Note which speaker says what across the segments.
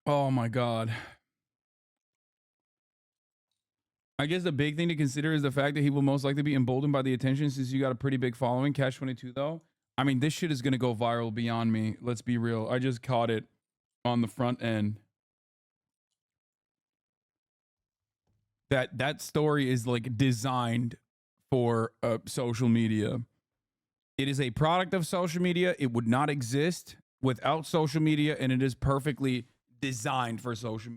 Speaker 1: Oh my God. I guess the big thing to consider is the fact that he will most likely be emboldened by the attention since you got a pretty big following. Catch 22 though. I mean, this shit is gonna go viral beyond me. Let's be real. I just caught it on the front end. That story is like designed for social media. It is a product of social media. It would not exist without social media, and it is perfectly designed for social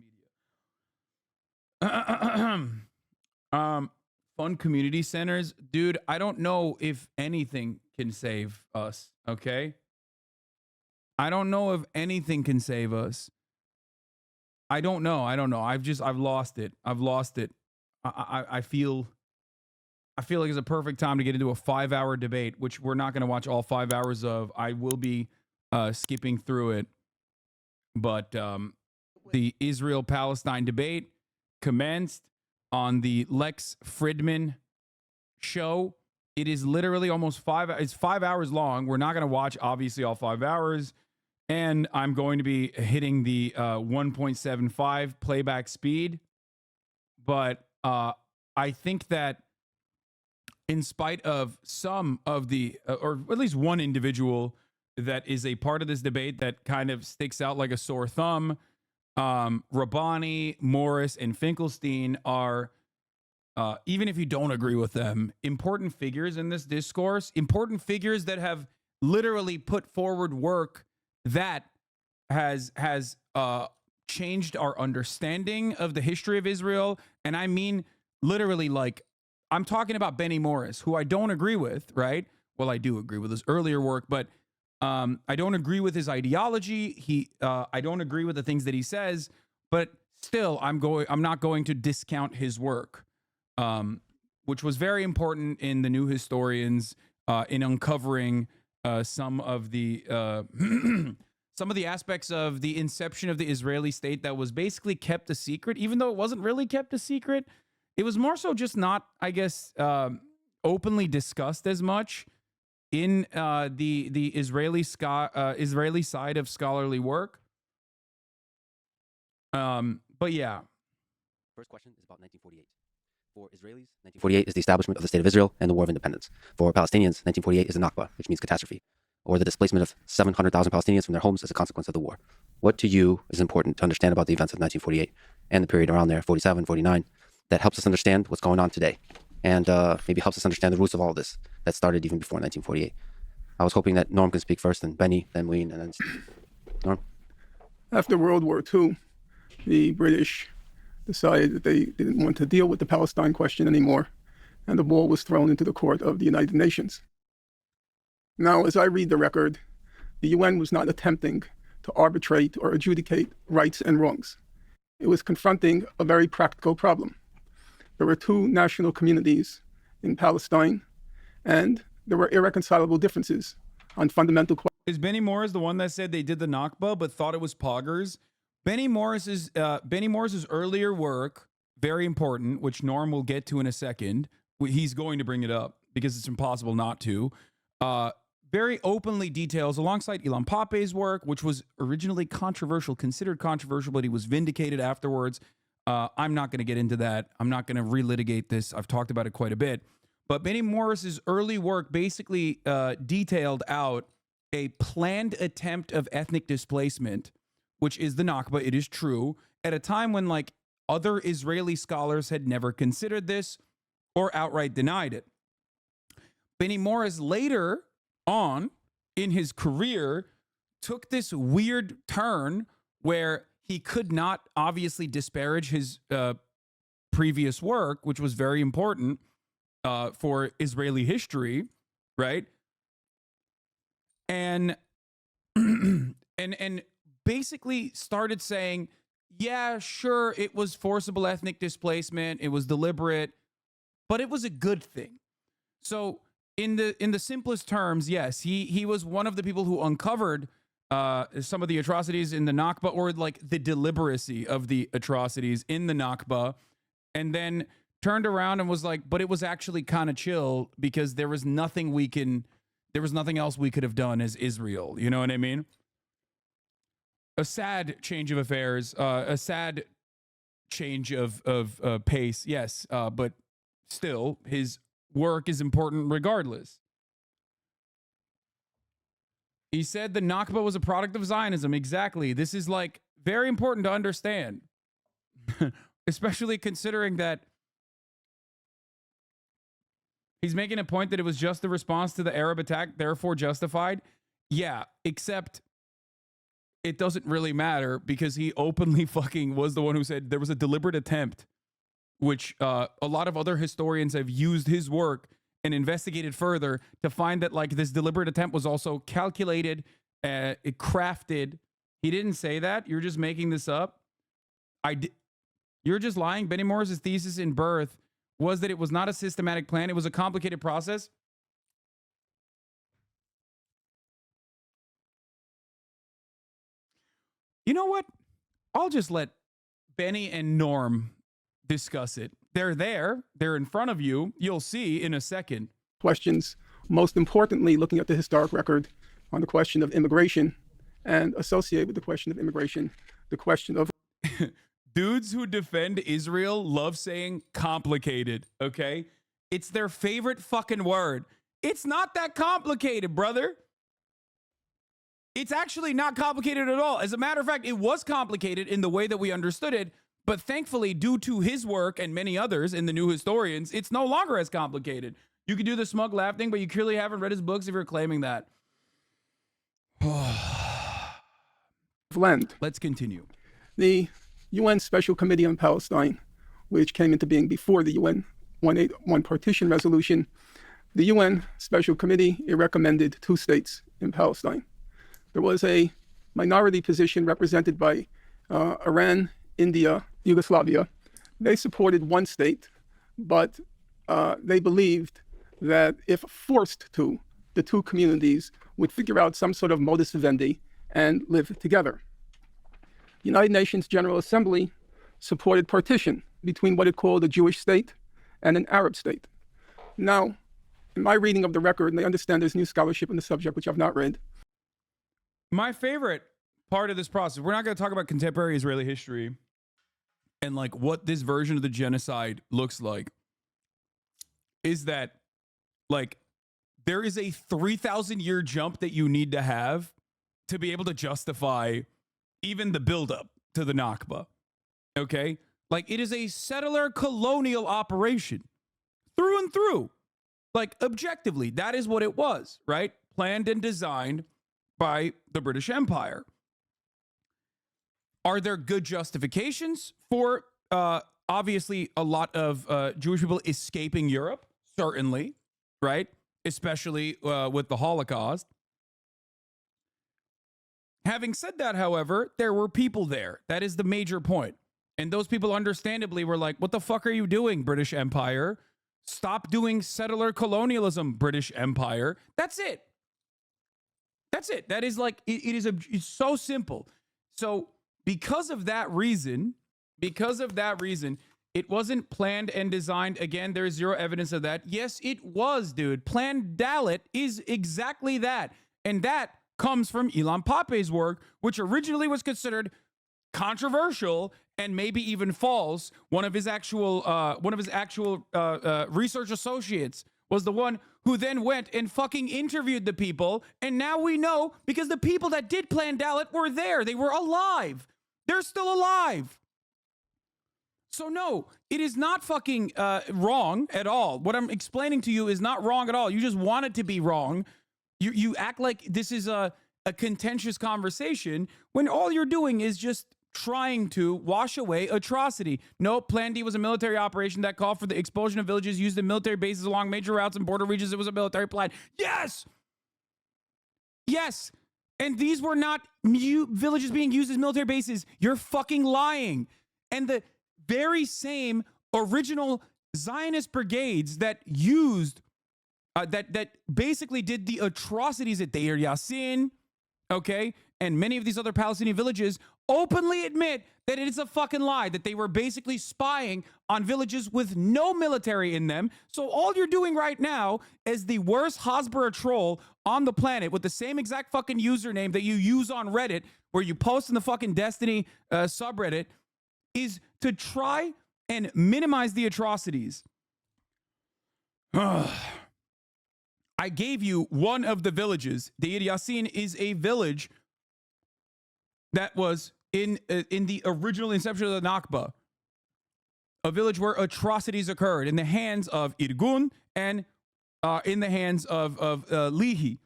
Speaker 1: media. Fun community centers, dude. I don't know if anything can save us. Okay, I don't know if anything can save us. I don't know. I don't know. I've lost it. I've lost it. I feel like it's a perfect time to get into a 5-hour debate, which we're not going to watch all 5 hours of. I will be skipping through it, but the Israel Palestine debate commenced on the Lex Fridman show. It is literally almost it's 5 hours long. We're not going to watch obviously all 5 hours, and I'm going to be hitting the 1.75 playback speed. But I think that in spite of some of the, or at least one individual that is a part of this debate that kind of sticks out like a sore thumb, Rabbani, Morris, and Finkelstein are, even if you don't agree with them, important figures in this discourse, important figures that have literally put forward work that has changed our understanding of the history of Israel. And I mean, literally, like, I'm talking about Benny Morris, who I don't agree with, right? Well, I do agree with his earlier work, but I don't agree with his ideology. I don't agree with the things that he says, but still, I'm not going to discount his work, which was very important in the New Historians in uncovering some of the some of the aspects of the inception of the Israeli state that was basically kept a secret, even though it wasn't really kept a secret. It was more so just not, I guess, openly discussed as much in the Israeli side of scholarly work. But yeah.
Speaker 2: First question is about 1948. For Israelis, 1948 is the establishment of the State of Israel and the War of Independence. For Palestinians, 1948 is the Nakba, which means catastrophe, or the displacement of 700,000 Palestinians from their homes as a consequence of the war. What to you is important to understand about the events of 1948 and the period around there, 47, 49, that helps us understand what's going on today, and maybe helps us understand the roots of all of this that started even before 1948. I was hoping that Norm can speak first, then Benny, then Wayne, and then Norm.
Speaker 3: After World War II, the British decided that they didn't want to deal with the Palestine question anymore, and the ball was thrown into the court of the United Nations. Now, as I read the record, the UN was not attempting to arbitrate or adjudicate rights and wrongs. It was confronting a very practical problem. There were two national communities in Palestine, and there were irreconcilable differences on fundamental questions.
Speaker 1: Is Benny Morris the one that said they did the Nakba but thought it was poggers? Benny Morris's earlier work, very important, which Norm will get to in a second. He's going to bring it up because it's impossible not to. Very openly details, alongside Ilan Pape's work, which was originally considered controversial, but he was vindicated afterwards. I'm not going to get into that. I'm not going to relitigate this. I've talked about it quite a bit. But Benny Morris's early work basically detailed out a planned attempt of ethnic displacement, which is the Nakba. It is true, at a time when like other Israeli scholars had never considered this or outright denied it. Benny Morris later on in his career took this weird turn where he could not obviously disparage his previous work, which was very important for Israeli history, right? And and basically started saying, yeah, sure, it was forcible ethnic displacement, it was deliberate, but it was a good thing. So in the simplest terms, yes, he was one of the people who uncovered some of the atrocities in the Nakba, or like the deliberacy of the atrocities in the Nakba, and then turned around and was like, but it was actually kind of chill because there was nothing else we could have done as Israel. You know what I mean? a sad change of affairs, a sad change of pace, yes, but still, his work is important regardless. He said the Nakba was a product of Zionism. Exactly. This is like very important to understand, especially considering that he's making a point that it was just the response to the Arab attack, therefore justified. Yeah, except it doesn't really matter because he openly fucking was the one who said there was a deliberate attempt, which a lot of other historians have used his work and investigated further to find that like this deliberate attempt was also calculated, crafted. He didn't say that. You're just making this up. You're just lying. Benny Morris's thesis in Birth was that it was not a systematic plan. It was a complicated process. You know what? I'll just let Benny and Norm discuss it. They're there. They're in front of you. You'll see in a second.
Speaker 3: Questions, most importantly, looking at the historic record on the question of immigration and associated with the question of immigration, the question of...
Speaker 1: Dudes who defend Israel love saying complicated, okay? It's their favorite fucking word. It's not that complicated, brother. It's actually not complicated at all. As a matter of fact, it was complicated in the way that we understood it, but thankfully, due to his work and many others in the new historians, it's no longer as complicated. You can do the smug laugh thing, but you clearly haven't read his books if you're claiming that.
Speaker 3: Land.
Speaker 1: Let's continue.
Speaker 3: The UN Special Committee on Palestine, which came into being before the UN 181 partition resolution, the UN Special Committee, it recommended 2 states in Palestine. There was a minority position represented by Iran, India, Yugoslavia. They supported 1 state, but they believed that if forced to, the 2 communities would figure out some sort of modus vivendi and live together. The United Nations General Assembly supported partition between what it called a Jewish state and an Arab state. Now, in my reading of the record, and I understand there's new scholarship on the subject, which I've not read.
Speaker 1: My favorite part of this process, we're not going to talk about contemporary Israeli history and like what this version of the genocide looks like, is that like there is a 3,000-year jump that you need to have to be able to justify even the buildup to the Nakba. Okay? Like it is a settler colonial operation through and through. Like objectively, that is what it was, right? Planned and designed by the British Empire. Are there good justifications for obviously a lot of Jewish people escaping Europe? Certainly, right? Especially with the Holocaust. Having said that, however, there were people there. That is the major point. And those people understandably were like, what the fuck are you doing, British Empire? Stop doing settler colonialism, British Empire. That's it. That's it. That is like, it's so simple. So because of that reason, it wasn't planned and designed. Again, there's zero evidence of that. Yes, it was, dude. Planned Dalit is exactly that. And that comes from Ilan Pappé's work, which originally was considered controversial and maybe even false. One of his actual research associates was the one who then went and fucking interviewed the people. And now we know because the people that did plan Dalit were there. They were alive. They're still alive. So no, it is not fucking wrong at all. What I'm explaining to you is not wrong at all. You just want it to be wrong. You act like this is a contentious conversation when all you're doing is just trying to wash away atrocity. No, Plan D was a military operation that called for the expulsion of villages used in military bases along major routes and border regions. It was a military plan. Yes! Yes! And these were not villages being used as military bases. You're fucking lying. And the very same original Zionist brigades that used that basically did the atrocities at Deir Yassin, okay, and many of these other Palestinian villages openly admit that it is a fucking lie, that they were basically spying on villages with no military in them. So all you're doing right now is the worst Hasbara troll on the planet with the same exact fucking username that you use on Reddit, where you post in the fucking Destiny subreddit, is to try and minimize the atrocities. I gave you one of the villages. Deir Yassin is a village that was in the original inception of the Nakba, a village where atrocities occurred in the hands of Irgun and in the hands of Lihi.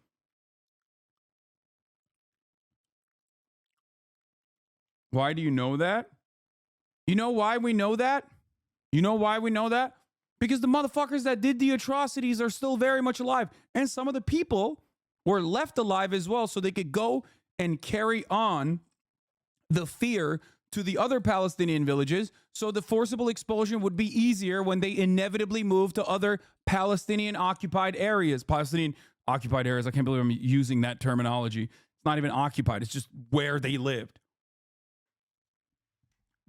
Speaker 1: Why do you know that? You know why we know that? You know why we know that? Because the motherfuckers that did the atrocities are still very much alive. And some of the people were left alive as well, so they could go and carry on the fear to the other Palestinian villages, so the forcible expulsion would be easier when they inevitably move to other Palestinian occupied areas. Palestinian occupied areas, I can't believe I'm using that terminology. It's not even occupied, it's just where they lived.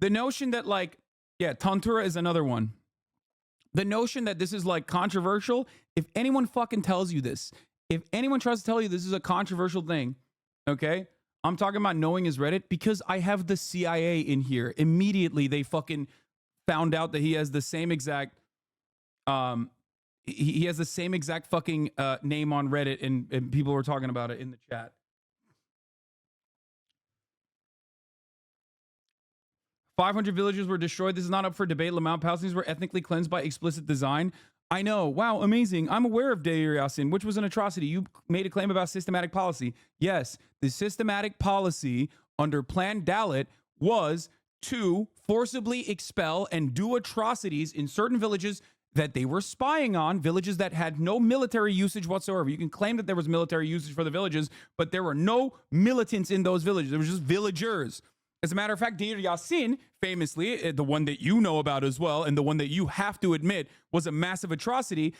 Speaker 1: The notion that, like, yeah, Tantura is another one. The notion that this is like controversial, if anyone fucking tells you this, if anyone tries to tell you this is a controversial thing, okay? I'm talking about knowing his Reddit because I have the CIA in here. Immediately, they fucking found out that he has the same exact, he has the same exact fucking name on Reddit, and people were talking about it in the chat. 500 villages were destroyed. This is not up for debate. Lamont Palestinians were ethnically cleansed by explicit design. I know. Wow, amazing. I'm aware of Deir Yassin, which was an atrocity. You made a claim about systematic policy. Yes, the systematic policy under Plan Dalit was to forcibly expel and do atrocities in certain villages that they were spying on, villages that had no military usage whatsoever. You can claim that there was military usage for the villages, but there were no militants in those villages. There were just villagers. As a matter of fact, Deir Yassin, famously, the one that you know about as well, and the one that you have to admit was a massive atrocity,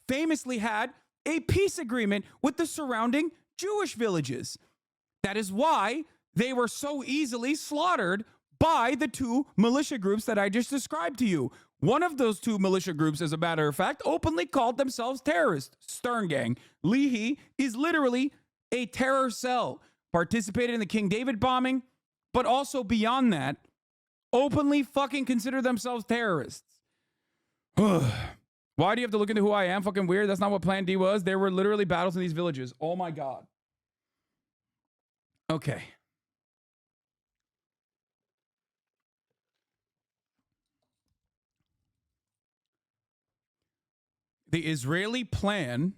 Speaker 1: famously had a peace agreement with the surrounding Jewish villages. That is why they were so easily slaughtered by the two militia groups that I just described to you. One of those two militia groups, as a matter of fact, openly called themselves terrorists, Stern Gang. Lihi is literally a terror cell, participated in the King David bombing, but also beyond that, openly fucking consider themselves terrorists. Why do you have to look into who I am? Fucking weird. That's not what Plan D was. There were literally battles in these villages. Oh my God. Okay. The Israeli plan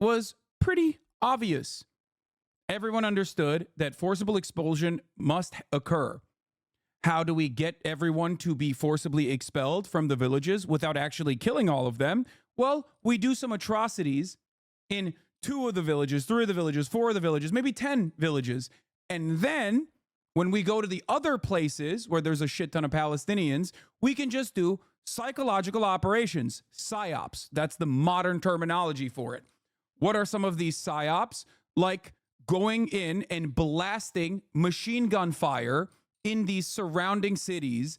Speaker 1: was pretty obvious. Everyone understood that forcible expulsion must occur. How do we get everyone to be forcibly expelled from the villages without actually killing all of them? Well, we do some atrocities in 2 of the villages, 3 of the villages, 4 of the villages, maybe 10 villages. And then when we go to the other places where there's a shit ton of Palestinians, we can just do psychological operations, psyops. That's the modern terminology for it. What are some of these psyops? Like going in and blasting machine gun fire in these surrounding cities,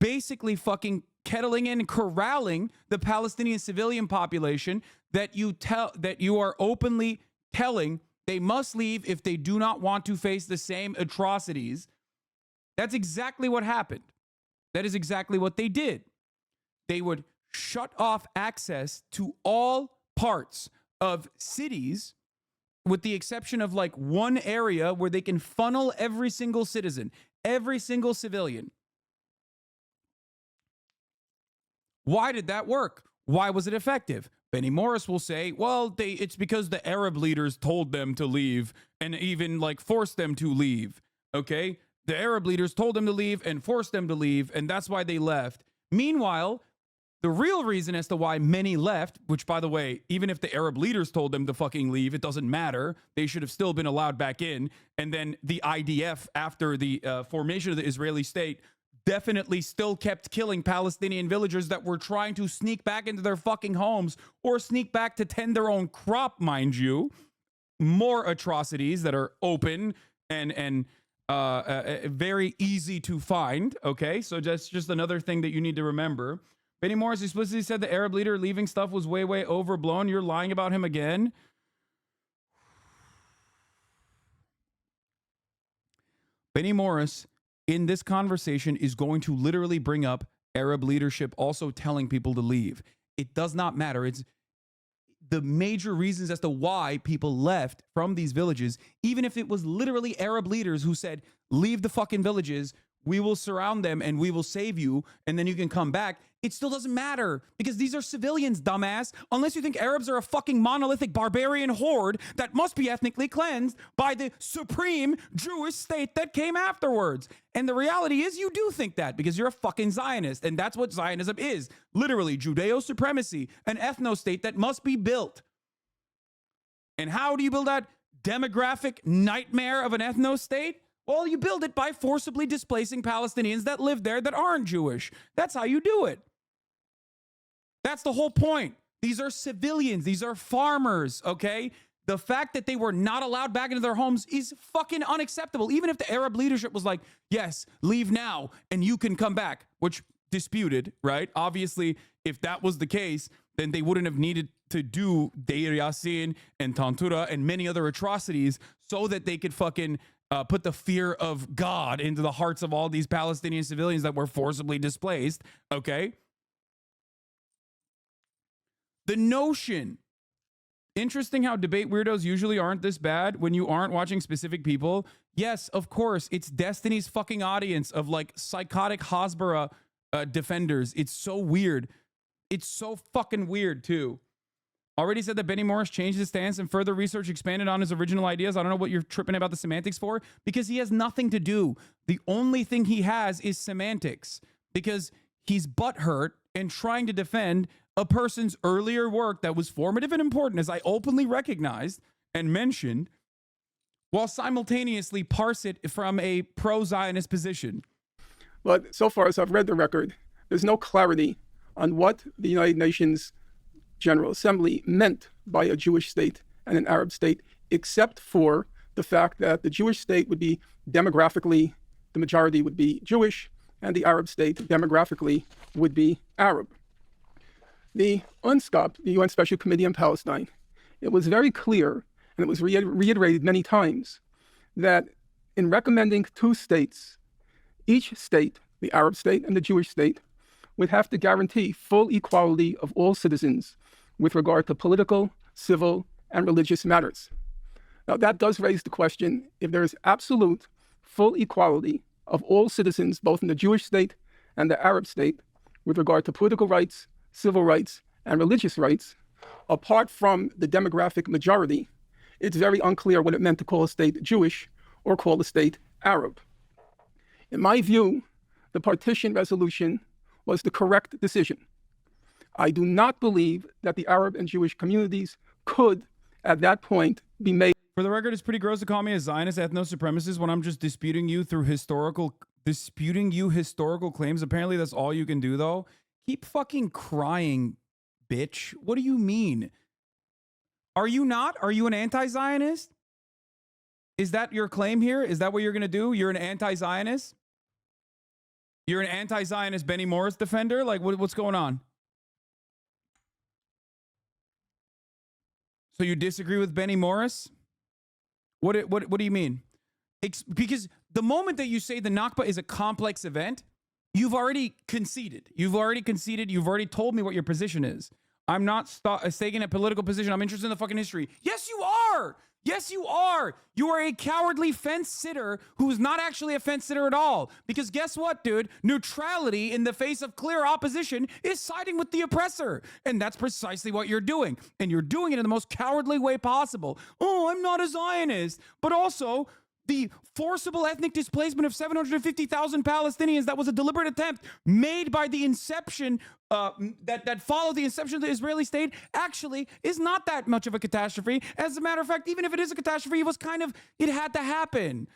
Speaker 1: basically fucking kettling and corralling the Palestinian civilian population that you are openly telling they must leave if they do not want to face the same atrocities. That's exactly what happened. That is exactly what they did. They would shut off access to all parts of cities, with the exception of like one area where they can funnel every single citizen, every single civilian. Why did that work? Why was it effective? Benny Morris will say, well, it's because the Arab leaders told them to leave and even like forced them to leave. Okay? The Arab leaders told them to leave and forced them to leave, and that's why they left. Meanwhile, the real reason as to why many left, which, by the way, even if the Arab leaders told them to fucking leave, it doesn't matter. They should have still been allowed back in. And then the IDF, after the formation of the Israeli state, definitely still kept killing Palestinian villagers that were trying to sneak back into their fucking homes or sneak back to tend their own crop, mind you. More atrocities that are open and very easy to find. Okay, so that's just another thing that you need to remember. Benny Morris explicitly said the Arab leader leaving stuff was way, way overblown. You're lying about him again. Benny Morris in this conversation is going to literally bring up Arab leadership also telling people to leave. It does not matter. It's the major reasons as to why people left from these villages, even if it was literally Arab leaders who said, leave the fucking villages, we will surround them and we will save you, and then you can come back. It still doesn't matter because these are civilians, dumbass. Unless you think Arabs are a fucking monolithic barbarian horde that must be ethnically cleansed by the supreme Jewish state that came afterwards. And the reality is you do think that because you're a fucking Zionist. And that's what Zionism is. Literally Judeo-supremacy, an ethno-state that must be built. And how do you build that demographic nightmare of an ethno-state? Well, you build it by forcibly displacing Palestinians that live there that aren't Jewish. That's how you do it. That's the whole point. These are civilians. These are farmers, okay? The fact that they were not allowed back into their homes is fucking unacceptable. Even if the Arab leadership was like, yes, leave now and you can come back, which disputed, right? Obviously, if that was the case, then they wouldn't have needed to do Deir Yassin and Tantura and many other atrocities so that they could fucking put the fear of God into the hearts of all these Palestinian civilians that were forcibly displaced, okay? The notion, interesting how debate weirdos usually aren't this bad when you aren't watching specific people. Yes, of course, it's Destiny's fucking audience of like psychotic Hasbara defenders. It's so weird. It's so fucking weird too. Already said that Benny Morris changed his stance and further research expanded on his original ideas. I don't know what you're tripping about the semantics for because he has nothing to do. The only thing he has is semantics because he's butthurt and trying to defend a person's earlier work that was formative and important, as I openly recognized and mentioned, while simultaneously parse it from a pro-Zionist position.
Speaker 3: But so far as I've read the record, there's no clarity on what the United Nations General Assembly meant by a Jewish state and an Arab state, except for the fact that the Jewish state would be demographically, the majority would be Jewish, and the Arab state demographically would be Arab. The UNSCOP, the UN Special Committee on Palestine, it was very clear, and it was reiterated many times, that in recommending two states, each state, the Arab state and the Jewish state, would have to guarantee full equality of all citizens with regard to political, civil, and religious matters. Now, that does raise the question, if there is absolute full equality of all citizens, both in the Jewish state and the Arab state, with regard to political rights, civil rights, and religious rights, apart from the demographic majority, it's very unclear what it meant to call a state Jewish or call a state Arab. In my view, the partition resolution was the correct decision. I do not believe that the Arab and Jewish communities could, at that point, be made.
Speaker 1: For the record, it's pretty gross to call me a Zionist ethno-supremacist when I'm just disputing you historical claims. Apparently that's all you can do, though. Keep fucking crying, bitch. What do you mean? Are you not? Are you an anti-Zionist? Is that your claim here? Is that what you're going to do? You're an anti-Zionist? You're an anti-Zionist Benny Morris defender? Like, what's going on? So you disagree with Benny Morris? What do you mean? Because the moment that you say the Nakba is a complex event, you've already conceded. You've already told me what your position is. I'm not staking a political position. I'm interested in the fucking history. Yes, you are. Yes, you are. You are a cowardly fence sitter who's not actually a fence sitter at all. Because guess what, dude? Neutrality in the face of clear opposition is siding with the oppressor. And that's precisely what you're doing. And you're doing it in the most cowardly way possible. Oh, I'm not a Zionist. But also, the forcible ethnic displacement of 750,000 Palestinians that was a deliberate attempt made by the inception that followed the inception of the Israeli state actually is not that much of a catastrophe. As a matter of fact, even if it is a catastrophe, it had to happen.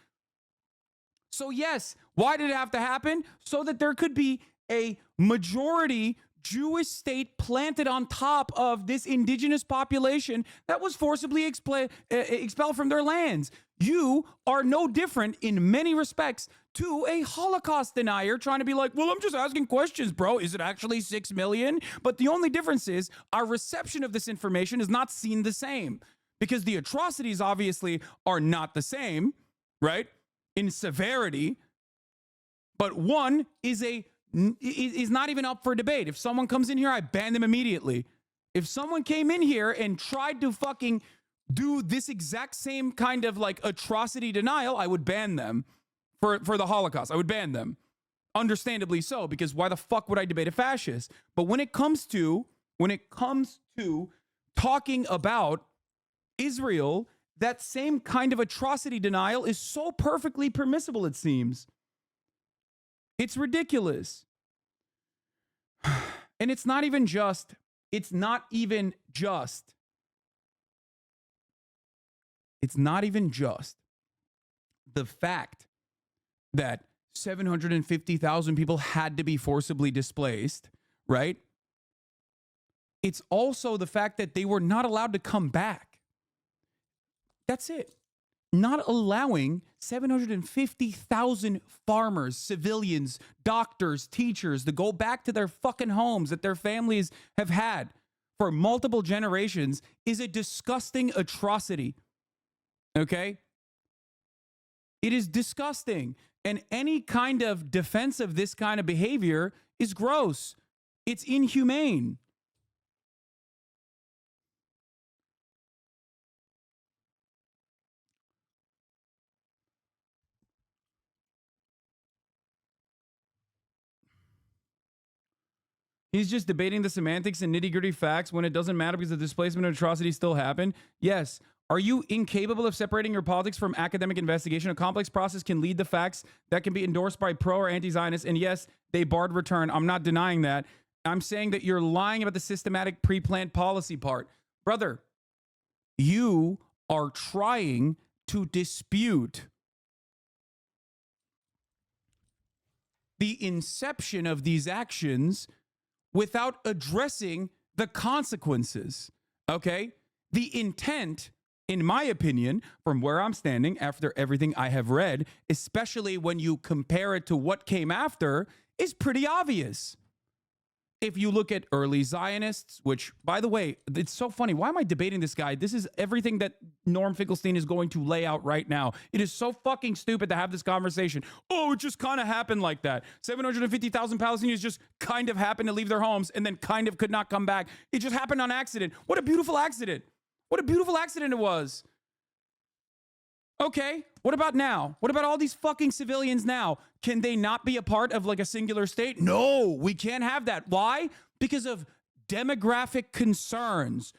Speaker 1: So yes, why did it have to happen? So that there could be a majority Jewish state planted on top of this indigenous population that was forcibly expelled from their lands. You are no different in many respects to a Holocaust denier trying to be like, well, I'm just asking questions, bro. Is it actually 6 million? But the only difference is our reception of this information is not seen the same, because the atrocities obviously are not the same, right? In severity. But one is not even up for debate. If someone comes in here, I ban them immediately. If someone came in here and tried to fucking do this exact same kind of like atrocity denial, I would ban them for the Holocaust. I would ban them. Understandably so, because why the fuck would I debate a fascist? But when it comes to talking about Israel, that same kind of atrocity denial is so perfectly permissible, it seems. It's ridiculous. And it's not even just the fact that 750,000 people had to be forcibly displaced, right? It's also the fact that they were not allowed to come back. That's it. Not allowing 750,000 farmers, civilians, doctors, teachers to go back to their fucking homes that their families have had for multiple generations is a disgusting atrocity. Okay? It is disgusting. And any kind of defense of this kind of behavior is gross. It's inhumane. He's just debating the semantics and nitty-gritty facts when it doesn't matter because the displacement and atrocities still happen. Yes. Are you incapable of separating your politics from academic investigation? A complex process can lead to facts that can be endorsed by pro or anti-Zionists. And yes, they barred return. I'm not denying that. I'm saying that you're lying about the systematic pre-planned policy part. Brother, you are trying to dispute the inception of these actions without addressing the consequences, okay? The intent, in my opinion, from where I'm standing after everything I have read, especially when you compare it to what came after, is pretty obvious. If you look at early Zionists, which, by the way, it's so funny. Why am I debating this guy? This is everything that Norm Finkelstein is going to lay out right now. It is so fucking stupid to have this conversation. Oh, it just kind of happened like that. 750,000 Palestinians just kind of happened to leave their homes and then kind of could not come back. It just happened on accident. What a beautiful accident. What a beautiful accident it was. Okay, what about now? What about all these fucking civilians now? Can they not be a part of like a singular state? No, we can't have that. Why? Because of demographic concerns.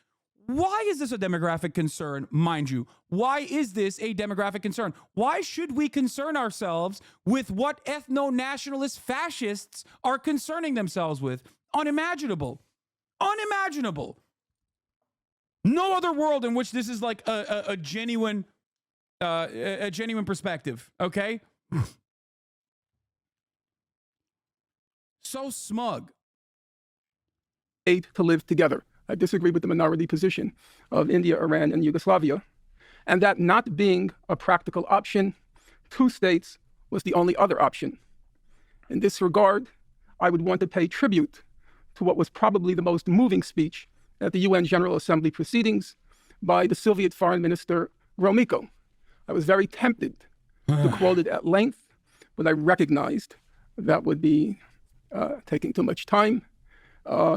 Speaker 1: Why is this a demographic concern, mind you? Why is this a demographic concern? Why should we concern ourselves with what ethno-nationalist fascists are concerning themselves with? Unimaginable. Unimaginable. No other world in which this is like a genuine perspective, okay? So smug.
Speaker 3: To live together. I disagree with the minority position of India, Iran, and Yugoslavia, and that not being a practical option, 2 states was the only other option. In this regard, I would want to pay tribute to what was probably the most moving speech at the UN General Assembly proceedings by the Soviet Foreign Minister Gromyko. I was very tempted to quote it at length, but I recognized that would be taking too much time.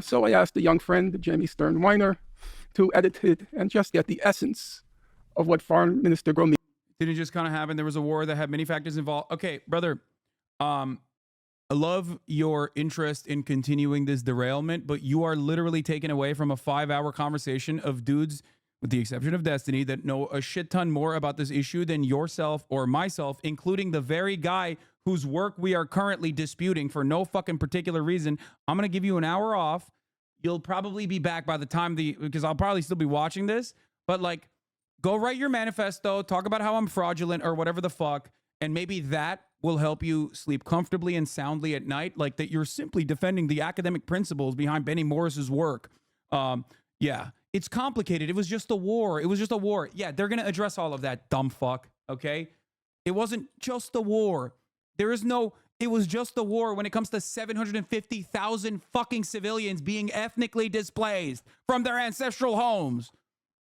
Speaker 3: So I asked a young friend, Jamie Stern-Weiner, to edit it and just get the essence of what Foreign Minister Gromyko.
Speaker 1: Didn't it just kind of happen? There was a war that had many factors involved. Okay, brother, I love your interest in continuing this derailment, but you are literally taken away from a 5-hour conversation of dudes, with the exception of Destiny, that know a shit ton more about this issue than yourself or myself, including the very guy whose work we are currently disputing for no fucking particular reason. I'm going to give you an hour off. You'll probably be back by the time because I'll probably still be watching this, but like, go write your manifesto, talk about how I'm fraudulent or whatever the fuck, And maybe that will help you sleep comfortably and soundly at night, like that you're simply defending the academic principles behind Benny Morris's work. Yeah, it's complicated. It was just a war. It was just a war. Yeah, they're going to address all of that, dumb fuck, okay? It wasn't just a war. There is no, it was just a war when it comes to 750,000 fucking civilians being ethnically displaced from their ancestral homes.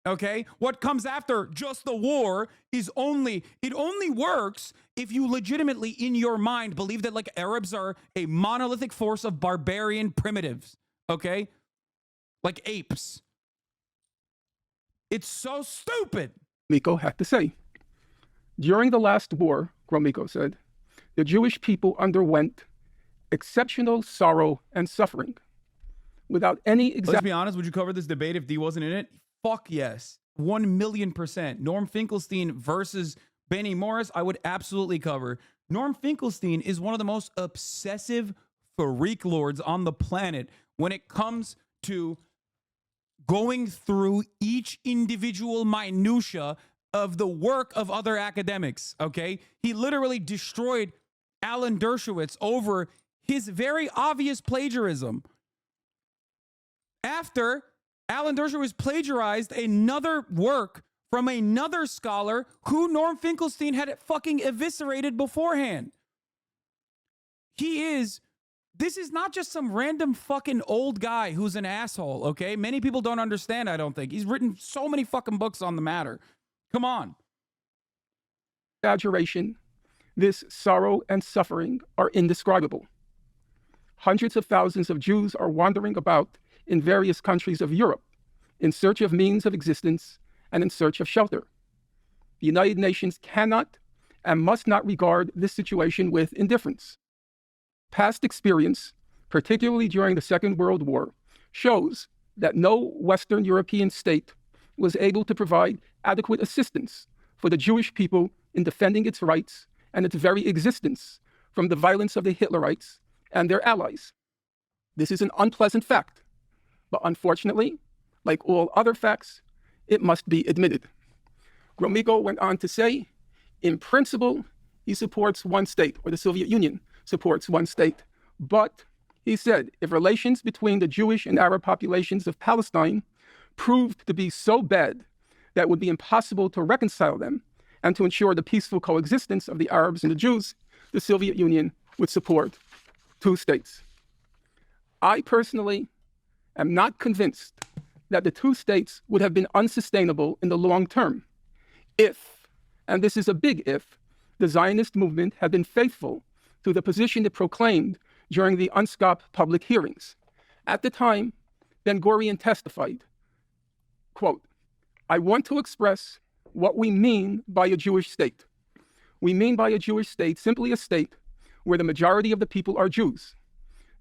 Speaker 1: Okay? What comes after just the war is it only works if you legitimately in your mind believe that like Arabs are a monolithic force of barbarian primitives. Okay? Like apes. It's so stupid.
Speaker 3: Gromyko had to say. During the last war, Gromyko said, the Jewish people underwent exceptional sorrow and suffering. Without any
Speaker 1: Let's be honest, would you cover this debate if D wasn't in it? Fuck yes. 1,000,000%. Norm Finkelstein versus Benny Morris, I would absolutely cover. Norm Finkelstein is one of the most obsessive freak lords on the planet when it comes to going through each individual minutia of the work of other academics, okay? He literally destroyed Alan Dershowitz over his very obvious plagiarism. After Alan Dershowitz plagiarized another work from another scholar who Norm Finkelstein had fucking eviscerated beforehand. This is not just some random fucking old guy who's an asshole, okay? Many people don't understand, I don't think. He's written so many fucking books on the matter. Come on.
Speaker 3: Exaggeration, this sorrow and suffering are indescribable. Hundreds of thousands of Jews are wandering about in various countries of Europe in search of means of existence and in search of shelter. The United Nations cannot and must not regard this situation with indifference. Past experience, particularly during the Second World War, shows that no Western European state was able to provide adequate assistance for the Jewish people in defending its rights and its very existence from the violence of the Hitlerites and their allies. This is an unpleasant fact, but unfortunately, like all other facts, it must be admitted. Gromyko went on to say, in principle, he supports one state, or the Soviet Union supports one state. But, he said, if relations between the Jewish and Arab populations of Palestine proved to be so bad that it would be impossible to reconcile them and to ensure the peaceful coexistence of the Arabs and the Jews, the Soviet Union would support two states. I personally am not convinced that the two states would have been unsustainable in the long term if, and this is a big if, the Zionist movement had been faithful to the position it proclaimed during the UNSCOP public hearings. At the time, Ben Gurion testified, quote, I want to express what we mean by a Jewish state. We mean by a Jewish state simply a state where the majority of the people are Jews,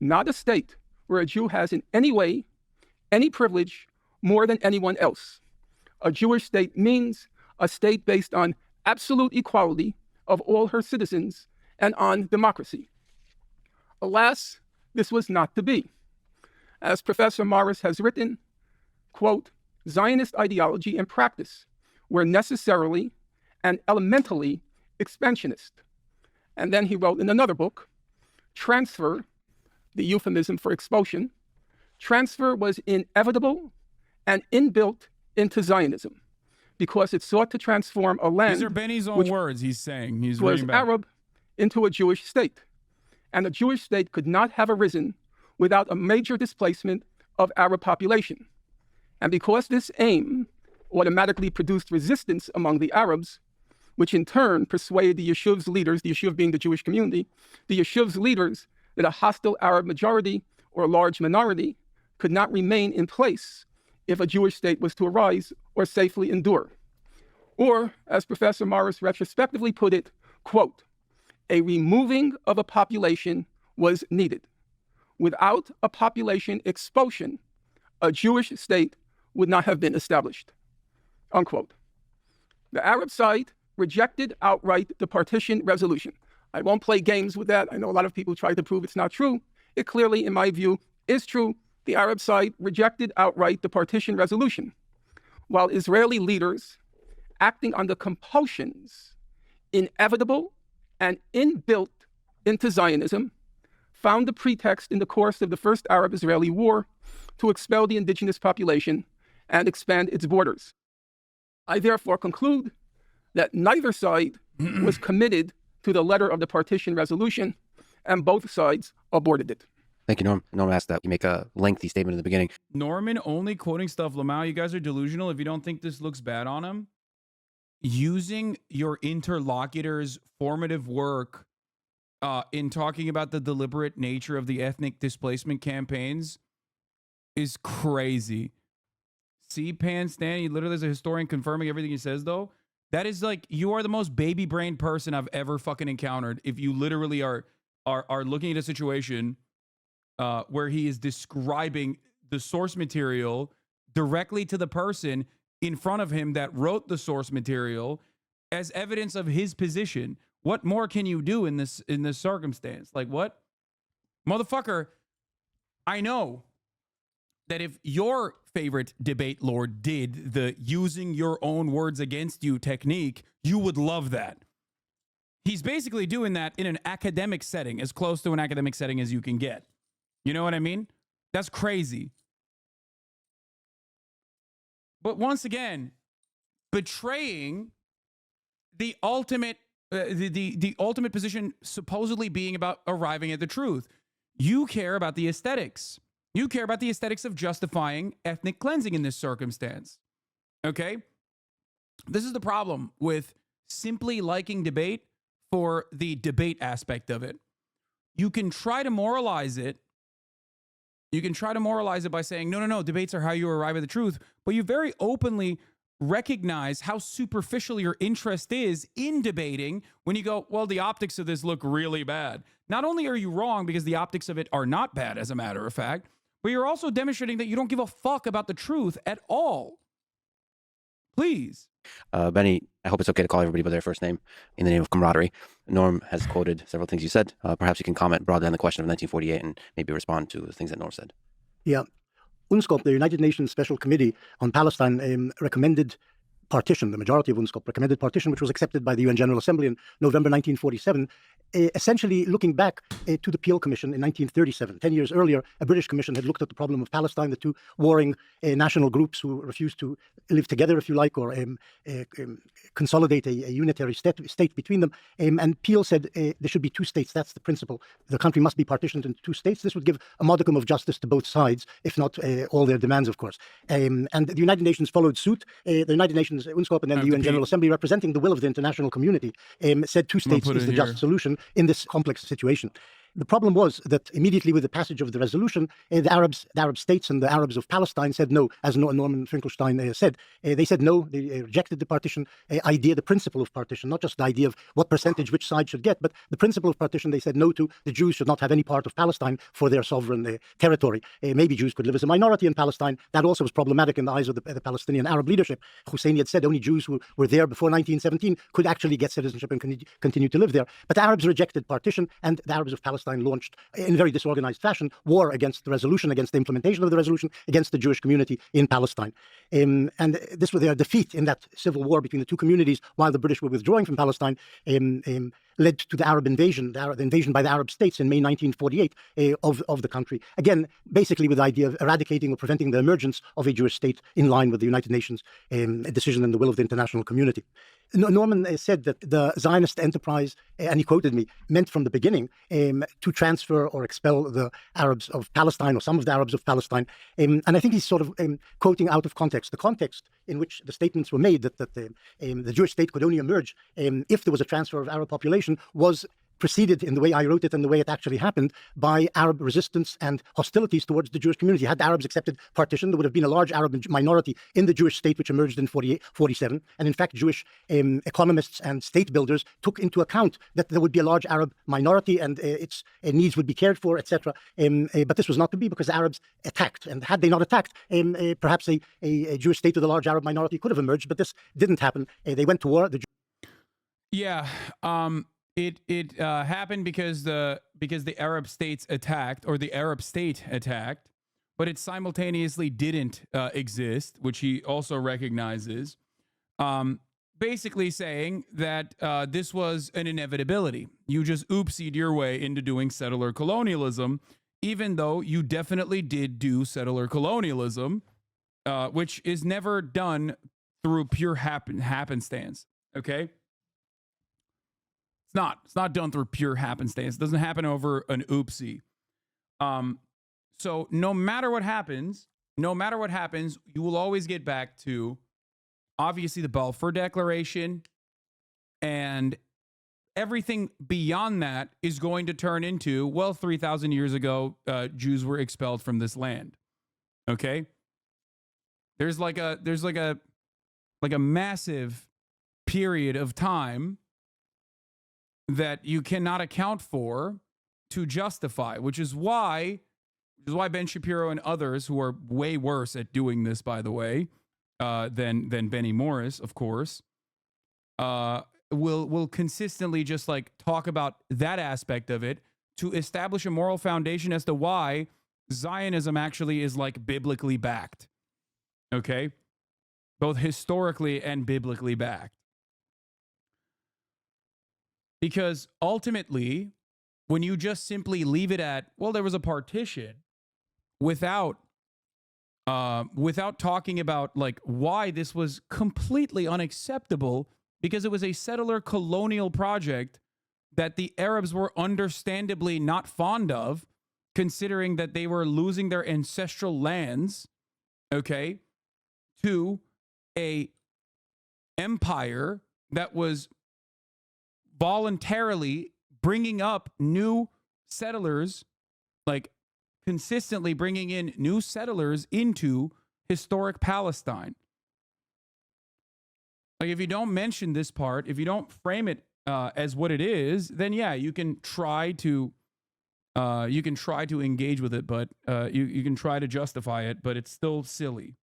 Speaker 3: not a state where a Jew has in any way, any privilege more than anyone else. A Jewish state means a state based on absolute equality of all her citizens and on democracy. Alas, this was not to be. As Professor Morris has written, quote, Zionist ideology and practice were necessarily and elementally expansionist. And then he wrote in another book, transfer, the euphemism for expulsion, transfer was inevitable and inbuilt into Zionism because it sought to transform a land
Speaker 1: These are Benny's own words he's saying. He's
Speaker 3: was
Speaker 1: reading back.
Speaker 3: Arab into a Jewish state. And a Jewish state could not have arisen without a major displacement of Arab population. And because this aim automatically produced resistance among the Arabs, which in turn persuaded the Yeshuv's leaders, the Yeshuv being the Jewish community, the Yeshuv's leaders that a hostile Arab majority or large minority could not remain in place if a Jewish state was to arise or safely endure. Or, as Professor Morris retrospectively put it, quote, a removing of a population was needed. Without a population expulsion, a Jewish state would not have been established, unquote. The Arab side rejected outright the partition resolution. I won't play games with that. I know a lot of people try to prove it's not true. It clearly, in my view, is true. The Arab side rejected outright the partition resolution, while Israeli leaders, acting under compulsions inevitable and inbuilt into Zionism, found the pretext in the course of the first Arab-Israeli war to expel the indigenous population and expand its borders. I therefore conclude that neither side was committed to the letter of the partition resolution, and both sides aborted it.
Speaker 2: Thank you, Norm. Norm asked that you make a lengthy statement in the beginning.
Speaker 1: Norman only quoting stuff. Lamau, you guys are delusional if you don't think this looks bad on him. Using your interlocutor's formative work in talking about the deliberate nature of the ethnic displacement campaigns is crazy. See, Pan Stan, he literally is a historian confirming everything he says, though. That is like, you are the most baby brain person I've ever fucking encountered. If you literally are looking at a situation where he is describing the source material directly to the person in front of him that wrote the source material as evidence of his position. What more can you do in this circumstance? Like, what? Motherfucker, I know that if your favorite debate lord did the using your own words against you technique, you would love that. He's basically doing that in an academic setting, as close to an academic setting as you can get. You know what I mean? That's crazy. But once again, betraying the ultimate the ultimate position supposedly being about arriving at the truth. You care about the aesthetics. You care about the aesthetics of justifying ethnic cleansing in this circumstance. Okay? This is the problem with simply liking debate for the debate aspect of it. You can try to moralize it. You can try to moralize it by saying, no, debates are how you arrive at the truth. But you very openly recognize how superficial your interest is in debating when you go, well, the optics of this look really bad. Not only are you wrong because the optics of it are not bad, as a matter of fact, but you're also demonstrating that you don't give a fuck about the truth at all. Please.
Speaker 2: Benny, I hope it's okay to call everybody by their first name in the name of camaraderie. Norm has quoted several things you said. Perhaps you can comment broadly on the question of 1948 and maybe respond to the things that Norm said.
Speaker 4: Yeah. UNSCOP, the United Nations Special Committee on Palestine, recommended partition. The majority of UNSCOP recommended partition, which was accepted by the UN General Assembly in November 1947, essentially looking back to the Peel Commission in 1937. 10 years earlier, a British commission had looked at the problem of Palestine, the two warring national groups who refused to live together, if you like, or consolidate a unitary state between them. And Peel said there should be two states. That's the principle. The country must be partitioned into two states. This would give a modicum of justice to both sides, if not all their demands, of course. And the United Nations followed suit. The United Nations, UNSCOP, and then the UN General Assembly, representing the will of the international community, said two states is the just solution in this complex situation. The problem was that immediately with the passage of the resolution, the Arab states and the Arabs of Palestine said no, as Norman Finkelstein said. They said no, they rejected the partition idea, the principle of partition, not just the idea of what percentage which side should get, but the principle of partition they said no to. The Jews should not have any part of Palestine for their sovereign territory. Maybe Jews could live as a minority in Palestine. That also was problematic in the eyes of the Palestinian Arab leadership. Hussein had said only Jews who were there before 1917 could actually get citizenship and continue to live there. But the Arabs rejected partition, and the Arabs of Palestine launched, in very disorganized fashion, war against the resolution, against the implementation of the resolution, against the Jewish community in Palestine. And this was their defeat in that civil war between the two communities while the British were withdrawing from Palestine, led to the Arab invasion, the invasion by the Arab states in May 1948 of the country. Again, basically with the idea of eradicating or preventing the emergence of a Jewish state in line with the United Nations decision and the will of the international community. Norman said that the Zionist enterprise, and he quoted me, meant from the beginning to transfer or expel the Arabs of Palestine or some of the Arabs of Palestine. And I think he's sort of quoting out of context. The context in which the statements were made that the Jewish state could only emerge if there was a transfer of Arab population was preceded, in the way I wrote it and the way it actually happened, by Arab resistance and hostilities towards the Jewish community. Had the Arabs accepted partition, there would have been a large Arab minority in the Jewish state, which emerged in 47. And in fact, Jewish economists and state builders took into account that there would be a large Arab minority and its needs would be cared for, etc. But this was not to be because the Arabs attacked. And had they not attacked, perhaps a Jewish state with a large Arab minority could have emerged, but this didn't happen. They went to war.
Speaker 1: Yeah. It happened because the Arab states attacked, or the Arab state attacked, but it simultaneously didn't exist, which he also recognizes. basically saying that this was an inevitability. You just oopsied your way into doing settler colonialism, even though you definitely did do settler colonialism, which is never done through pure happenstance. Okay, it's not done through pure happenstance. It doesn't happen over an oopsie. So no matter what happens, you will always get back to obviously the Balfour Declaration, and everything beyond that is going to turn into, well, 3,000 years ago, Jews were expelled from this land. Okay, there's like a massive period of time that you cannot account for to justify, which is why Ben Shapiro and others, who are way worse at doing this, by the way, than Benny Morris, of course, will consistently just like talk about that aspect of it to establish a moral foundation as to why Zionism actually is like biblically backed. Okay, both historically and biblically backed. Because ultimately, when you just simply leave it at, well, there was a partition, without talking about like why this was completely unacceptable, because it was a settler colonial project that the Arabs were understandably not fond of, considering that they were losing their ancestral lands, okay, to a empire that was voluntarily bringing up new settlers, like consistently bringing in new settlers into historic Palestine. Like, if you don't mention this part, if you don't frame it as what it is, then yeah, you can try to engage with it, but you can try to justify it, but it's still silly.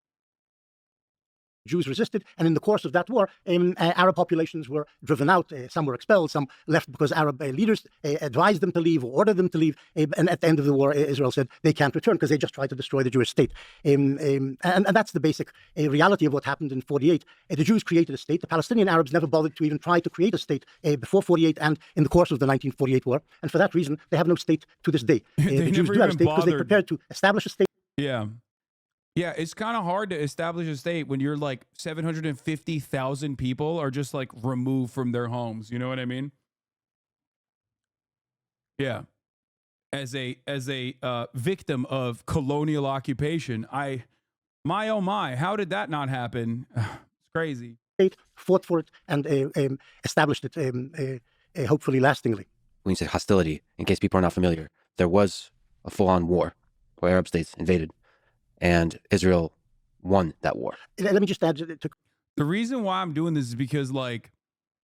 Speaker 4: Jews resisted, and in the course of that war, Arab populations were driven out. Some were expelled, some left because Arab leaders advised them to leave or ordered them to leave. And at the end of the war, Israel said they can't return because they just tried to destroy the Jewish state. And that's the basic reality of what happened in 48. The Jews created a state. The Palestinian Arabs never bothered to even try to create a state before 48 and in the course of the 1948 war. And for that reason, they have no state to this day. The Jews do have a state because they prepared to establish a state.
Speaker 1: Yeah. Yeah, it's kind of hard to establish a state when you're like 750,000 people are just like removed from their homes. You know what I mean? Yeah. As a victim of colonial occupation, my oh my, how did that not happen? It's crazy.
Speaker 4: State fought for it and established it, hopefully lastingly.
Speaker 2: When you say hostility, in case people are not familiar, there was a full-on war where Arab states invaded, and Israel won that war.
Speaker 4: Let me just add to
Speaker 1: the reason why I'm doing this is because, like,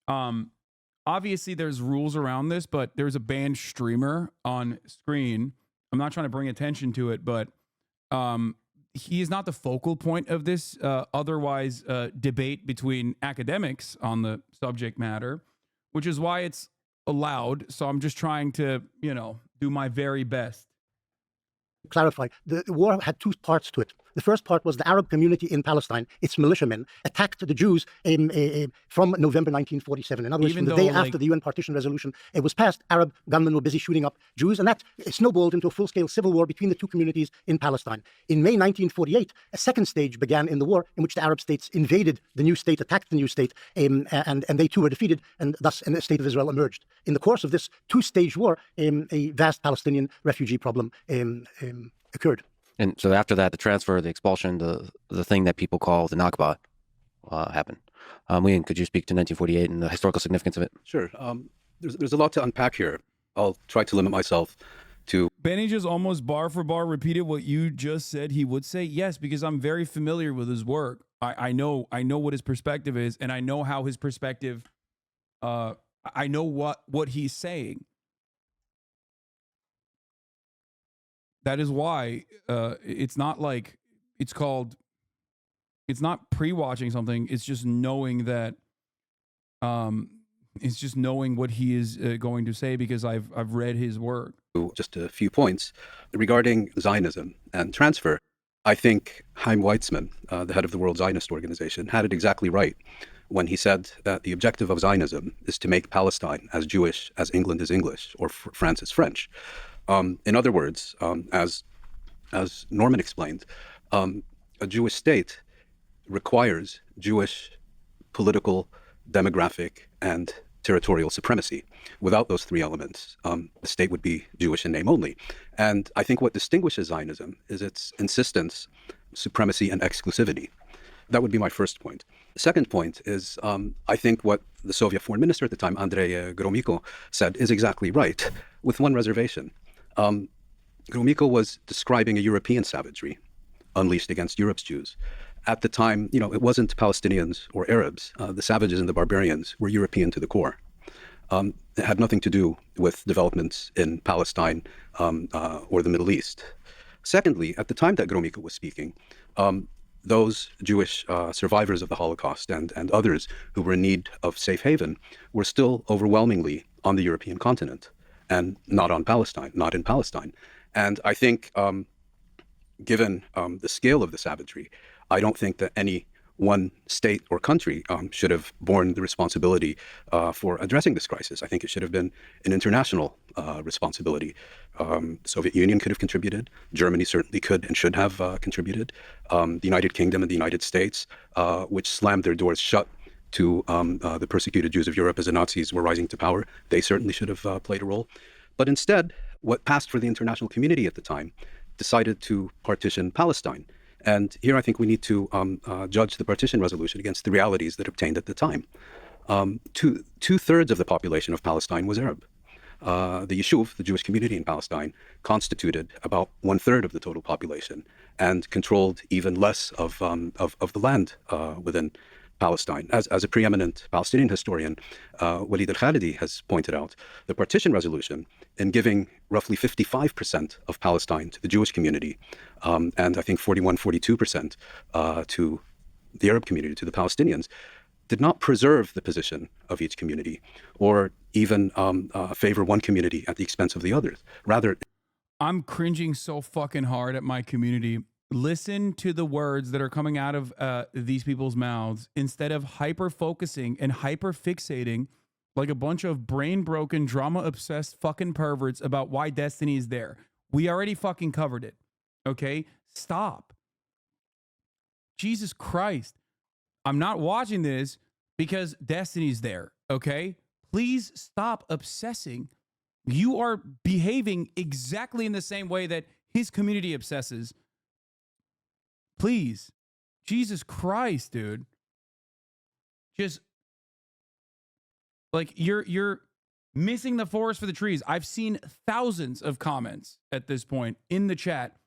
Speaker 1: obviously there's rules around this, but there's a banned streamer on screen. I'm not trying to bring attention to it, but he is not the focal point of this otherwise debate between academics on the subject matter, which is why it's allowed. So I'm just trying to, do my very best.
Speaker 4: Clarify, the war had two parts to it. The first part was the Arab community in Palestine, its militiamen, attacked the Jews from November 1947. In other words, from the day after the UN partition resolution was passed, Arab gunmen were busy shooting up Jews, and that snowballed into a full-scale civil war between the two communities in Palestine. In May 1948, a second stage began in the war in which the Arab states invaded the new state, attacked the new state, and they too were defeated, and thus the state of Israel emerged. In the course of this two-stage war, a vast Palestinian refugee problem occurred.
Speaker 2: And so after that, the transfer, the expulsion, the thing that people call the Nakba happened. Ian, could you speak to 1948 and the historical significance of it?
Speaker 5: Sure. There's a lot to unpack here. I'll try to limit myself to...
Speaker 1: Benny just almost bar for bar repeated what you just said he would say. Yes, because I'm very familiar with his work. I know what his perspective is, and I know how his perspective, I know what he's saying. That is why it's not like it's not pre-watching something. It's just knowing that it's just knowing what he is going to say, because I've read his work.
Speaker 5: Just a few points regarding Zionism and transfer. I think Chaim Weizmann, the head of the World Zionist Organization, had it exactly right when he said that the objective of Zionism is to make Palestine as Jewish as England is English or France is French. In other words, as Norman explained, a Jewish state requires Jewish political, demographic, and territorial supremacy. Without those three elements, the state would be Jewish in name only. And I think what distinguishes Zionism is its insistence, supremacy, and exclusivity. That would be my first point. The second point is, I think what the Soviet foreign minister at the time, Andrei Gromyko, said is exactly right, with one reservation. Gromyko was describing a European savagery unleashed against Europe's Jews. At the time, it wasn't Palestinians or Arabs. The savages and the barbarians were European to the core. It had nothing to do with developments in Palestine or the Middle East. Secondly, at the time that Gromyko was speaking, those Jewish survivors of the Holocaust and others who were in need of safe haven were still overwhelmingly on the European continent and not in Palestine. And I think, given the scale of the savagery, I don't think that any one state or country should have borne the responsibility for addressing this crisis. I think it should have been an international responsibility. The Soviet Union could have contributed. Germany certainly could and should have contributed. The United Kingdom and the United States, which slammed their doors shut to the persecuted Jews of Europe as the Nazis were rising to power, they certainly should have played a role. But instead, what passed for the international community at the time decided to partition Palestine. And here I think we need to judge the partition resolution against the realities that obtained at the time. Two-thirds of the population of Palestine was Arab. The Yishuv, the Jewish community in Palestine, constituted about one-third of the total population and controlled even less of the land within Palestine. As a preeminent Palestinian historian, Walid al-Khalidi has pointed out, the partition resolution, in giving roughly 55% of Palestine to the Jewish community, and I think 42% to the Arab community, to the Palestinians, did not preserve the position of each community or even favor one community at the expense of the others. Rather,
Speaker 1: I'm cringing so fucking hard at my community. Listen to the words that are coming out of these people's mouths instead of hyper-focusing and hyper-fixating like a bunch of brain-broken, drama-obsessed fucking perverts about why destiny is there. We already fucking covered it, okay? Stop. Jesus Christ. I'm not watching this because destiny's there, okay? Please stop obsessing. You are behaving exactly in the same way that his community obsesses. Please. Jesus Christ, dude. Just like you're missing the forest for the trees. I've seen thousands of comments at this point in the chat,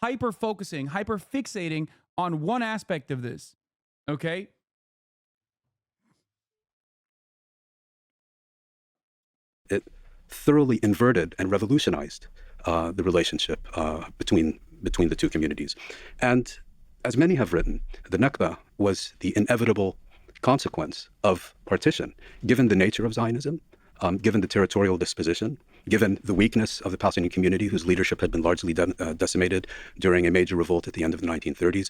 Speaker 1: hyper focusing, hyper fixating on one aspect of this. Okay?
Speaker 5: it thoroughly inverted and revolutionized the relationship between the two communities. And as many have written, the Nakba was the inevitable consequence of partition, given the nature of Zionism, given the territorial disposition, given the weakness of the Palestinian community, whose leadership had been largely decimated during a major revolt at the end of the 1930s,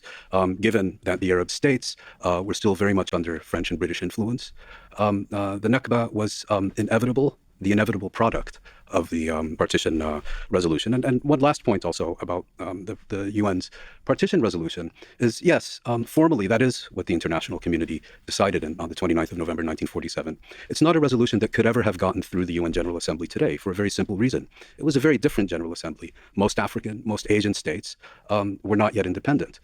Speaker 5: given that the Arab states were still very much under French and British influence. The Nakba was inevitable, the inevitable product of the partition resolution. And one last point also about the UN's partition resolution is, yes, formally that is what the international community decided on the 29th of November 1947. It's not a resolution that could ever have gotten through the UN General Assembly today for a very simple reason. It was a very different General Assembly. Most African, most Asian states were not yet independent.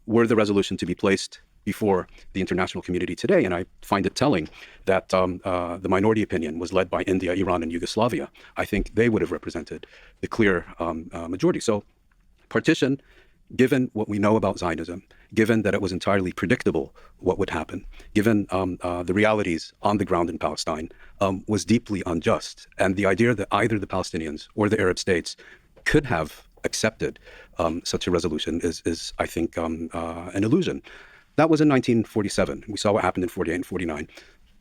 Speaker 5: Were the resolution to be placed before the international community today, and I find it telling that the minority opinion was led by India, Iran, and Yugoslavia, I think they would have represented the clear majority. So partition, given what we know about Zionism, given that it was entirely predictable what would happen, given the realities on the ground in Palestine, was deeply unjust. And the idea that either the Palestinians or the Arab states could have accepted such a resolution is I think, an illusion. That was in 1947. We saw what happened in 48 and 49.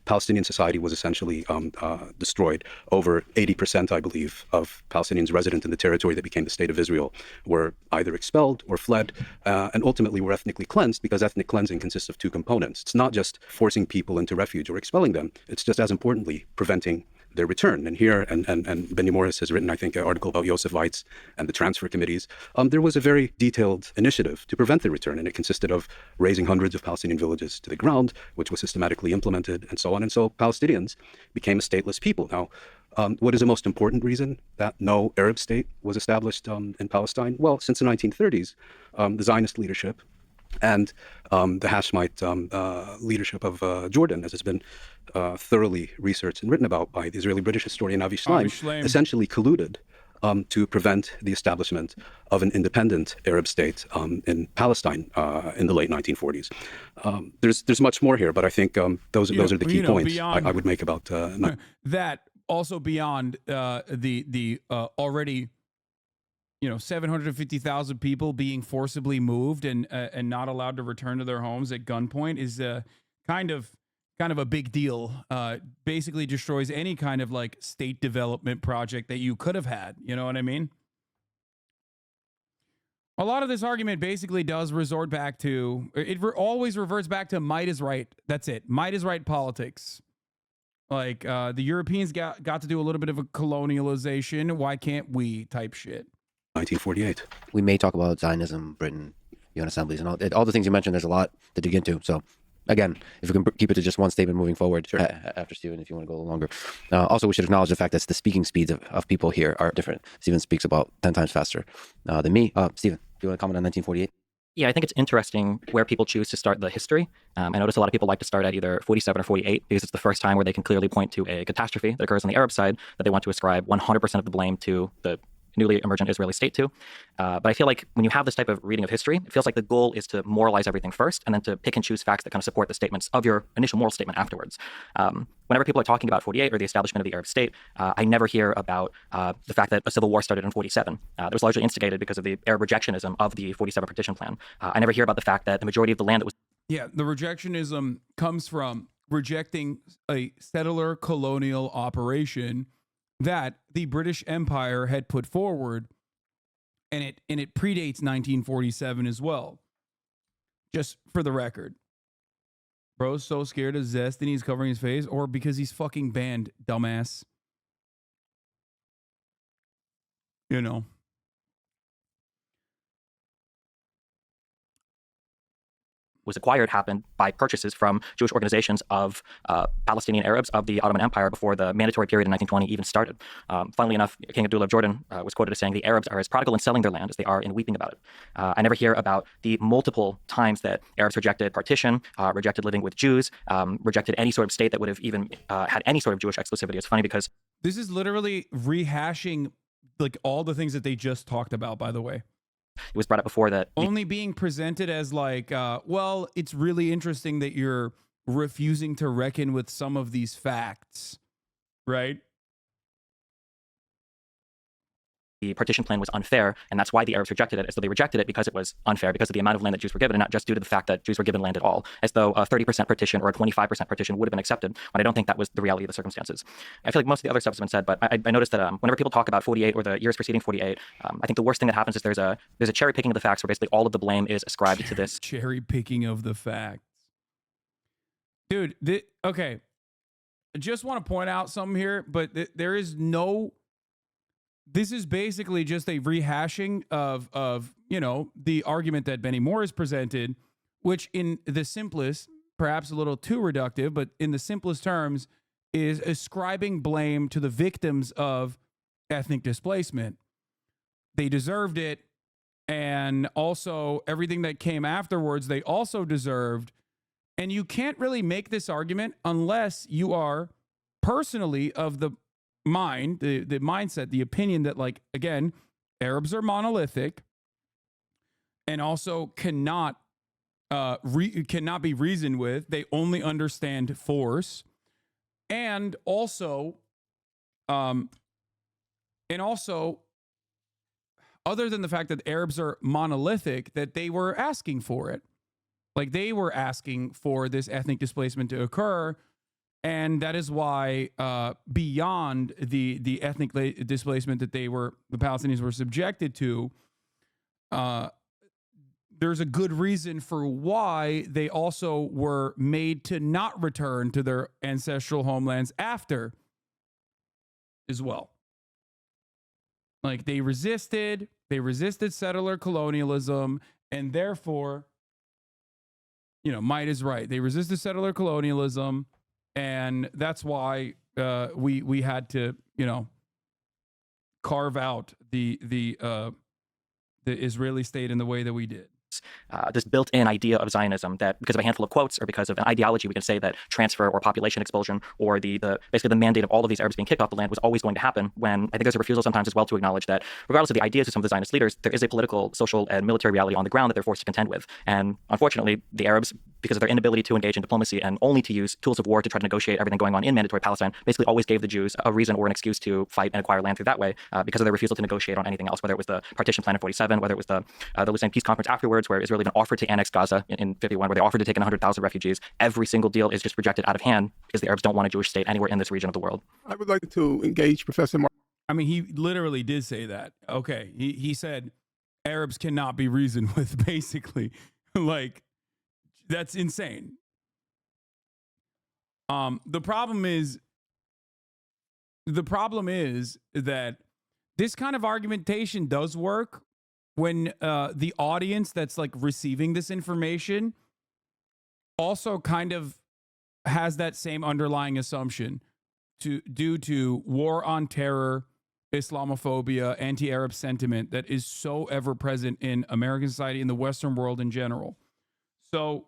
Speaker 5: Palestinian society was essentially destroyed. Over 80%, I believe, of Palestinians resident in the territory that became the State of Israel were either expelled or fled, and ultimately were ethnically cleansed, because ethnic cleansing consists of two components. It's not just forcing people into refuge or expelling them. It's just as importantly preventing their return. And here, and Benny Morris has written, I think, an article about Yosefites and the transfer committees. There was a very detailed initiative to prevent the return, and it consisted of razing hundreds of Palestinian villages to the ground, which was systematically implemented, and so on. And so Palestinians became a stateless people. Now, what is the most important reason that no Arab state was established in Palestine? Well, since the 1930s, the Zionist leadership and the Hashemite leadership of Jordan, as has been thoroughly researched and written about by the Israeli-British historian Avi Shlaim, essentially colluded to prevent the establishment of an independent Arab state in Palestine in the late 1940s. There's much more here, but I think those are the key points I would make about
Speaker 1: that. Also beyond the already 750,000 people being forcibly moved and not allowed to return to their homes at gunpoint is kind of a big deal. Basically destroys any kind of like state development project that you could have had. You know what I mean? A lot of this argument basically does resort back to, always reverts back to might is right. That's it. Might is right politics. Like the Europeans got to do a little bit of a colonialization. Why can't we type shit?
Speaker 5: 1948.
Speaker 2: We may talk about Zionism, Britain, UN assemblies, and all the things you mentioned. There's a lot to dig into. So, again, if we can keep it to just one statement moving forward, sure. After Stephen, if you want to go a little longer. Also, we should acknowledge the fact that the speaking speeds of people here are different. Stephen speaks about 10 times faster than me. Stephen, do you want to comment on 1948?
Speaker 6: Yeah, I think it's interesting where people choose to start the history. I notice a lot of people like to start at either 47 or 48 because it's the first time where they can clearly point to a catastrophe that occurs on the Arab side that they want to ascribe 100% of the blame to the newly emergent Israeli state to. But I feel like when you have this type of reading of history, it feels like the goal is to moralize everything first and then to pick and choose facts that kind of support the statements of your initial moral statement afterwards. Whenever people are talking about 48 or the establishment of the Arab state, I never hear about the fact that a civil war started in 47. That was largely instigated because of the Arab rejectionism of the 47 partition plan. I never hear about the fact that the majority of the land that was...
Speaker 1: Yeah, the rejectionism comes from rejecting a settler colonial operation that the British Empire had put forward, and it predates 1947 as well. Just for the record. Bro's so scared of zest and he's covering his face, or because he's fucking banned, dumbass. You know.
Speaker 6: was acquired happened by purchases from Jewish organizations of Palestinian Arabs of the Ottoman Empire before the mandatory period in 1920 even started. Funnily enough, King Abdullah of Jordan was quoted as saying the Arabs are as prodigal in selling their land as they are in weeping about it. I never hear about the multiple times that Arabs rejected partition, rejected living with Jews, rejected any sort of state that would have even had any sort of Jewish exclusivity. It's funny because
Speaker 1: this is literally rehashing like all the things that they just talked about, by the way.
Speaker 6: It was brought up before that
Speaker 1: only being presented as like, well, it's really interesting that you're refusing to reckon with some of these facts, right?
Speaker 6: The partition plan was unfair, and that's why the Arabs rejected it, as though they rejected it because it was unfair, because of the amount of land that Jews were given, and not just due to the fact that Jews were given land at all, as though a 30% partition or a 25% partition would have been accepted, when I don't think that was the reality of the circumstances. I feel like most of the other stuff has been said, but I noticed that whenever people talk about 48 or the years preceding 48, I think the worst thing that happens is there's a cherry picking of the facts where basically all of the blame is ascribed to this.
Speaker 1: Cherry picking of the facts. Dude, okay. I just want to point out something here, but there is no... This is basically just a rehashing of you know, the argument that Benny Morris presented, which in the simplest, perhaps a little too reductive, but in the simplest terms, is ascribing blame to the victims of ethnic displacement. They deserved it, and also everything that came afterwards, they also deserved. And you can't really make this argument unless you are personally of the mind, the mindset, the opinion that, like, again, Arabs are monolithic and also cannot be reasoned with. They only understand force, and also other than the fact that Arabs are monolithic, that they were asking for it. Like, they were asking for this ethnic displacement to occur And that is why, beyond the ethnic displacement that the Palestinians were subjected to, there's a good reason for why they also were made to not return to their ancestral homelands after as well. Like they resisted settler colonialism, and therefore, Might is right. They resisted settler colonialism, and that's why we had to, carve out the Israeli state in the way that we did.
Speaker 6: This built-in idea of Zionism that because of a handful of quotes or because of an ideology, we can say that transfer or population expulsion or basically the mandate of all of these Arabs being kicked off the land was always going to happen, when I think there's a refusal sometimes as well to acknowledge that regardless of the ideas of some of the Zionist leaders, there is a political, social, and military reality on the ground that they're forced to contend with. And unfortunately, the Arabs, because of their inability to engage in diplomacy and only to use tools of war to try to negotiate everything going on in mandatory Palestine, basically always gave the Jews a reason or an excuse to fight and acquire land through that way because of their refusal to negotiate on anything else, whether it was the partition plan in 47, whether it was the Lausanne Peace Conference afterwards, where Israel even offered to annex Gaza in 51, where they offered to take in 100,000 refugees. Every single deal is just rejected out of hand because the Arabs don't want a Jewish state anywhere in this region of the world.
Speaker 3: I would like to engage Professor
Speaker 1: I mean, he literally did say that. Okay. He said Arabs cannot be reasoned with, basically. Like, that's insane. The problem is that this kind of argumentation does work when the audience that's like receiving this information also kind of has that same underlying assumption due to war on terror, Islamophobia, anti-Arab sentiment that is so ever present in American society, in the Western world in general. So,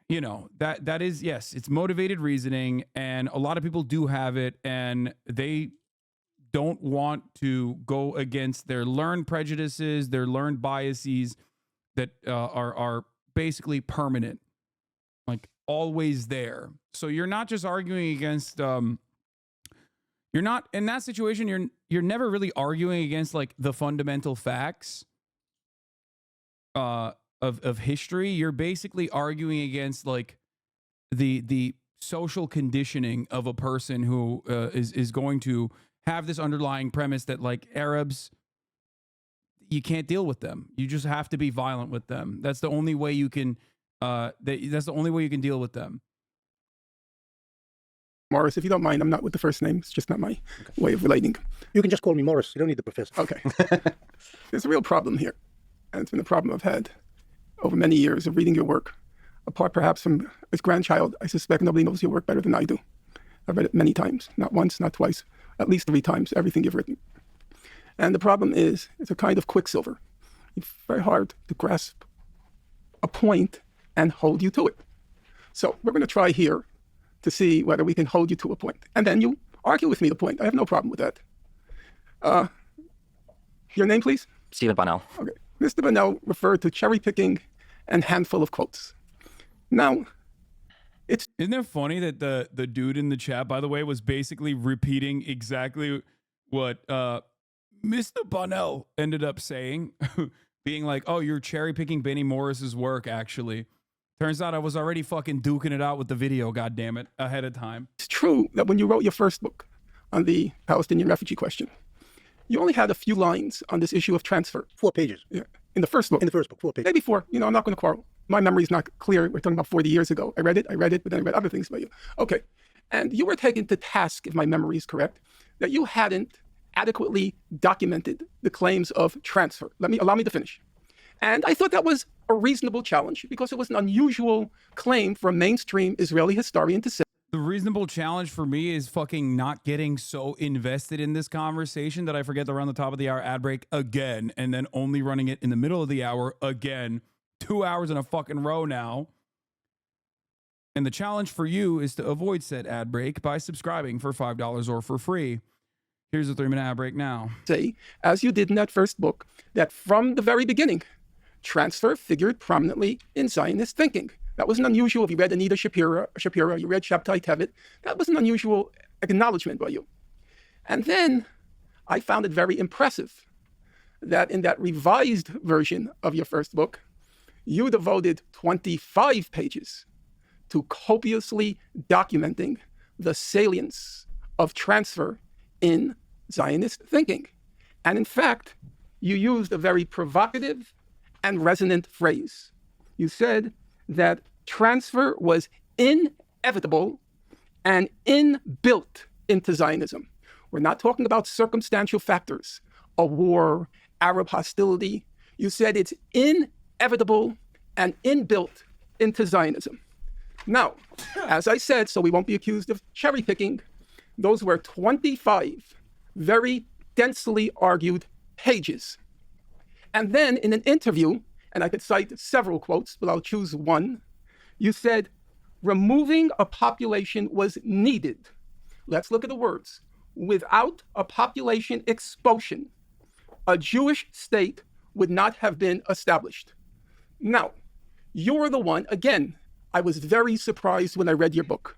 Speaker 1: that is, yes, it's motivated reasoning, and a lot of people do have it, and they don't want to go against their learned prejudices, their learned biases that are basically permanent, like always there. So you're not just arguing against, you're not in that situation. You're never really arguing against like the fundamental facts of history. You're basically arguing against like the social conditioning of a person who is going to have this underlying premise that like Arabs, you can't deal with them. You just have to be violent with them. That's the only way you can. That's the only way you can deal with them.
Speaker 3: Morris, if you don't mind, I'm not with the first name. It's just not my way of relating.
Speaker 4: You can just call me Morris. You don't need the professor.
Speaker 3: Okay. There's a real problem here, and it's been a problem I've had over many years of reading your work. Apart perhaps from as grandchild, I suspect nobody knows your work better than I do. I've read it many times, not once, not twice, at least 3 times, everything you've written. And the problem is, it's a kind of quicksilver. It's very hard to grasp a point and hold you to it. So we're going to try here to see whether we can hold you to a point. And then you argue with me the point. I have no problem with that. Your name, please?
Speaker 6: Stephen Bonnell.
Speaker 3: Okay. Mr. Bonnell referred to cherry picking and handful of quotes. Now,
Speaker 1: isn't it funny that the dude in the chat, by the way, was basically repeating exactly what Mr. Bonnell ended up saying, being like, oh, you're cherry picking Benny Morris's work, actually. Turns out I was already fucking duking it out with the video, goddammit, ahead of time.
Speaker 3: It's true that when you wrote your first book on the Palestinian refugee question, you only had a few lines on this issue of transfer.
Speaker 4: 4 pages.
Speaker 3: Yeah. In the first book.
Speaker 4: In the first book, 4 pages.
Speaker 3: Maybe 4. I'm not going to quarrel. My memory's not clear. We're talking about 40 years ago. I read it, but then I read other things about you. Okay. And you were taken to task, if my memory is correct, that you hadn't adequately documented the claims of transfer. Allow me to finish. And I thought that was a reasonable challenge because it was an unusual claim for a mainstream Israeli historian to say.
Speaker 1: The reasonable challenge for me is fucking not getting so invested in this conversation that I forget to run the top of the hour ad break again, and then only running it in the middle of the hour again. 2 hours in a fucking row now. And the challenge for you is to avoid said ad break by subscribing for $5 or for free. Here's a 3-minute ad break now.
Speaker 3: Say, as you did in that first book, that from the very beginning, transfer figured prominently in Zionist thinking. That wasn't unusual. If you read Anita Shapiro, you read Shabtai Tevitt, that was an unusual acknowledgement by you. And then I found it very impressive that in that revised version of your first book, you devoted 25 pages to copiously documenting the salience of transfer in Zionist thinking. And in fact, you used a very provocative and resonant phrase. You said that transfer was inevitable and inbuilt into Zionism. We're not talking about circumstantial factors, a war, Arab hostility. You said it's inevitable and inbuilt into Zionism. Now, as I said, so we won't be accused of cherry picking, those were 25 very densely argued pages. And then in an interview, and I could cite several quotes, but I'll choose one, you said, removing a population was needed. Let's look at the words. Without a population expulsion, a Jewish state would not have been established. Now, you're the one, again, I was very surprised when I read your book.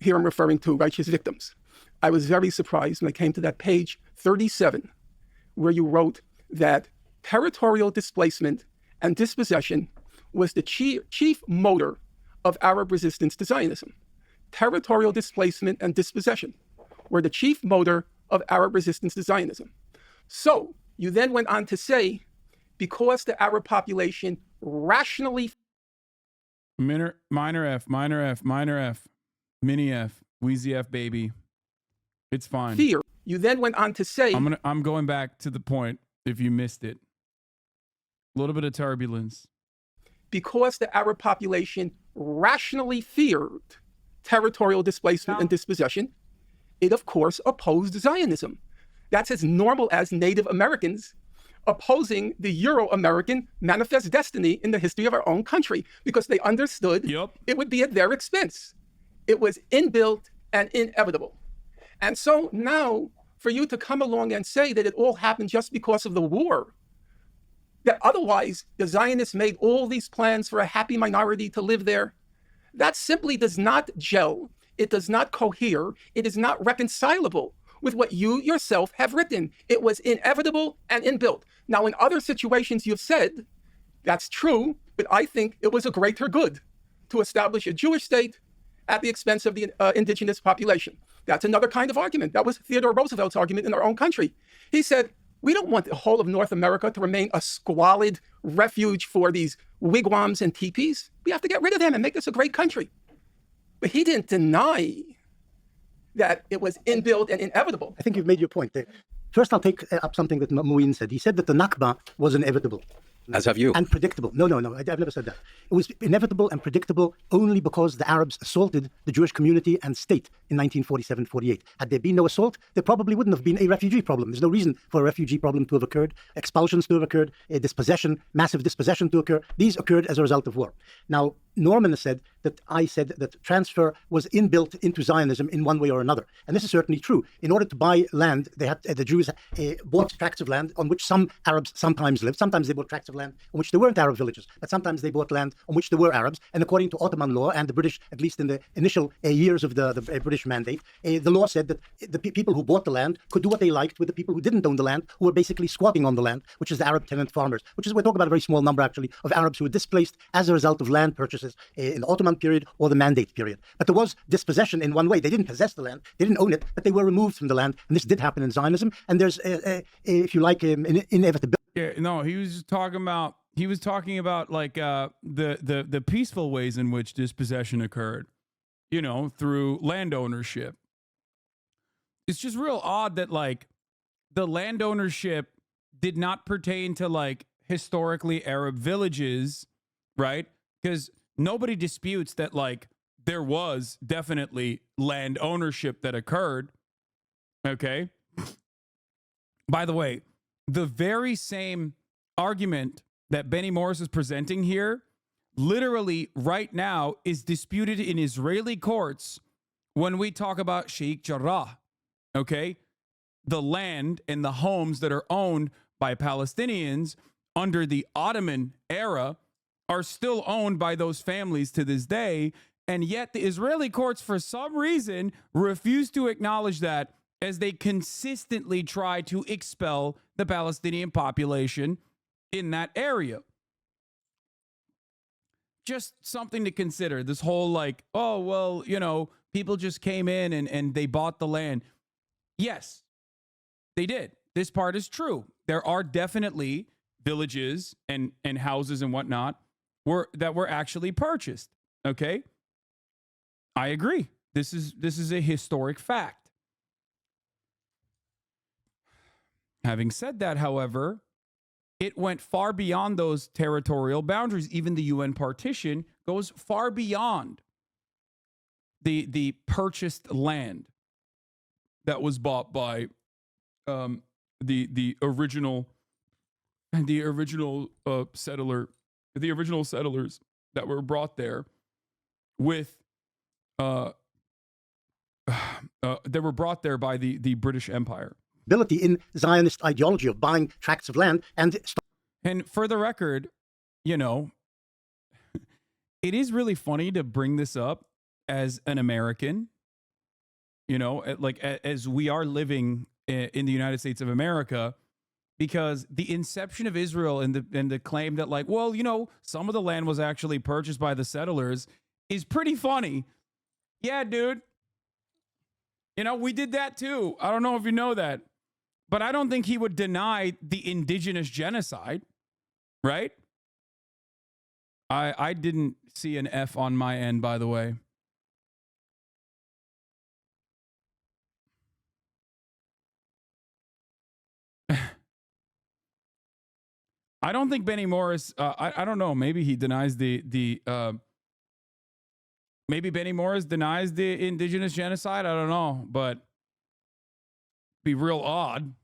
Speaker 3: Here I'm referring to Righteous Victims. I was very surprised when I came to that page 37, where you wrote that territorial displacement and dispossession was the chief motor of Arab resistance to Zionism. Territorial displacement and dispossession were the chief motor of Arab resistance to Zionism. So you then went on to say, because the Arab population rationally
Speaker 1: Minor F, minor F, minor F, mini F, Wheezy F, baby. It's fine.
Speaker 3: fear, you then went on to say,
Speaker 1: I'm going back to the point if you missed it. A little bit of turbulence.
Speaker 3: because the Arab population rationally feared territorial displacement and dispossession, it of course opposed Zionism. That's as normal as Native Americans opposing the Euro-American manifest destiny in the history of our own country, because they understood it would be at their expense. It was inbuilt and inevitable. And so now, for you to come along and say that it all happened just because of the war, that otherwise the Zionists made all these plans for a happy minority to live there, that simply does not gel. It does not cohere. It is not reconcilable with what you yourself have written. It was inevitable and inbuilt. Now, in other situations you've said, that's true, but I think it was a greater good to establish a Jewish state at the expense of the indigenous population. That's another kind of argument. That was Theodore Roosevelt's argument in our own country. He said, we don't want the whole of North America to remain a squalid refuge for these wigwams and teepees. We have to get rid of them and make this a great country. But he didn't deny that it was inbuilt and inevitable.
Speaker 4: I think you've made your point there. First, I'll take up something that Muin said. He said that the Nakba was inevitable.
Speaker 5: As have you.
Speaker 4: And predictable. No, I've never said that. It was inevitable and predictable only because the Arabs assaulted the Jewish community and state in 1947-48. Had there been no assault, there probably wouldn't have been a refugee problem. There's no reason for a refugee problem to have occurred, expulsions to have occurred, a dispossession, massive dispossession to occur. These occurred as a result of war. Now, Norman has said that I said that transfer was inbuilt into Zionism in one way or another. And this is certainly true. In order to buy land, they had the Jews bought tracts of land on which some Arabs sometimes lived. Sometimes they bought tracts of land on which there weren't Arab villages, but sometimes they bought land on which there were Arabs. And according to Ottoman law and the British, at least in the initial years of the British mandate, the law said that the people who bought the land could do what they liked with the people who didn't own the land, who were basically squatting on the land, which is the Arab tenant farmers, which is, we're talking about a very small number actually of Arabs who were displaced as a result of land purchases in the Ottoman period or the Mandate period. But there was dispossession in one way. They didn't possess the land, they didn't own it, but they were removed from the land. And this did happen in Zionism. And there's, if you like, an inevitability.
Speaker 1: Yeah, no, he was just talking about. He was talking about like the peaceful ways in which dispossession occurred, you know, through land ownership. It's just real odd that like the land ownership did not pertain to like historically Arab villages, right? Because nobody disputes that like there was definitely land ownership that occurred. Okay. By the way, the very same argument that Benny Morris is presenting here, literally right now, is disputed in Israeli courts when we talk about Sheikh Jarrah, okay? The land and the homes that are owned by Palestinians under the Ottoman era are still owned by those families to this day, and yet the Israeli courts, for some reason, refuse to acknowledge that as they consistently try to expel the Palestinian population in that area. just something to consider. This whole like, oh, well, you know, people just came in and they bought the land. Yes, they did. This part is true. There are definitely villages and houses and whatnot that were actually purchased. Okay. I agree. This is a historic fact. Having said that, however, it went far beyond those territorial boundaries. Even the UN partition goes far beyond the purchased land that was bought by the original settlers that were brought there with they were brought there by the British Empire.
Speaker 4: Ability in Zionist ideology of buying tracts of land and
Speaker 1: for the record, you know, it is really funny to bring this up as an American, you know, like as we are living in the United States of America, because the inception of Israel and the claim that like, well, you know, some of the land was actually purchased by the settlers is pretty funny. Yeah, dude. You know, we did that too. I don't know if you know that. But I don't think he would deny the indigenous genocide, right? I didn't see an F on my end, by the way. I don't think Benny Morris, I don't know, maybe he denies maybe Benny Morris denies the indigenous genocide. I don't know, but be real odd.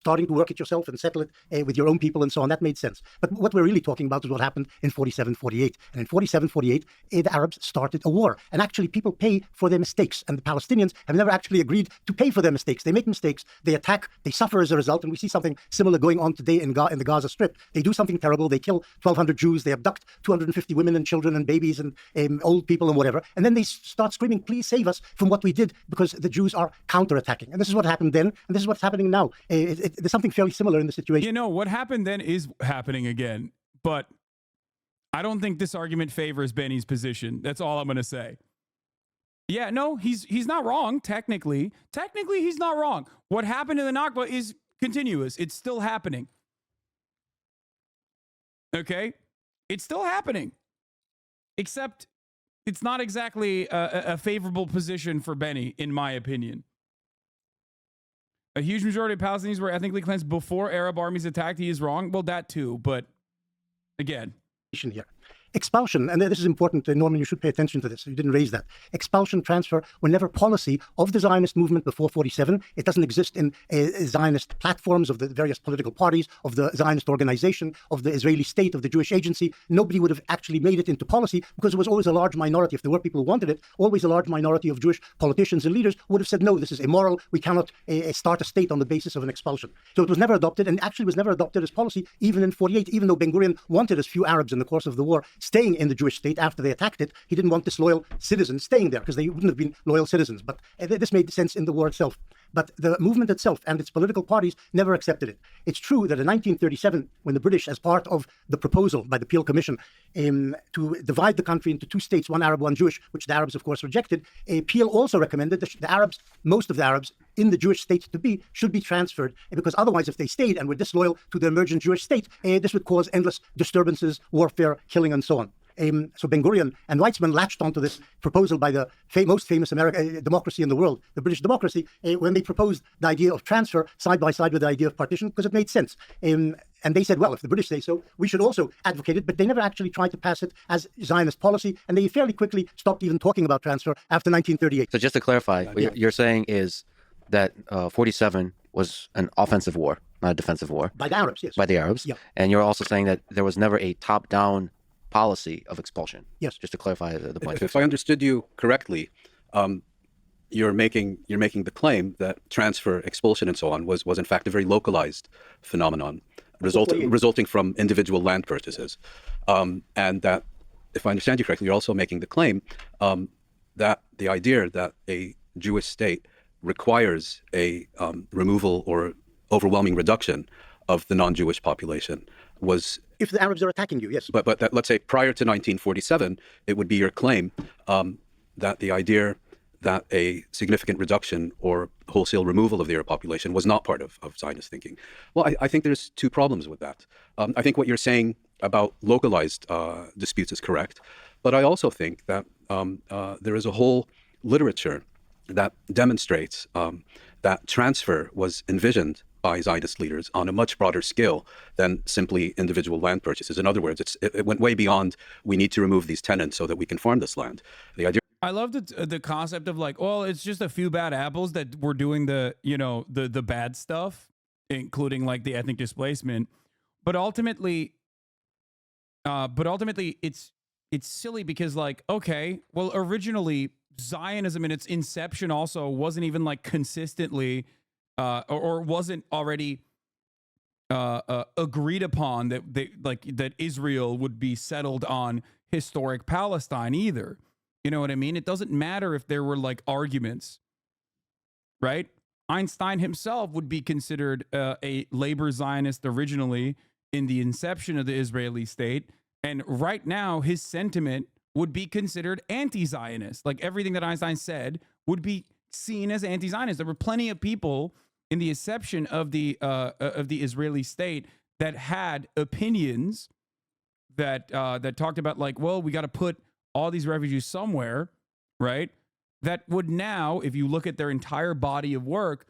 Speaker 4: Starting to work it yourself and settle it with your own people and so on. That made sense. But what we're really talking about is what happened in 47, 48. And in 47, 48, the Arabs started a war. And actually, people pay for their mistakes. And the Palestinians have never actually agreed to pay for their mistakes. They make mistakes, they attack, they suffer as a result. And we see something similar going on today in the Gaza Strip. They do something terrible. They kill 1,200 Jews. They abduct 250 women and children and babies and old people and whatever. And then they start screaming, please save us from what we did, because the Jews are counterattacking. And this is what happened then. And this is what's happening now. There's something fairly similar in the situation.
Speaker 1: You know, what happened then is happening again, but I don't think this argument favors Benny's position. That's all I'm going to say. Yeah, no, he's not wrong, technically. Technically, he's not wrong. What happened in the Nakba is continuous. It's still happening. Okay? It's still happening. Except it's not exactly a favorable position for Benny, in my opinion. A huge majority of Palestinians were ethnically cleansed before Arab armies attacked. He is wrong. Well, that too. But again,
Speaker 4: here. Expulsion, and this is important, Norman, you should pay attention to this. You didn't raise that. Expulsion, transfer were never policy of the Zionist movement before 47. It doesn't exist in Zionist platforms of the various political parties, of the Zionist organization, of the Israeli state, of the Jewish agency. Nobody would have actually made it into policy because it was always a large minority. If there were people who wanted it, always a large minority of Jewish politicians and leaders would have said, no, this is immoral. We cannot start a state on the basis of an expulsion. So it was never adopted, and actually was never adopted as policy even in 48, even though Ben Gurion wanted as few Arabs in the course of the war staying in the Jewish state after they attacked it. He didn't want disloyal citizens staying there because they wouldn't have been loyal citizens. But this made sense in the war itself. But the movement itself and its political parties never accepted it. It's true that in 1937, when the British, as part of the proposal by the Peel Commission to divide the country into two states, one Arab, one Jewish, which the Arabs, of course, rejected, Peel also recommended that the Arabs, most of the Arabs in the Jewish state to be, should be transferred, because otherwise, if they stayed and were disloyal to the emergent Jewish state, this would cause endless disturbances, warfare, killing, and so on. So Ben Gurion and Weizmann latched onto this proposal by the most famous democracy in the world, the British democracy, when they proposed the idea of transfer side by side with the idea of partition, because it made sense. And they said, well, if the British say so, we should also advocate it. But they never actually tried to pass it as Zionist policy. And they fairly quickly stopped even talking about transfer after 1938.
Speaker 2: So just to clarify, what you're saying is that 47 was an offensive war, not a defensive war.
Speaker 4: By the Arabs, yes.
Speaker 2: By the Arabs.
Speaker 4: Yeah.
Speaker 2: And you're also saying that there was never a top-down policy of expulsion.
Speaker 4: Yes.
Speaker 2: Just to clarify the point.
Speaker 5: If I understood you correctly, you're making the claim that transfer, expulsion, and so on was in fact a very localized phenomenon, resulting from individual land purchases, and that, if I understand you correctly, you're also making the claim that the idea that a Jewish state requires a removal or overwhelming reduction of the non-Jewish population was.
Speaker 4: If the Arabs are attacking you, yes.
Speaker 5: But that, let's say prior to 1947, it would be your claim that the idea that a significant reduction or wholesale removal of the Arab population was not part of Zionist thinking. Well, I think there's two problems with that. I think what you're saying about localized disputes is correct, but I also think that there is a whole literature that demonstrates that transfer was envisioned by Zionist leaders on a much broader scale than simply individual land purchases. In other words, it went way beyond, we need to remove these tenants so that we can farm this land. The idea.
Speaker 1: I love the concept of like, well, it's just a few bad apples that were doing the, you know, the bad stuff, including like the ethnic displacement. But ultimately it's silly because like, okay, well, originally Zionism in its inception also wasn't even like consistently or wasn't already agreed upon that Israel would be settled on historic Palestine either. You know what I mean? It doesn't matter if there were like arguments, right? Einstein himself would be considered a labor Zionist originally in the inception of the Israeli state. And right now, his sentiment would be considered anti-Zionist. Like everything that Einstein said would be seen as anti-Zionist. There were plenty of people in the inception of the Israeli state that had opinions that that talked about like, well, we got to put all these refugees somewhere, right? That would now, if you look at their entire body of work,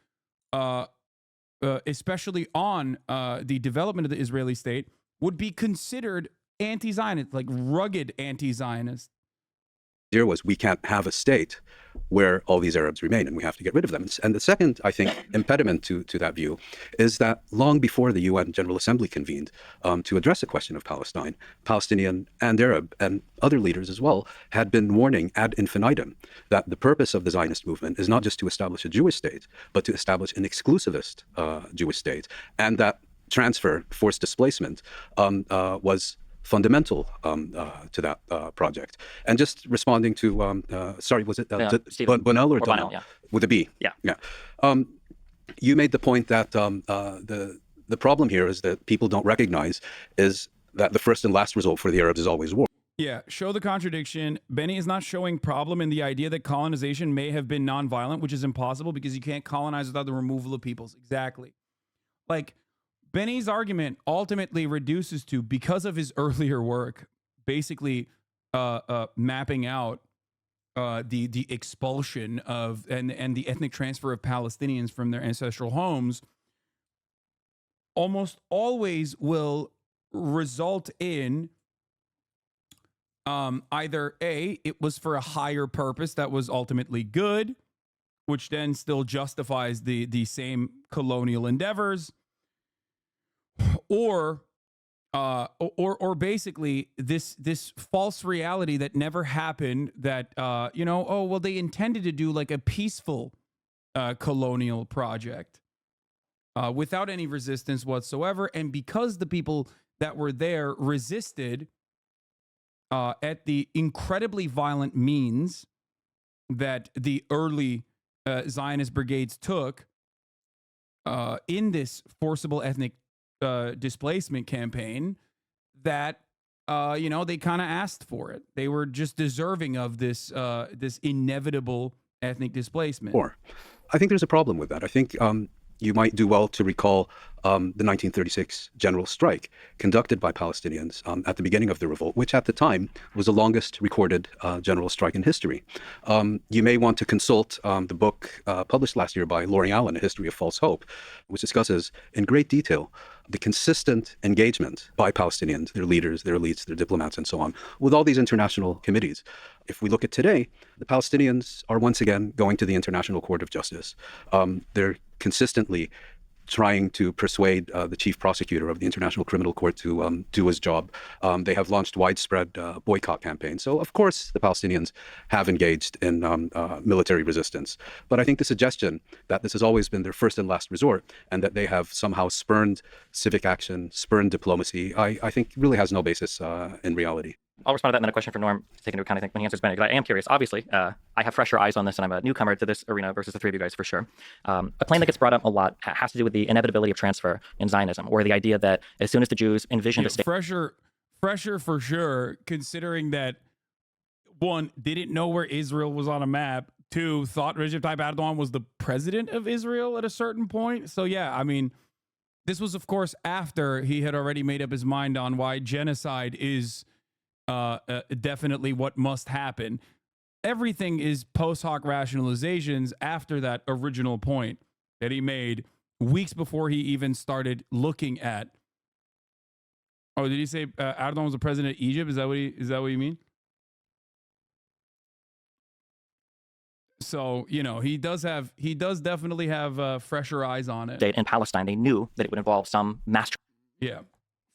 Speaker 1: especially on the development of the Israeli state, would be considered anti-Zionist, like rugged anti-Zionist.
Speaker 5: Idea was we can't have a state where all these Arabs remain and we have to get rid of them. And the second, I think, impediment to that view is that long before the UN General Assembly convened to address the question of Palestine, Palestinian and Arab and other leaders as well had been warning ad infinitum that the purpose of the Zionist movement is not just to establish a Jewish state, but to establish an exclusivist Jewish state, and that transfer, forced displacement, was fundamental to that project. And just responding to, sorry, was it Bunnell or Donnell?
Speaker 6: Yeah.
Speaker 5: With a B?
Speaker 6: Yeah.
Speaker 5: Yeah. You made the point that the problem here is that people don't recognize is that the first and last result for the Arabs is always war.
Speaker 1: Yeah, show the contradiction. Benny is not showing problem in the idea that colonization may have been nonviolent, which is impossible because you can't colonize without the removal of peoples. Exactly. Like, Benny's argument ultimately reduces to, because of his earlier work, basically mapping out the expulsion of and the ethnic transfer of Palestinians from their ancestral homes, almost always will result in either A, it was for a higher purpose that was ultimately good, which then still justifies the same colonial endeavors, or basically this false reality that never happened, that oh well, they intended to do like a peaceful colonial project without any resistance whatsoever, and because the people that were there resisted at the incredibly violent means that the early Zionist brigades took in this forcible ethnic displacement campaign, that they kind of asked for it. They were just deserving of this this inevitable ethnic displacement.
Speaker 5: Or I think there's a problem with that. I think you might do well to recall the 1936 general strike conducted by Palestinians at the beginning of the revolt, which at the time was the longest recorded general strike in history. You may want to consult the book published last year by Laurie Allen, A History of False Hope, which discusses in great detail the consistent engagement by Palestinians, their leaders, their elites, their diplomats, and so on, with all these international committees. If we look at today, the Palestinians are once again going to the International Court of Justice. They're consistently trying to persuade the chief prosecutor of the International Criminal Court to do his job. They have launched widespread boycott campaigns. So, of course, the Palestinians have engaged in military resistance. But I think the suggestion that this has always been their first and last resort, and that they have somehow spurned civic action, spurned diplomacy, I think really has no basis in reality.
Speaker 6: I'll respond to that, and then a question for Norm, take into account, I think, when he answers Benny. Because I am curious. Obviously, I have fresher eyes on this, and I'm a newcomer to this arena versus the three of you guys for sure. A claim that gets brought up a lot has to do with the inevitability of transfer in Zionism, or the idea that as soon as the Jews envisioned a state,
Speaker 1: fresher for sure, considering that one, didn't know where Israel was on a map. Two, thought Recep Tayyip Erdogan was the president of Israel at a certain point. So yeah, I mean, this was of course after he had already made up his mind on why genocide is definitely what must happen. Everything is post hoc rationalizations after that original point that he made weeks before he even started looking at. Oh, did he say Erdogan was the president of Egypt? Is that what you mean? So, you know, he does definitely have fresher eyes on it.
Speaker 6: in Palestine, they knew that it would involve some mass
Speaker 1: Yeah.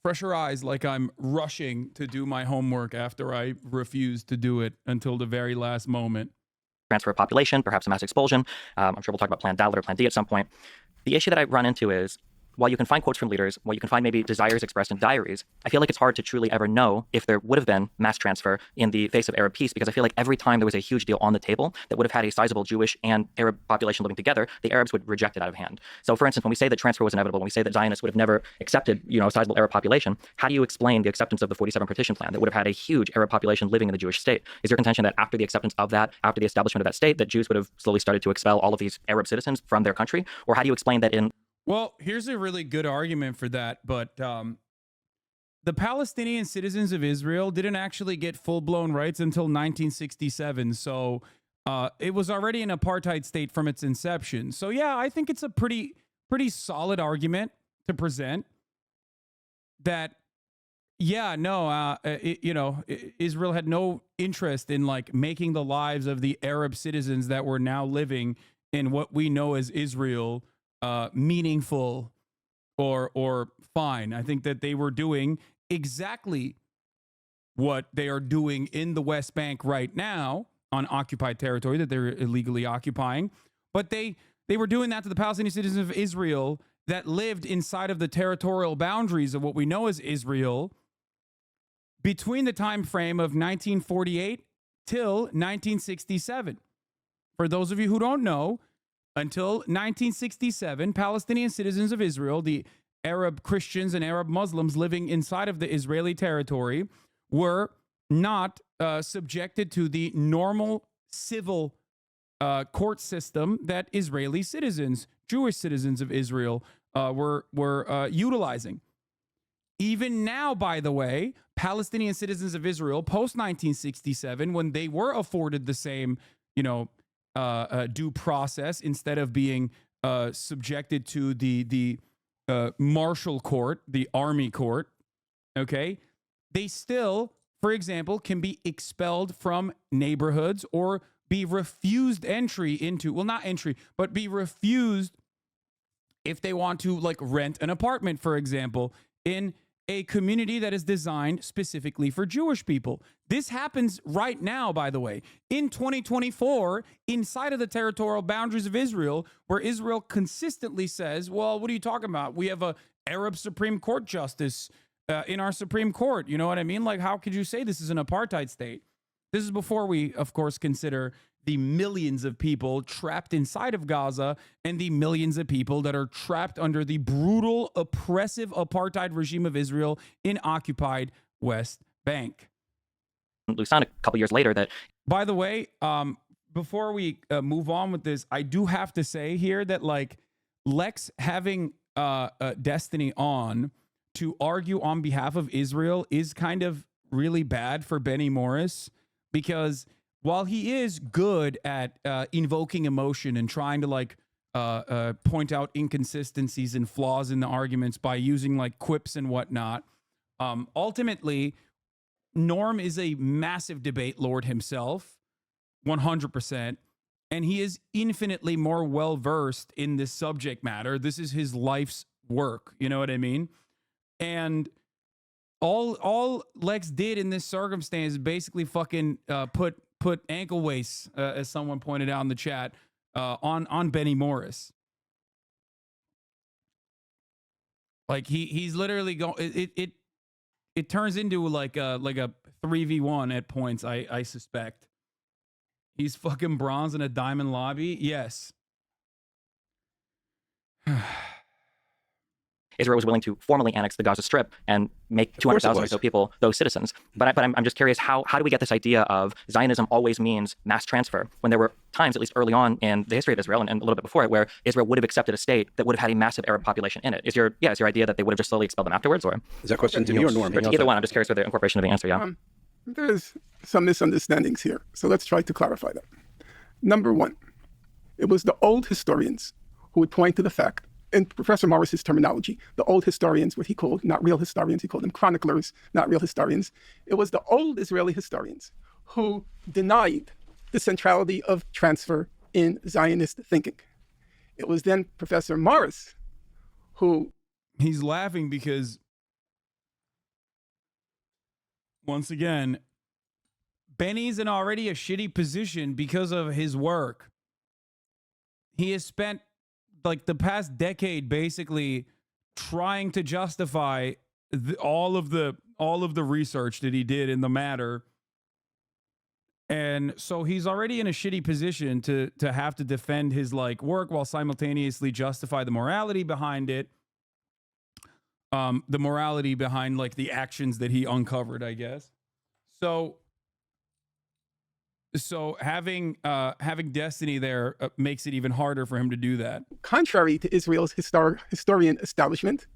Speaker 1: Fresher eyes, like I'm rushing to do my homework after I refused to do it until the very last moment.
Speaker 6: transfer of population, perhaps a mass expulsion. I'm sure we'll talk about Plan Dalet or Plan D at some point. The issue that I run into is, while you can find quotes from leaders, while you can find maybe desires expressed in diaries, I feel like it's hard to truly ever know if there would have been mass transfer in the face of Arab peace, because I feel like every time there was a huge deal on the table that would have had a sizable Jewish and Arab population living together, the Arabs would reject it out of hand. So for instance, when we say that transfer was inevitable, when we say that Zionists would have never accepted, a sizable Arab population, how do you explain the acceptance of the 47 partition plan that would have had a huge Arab population living in the Jewish state? Is your contention that after the acceptance of that, after the establishment of that state, that Jews would have slowly started to expel all of these Arab citizens from their country? Or how do you explain that in...
Speaker 1: Well, here's a really good argument for that, but the Palestinian citizens of Israel didn't actually get full-blown rights until 1967, so it was already an apartheid state from its inception. So yeah, I think it's a pretty solid argument to present that, yeah, no, Israel had no interest in like making the lives of the Arab citizens that were now living in what we know as Israel meaningful or fine. I think that they were doing exactly what they are doing in the West Bank right now on occupied territory that they're illegally occupying. But they were doing that to the Palestinian citizens of Israel that lived inside of the territorial boundaries of what we know as Israel between the time frame of 1948 till 1967. For those of you who don't know, until 1967, Palestinian citizens of Israel, the Arab Christians and Arab Muslims living inside of the Israeli territory, were not subjected to the normal civil court system that Israeli citizens, Jewish citizens of Israel, were utilizing. Even now, by the way, Palestinian citizens of Israel, post-1967, when they were afforded the same, due process instead of being subjected to the martial court, the army court, okay, they still, for example, can be expelled from neighborhoods or be refused entry into, well, not entry, but be refused if they want to like rent an apartment, for example, in a community that is designed specifically for Jewish people. This happens right now, by the way, in 2024, inside of the territorial boundaries of Israel, where Israel consistently says, well, what are you talking about? We have a Arab Supreme Court justice in our Supreme Court. You know what I mean? Like, how could you say this is an apartheid state? This is before we, of course, consider the millions of people trapped inside of Gaza and the millions of people that are trapped under the brutal, oppressive apartheid regime of Israel in occupied West Bank.
Speaker 6: Lausanne a couple years later that...
Speaker 1: By the way, before we move on with this, I do have to say here that like Lex having Destiny on to argue on behalf of Israel is kind of really bad for Benny Morris, because while he is good at invoking emotion and trying to like point out inconsistencies and flaws in the arguments by using like quips and whatnot, ultimately, Norm is a massive debate lord himself, 100%, and he is infinitely more well-versed in this subject matter. This is his life's work, you know what I mean? And all Lex did in this circumstance is basically fucking put ankle weights, as someone pointed out in the chat, on Benny Morris. Like he's literally going. It turns into like a 3v1 at points, I suspect. He's fucking bronze in a diamond lobby? Yes.
Speaker 6: Israel was willing to formally annex the Gaza Strip and make 200,000 or so people those citizens. But I'm just curious, how do we get this idea of Zionism always means mass transfer when there were times, at least early on in the history of Israel and a little bit before it, where Israel would have accepted a state that would have had a massive Arab population in it? Is your idea that they would have just slowly expelled them afterwards, or
Speaker 5: is that question to me or Norm?
Speaker 6: Or to either one? I'm just curious for the incorporation of the answer. Yeah.
Speaker 3: There's some misunderstandings here, so let's try to clarify that. Number one, it was the old historians who would point to the fact, in Professor Morris's terminology, the old historians, what he called not real historians, he called them chroniclers, not real historians. It was the old Israeli historians who denied the centrality of transfer in Zionist thinking. It was then Professor Morris who...
Speaker 1: He's laughing because, once again, Benny's in already a shitty position because of his work. He has spent like the past decade basically trying to justify all of the research that he did in the matter. And so he's already in a shitty position to have to defend his like work while simultaneously justify the morality behind it. The morality behind like the actions that he uncovered, I guess. So having Destiny there makes it even harder for him to do that.
Speaker 3: Contrary to Israel's historian establishment,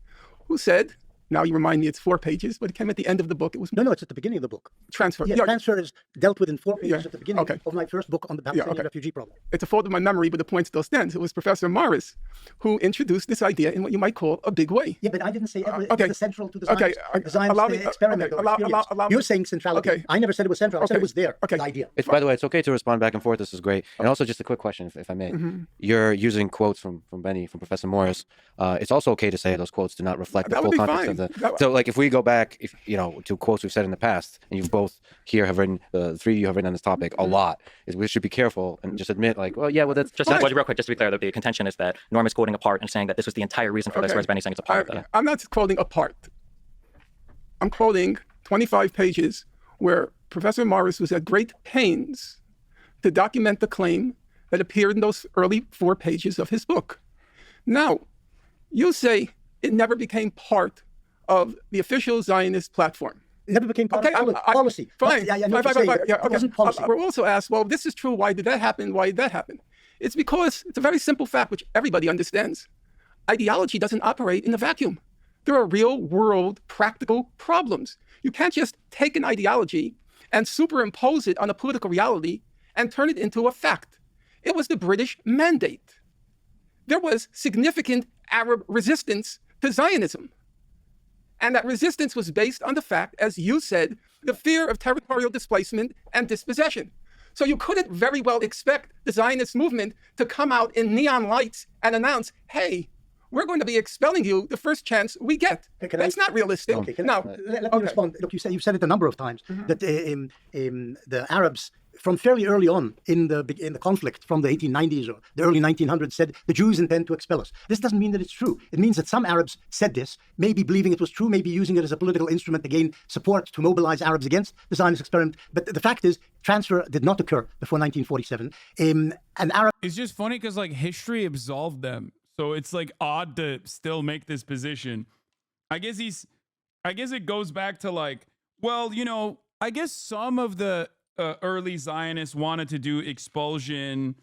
Speaker 3: who said, now you remind me it's 4 pages, but it came at the end of the book. It was
Speaker 4: No, it's at the beginning of the book.
Speaker 3: transfer.
Speaker 4: Yeah,
Speaker 3: Yeah,
Speaker 4: transfer is dealt with in 4 pages at the beginning
Speaker 3: Okay.
Speaker 4: of my first book on the Palestinian refugee problem.
Speaker 3: it's a fault of my memory, but the point still stands. It was Professor Morris who introduced this idea in what you might call a big way.
Speaker 4: Yeah, but I didn't say ever
Speaker 3: okay.
Speaker 4: it's central to the
Speaker 3: Okay,
Speaker 4: Zionist
Speaker 3: allow me-
Speaker 4: experiment.
Speaker 3: okay,
Speaker 4: or experience.
Speaker 3: allow me-
Speaker 4: You're saying centrality.
Speaker 3: Okay.
Speaker 4: I never said it was central. I said it was there,
Speaker 3: Okay.
Speaker 4: the idea.
Speaker 2: By the way, it's okay to respond back and forth. This is great. And also, just a quick question, if I may. You're using quotes from Benny, from Professor Morris. It's also okay to say those quotes do not reflect the
Speaker 3: That
Speaker 2: full
Speaker 3: would be
Speaker 2: context
Speaker 3: fine.
Speaker 2: of the.
Speaker 3: That-
Speaker 2: So, like, if we go back, to quotes we've said in the past, and you've both here have written, the 3 of you have written on this topic a lot, is we should be careful and just admit, like, that's
Speaker 6: Just real quick, just to be clear, the contention is that Norm is quoting a part and saying that this was the entire reason for this, whereas Benny's saying it's a part of the.
Speaker 3: I'm not quoting a part. I'm quoting 25 pages where Professor Morris was at great pains to document the claim that appeared in those early 4 pages of his book. Now, you say it never became part of the official Zionist platform.
Speaker 4: It never became part of policy.
Speaker 3: Fine.
Speaker 4: Yeah,
Speaker 3: Fine.
Speaker 4: it wasn't policy.
Speaker 3: We're also asked, well, this is true. Why did that happen? Why did that happen? It's because it's a very simple fact, which everybody understands. Ideology doesn't operate in a vacuum. There are real world practical problems. You can't just take an ideology and superimpose it on a political reality and turn it into a fact. It was the British mandate. There was significant Arab resistance to Zionism. And that resistance was based on the fact, as you said, the fear of territorial displacement and dispossession. So you couldn't very well expect the Zionist movement to come out in neon lights and announce, hey, we're going to be expelling you the first chance we get. That's not realistic.
Speaker 4: Okay,
Speaker 3: Now,
Speaker 4: let me respond. Look, you've said it a number of times that the Arabs, from fairly early on in the conflict, from the 1890s or the early 1900s, said the Jews intend to expel us. This doesn't mean that it's true. It means that some Arabs said this, maybe believing it was true, maybe using it as a political instrument to gain support to mobilize Arabs against the Zionist experiment. But the fact is, transfer did not occur before 1947.
Speaker 1: It's just funny because like history absolved them. So it's like odd to still make this position. I guess it goes back to like, well, I guess some of the early Zionists wanted to do expulsion.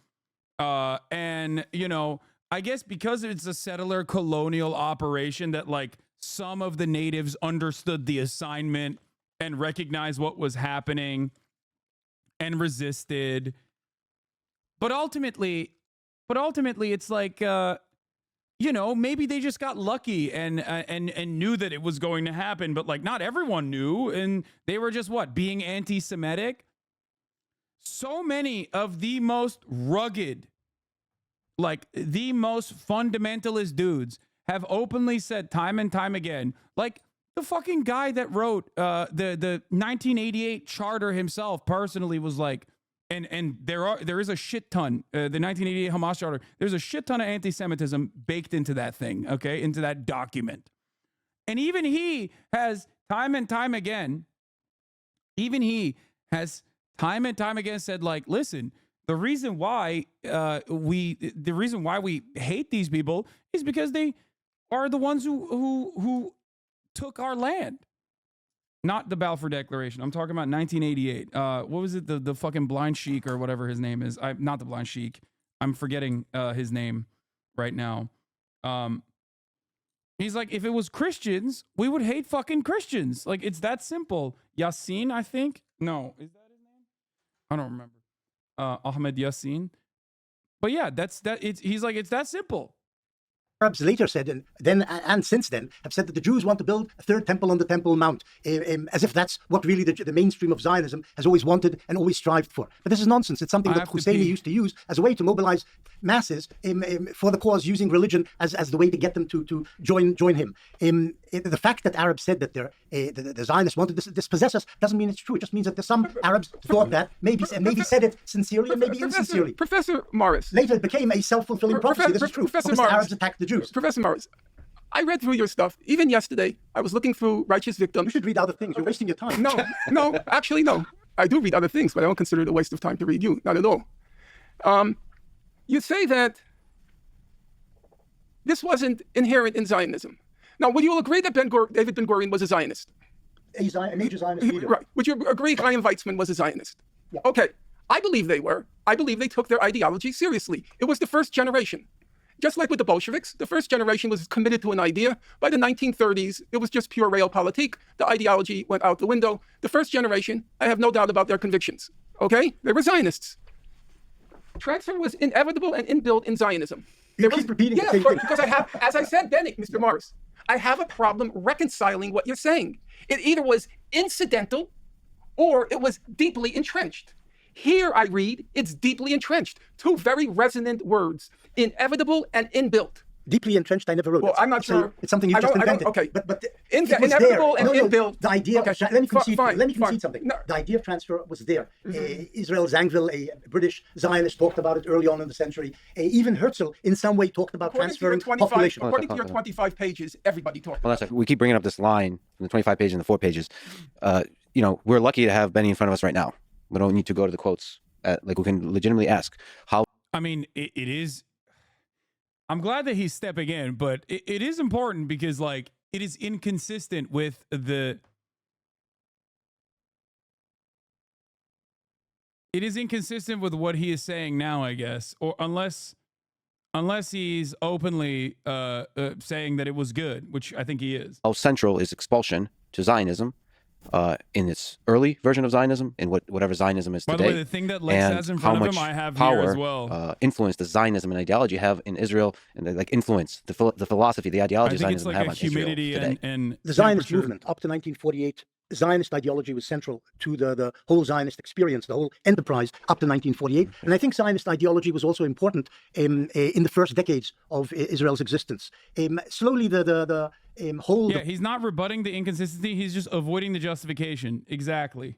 Speaker 1: And, I guess because it's a settler colonial operation that like some of the natives understood the assignment and recognized what was happening and resisted. But ultimately it's like, maybe they just got lucky and knew that it was going to happen, but like not everyone knew, and they were just being anti-Semitic. So many of the most rugged, like the most fundamentalist dudes have openly said time and time again, like the fucking guy that wrote the 1988 charter himself personally was like, and there is a shit ton, the 1988 Hamas charter, there's a shit ton of anti-Semitism baked into that thing, okay, into that document. And even he has time and time again Even he has time and time again said, like, listen, the reason why we hate these people is because they are the ones who took our land. Not the Balfour Declaration. I'm talking about 1988. What was it? The fucking blind sheik or whatever his name is. Not the blind sheik. I'm forgetting his name right now. He's like, if it was Christians, we would hate fucking Christians. Like, it's that simple. Yassin, I think. No, is that his name? I don't remember. Ahmed Yassin. But yeah, he's like, it's that simple.
Speaker 4: Arabs later said, and since then, have said that the Jews want to build a third temple on the Temple Mount, as if that's what really the mainstream of Zionism has always wanted and always strived for. But this is nonsense. It's something that Husseini used to use as a way to mobilize masses for the cause, using religion as the way to get them to join him. The fact that Arabs said that the Zionists wanted to dispossess us doesn't mean it's true. It just means that some Arabs thought that, maybe said it sincerely and maybe insincerely.
Speaker 3: Professor Morris.
Speaker 4: Later it became a self-fulfilling prophecy. This is true.
Speaker 3: Professor
Speaker 4: because
Speaker 3: Morris,
Speaker 4: the Arabs attacked the Jews.
Speaker 3: Professor Morris, I read through your stuff. Even yesterday, I was looking through Righteous Victims.
Speaker 4: You should read other things. You're wasting your time.
Speaker 3: No, actually, no. I do read other things, but I don't consider it a waste of time to read you. Not at all. You say that this wasn't inherent in Zionism. Now, would you all agree that David Ben-Gurion was a Zionist?
Speaker 4: A major Zionist leader.
Speaker 3: Right. Would you agree Chaim Weizmann was a Zionist?
Speaker 4: Yeah.
Speaker 3: Okay. I believe they were. I believe they took their ideology seriously. It was the first generation. Just like with the Bolsheviks, the first generation was committed to an idea. By the 1930s, it was just pure realpolitik. The ideology went out the window. The first generation, I have no doubt about their convictions. Okay? They were Zionists. Transfer was inevitable and inbuilt in Zionism.
Speaker 4: You keep repeating the same thing.
Speaker 3: Because I have, as I said, Benny, Mr. Morris, I have a problem reconciling what you're saying. It either was incidental or it was deeply entrenched. Here I read, it's deeply entrenched. Two very resonant words, inevitable and inbuilt.
Speaker 4: Deeply entrenched, I never wrote.
Speaker 3: Well, I'm not sure.
Speaker 4: It's something you just invented.
Speaker 3: Okay.
Speaker 4: But
Speaker 3: Inevitable and inbuilt.
Speaker 4: The idea,
Speaker 3: okay.
Speaker 4: let me concede
Speaker 3: Fine.
Speaker 4: something.
Speaker 3: No.
Speaker 4: The idea of transfer was there. Israel Zangwill, a British Zionist, talked about it early on in the century. Even Herzl, in some way, talked about transferring population.
Speaker 3: According to your 25 pages, everybody talked about it.
Speaker 2: We keep bringing up this line from the 25 pages and the 4 pages. We're lucky to have Benny in front of us right now. We don't need to go to the quotes. We can legitimately ask how.
Speaker 1: I mean, it is. I'm glad that he's stepping in, but it is important because, like, it is inconsistent with the. It is inconsistent with what he is saying now, I guess, or unless he's openly saying that it was good, which I think he is.
Speaker 2: How central is expulsion to Zionism? In its early version of Zionism, in whatever Zionism is today.
Speaker 1: By the way, the thing that Lex has in front of him, I have here as well.
Speaker 2: Influence does Zionism and ideology have in Israel, and influence the philosophy, the ideology
Speaker 1: I think
Speaker 2: Zionism
Speaker 1: it's like
Speaker 2: have
Speaker 1: a
Speaker 2: on
Speaker 1: humidity
Speaker 2: Israel today.
Speaker 1: and
Speaker 4: the Zionist movement up to 1948. Zionist ideology was central to the whole Zionist experience, the whole enterprise up to 1948. And I think Zionist ideology was also important in the first decades of Israel's existence. Slowly, the whole...
Speaker 1: Yeah, he's not rebutting the inconsistency. He's just avoiding the justification. Exactly.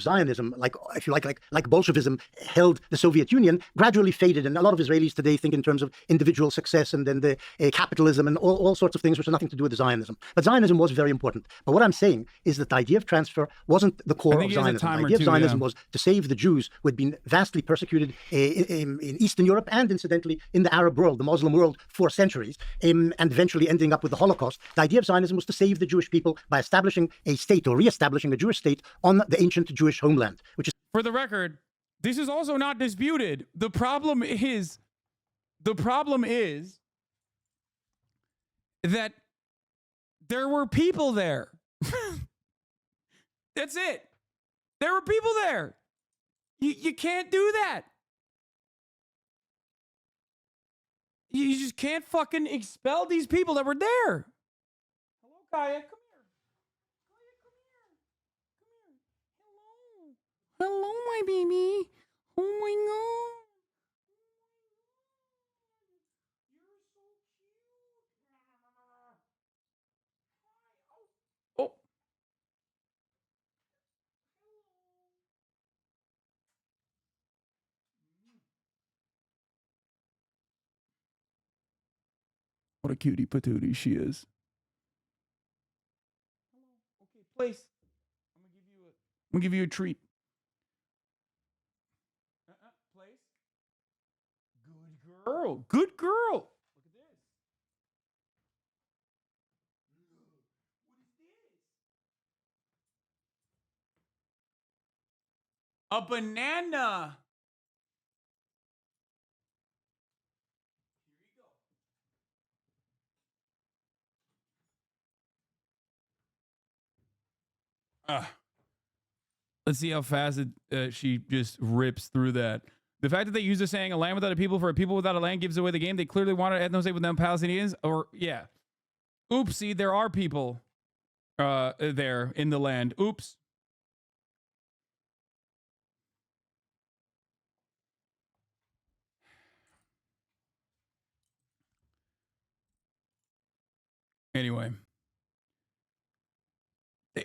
Speaker 4: Zionism, if you like Bolshevism, held the Soviet Union, gradually faded. And a lot of Israelis today think in terms of individual success and then the capitalism and all sorts of things which have nothing to do with Zionism. But Zionism was very important. But what I'm saying is that the idea of transfer wasn't the core of Zionism. The idea of Zionism was to save the Jews who had been vastly persecuted in Eastern Europe and, incidentally, in the Arab world, the Muslim world, for centuries, and eventually ending up with the Holocaust. The idea of Zionism was to save the Jewish people by establishing a state or re-establishing a Jewish state on the ancient Jewish homeland, which is...
Speaker 1: For the record, this is also not disputed. The problem is that there were people there. That's it. There were people there. You can't do that. You just can't fucking expel these people that were there. Hello, Kaya. Come here. Kaya, come here. Hello, my baby. Oh my God. You're so cute. Oh. What a cutie patootie she is. Okay, place. I'm gonna give you We'll give you a treat. Place. Good girl. Good girl. Look at this. What is this? A banana. Let's see how fast she just rips through that. The fact that they use the saying "a land without a people for a people without a land" gives away the game. They clearly wanted ethno state without Palestinians. Or yeah, oopsie, there are people there in the land. Oops. Anyway.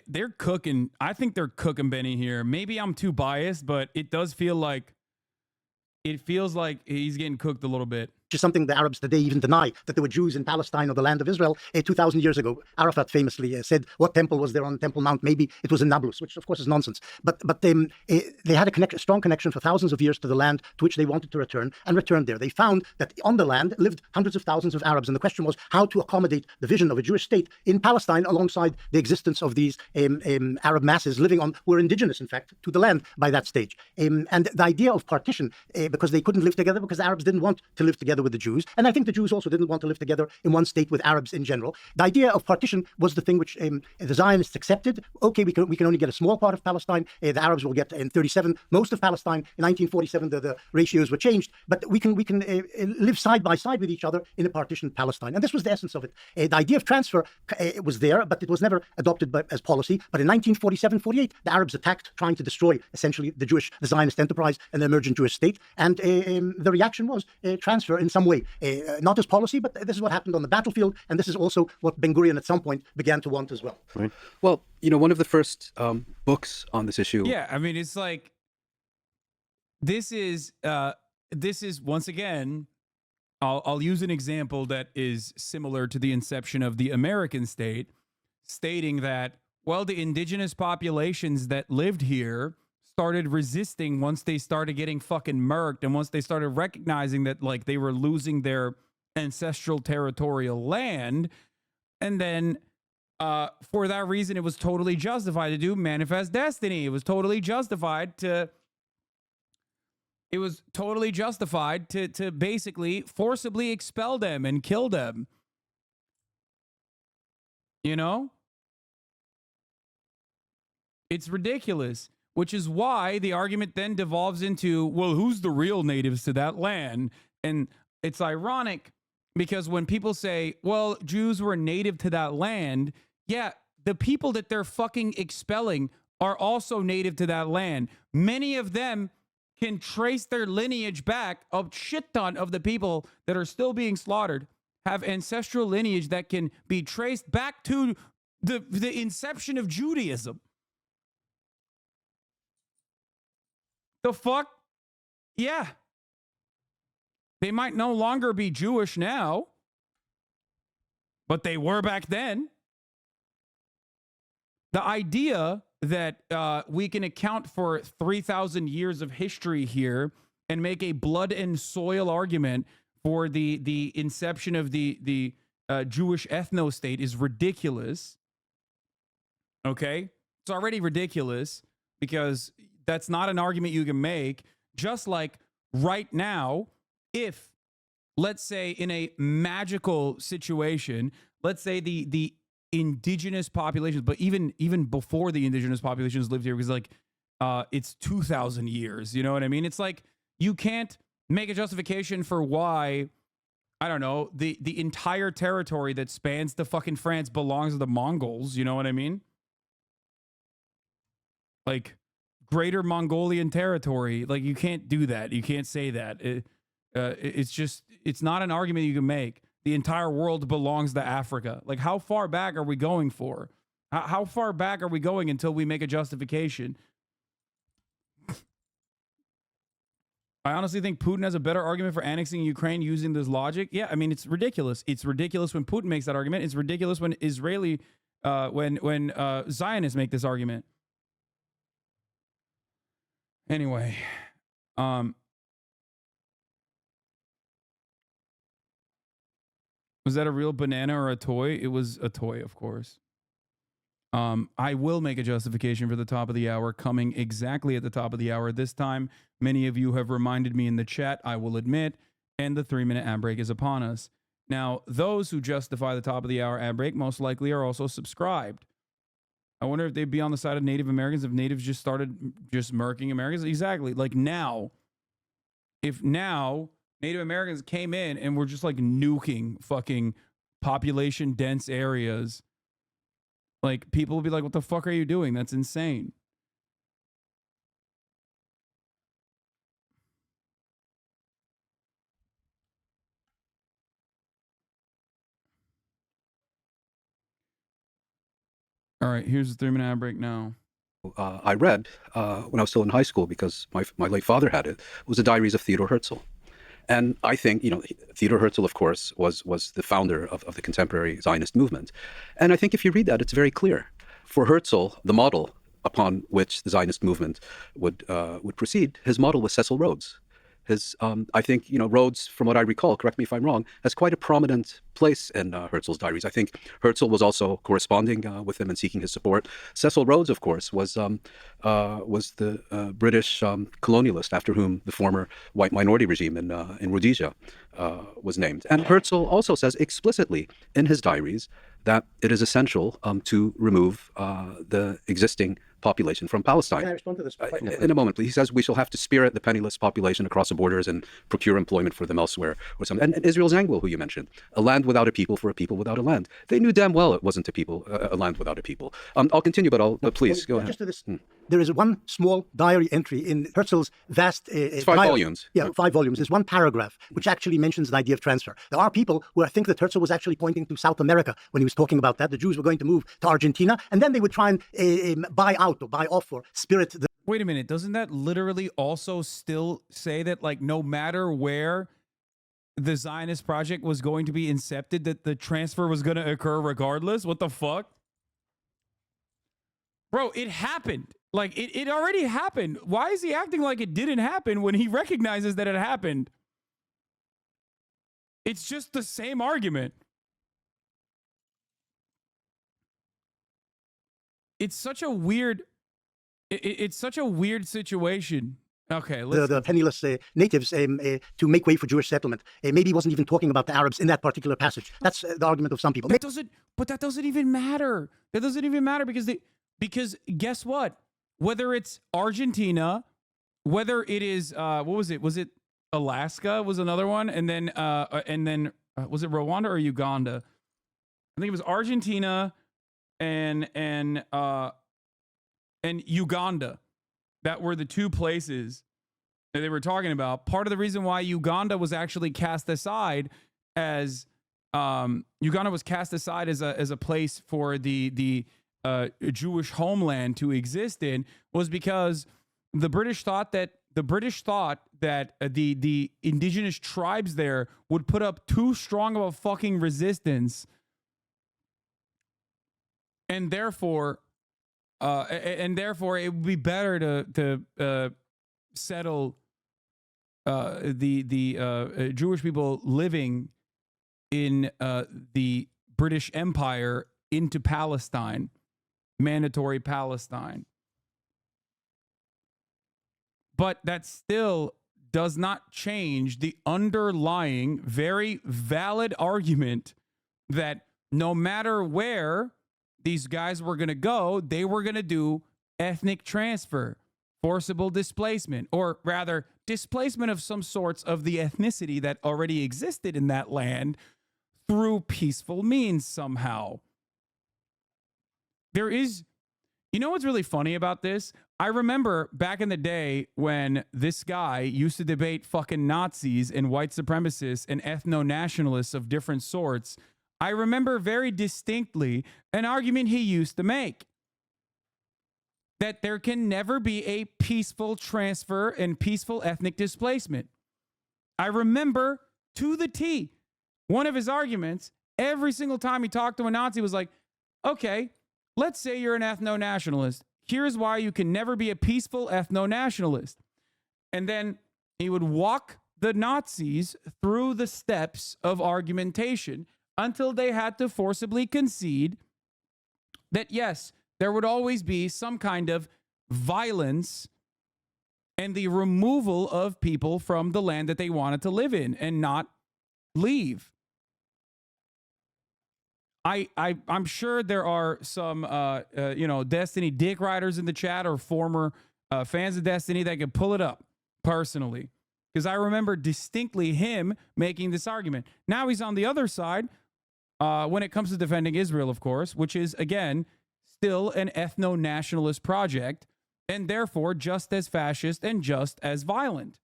Speaker 1: They're cooking. I think they're cooking Benny here. Maybe I'm too biased, but it does feel like he's getting cooked a little bit.
Speaker 4: Which is something the Arabs today even deny, that there were Jews in Palestine or the land of Israel 2,000 years ago. Arafat famously said, what temple was there on Temple Mount? Maybe it was in Nablus, which of course is nonsense. But they had a strong connection for thousands of years to the land to which they wanted to return, and returned there. They found that on the land lived hundreds of thousands of Arabs, and the question was how to accommodate the vision of a Jewish state in Palestine alongside the existence of these Arab masses living on, who were indigenous, in fact, to the land by that stage. And the idea of partition, because they couldn't live together, because the Arabs didn't want to live together with the Jews, and I think the Jews also didn't want to live together in one state with Arabs in general. The idea of partition was the thing which the Zionists accepted. Okay, we can only get a small part of Palestine. The Arabs will get in 37 most of Palestine. In 1947, the ratios were changed, but we can live side by side with each other in a partitioned Palestine. And this was the essence of it. The idea of transfer was there, but it was never adopted as policy. But in 1947-48, the Arabs attacked, trying to destroy essentially the Zionist enterprise and the emergent Jewish state. And the reaction was transfer in some way. Not as policy, but this is what happened on the battlefield, and this is also what Ben Gurion at some point began to want as well.
Speaker 5: Right. Well, one of the first books on this issue.
Speaker 1: Yeah, I mean, it's like this is once again. I'll use an example that is similar to the inception of the American state, stating that, well, the indigenous populations that lived here started resisting once they started getting fucking murked, and once they started recognizing that like they were losing their ancestral territorial land. And then for that reason, it was totally justified to do manifest destiny. It was totally justified to basically forcibly expel them and kill them. It's ridiculous. Which is why the argument then devolves into, well, who's the real natives to that land? And it's ironic because when people say, well, Jews were native to that land, yeah, the people that they're fucking expelling are also native to that land. Many of them can trace their lineage back. A shit ton of the people that are still being slaughtered have ancestral lineage that can be traced back to the inception of Judaism. The fuck? Yeah. They might no longer be Jewish now, but they were back then. The idea that we can account for 3,000 years of history here and make a blood and soil argument for the inception of the Jewish ethno-state is ridiculous. Okay? It's already ridiculous because that's not an argument you can make. Just like right now, if, let's say, in a magical situation, let's say the indigenous populations, but even before the indigenous populations lived here, because like it's 2,000 years, you know what I mean? It's like you can't make a justification for why, I don't know, the entire territory that spans the fucking France belongs to the Mongols, you know what I mean? Like greater Mongolian territory, like you can't do that. You can't say that. It's not an argument you can make. The entire world belongs to Africa. Like how far back are we going for? How far back are we going until we make a justification? I honestly think Putin has a better argument for annexing Ukraine using this logic. Yeah, I mean, it's ridiculous. It's ridiculous when Putin makes that argument. It's ridiculous when when Zionists make this argument. Anyway, was that a real banana or a toy? It was a toy, of course. I will make a justification for the top of the hour coming exactly at the top of the hour this time. Many of you have reminded me in the chat, I will admit, and the 3-minute ad break is upon us. Now, those who justify the top of the hour ad break most likely are also subscribed. I wonder if they'd be on the side of Native Americans if natives just started just murking Americans. Exactly. Like now, if now Native Americans came in and were just like nuking fucking population dense areas, like people would be like, what the fuck are you doing? That's insane. All right, here's the 3-minute ad break now.
Speaker 5: I read when I was still in high school, because my late father had it, was the Diaries of Theodore Herzl. And I think, Theodore Herzl, of course, was the founder of the contemporary Zionist movement. And I think if you read that, it's very clear. For Herzl, the model upon which the Zionist movement would proceed, his model was Cecil Rhodes. I think, Rhodes, from what I recall, correct me if I'm wrong, has quite a prominent place in Herzl's diaries. I think Herzl was also corresponding with him and seeking his support. Cecil Rhodes, of course, was the British colonialist after whom the former white minority regime in Rhodesia was named. And Herzl also says explicitly in his diaries that it is essential to remove the existing population from Palestine.
Speaker 4: Can I respond to this?
Speaker 5: In a moment, please. He says we shall have to spirit the penniless population across the borders and procure employment for them elsewhere, or something. And Israel Zangwill, who you mentioned, a land without a people for a people without a land. They knew damn well it wasn't a land without a people. I'll continue, but please go ahead.
Speaker 4: Just to this, there is one small diary entry in Herzl's vast.
Speaker 5: It's 5 volumes.
Speaker 4: Yeah, 5 volumes. There's one paragraph which actually mentions the idea of transfer. There are people who think that Herzl was actually pointing to South America when he was talking about that. The Jews were going to move to Argentina, and then they would try and buy out or buy off or spirit the.
Speaker 1: Wait a minute. Doesn't that literally also still say that, like, no matter where the Zionist project was going to be incepted, that the transfer was going to occur regardless? What the fuck? Bro, it happened. Like, it already happened. Why is he acting like it didn't happen when he recognizes that it happened? It's just the same argument. It's such a weird... It's such a weird situation. Okay,
Speaker 4: the penniless natives to make way for Jewish settlement. Maybe he wasn't even talking about the Arabs in that particular passage. That's the argument of some people.
Speaker 1: That doesn't even matter. That doesn't even matter because guess what? Whether it's Argentina, whether it is what was it? Was it Alaska? Was another one, and then was it Rwanda or Uganda? I think it was Argentina and Uganda. That were the two places that they were talking about. Part of the reason why Uganda was actually cast aside as a place for the Jewish homeland to exist in was because the British thought that the indigenous tribes there would put up too strong of a fucking resistance, and therefore it would be better to settle the Jewish people living in the British Empire into Palestine, mandatory Palestine. But that still does not change the underlying, very valid argument that no matter where these guys were going to go, they were going to do ethnic transfer, forcible displacement, or rather displacement of some sorts of the ethnicity that already existed in that land through peaceful means somehow. There is, you know what's really funny about this? I remember back in the day when this guy used to debate fucking Nazis and white supremacists and ethno-nationalists of different sorts. I remember very distinctly an argument he used to make that there can never be a peaceful transfer and peaceful ethnic displacement. I remember to the T, one of his arguments, every single time he talked to a Nazi was like, okay, let's say you're an ethno-nationalist. Here's why you can never be a peaceful ethno-nationalist. And then he would walk the Nazis through the steps of argumentation until they had to forcibly concede that, yes, there would always be some kind of violence and the removal of people from the land that they wanted to live in and not leave. I'm sure there are some, Destiny dick riders in the chat or former fans of Destiny that could pull it up personally. Because I remember distinctly him making this argument. Now he's on the other side when it comes to defending Israel, of course, which is, again, still an ethno-nationalist project and therefore just as fascist and just as violent.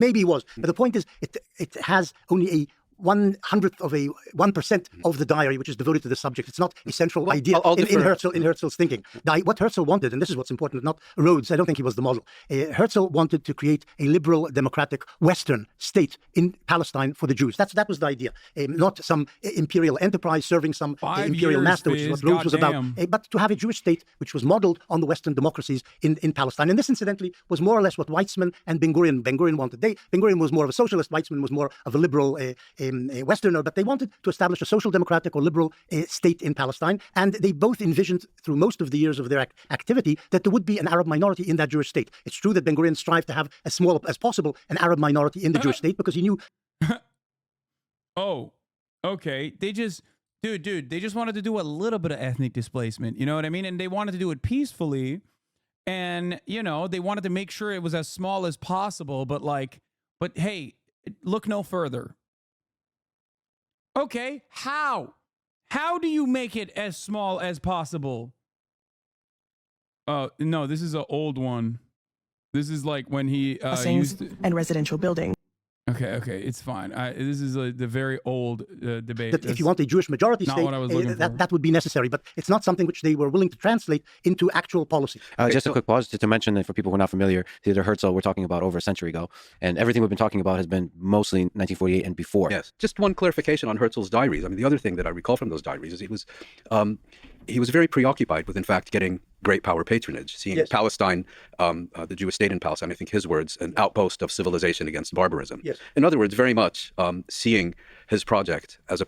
Speaker 4: Maybe he was, but the point is, it has only a 1/100th of a 1% of the diary which is devoted to the subject. It's not a central idea in Herzl's thinking. What Herzl wanted, and this is what's important, not Rhodes, I don't think he was the model. Herzl wanted to create a liberal, democratic, Western state in Palestine for the Jews. That was the idea. Not some imperial enterprise serving some imperial master, which is what Rhodes was about, but to have a Jewish state which was modeled on the Western democracies in Palestine. And this, incidentally, was more or less what Weizmann and Ben-Gurion wanted. Ben-Gurion was more of a socialist, Weizmann was more of a liberal a Westerner, but they wanted to establish a social democratic or liberal state in Palestine. And they both envisioned through most of the years of their activity that there would be an Arab minority in that Jewish state. It's true that Ben-Gurion strived to have as small as possible an Arab minority in the Jewish state because he knew.
Speaker 1: Oh, okay. They just, they just wanted to do a little bit of ethnic displacement. You know what I mean? And they wanted to do it peacefully. And, they wanted to make sure it was as small as possible. But hey, look no further. Okay, how? How do you make it as small as possible? No, this is an old one. This is like when he used to...
Speaker 7: and residential buildings.
Speaker 1: Okay, it's fine. This is the very old debate.
Speaker 4: That if you want a Jewish majority state, that would be necessary. But it's not something which they were willing to translate into actual policy.
Speaker 2: Just a quick pause to mention that for people who are not familiar, Theodor Herzl we're talking about over a century ago. And everything we've been talking about has been mostly 1948 and before.
Speaker 5: Yes. Just one clarification on Herzl's diaries. I mean, the other thing that I recall from those diaries is he was very preoccupied with, in fact, getting great power patronage, seeing Palestine, the Jewish state in Palestine, I think his words, an outpost of civilization against barbarism.
Speaker 4: Yes.
Speaker 5: In other words, very much seeing his project as a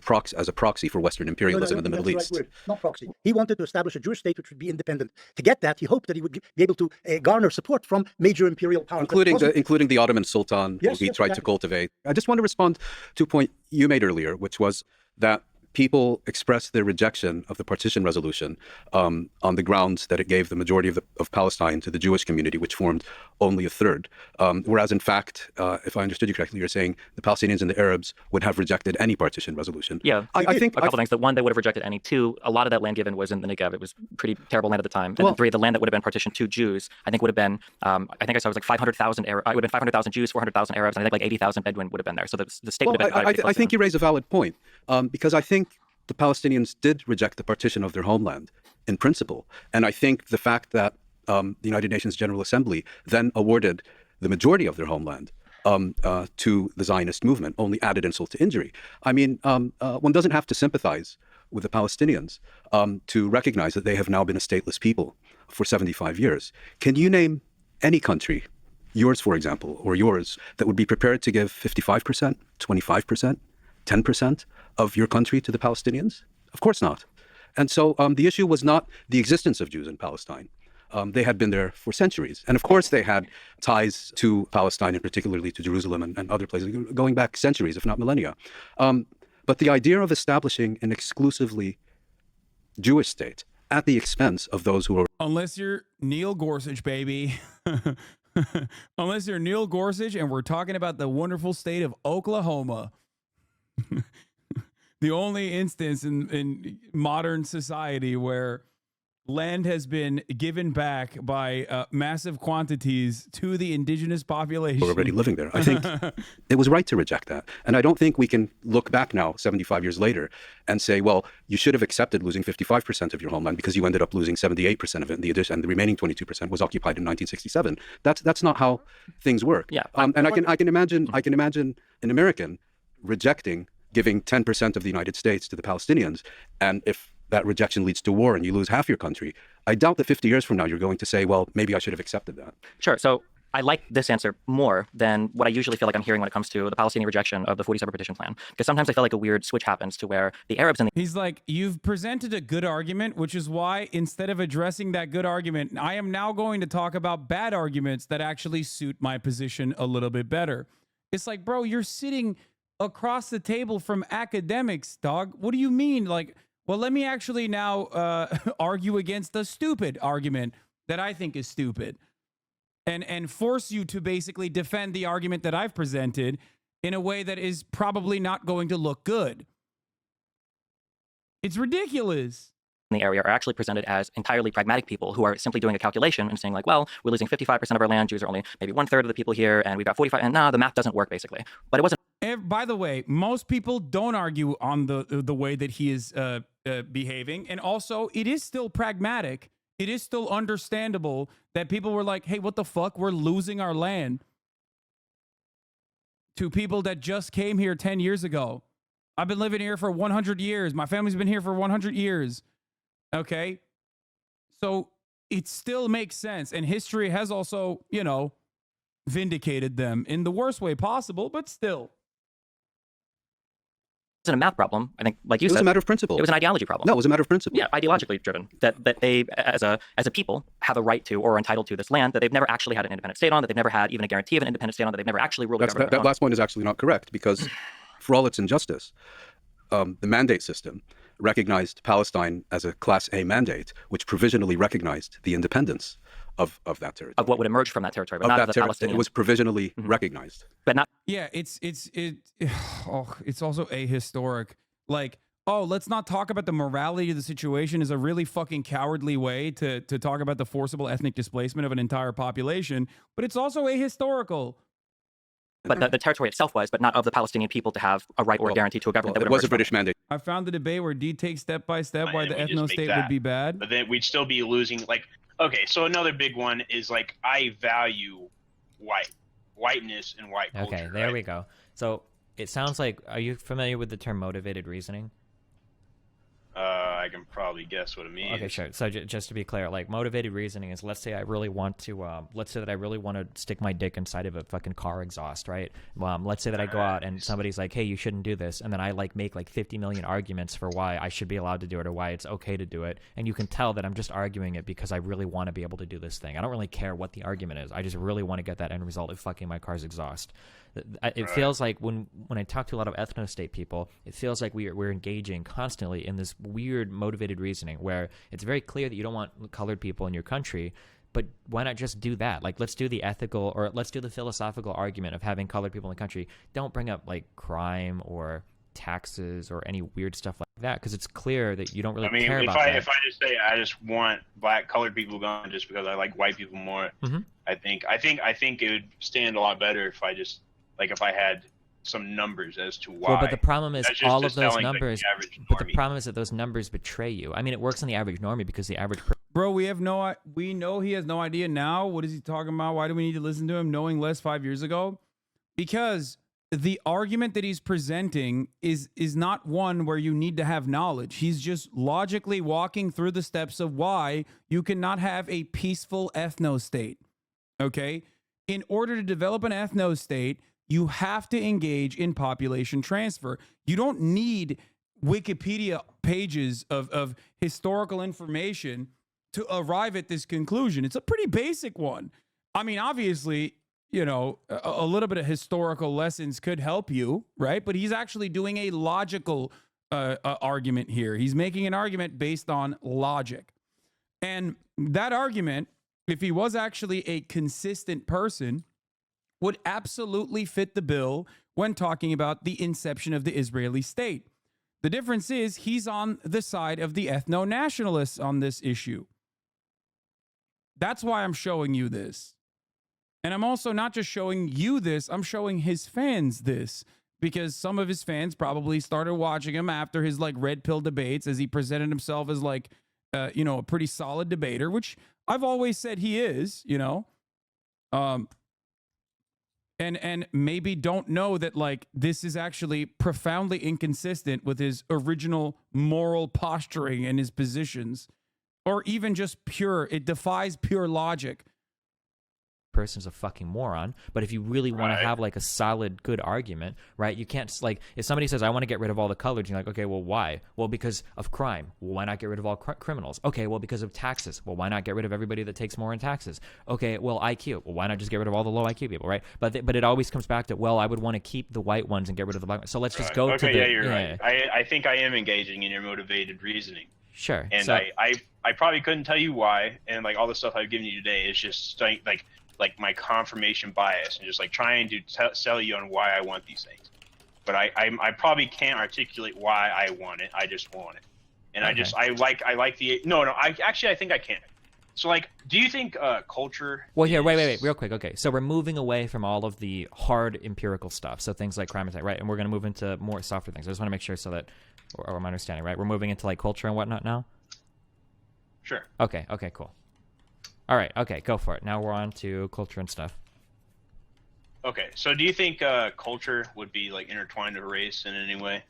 Speaker 5: proxy for Western imperialism in the Middle East.
Speaker 4: Right, not proxy. He wanted to establish a Jewish state which would be independent. To get that, he hoped that he would be able to garner support from major imperial powers.
Speaker 5: Including the Ottoman Sultan, who he tried to cultivate. I just want to respond to a point you made earlier, which was that people expressed their rejection of the partition resolution on the grounds that it gave the majority of Palestine to the Jewish community, which formed only a third. Whereas, in fact, if I understood you correctly, you're saying the Palestinians and the Arabs would have rejected any partition resolution.
Speaker 6: Yeah,
Speaker 5: I think
Speaker 6: a couple things. That one, they would have rejected any. Two, a lot of that land given was in the Negev. It was pretty terrible land at the time. And three, the land that would have been partitioned to Jews, I think would have been, I think I saw it was like 500,000 Arabs. It would have been 500,000 Jews, 400,000 Arabs, and I think like 80,000 Bedouin would have been there. So the state would have been.
Speaker 5: I think you raise a valid point because I think the Palestinians did reject the partition of their homeland in principle. And I think the fact that the United Nations General Assembly then awarded the majority of their homeland to the Zionist movement only added insult to injury. I mean, one doesn't have to sympathize with the Palestinians to recognize that they have now been a stateless people for 75 years. Can you name any country, yours, for example, or yours, that would be prepared to give 55%, 25%, 10% of your country to the Palestinians? Of course not. And so the issue was not the existence of Jews in Palestine. They had been there for centuries. And of course, they had ties to Palestine, and particularly to Jerusalem and other places, going back centuries, if not millennia. But the idea of establishing an exclusively Jewish state at the expense of those who are...
Speaker 1: Unless you're Neil Gorsuch, baby. Unless you're Neil Gorsuch and we're talking about the wonderful state of Oklahoma. The only instance in modern society where land has been given back by massive quantities to the indigenous population.
Speaker 5: Who are already living there. I think it was right to reject that. And I don't think we can look back now, 75 years later, and say, well, you should have accepted losing 55% of your homeland because you ended up losing 78% of it, and the remaining 22% was occupied in 1967. That's not how things work.
Speaker 6: Yeah.
Speaker 5: And I can imagine an American rejecting giving 10% of the United States to the Palestinians, and if that rejection leads to war and you lose half your country, I doubt that 50 years from now you're going to say, well, maybe I should have accepted that.
Speaker 6: Sure. So I like this answer more than what I usually feel like I'm hearing when it comes to the Palestinian rejection of the 47 partition plan. Because sometimes I feel like a weird switch happens to where the Arabs and the
Speaker 1: He's like, you've presented a good argument, which is why instead of addressing that good argument, I am now going to talk about bad arguments that actually suit my position a little bit better. It's like, bro, you're sitting across the table from academics, dog. What do you mean? Like, well, let me actually now argue against the stupid argument that I think is stupid. And force you to basically defend the argument that I've presented in a way that is probably not going to look good. It's ridiculous.
Speaker 6: in the area are actually presented as entirely pragmatic people who are simply doing a calculation and saying like, well, we're losing 55% of our land. Jews are only maybe 1/3 of the people here, and we've got 45. And the math doesn't work basically. But it wasn't.
Speaker 1: By the way, most people don't argue on the way that he is behaving, and also it is still pragmatic. It is still understandable that people were like, hey, what the fuck? We're losing our land to people that just came here 10 years ago. I've been living here for 100 years. My family's been here for 100 years. Okay? So it still makes sense. And history has also, you know, vindicated them in the worst way possible, but still.
Speaker 6: It wasn't a math problem. I think, like you said,
Speaker 5: it was a matter of principle.
Speaker 6: It was an ideology problem.
Speaker 5: No, it was a matter of principle.
Speaker 6: Yeah, ideologically driven. That they, as a people, have a right to or are entitled to this land that they've never actually had an independent state on, that they've never had even a guarantee of an independent state on, that they've never actually ruled a government
Speaker 5: That
Speaker 6: on.
Speaker 5: last point is actually not correct, because for all its injustice, the mandate system recognized Palestine as a Class A mandate, which provisionally recognized the independence of that territory.
Speaker 6: Of what would emerge from that territory, but not of the Palestinian.
Speaker 5: It was provisionally recognized.
Speaker 6: But not.
Speaker 1: Yeah, it's also ahistoric. Like, oh, let's not talk about the morality of the situation is a really fucking cowardly way to talk about the forcible ethnic displacement of an entire population, but it's also ahistorical.
Speaker 6: But the territory itself was, but not of the Palestinian people to have a right or a guarantee to a government.
Speaker 5: It was a British mandate.
Speaker 1: I found the debate where D takes step by step why the ethno-state would be bad.
Speaker 7: But then we'd still be losing, like, okay, so another big one is, like, I value whiteness and white culture.
Speaker 8: Okay, there we go. So it sounds like, are you familiar with the term motivated reasoning?
Speaker 7: I can probably guess what it means.
Speaker 8: Okay, sure. So just to be clear, like motivated reasoning is, let's say I really want to, let's say that I really want to stick my dick inside of a fucking car exhaust, right? Let's say that I go out and somebody's like, hey, you shouldn't do this. And then I like make like 50 million arguments for why I should be allowed to do it or why it's okay to do it. And you can tell that I'm just arguing it because I really want to be able to do this thing. I don't really care what the argument is. I just really want to get that end result of fucking my car's exhaust. It feels like when I talk to a lot of ethno-state people, it feels like we're engaging constantly in this weird motivated reasoning where it's very clear that you don't want colored people in your country, but why not just do that? Like, let's do the ethical or let's do the philosophical argument of having colored people in the country. Don't bring up like crime or taxes or any weird stuff like that, because it's clear that you don't really care about that.
Speaker 7: If I just say I just want black colored people gone just because I like white people more, I think it would stand a lot better if if I had some numbers as to why.
Speaker 8: Well, but the problem is all of those numbers. But the
Speaker 7: normie.
Speaker 8: problem is that those numbers betray you. I mean, it works on the average normie because the average.
Speaker 1: Bro, we know he has no idea now. What is he talking about? Why do we need to listen to him knowing less 5 years ago? Because the argument that he's presenting is not one where you need to have knowledge. He's just logically walking through the steps of why you cannot have a peaceful ethno-state. Okay? In order to develop an ethno-state, you have to engage in population transfer. You don't need Wikipedia pages of historical information to arrive at this conclusion. It's a pretty basic one. I mean, obviously, you know, a little bit of historical lessons could help you, right? But he's actually doing a logical argument here. He's making an argument based on logic. And that argument, if he was actually a consistent person, would absolutely fit the bill when talking about the inception of the Israeli state. The difference is he's on the side of the ethno-nationalists on this issue. That's why I'm showing you this. And I'm also not just showing you this, I'm showing his fans this, because some of his fans probably started watching him after his like red pill debates as he presented himself as like, a pretty solid debater, which I've always said he is, and maybe don't know that like this is actually profoundly inconsistent with his original moral posturing and his positions, or even just it defies pure logic.
Speaker 8: Person's a fucking moron. But if you really want to have like a solid, good argument, right? You can't like if somebody says I want to get rid of all the colors, you're like, okay, well, why? Well, because of crime. Well, why not get rid of all criminals? Okay, well, because of taxes. Well, why not get rid of everybody that takes more in taxes? Okay, well, IQ. Well, why not just get rid of all the low IQ people, right? But it always comes back to, well, I would want to keep the white ones and get rid of the black ones. So let's just go to the.
Speaker 7: Yeah, you're right. I think I am engaging in your motivated reasoning.
Speaker 8: Sure.
Speaker 7: And
Speaker 8: so,
Speaker 7: I probably couldn't tell you why, and like all the stuff I've given you today is just like my confirmation bias and just like trying to sell you on why I want these things. But I probably can't articulate why I want it. I just want it. And
Speaker 8: okay.
Speaker 7: I like the I think I can. So like, do you think culture?
Speaker 8: Well, here, wait, real quick. Okay, so we're moving away from all of the hard empirical stuff. So things like crime attack, right? And we're going to move into more softer things. I just want to make sure so that, or I'm understanding, right? We're moving into like culture and whatnot now.
Speaker 7: Sure.
Speaker 8: Okay, cool. All right, okay, go for it. Now we're on to culture and stuff.
Speaker 7: Okay, so do you think culture would be like intertwined with race in any way?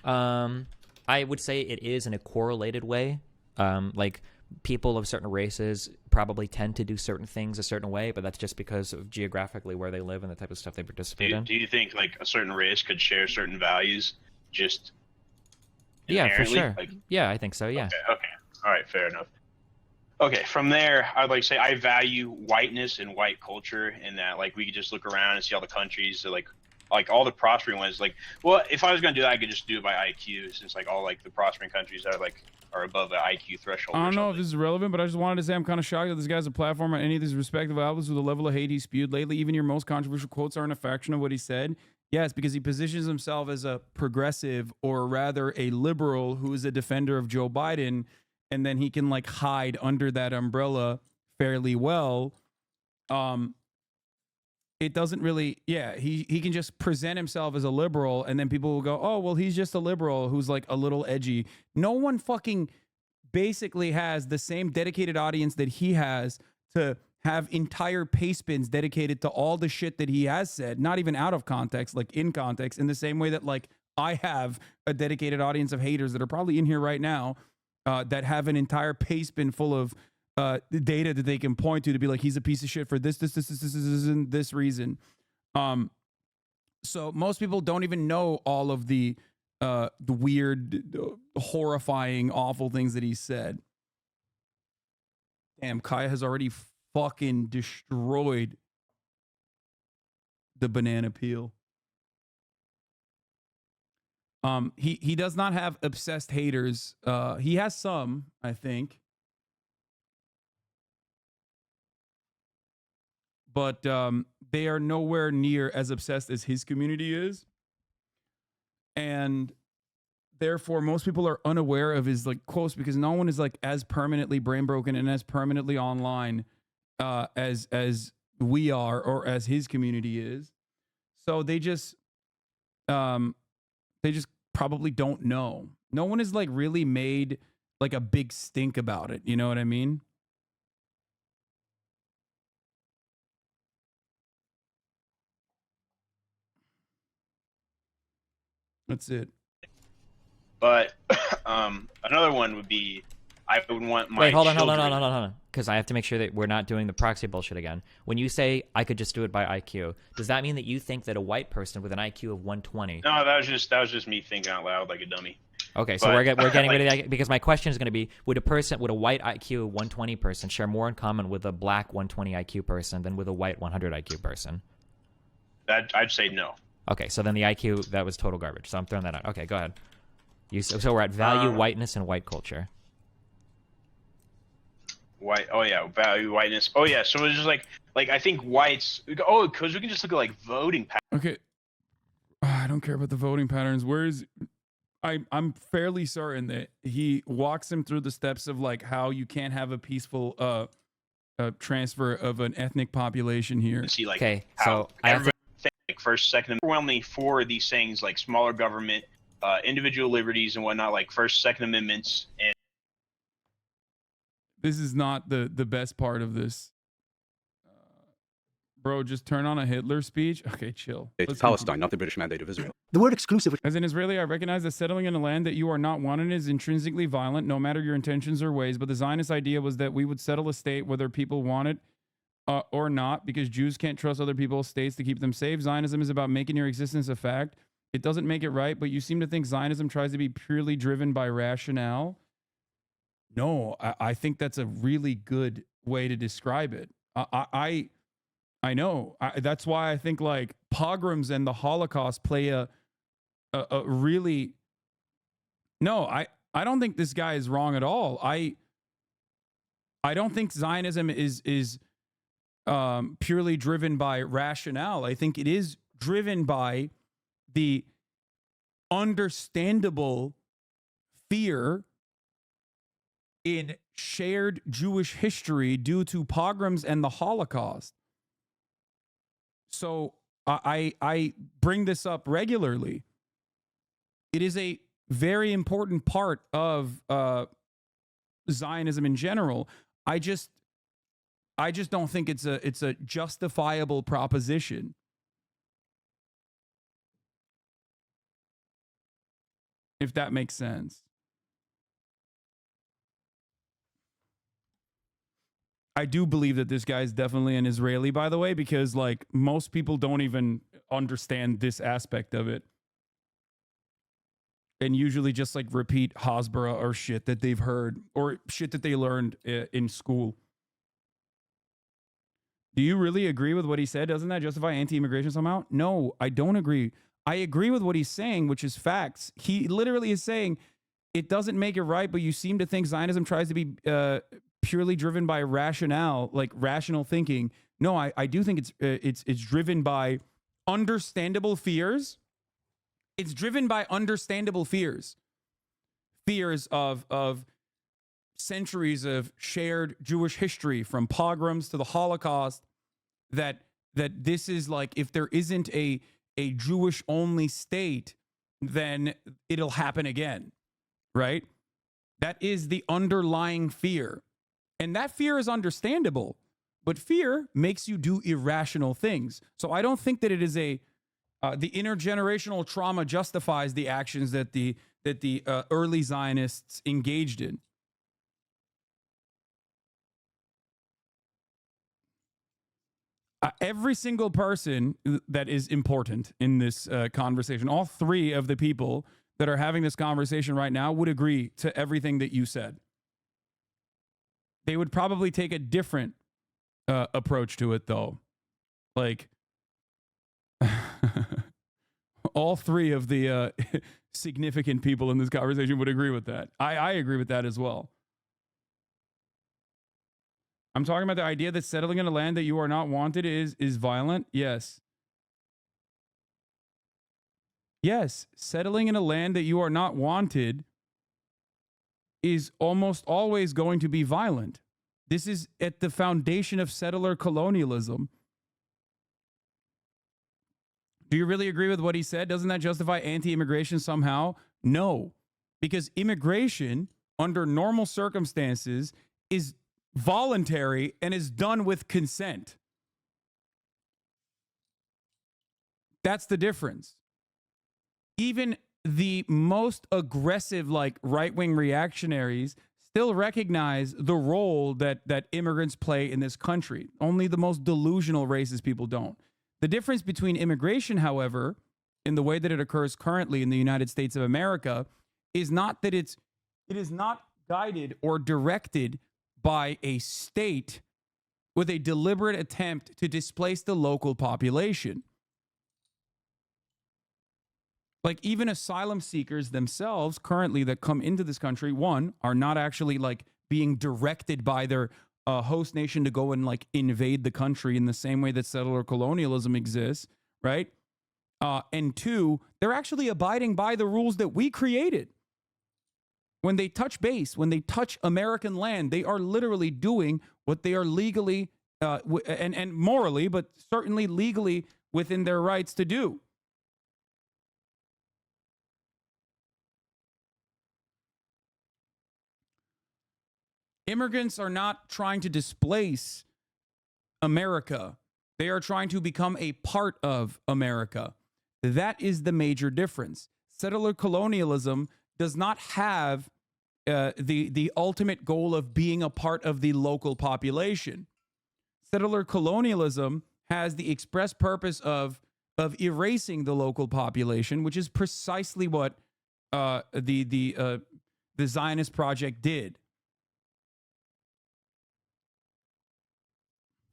Speaker 8: I would say it is in a correlated way. Like people of certain races probably tend to do certain things a certain way, but that's just because of geographically where they live and the type of stuff they participate in.
Speaker 7: Do you think like a certain race could share certain values just
Speaker 8: yeah, for sure.
Speaker 7: Like,
Speaker 8: yeah, I think so, yeah.
Speaker 7: Okay. All right, fair enough. Okay, from there, I'd like to say I value whiteness and white culture in that, like, we could just look around and see all the countries that, like all the prospering ones. Like, well, if I was going to do that, I could just do it by IQ, since, like, all, like, the prospering countries are above the IQ threshold.
Speaker 1: I don't know if this is relevant, but I just wanted to say I'm kind of shocked that this guy's a platform on any of these respective outlets with the level of hate he spewed lately. Even your most controversial quotes aren't a fraction of what he said. Yes, because he positions himself as a progressive, or rather a liberal who is a defender of Joe Biden, and then he can like hide under that umbrella fairly well. It doesn't really, he can just present himself as a liberal, and then people will go, oh, well, he's just a liberal who's like a little edgy. No one fucking basically has the same dedicated audience that he has to have entire pace bins dedicated to all the shit that he has said, not even out of context, like in context, in the same way that like I have a dedicated audience of haters that are probably in here right now that have an entire pace bin full of data that they can point to be like, he's a piece of shit for this, and this reason. So most people don't even know all of the weird, horrifying, awful things that he said. Damn, Kaya has already fucking destroyed the banana peel. He does not have obsessed haters. He has some, I think. But they are nowhere near as obsessed as his community is. And therefore, most people are unaware of his like quotes because no one is like as permanently brain broken and as permanently online as we are or as his community is. So they just probably don't know. No one has like really made like a big stink about it. You know what I mean? That's it.
Speaker 7: But another one would be, I would want my
Speaker 8: Wait, hold on. Because I have to make sure that we're not doing the proxy bullshit again. When you say I could just do it by IQ, does that mean that you think that a white person with an IQ of 120?
Speaker 7: No, that was just me thinking out loud like a dummy.
Speaker 8: Okay, so we're getting rid of that because my question is going to be: would a white IQ 120 person share more in common with a black 120 IQ person than with a white 100 IQ person?
Speaker 7: I'd say no.
Speaker 8: Okay, so then the IQ, that was total garbage. So I'm throwing that out. Okay, go ahead. So we're at value, whiteness, and white culture.
Speaker 7: White. Oh yeah, value, whiteness. Oh yeah. So it's just like I think whites. Oh, because we can just look at like voting patterns.
Speaker 1: Okay. I don't care about the voting patterns. I'm fairly certain that he walks him through the steps of like how you can't have a peaceful transfer of an ethnic population here.
Speaker 7: See, like,
Speaker 8: okay, so I have to.
Speaker 7: Like first, second, overwhelmingly for these things like smaller government, individual liberties and whatnot, like First, Second Amendments. And
Speaker 1: this is not the best part of this Bro, just turn on a Hitler speech. Okay, chill.
Speaker 5: It's
Speaker 1: Let's
Speaker 5: Palestine, not the British Mandate of Israel.
Speaker 4: The word exclusive, which
Speaker 1: As an Israeli, I recognize that settling in a land that you are not wanted is intrinsically violent, no matter your intentions or ways. But the Zionist idea was that we would settle a state whether people want it or not, because Jews can't trust other people's states to keep them safe. Zionism is about making your existence a fact. It doesn't make it right, but you seem to think Zionism tries to be purely driven by rationale. No, I think that's a really good way to describe it. I know. That's why I think like pogroms and the Holocaust play a really. No, I don't think this guy is wrong at all. I don't think Zionism is purely driven by rationale. I think it is driven by the understandable fear in shared Jewish history due to pogroms and the Holocaust. So I bring this up regularly. It is a very important part of Zionism in general. I just don't think it's a justifiable proposition. If that makes sense. I do believe that this guy is definitely an Israeli, by the way, because like most people don't even understand this aspect of it. And usually just like repeat Hasbara or shit that they've heard or shit that they learned in school. Do you really agree with what he said? Doesn't that justify anti-immigration somehow? No, I don't agree. I agree with what he's saying, which is facts. He literally is saying it doesn't make it right, but you seem to think Zionism tries to be purely driven by rationale, like rational thinking. No, I do think it's driven by understandable fears. It's driven by understandable fears. Fears of centuries of shared Jewish history, from pogroms to the Holocaust, that this is like, if there isn't a Jewish only state, then it'll happen again, right? That is the underlying fear. And that fear is understandable, but fear makes you do irrational things. So I don't think that it is the intergenerational trauma justifies the actions that the early Zionists engaged in. Every single person that is important in this conversation, all three of the people that are having this conversation right now would agree to everything that you said. They would probably take a different approach to it, though. Like, all three of the significant people in this conversation would agree with that. I agree with that as well. I'm talking about the idea that settling in a land that you are not wanted is violent. Yes. Yes, settling in a land that you are not wanted is almost always going to be violent. This is at the foundation of settler colonialism. Do you really agree with what he said? Doesn't that justify anti-immigration somehow? No, because immigration under normal circumstances is voluntary and is done with consent. That's the difference. Even the most aggressive, like right-wing reactionaries, still recognize the role that immigrants play in this country. Only the most delusional racist people don't. The difference between immigration, however, in the way that it occurs currently in the United States of America, is not that it is not guided or directed by a state with a deliberate attempt to displace the local population. Like, even asylum seekers themselves currently that come into this country, one, are not actually like being directed by their host nation to go and like invade the country in the same way that settler colonialism exists, right? And two, they're actually abiding by the rules that we created. When they touch base, when they touch American land, they are literally doing what they are legally and morally, but certainly legally within their rights to do. Immigrants are not trying to displace America. They are trying to become a part of America. That is the major difference. Settler colonialism does not have the ultimate goal of being a part of the local population. Settler colonialism has the express purpose of erasing the local population, which is precisely what the Zionist project did.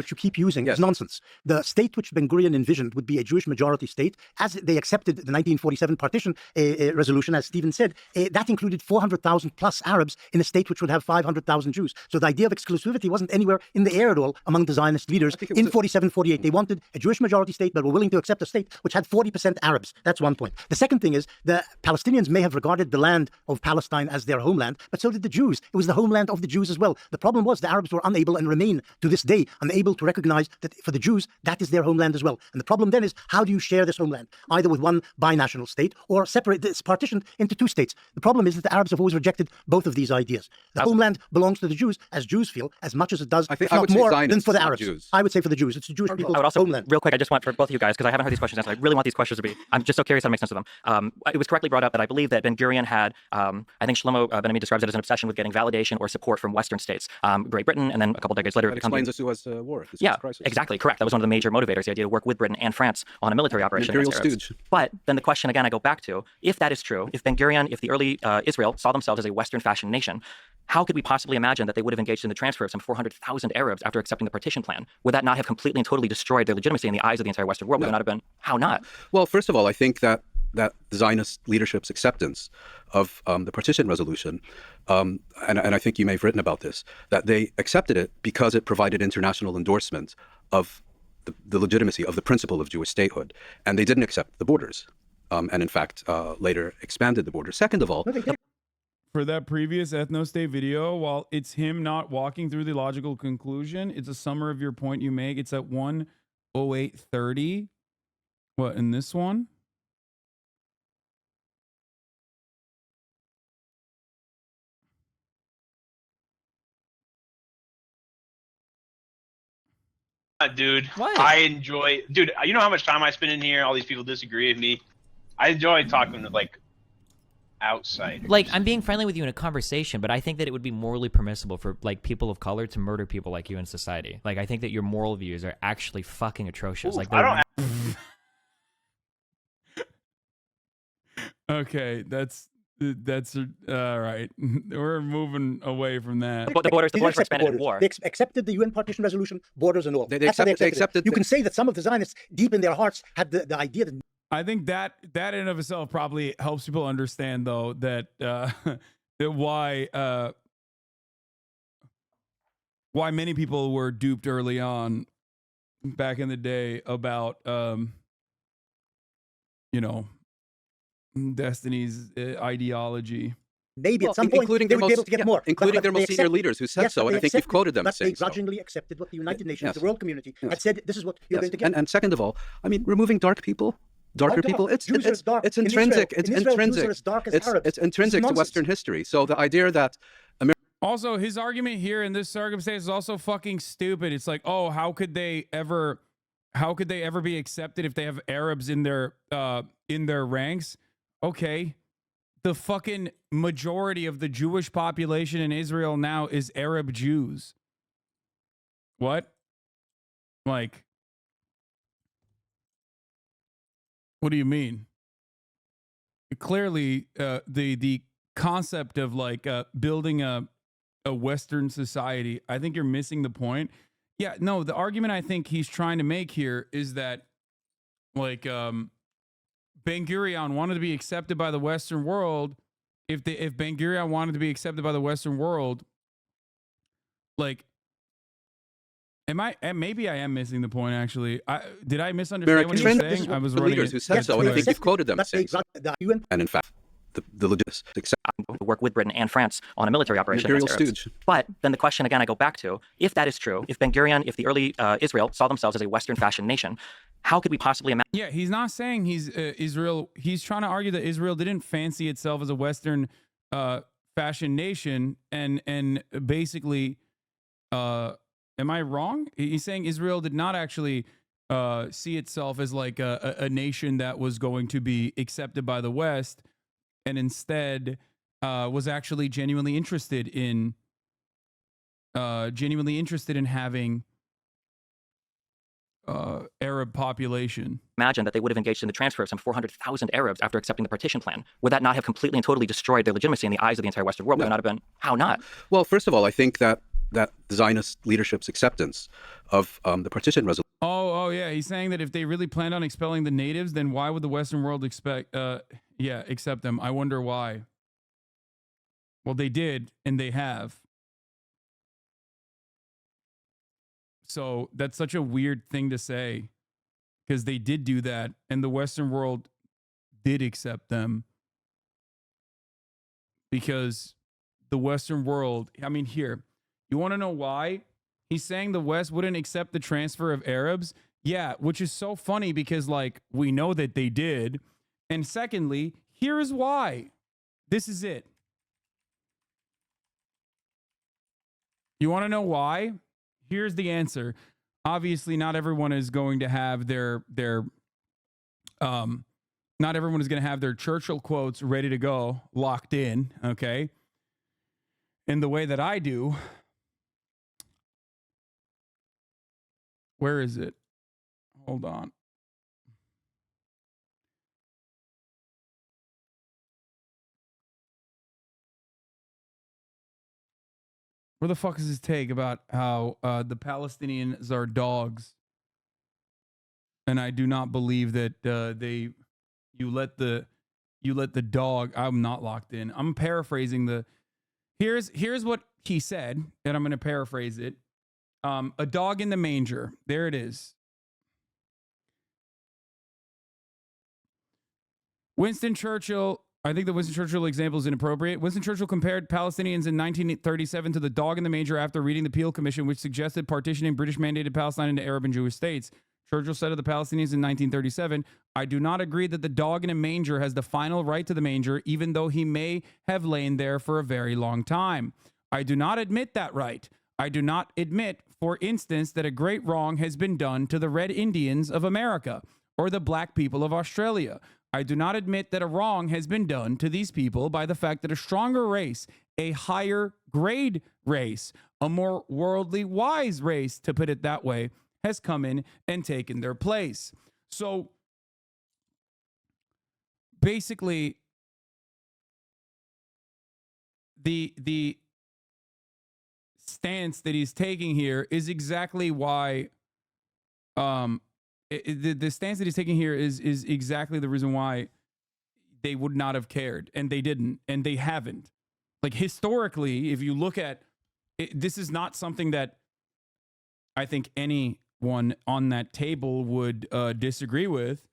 Speaker 4: which you keep using is nonsense. The state which Ben-Gurion envisioned would be a Jewish majority state, as they accepted the 1947 partition resolution, as Stephen said, that included 400,000 plus Arabs in a state which would have 500,000 Jews. So the idea of exclusivity wasn't anywhere in the air at all among the Zionist leaders in 47, 48. They wanted a Jewish majority state, but were willing to accept a state which had 40% Arabs. That's one point. The second thing is the Palestinians may have regarded the land of Palestine as their homeland, but so did the Jews. It was the homeland of the Jews as well. The problem was the Arabs were unable and remain to this day unable to recognize that for the Jews, that is their homeland as well. And the problem then is, how do you share this homeland? Either with one binational state or separate, it's partitioned into two states. The problem is that the Arabs have always rejected both of these ideas. The homeland belongs to the Jews, as Jews feel, as much as it does, if not more than for the Arabs.
Speaker 5: Jews.
Speaker 4: I would say for the Jews. It's the Jewish people's
Speaker 6: I would also,
Speaker 4: homeland.
Speaker 6: real quick, I just want for both of you guys, because I haven't heard these questions answered. I really want these questions to be, I'm just so curious how to make sense of them. It was correctly brought up that I believe that Ben-Gurion had, I think Shlomo Ben-Ami describes it as an obsession with getting validation or support from Western states, Great Britain, and then a couple decades later,
Speaker 5: That explains the Suez War. The Suez crisis.
Speaker 6: Exactly, correct. That was one of the major motivators, the idea to work with Britain and France on a military operation.
Speaker 5: Imperial stooge.
Speaker 6: But then the question again I go back to, if that is true, if Ben-Gurion, if the early Israel saw themselves as a Western fashion nation, how could we possibly imagine that they would have engaged in the transfer of some 400,000 Arabs after accepting the partition plan? Would that not have completely and totally destroyed their legitimacy in the eyes of the entire Western world? Would it not have been? How not?
Speaker 5: Well, first of all, I think that the Zionist leadership's acceptance of the partition resolution, and I think you may have written about this, that they accepted it because it provided international endorsement of the legitimacy of the principle of Jewish statehood. And they didn't accept the borders, and in fact, later expanded the borders. Second of all,
Speaker 1: for that previous ethno-state video, while it's him not walking through the logical conclusion, it's a summary of your point you make. It's at 1:08:30. What, in this one?
Speaker 7: Dude,
Speaker 8: What?
Speaker 7: I enjoy, dude, you know how much time I spend in here? All these people disagree with me. I enjoy talking to, like, outsiders.
Speaker 8: Like, I'm being friendly with you in a conversation, but I think that it would be morally permissible for, like, people of color to murder people like you in society. Like, I think that your moral views are actually fucking atrocious.
Speaker 7: Ooh,
Speaker 8: Like,
Speaker 7: I don't
Speaker 1: Okay, that's all right. We're moving away from that.
Speaker 6: But the borders
Speaker 4: They
Speaker 6: were
Speaker 4: didn't accept the
Speaker 6: expanded in
Speaker 4: borders.
Speaker 6: war.
Speaker 4: They accepted the UN partition resolution, borders and all.
Speaker 5: They
Speaker 4: That's how they
Speaker 5: accepted
Speaker 4: You can say that some of the Zionists, deep in their hearts, had the idea that
Speaker 1: I think that in and of itself probably helps people understand, though, that that why many people were duped early on back in the day about Destiny's ideology.
Speaker 4: maybe at some point
Speaker 5: including
Speaker 4: they
Speaker 5: their
Speaker 4: would be able to get more.
Speaker 5: including
Speaker 4: But
Speaker 5: their
Speaker 4: they
Speaker 5: most senior
Speaker 4: accepted-
Speaker 5: leaders who said
Speaker 4: yes,
Speaker 5: so,
Speaker 4: but
Speaker 5: and
Speaker 4: they
Speaker 5: I think you've
Speaker 4: accepted-
Speaker 5: quoted them
Speaker 4: But they
Speaker 5: saying so.
Speaker 4: grudgingly accepted what the United Nations,
Speaker 5: Yes.
Speaker 4: the world community, had
Speaker 5: Yes.
Speaker 4: said. This is what you're
Speaker 5: Yes.
Speaker 4: going to get.
Speaker 5: And second of all, I mean, removing darker people, it's
Speaker 4: Jews are as dark.
Speaker 5: it's
Speaker 4: In
Speaker 5: intrinsic.
Speaker 4: Israel,
Speaker 5: It's
Speaker 4: in Israel, Jews
Speaker 5: intrinsic.
Speaker 4: are as dark as
Speaker 5: It's
Speaker 4: Arabs.
Speaker 5: it's intrinsic to
Speaker 4: nonsense.
Speaker 5: Western history. So the idea that
Speaker 1: Also, his argument here in this circumstance is also fucking stupid. It's like, oh, how could they ever be accepted if they have Arabs in their ranks? Okay. The fucking majority of the Jewish population in Israel now is Arab Jews. What? Like, what do you mean? Clearly, the concept of like building a Western society, I think you're missing the point. Yeah, no, the argument I think he's trying to make here is that like Ben-Gurion wanted to be accepted by the Western world. If Ben-Gurion wanted to be accepted by the Western world, like, maybe I am missing the point, actually. Did I misunderstand what you were saying? I was
Speaker 5: the
Speaker 1: running
Speaker 5: leaders
Speaker 1: it.
Speaker 5: who said so, and I think you've quoted them saying so.
Speaker 4: The UN
Speaker 5: And in fact, the legitimacy
Speaker 6: To work with Britain and France on a military operation.
Speaker 5: Imperial
Speaker 6: against Arabs.
Speaker 5: stooge.
Speaker 6: But then the question again I go back to, if that is true, if Ben-Gurion, if the early Israel saw themselves as a Western fashion nation, how could we possibly imagine?
Speaker 1: Yeah, he's not saying he's Israel. He's trying to argue that Israel didn't fancy itself as a Western fashion nation, and basically, am I wrong? He's saying Israel did not actually see itself as like a nation that was going to be accepted by the West, and instead was actually genuinely interested in having Arab population.
Speaker 6: Imagine that they would have engaged in the transfer of some 400,000 Arabs after accepting the partition plan. Would that not have completely and totally destroyed their legitimacy in the eyes of the entire Western world?
Speaker 5: No.
Speaker 6: Would it not have been? How not?
Speaker 5: Well, first of all, I think that Zionist leadership's acceptance of the partition resolution.
Speaker 1: Oh, yeah. He's saying that if they really planned on expelling the natives, then why would the Western world accept them? I wonder why. Well, they did, and they have. So that's such a weird thing to say, because they did do that, and the Western world did accept them, because the Western world, I mean, here, you want to know why? He's saying the West wouldn't accept the transfer of Arabs. Yeah, which is so funny because, like, we know that they did. And secondly, here is why. This is it. You want to know why? Here's the answer. Obviously, not everyone is going to have their not everyone is going to have their Churchill quotes ready to go, locked in, okay? In the way that I do. Where is it? Hold on. Where the fuck is his take about how the Palestinians are dogs? And I do not believe that you let the dog. I'm not locked in. I'm paraphrasing the. Here's what he said, and I'm going to paraphrase it. A dog in the manger. There it is. Winston Churchill. I think the Winston Churchill example is inappropriate. Winston Churchill compared Palestinians in 1937 to the dog in the manger after reading the Peel Commission, which suggested partitioning British-mandated Palestine into Arab and Jewish states. Churchill said of the Palestinians in 1937, "I do not agree that the dog in a manger has the final right to the manger, even though he may have lain there for a very long time. I do not admit that right. I do not admit, for instance, that a great wrong has been done to the Red Indians of America or the black people of Australia. I do not admit that a wrong has been done to these people by the fact that a stronger race, a higher grade race, a more worldly wise race, to put it that way, has come in and taken their place." So basically, the stance that he's taking here is exactly why the stance that he's taking here is exactly the reason why they would not have cared, and they didn't, and they haven't. Like, historically, if you look at it, this is not something that I think anyone on that table would disagree with.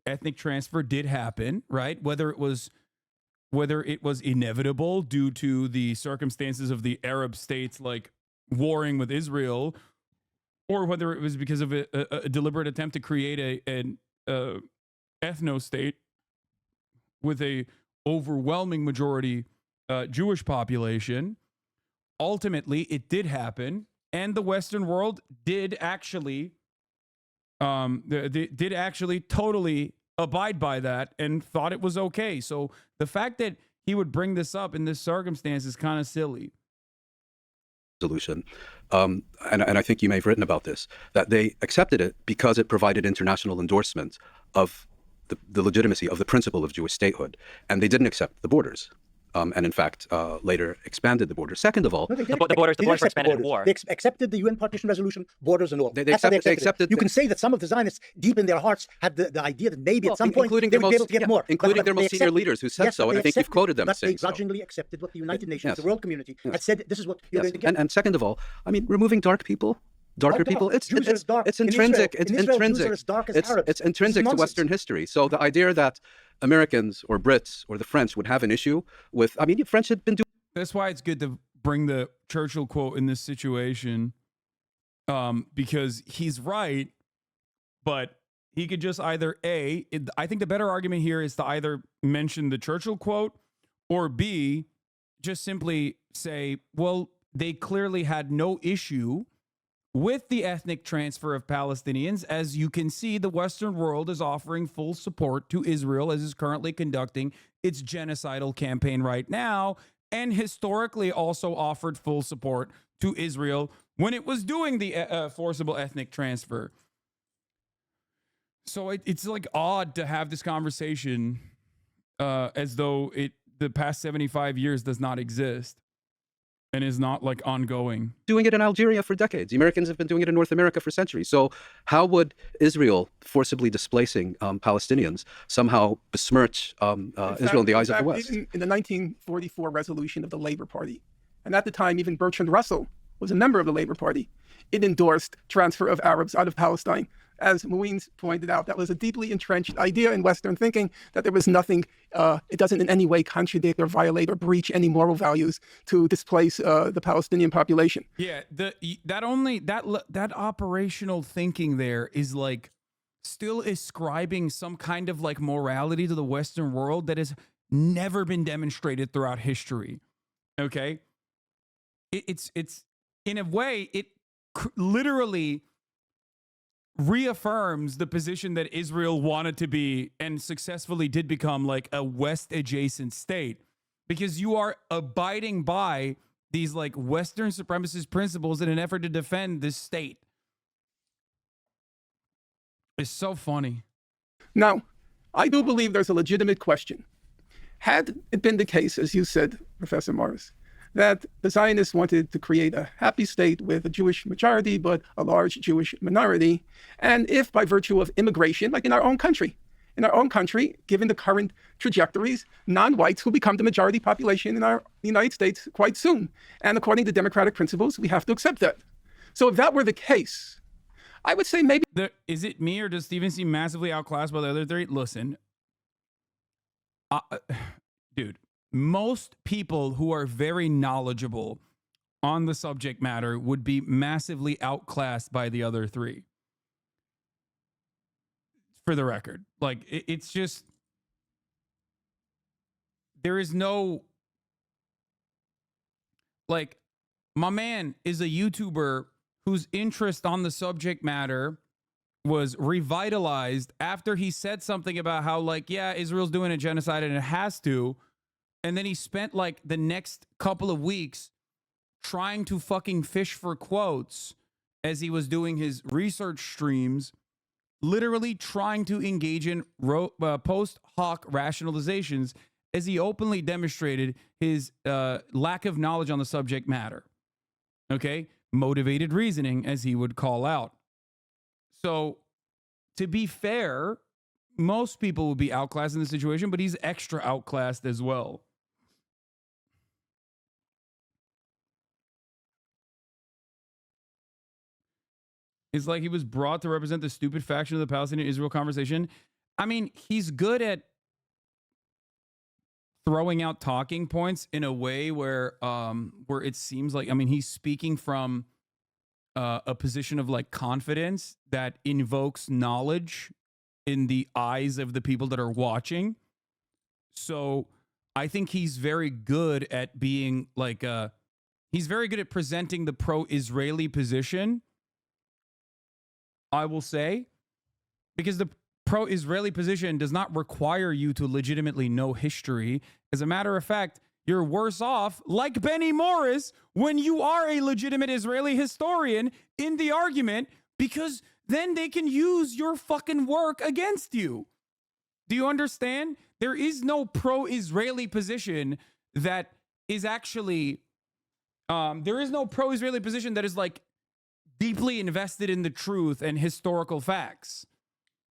Speaker 1: Ethnic transfer did happen, right? Whether it was inevitable due to the circumstances of the Arab states, like warring with Israel, or whether it was because of a deliberate attempt to create an ethno-state with a overwhelming majority Jewish population. Ultimately, it did happen, and the Western world did actually totally abide by that and thought it was okay. So the fact that he would bring this up in this circumstance is kind of silly.
Speaker 5: Resolution. And I think you may have written about this, that they accepted it because it provided international endorsement of the legitimacy of the principle of Jewish statehood. And they didn't accept the borders. And in fact, later expanded the borders. Second of all,
Speaker 6: the borders were expanded in war.
Speaker 4: They accepted the UN partition resolution, borders and all.
Speaker 5: They accepted.
Speaker 4: You can say that some of the Zionists, deep in their hearts, had the idea that maybe at some point they would be able to get more.
Speaker 5: Including their most senior leaders who said so, and I think you've quoted them
Speaker 4: but
Speaker 5: saying
Speaker 4: they grudgingly accepted what the United Nations,
Speaker 5: Yes.
Speaker 4: the world community, had said, this is what you're going to get.
Speaker 5: And second of all, I mean, removing darker people, it's
Speaker 4: Jews are as dark.
Speaker 5: it's
Speaker 4: In
Speaker 5: intrinsic.
Speaker 4: Israel,
Speaker 5: It's
Speaker 4: in Israel,
Speaker 5: intrinsic.
Speaker 4: Jews are as dark as
Speaker 5: It's
Speaker 4: Arabs.
Speaker 5: intrinsic to
Speaker 4: Nonsense.
Speaker 5: Western history. So the idea that Americans or Brits or the French would have an issue with, I mean, French had been doing.
Speaker 1: That's why it's good to bring the Churchill quote in this situation, because he's right, but he could just either I think the better argument here is to either mention the Churchill quote, or B, just simply say, well, they clearly had no issue with the ethnic transfer of Palestinians. As you can see, the Western world is offering full support to Israel as is currently conducting its genocidal campaign right now, and historically also offered full support to Israel when it was doing the forcible ethnic transfer. So it's like odd to have this conversation as though the past 75 years does not exist and is not like ongoing.
Speaker 5: Doing it in Algeria for decades. The Americans have been doing it in North America for centuries. So how would Israel forcibly displacing Palestinians somehow besmirch Israel in the eyes of the West?
Speaker 3: Even in the 1944 resolution of the Labor Party, and at the time even Bertrand Russell was a member of the Labor Party, it endorsed transfer of Arabs out of Palestine. As Muin's pointed out, that was a deeply entrenched idea in Western thinking, that there was nothing, it doesn't in any way contradict or violate or breach any moral values to displace the Palestinian population.
Speaker 1: Yeah, that operational thinking there is like still ascribing some kind of like morality to the Western world that has never been demonstrated throughout history. Okay, it's in a way it literally reaffirms the position that Israel wanted to be and successfully did become, like a West adjacent state, because you are abiding by these like Western supremacist principles in an effort to defend this state. It's so funny.
Speaker 3: Now, I do believe there's a legitimate question. Had it been the case, as you said, Professor Morris, that the Zionists wanted to create a happy state with a Jewish majority, but a large Jewish minority, and if by virtue of immigration, like in our own country, given the current trajectories, non-whites will become the majority population in our United States quite soon. And according to democratic principles, we have to accept that. So if that were the case, I would say maybe...
Speaker 1: Is it me, or does Steven seem massively outclassed by the other three? Listen, dude, most people who are very knowledgeable on the subject matter would be massively outclassed by the other three. For the record, like it's just, there is no, like, my man is a YouTuber whose interest on the subject matter was revitalized after he said something about how, like, yeah, Israel's doing a genocide and it has to. And then he spent like the next couple of weeks trying to fucking fish for quotes as he was doing his research streams, literally trying to engage in post hoc rationalizations as he openly demonstrated his lack of knowledge on the subject matter. Okay? Motivated reasoning, as he would call out. So, to be fair, most people would be outclassed in this situation, but he's extra outclassed as well. It's like he was brought to represent the stupid faction of the Palestinian-Israel conversation. I mean, he's good at throwing out talking points in a way where it seems like, I mean, he's speaking from a position of like confidence that invokes knowledge in the eyes of the people that are watching. So I think he's very good at being like he's very good at presenting the pro-Israeli position, I will say, because the pro-Israeli position does not require you to legitimately know history. As a matter of fact, you're worse off, like Benny Morris, when you are a legitimate Israeli historian in the argument, because then they can use your fucking work against you. Do you understand? There is no pro-Israeli position that is actually, there is no pro-Israeli position that is like deeply invested in the truth and historical facts.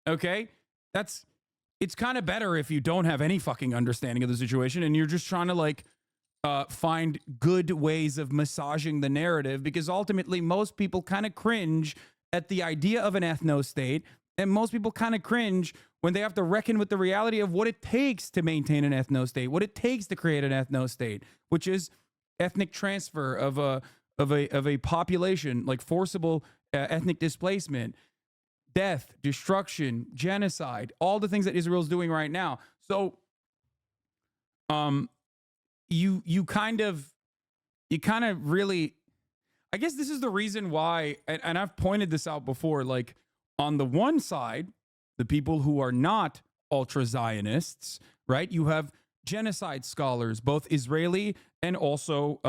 Speaker 1: Okay? It's kind of better if you don't have any fucking understanding of the situation and you're just trying to like find good ways of massaging the narrative, because ultimately most people kind of cringe at the idea of an ethno-state, and most people kind of cringe when they have to reckon with the reality of what it takes to maintain an ethno-state, what it takes to create an ethno-state, which is ethnic transfer of a population, like forcible ethnic displacement, death, destruction, genocide, all the things that Israel's doing right now. So, you kind of really, I guess this is the reason why, and I've pointed this out before, like on the one side, the people who are not ultra-Zionists, right? You have genocide scholars, both Israeli and also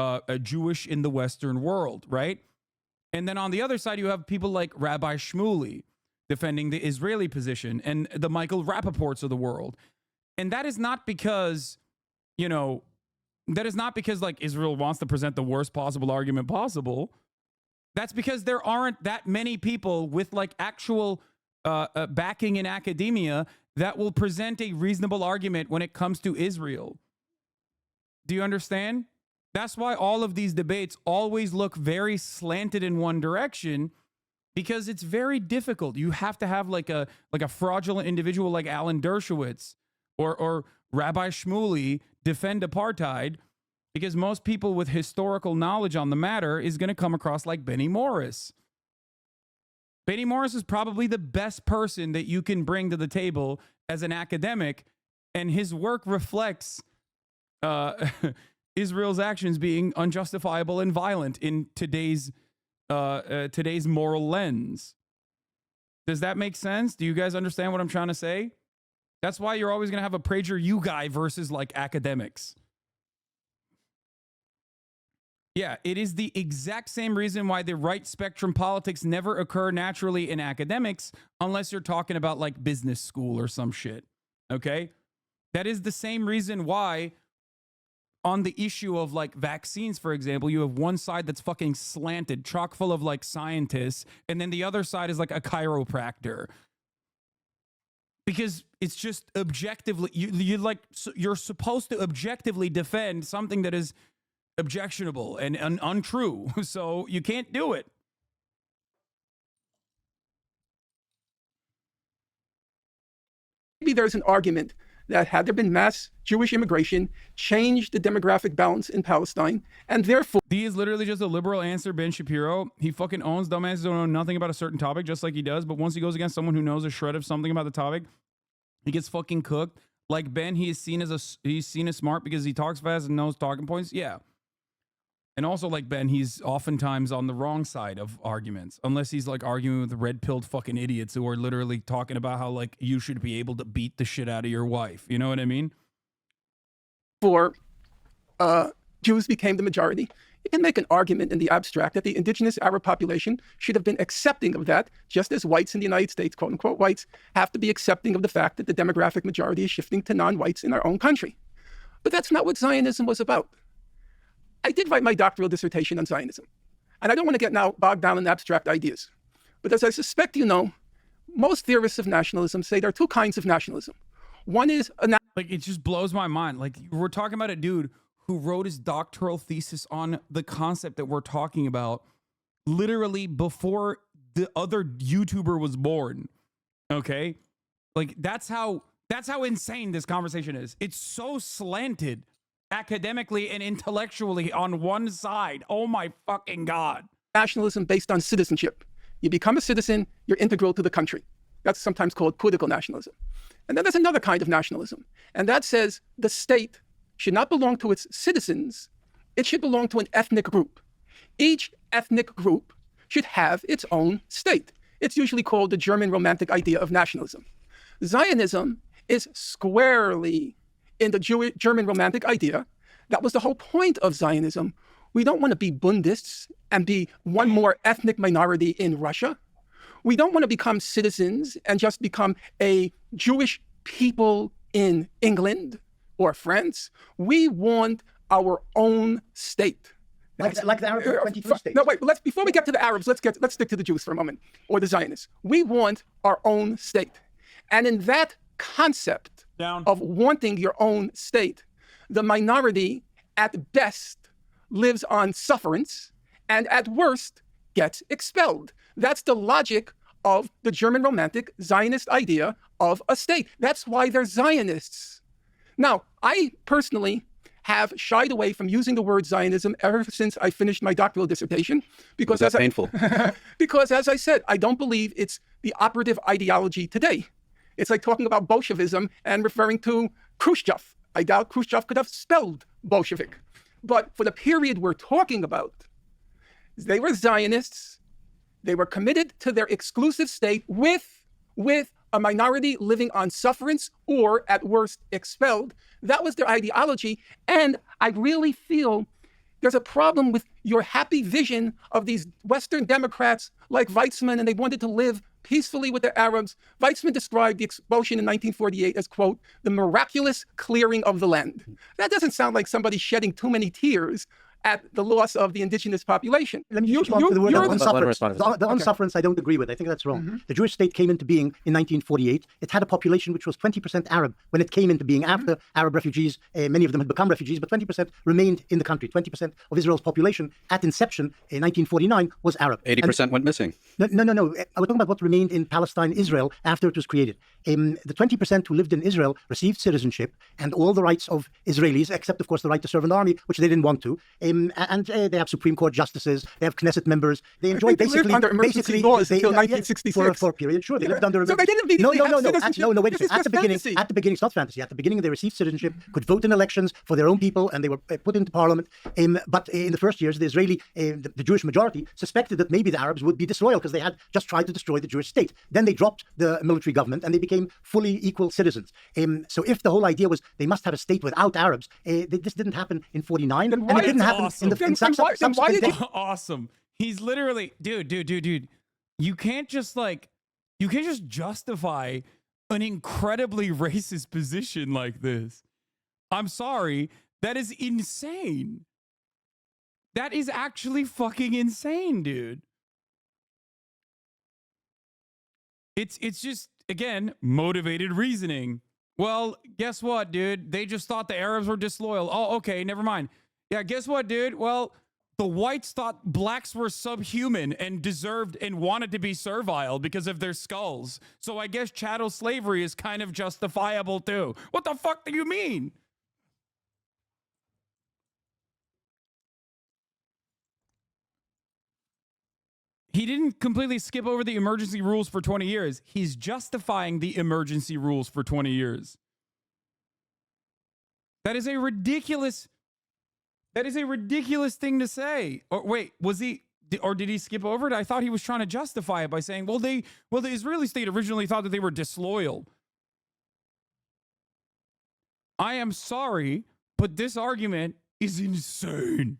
Speaker 1: Jewish in the Western world, right? And then on the other side, you have people like Rabbi Shmuley defending the Israeli position and the Michael Rappaports of the world. And that is not because, you know, that is not because like Israel wants to present the worst possible argument possible. That's because there aren't that many people with like actual backing in academia that will present a reasonable argument when it comes to Israel. Do you understand? That's why all of these debates always look very slanted in one direction, because it's very difficult. You have to have like a fraudulent individual like Alan Dershowitz or Rabbi Shmuley defend apartheid, because most people with historical knowledge on the matter is going to come across like Benny Morris. Benny Morris is probably the best person that you can bring to the table as an academic, and his work reflects Israel's actions being unjustifiable and violent in today's moral lens. Does that make sense? Do you guys understand what I'm trying to say? That's why you're always going to have a PragerU guy versus like academics. Yeah, it is the exact same reason why the right spectrum politics never occur naturally in academics unless you're talking about like business school or some shit. Okay? That is the same reason why on the issue of like vaccines, for example, you have one side that's fucking slanted, chock full of like scientists, and then the other side is like a chiropractor. Because it's just objectively, you're supposed to objectively defend something that is objectionable and untrue. So you can't do it.
Speaker 3: Maybe there's an argument that had there been mass Jewish immigration, changed the demographic balance in Palestine, and therefore...
Speaker 1: D is literally just a liberal answer, Ben Shapiro. He fucking owns dumbasses who don't know nothing about a certain topic, just like he does, but once he goes against someone who knows a shred of something about the topic, he gets fucking cooked. Like Ben, he's seen as smart because he talks fast and knows talking points. Yeah. And also, like Ben, he's oftentimes on the wrong side of arguments, unless he's like arguing with red-pilled fucking idiots who are literally talking about how like you should be able to beat the shit out of your wife. You know what I mean?
Speaker 3: Jews became the majority. You can make an argument in the abstract that the indigenous Arab population should have been accepting of that, just as whites in the United States, quote unquote whites, have to be accepting of the fact that the demographic majority is shifting to non-whites in our own country. But that's not what Zionism was about. I did write my doctoral dissertation on Zionism, and I don't want to get now bogged down in abstract ideas. But as I suspect you know, most theorists of nationalism say there are two kinds of nationalism. One is
Speaker 1: like, it just blows my mind. Like, we're talking about a dude who wrote his doctoral thesis on the concept that we're talking about literally before the other YouTuber was born. Okay? Like, that's how insane this conversation is. It's so slanted academically and intellectually on one side. Oh my fucking God.
Speaker 3: nationalism based on citizenship. You become a citizen, you're integral to the country. That's sometimes called political nationalism. And then there's another kind of nationalism, and that says the state should not belong to its citizens, it should belong to an ethnic group. Each ethnic group should have its own state. It's usually called the German Romantic idea of nationalism. Zionism is squarely in the German Romantic idea. That was the whole point of Zionism. We don't want to be Bundists and be one more ethnic minority in Russia. We don't want to become citizens and just become a Jewish people in England or France. We want our own state.
Speaker 4: Like the Arab 23 states.
Speaker 3: No, wait. Before we get to the Arabs, let's stick to the Jews for a moment, or the Zionists. We want our own state, and in that concept of wanting your own state, the minority at best lives on sufferance, and at worst gets expelled. That's the logic of the German Romantic Zionist idea of a state. That's why they're Zionists. Now, I personally have shied away from using the word Zionism ever since I finished my doctoral dissertation. Because
Speaker 5: that's painful.
Speaker 3: Because as I said, I don't believe it's the operative ideology today. It's like talking about Bolshevism and referring to Khrushchev. I doubt Khrushchev could have spelled Bolshevik. But for the period we're talking about, They were Zionists. They were committed to their exclusive state with a minority living on sufferance or, at worst, expelled. That was their ideology. And I really feel there's a problem with your happy vision of these Western Democrats like Weizmann, and they wanted to live peacefully with the Arabs. Weizmann described the expulsion in 1948 as, quote, the miraculous clearing of the land. That doesn't sound like somebody shedding too many tears at the loss of the indigenous population.
Speaker 4: Let me respond to the word
Speaker 2: Let him
Speaker 4: unsufferance.
Speaker 2: respond.
Speaker 4: The unsufferance I don't agree with. I think that's wrong. The Jewish state came into being in 1948. It had a population which was 20% Arab when it came into being. After Arab refugees, many of them had become refugees, but 20% remained in the country. 20% of Israel's population at inception in 1949 was Arab.
Speaker 5: 80% went missing.
Speaker 4: No. We're talking about what remained in Palestine, Israel, after it was created. The 20% who lived in Israel received citizenship and all the rights of Israelis, except, of course, the right to serve in the army, which they didn't want to. They have Supreme Court justices, they have Knesset members. They enjoy
Speaker 3: lived under emergency laws until 1966.
Speaker 4: For a period, sure. They lived under.
Speaker 3: So they didn't immediately have citizenship.
Speaker 4: No, wait a second. At the beginning,
Speaker 3: fantasy.
Speaker 4: it's not fantasy. At the beginning, they received citizenship, could vote in elections for their own people, and they were put into parliament. But in the first years, the Israeli, the Jewish majority suspected that maybe the Arabs would be disloyal because they had just tried to destroy the Jewish state. Then they dropped the military government and they became fully equal citizens. So if the whole idea was they must have a state without Arabs, this didn't happen in 49, and it didn't happen in the
Speaker 3: Why did you?
Speaker 1: Awesome. He's literally, dude. You can't just justify an incredibly racist position like this. I'm sorry. That is insane. That is actually fucking insane, dude. It's just, again, motivated reasoning. Well, guess what, dude? They just thought the Arabs were disloyal. Oh, okay, never mind. Yeah, guess what, dude? Well, the whites thought blacks were subhuman and deserved and wanted to be servile because of their skulls. So I guess chattel slavery is kind of justifiable too. What the fuck do you mean? He didn't completely skip over the emergency rules for 20 years. He's justifying the emergency rules for 20 years. That is a ridiculous thing to say. Or wait, did he skip over it? I thought he was trying to justify it by saying, well, the Israeli state originally thought that they were disloyal. I am sorry, but this argument is insane.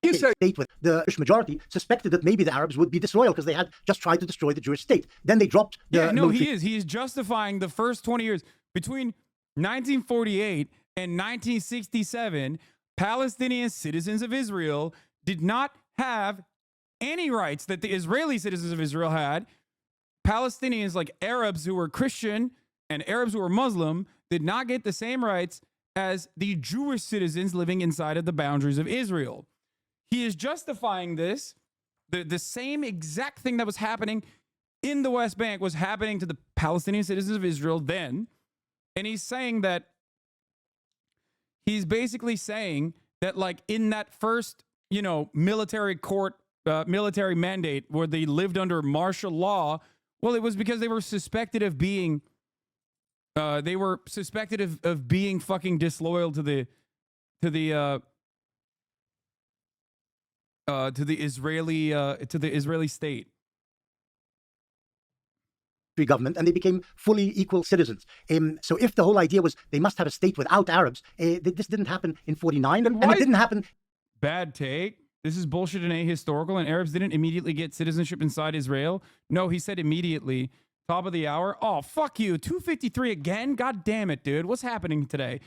Speaker 4: You say state with the Jewish majority suspected that maybe the Arabs would be disloyal because they had just tried to destroy the Jewish state. Then they dropped the military.
Speaker 1: He is justifying the first 20 years between 1948 and 1967. Palestinian citizens of Israel did not have any rights that the Israeli citizens of Israel had. Palestinians, like Arabs who were Christian and Arabs who were Muslim, did not get the same rights as the Jewish citizens living inside of the boundaries of Israel. He is justifying this. The same exact thing that was happening in the West Bank was happening to the Palestinian citizens of Israel then. And he's saying that he's basically saying that, like, in that first, military court, military mandate where they lived under martial law, well, it was because they were suspected of being, of being fucking disloyal to the Israeli state.
Speaker 4: Government, and they became fully equal citizens. So if the whole idea was they must have a state without Arabs, this didn't happen in 49, and it didn't happen.
Speaker 1: Bad take. This is bullshit and ahistorical, and Arabs didn't immediately get citizenship inside Israel. No, he said immediately. Top of the hour. Oh, fuck you. 2:53 again? God damn it, dude. What's happening today?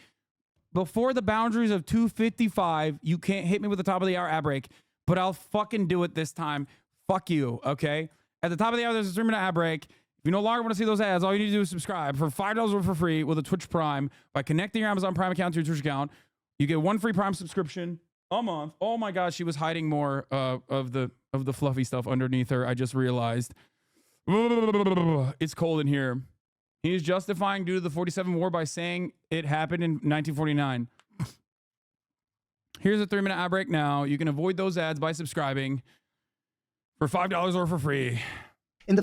Speaker 1: Before the boundaries of 2:55, you can't hit me with the top of the hour ad break, but I'll fucking do it this time. Fuck you, okay? At the top of the hour, there's a 3-minute ad break. If you no longer want to see those ads, all you need to do is subscribe for $5 or for free with a Twitch Prime by connecting your Amazon Prime account to your Twitch account. You get 1 free Prime subscription a month. Oh my God, she was hiding more of the fluffy stuff underneath her. I just realized. It's cold in here. He is justifying due to the 47 war by saying it happened in 1949. Here's a 3-minute ad break now. You can avoid those ads by subscribing for $5 or for free.
Speaker 3: Then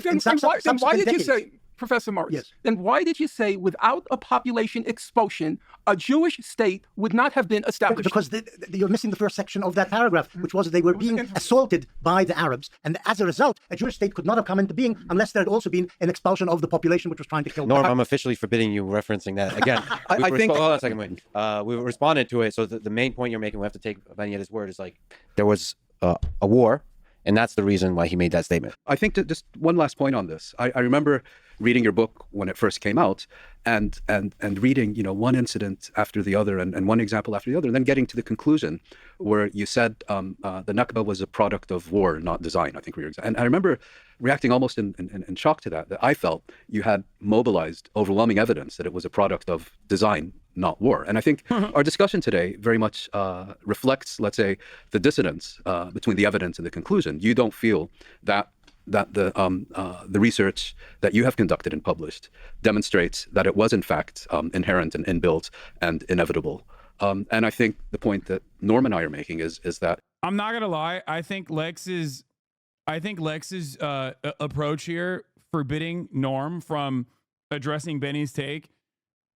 Speaker 3: why did you say Professor Morris,
Speaker 4: Yes.
Speaker 3: then why did you say without a population expulsion, a Jewish state would not have been established?
Speaker 4: Because you're missing the first section of that paragraph, which was that they were being assaulted by the Arabs. And as a result, a Jewish state could not have come into being unless there had also been an expulsion of the population which was trying to kill them.
Speaker 2: Norm, I'm officially forbidding you referencing that. Again,
Speaker 5: I think...
Speaker 2: Hold on a second, wait. We responded to it. So the main point you're making, we have to take Benny at his word, is like there was a war, and that's the reason why he made that statement.
Speaker 5: I think that just one last point on this. I remember reading your book when it first came out, and reading, one incident after the other, and one example after the other, and then getting to the conclusion where you said the Nakba was a product of war, not design. I think we were, and I remember reacting almost in shock to that I felt you had mobilized overwhelming evidence that it was a product of design, not war. And I think our discussion today very much reflects, let's say, the dissonance between the evidence and the conclusion. You don't feel that the research that you have conducted and published demonstrates that it was in fact inherent and inbuilt and inevitable. And I think the point that Norm and I are making is that
Speaker 1: I'm not gonna lie. I think Lex's approach here, forbidding Norm from addressing Benny's take,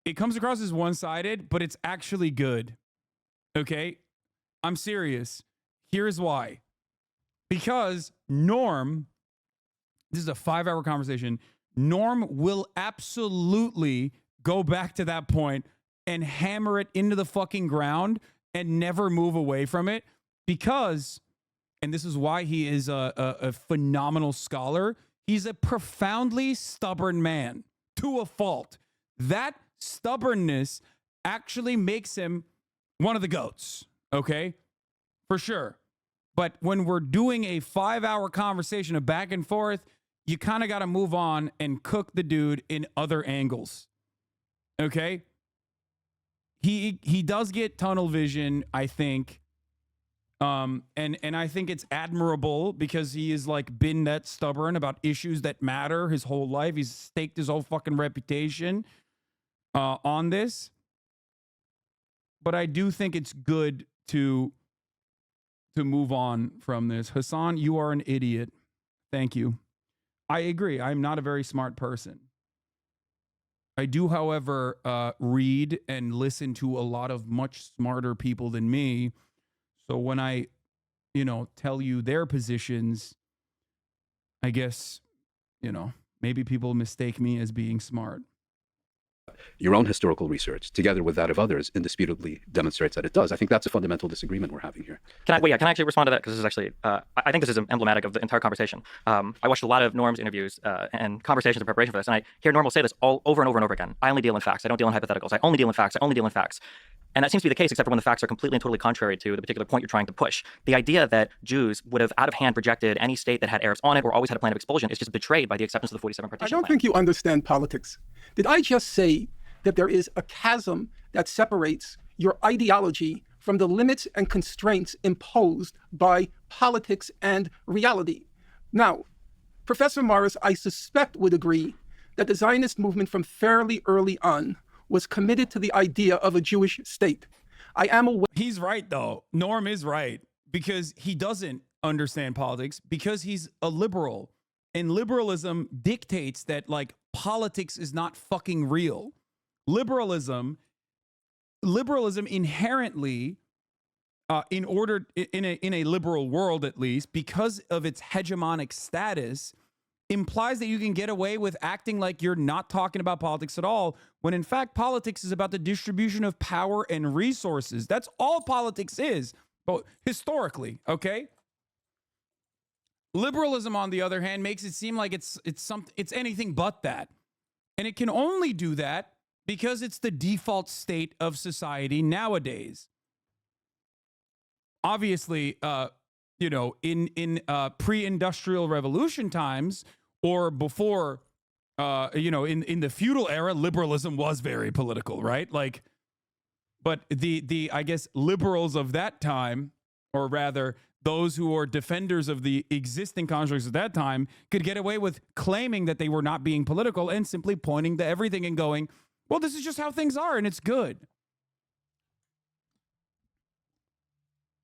Speaker 1: it comes across as one-sided, but it's actually good. Okay, I'm serious. Here's why. Because Norm, this is a 5-hour conversation. Norm will absolutely go back to that point and hammer it into the fucking ground and never move away from it because, and this is why he is a phenomenal scholar, he's a profoundly stubborn man to a fault. That stubbornness actually makes him one of the GOATs, okay? For sure. But when we're doing a 5-hour conversation of back and forth, you kind of got to move on and cook the dude in other angles. Okay? He does get tunnel vision, I think. And I think it's admirable because he has like been that stubborn about issues that matter his whole life. He's staked his whole fucking reputation on this. But I do think it's good to move on from this. Hasan, you are an idiot. Thank you. I agree. I'm not a very smart person. I do, however, read and listen to a lot of much smarter people than me. So when I, tell you their positions, I guess, maybe people mistake me as being smart.
Speaker 5: Your own historical research, together with that of others, indisputably demonstrates that it does. I think that's a fundamental disagreement we're having here.
Speaker 6: Can I actually respond to that? Because this is actually, I think this is emblematic of the entire conversation. I watched a lot of Norm's interviews and conversations in preparation for this, and I hear Norm will say this all over and over and over again. I only deal in facts. I don't deal in hypotheticals. I only deal in facts. I only deal in facts. And that seems to be the case, except for when the facts are completely and totally contrary to the particular point you're trying to push. The idea that Jews would have out of hand rejected any state that had Arabs on it or always had a plan of expulsion is just betrayed by the acceptance of the 47 partition
Speaker 3: I don't think you understand politics. Did I just say that there is a chasm that separates your ideology from the limits and constraints imposed by politics and reality? Now, Professor Morris, I suspect, would agree that the Zionist movement from fairly early on was committed to the idea of a Jewish state. I am aware.
Speaker 1: He's right, though. Norm is right because he doesn't understand politics because he's a liberal. And liberalism dictates that, politics is not fucking real. Liberalism inherently, in a liberal world at least, because of its hegemonic status, implies that you can get away with acting like you're not talking about politics at all, when in fact politics is about the distribution of power and resources. That's all politics is, but historically, okay? Liberalism, on the other hand, makes it seem like it's anything but that. And it can only do that because it's the default state of society nowadays. Obviously, in pre-industrial revolution times or before, in the feudal era, liberalism was very political, right? But the I guess liberals of that time, or rather those who are defenders of the existing constructs at that time, could get away with claiming that they were not being political and simply pointing to everything and going, well, this is just how things are and it's good.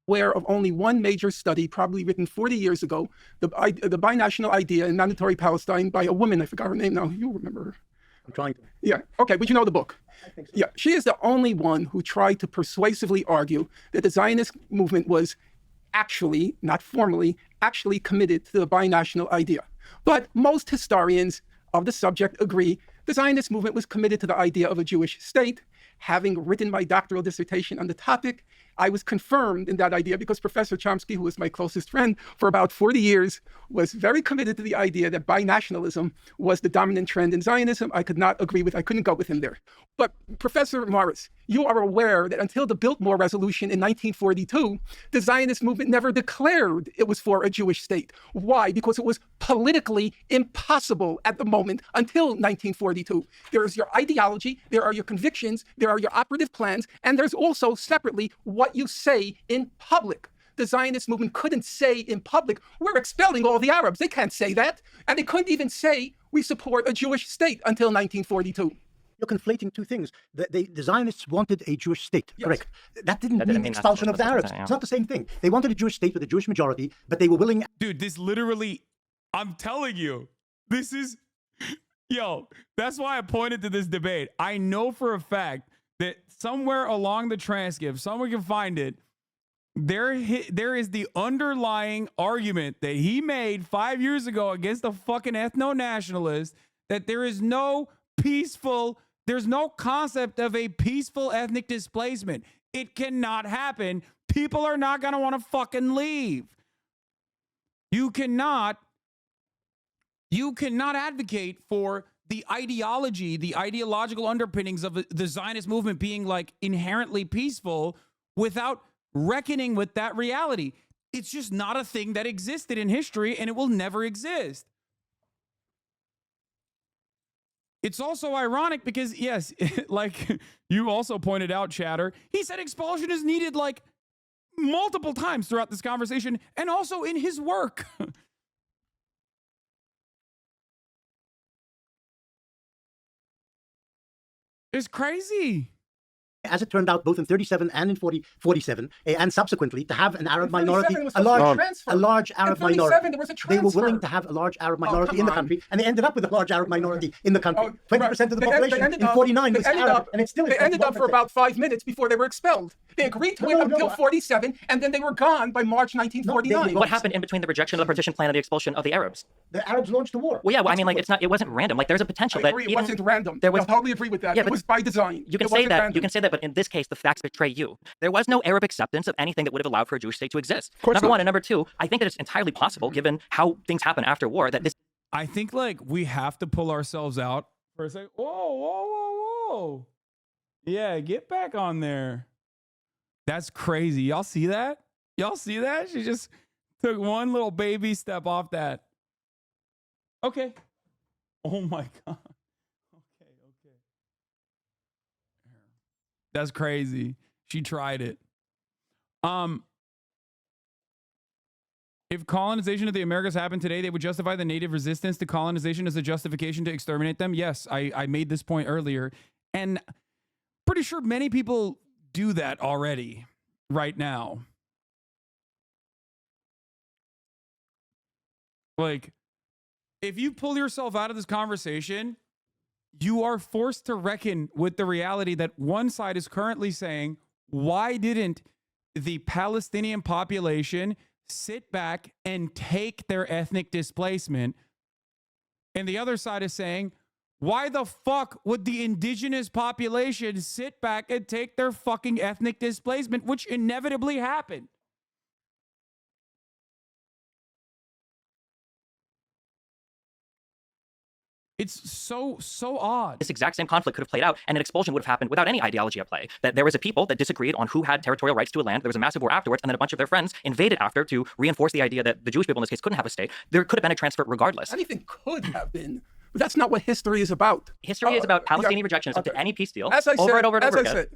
Speaker 3: aware of only one major study, probably written 40 years ago, the binational idea in mandatory Palestine by a woman. I forgot her name now. You remember her?
Speaker 4: I'm trying to.
Speaker 3: Yeah. Okay. But you know the book.
Speaker 4: I think so.
Speaker 3: Yeah. She is the only one who tried to persuasively argue that the Zionist movement was actually, not formally, actually committed to the binational idea. But most historians of the subject agree the Zionist movement was committed to the idea of a Jewish state. Having written my doctoral dissertation on the topic, I was confirmed in that idea because Professor Chomsky, who was my closest friend for about 40 years, was very committed to the idea that binationalism was the dominant trend in Zionism. I couldn't go with him there. But Professor Morris, you are aware that until the Biltmore Resolution in 1942, the Zionist movement never declared it was for a Jewish state. Why? Because it was politically impossible at the moment until 1942. There is your ideology, there are your convictions, there are your operative plans, and there's also separately what you say in public. The Zionist movement couldn't say in public, we're expelling all the Arabs. They can't say that. And they couldn't even say we support a Jewish state until 1942.
Speaker 4: You're conflating two things. The Zionists wanted a Jewish state,
Speaker 3: Yes.
Speaker 4: correct? That didn't mean expulsion of the Arabs. It's not the same thing. They wanted a Jewish state with a Jewish majority, but they were willing.
Speaker 1: Dude, this literally, I'm telling you, this is, yo, that's why I pointed to this debate. I know for a fact that somewhere along the transcript, someone can find it, there is the underlying argument that he made 5 years ago against a fucking ethno-nationalist that there's no concept of a peaceful ethnic displacement. It cannot happen. People are not going to want to fucking leave. You cannot advocate for the ideology, the ideological underpinnings of the Zionist movement being like inherently peaceful without reckoning with that reality. It's just not a thing that existed in history, and it will never exist. It's also ironic because, yes, like you also pointed out, Chatter, he said expulsion is needed like multiple times throughout this conversation and also in his work. It's crazy.
Speaker 4: As it turned out, both in 37 and in 47, and subsequently, to have an Arab
Speaker 3: In 37
Speaker 4: minority,
Speaker 3: was
Speaker 4: a
Speaker 3: transfer.
Speaker 4: large Arab
Speaker 3: In 37,
Speaker 4: minority.
Speaker 3: there was a
Speaker 4: They were
Speaker 3: transfer.
Speaker 4: willing to have a large Arab minority
Speaker 3: come
Speaker 4: in the
Speaker 3: on.
Speaker 4: country, and they ended up with a large Arab minority in the country. 20% of the
Speaker 3: They
Speaker 4: population
Speaker 3: ended
Speaker 4: in
Speaker 3: up-
Speaker 4: 49
Speaker 3: they
Speaker 4: was
Speaker 3: ended
Speaker 4: Arab,
Speaker 3: up-
Speaker 4: and it's still
Speaker 3: They ended up for
Speaker 4: 21%.
Speaker 3: about 5 minutes before they were expelled. They agreed to it
Speaker 4: No,
Speaker 3: until 47, and then they were gone by March 1949.
Speaker 6: What happened in between the rejection of the partition plan and the expulsion of the Arabs?
Speaker 4: The Arabs launched the war.
Speaker 6: Well, yeah, well, I mean, like it wasn't random. Like there's a potential
Speaker 3: I
Speaker 6: that
Speaker 3: agree, it
Speaker 6: even
Speaker 3: wasn't random.
Speaker 6: there was-
Speaker 3: I totally agree with that.
Speaker 6: Yeah,
Speaker 3: It
Speaker 6: but
Speaker 3: was by design.
Speaker 6: you can
Speaker 3: It
Speaker 6: say
Speaker 3: wasn't
Speaker 6: that.
Speaker 3: random.
Speaker 6: You can say that, but in this case, the facts betray you. There was no Arab acceptance of anything that would have allowed for a Jewish state to exist.
Speaker 3: course
Speaker 6: Number
Speaker 3: not.
Speaker 6: one, and number two, I think that it's entirely possible, given how things happen after war, that this
Speaker 1: I think like we have to pull ourselves out for a second. Whoa, whoa, whoa, whoa. Yeah, get back on there. That's crazy. Y'all see that? Y'all see that? She just took one little baby step off that. Okay. Oh my God. Okay. That's crazy. She tried it. If colonization of the Americas happened today, they would justify the native resistance to colonization as a justification to exterminate them. Yes, I made this point earlier. And pretty sure many people do that already right now. Like, if you pull yourself out of this conversation, you are forced to reckon with the reality that one side is currently saying, why didn't the Palestinian population sit back and take their ethnic displacement? And the other side is saying, why the fuck would the indigenous population sit back and take their fucking ethnic displacement, which inevitably happened? It's so odd.
Speaker 6: this exact same conflict could have played out, and an expulsion would have happened without any ideology at play. That there was a people that disagreed on who had territorial rights to a land. There was a massive war afterwards, and then a bunch of their friends invaded after to reinforce the idea that the Jewish people in this case couldn't have a state. There could have been a transfer regardless.
Speaker 3: Anything could have been. But that's not what history is about.
Speaker 6: History is about Palestinian
Speaker 3: yeah,
Speaker 6: rejection to
Speaker 3: okay.
Speaker 6: any peace deal
Speaker 3: As I
Speaker 6: over
Speaker 3: said,
Speaker 6: and over and
Speaker 3: as
Speaker 6: over
Speaker 3: I
Speaker 6: again.
Speaker 3: said,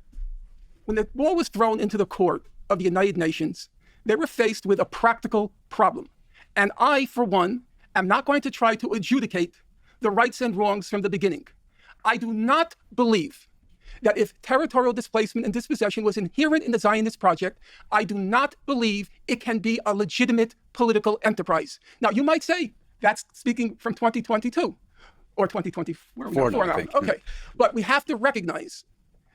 Speaker 3: when the ball was thrown into the court of the United Nations, they were faced with a practical problem. And I, for one, am not going to try to adjudicate the rights and wrongs from the beginning. I do not believe that if territorial displacement and dispossession was inherent in the Zionist project, I do not believe it can be a legitimate political enterprise. Now, you might say that's speaking from 2022 or 2024 now.
Speaker 5: I think.
Speaker 3: Okay, but we have to recognize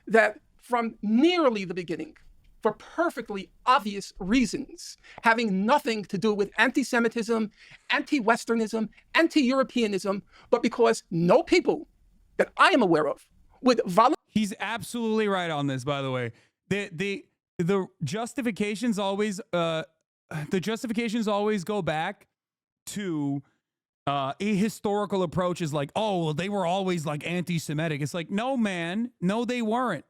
Speaker 3: that from nearly the beginning, for perfectly obvious reasons, having nothing to do with anti-Semitism, anti-Westernism, anti-Europeanism, but because no people that I am aware of would volunteer.
Speaker 1: He's absolutely right on this, by the way. The justifications always go back to a historical approach is like, oh, well, they were always like anti-Semitic. It's like, no, man, no, they weren't.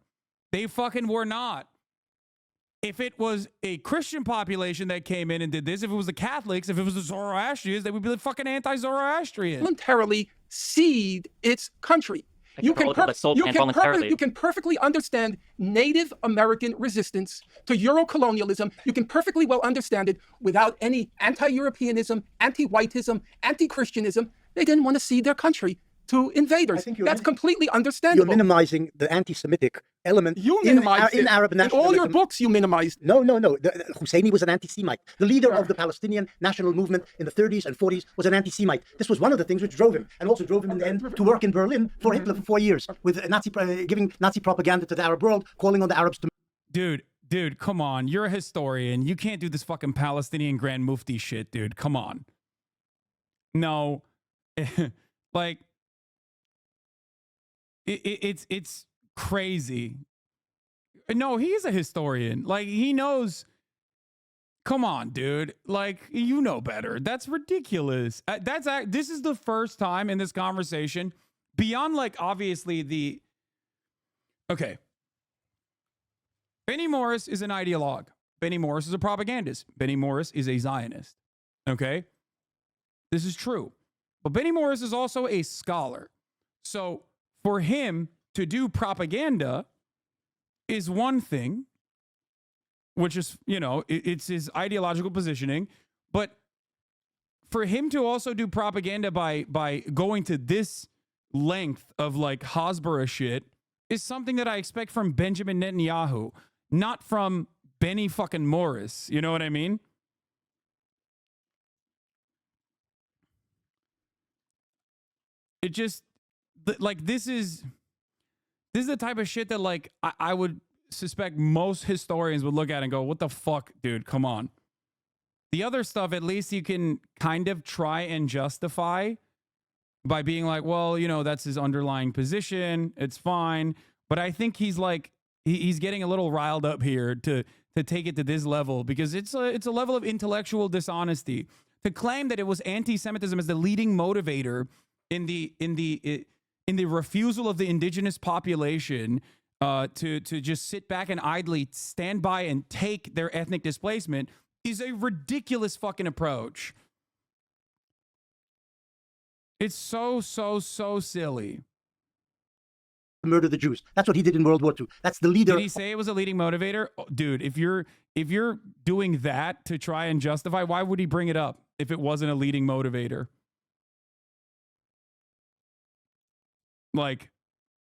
Speaker 1: They fucking were not. If it was a Christian population that came in and did this, if it was the Catholics, if it was the Zoroastrians, they would be the fucking anti-Zoroastrian.
Speaker 3: Voluntarily cede its country. You can perfectly understand Native American resistance to Euro-colonialism. You can perfectly well understand it without any anti-Europeanism, anti-whiteism, anti-Christianism. They didn't want to cede their country to invaders. That's completely understandable.
Speaker 4: You're minimizing the anti-Semitic element
Speaker 3: in
Speaker 4: Arab nationalism.
Speaker 3: In all your books, you minimized.
Speaker 4: No. Husseini was an anti-Semite. The leader of the Palestinian national movement in the 30s and 40s was an anti-Semite. This was one of the things which drove him, and also drove him in the end to work in Berlin for Hitler for 4 years, with giving Nazi propaganda to the Arab world, calling on the Arabs to...
Speaker 1: Dude, come on. You're a historian. You can't do this fucking Palestinian Grand Mufti shit, dude. Come on. No. Like... It's crazy. No, he is a historian. Like, he knows. Come on, dude. Like, you know better. That's ridiculous. This is the first time in this conversation, beyond, like, obviously the... Okay. Benny Morris is an ideologue. Benny Morris is a propagandist. Benny Morris is a Zionist. Okay? This is true. But Benny Morris is also a scholar. So... for him to do propaganda is one thing, which is, you know, it's his ideological positioning. But for him to also do propaganda by going to this length of like Hasbara shit is something that I expect from Benjamin Netanyahu, not from Benny fucking Morris. You know what I mean? It just... like, this is the type of shit that, like, I would suspect most historians would look at and go, what the fuck, dude, come on. The other stuff, at least you can kind of try and justify by being like, well, you know, that's his underlying position. It's fine. But I think he's like, he's getting a little riled up here to take it to this level, because it's a level of intellectual dishonesty. To claim that it was anti-Semitism as the leading motivator in the refusal of the indigenous population to just sit back and idly stand by and take their ethnic displacement is a ridiculous fucking approach. It's so silly.
Speaker 4: Murder the Jews. That's what he did in World War II. That's the leader.
Speaker 1: Did he say it was a leading motivator? Oh, dude, if you're doing that to try and justify, why would he bring it up if it wasn't a leading motivator? Like,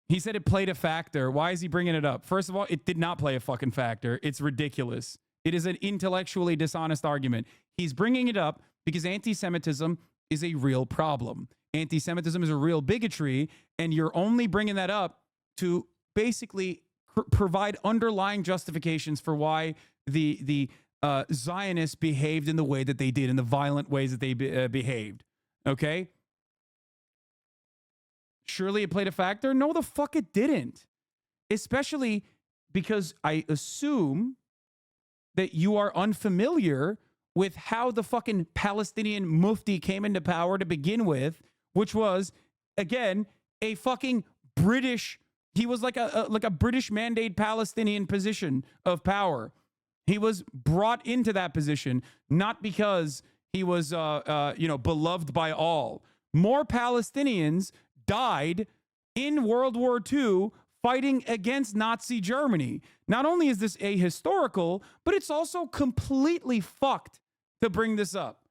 Speaker 1: he said it played a factor. Why is he bringing it up? First of all, it did not play a fucking factor. It's ridiculous. It is an intellectually dishonest argument. He's bringing it up because anti-Semitism is a real problem. Anti-Semitism is a real bigotry, and you're only bringing that up to basically provide underlying justifications for why the Zionists behaved in the way that they did, in the violent ways that they behaved. Okay? Surely it played a factor? No, the fuck it didn't. Especially because I assume that you are unfamiliar with how the fucking Palestinian Mufti came into power to begin with, which was, again, a fucking British... He was like a British mandate Palestinian position of power. He was brought into that position, not because he was, beloved by all. More Palestinians died in World War II fighting against Nazi Germany. Not only is this ahistorical, but it's also completely fucked to bring this up.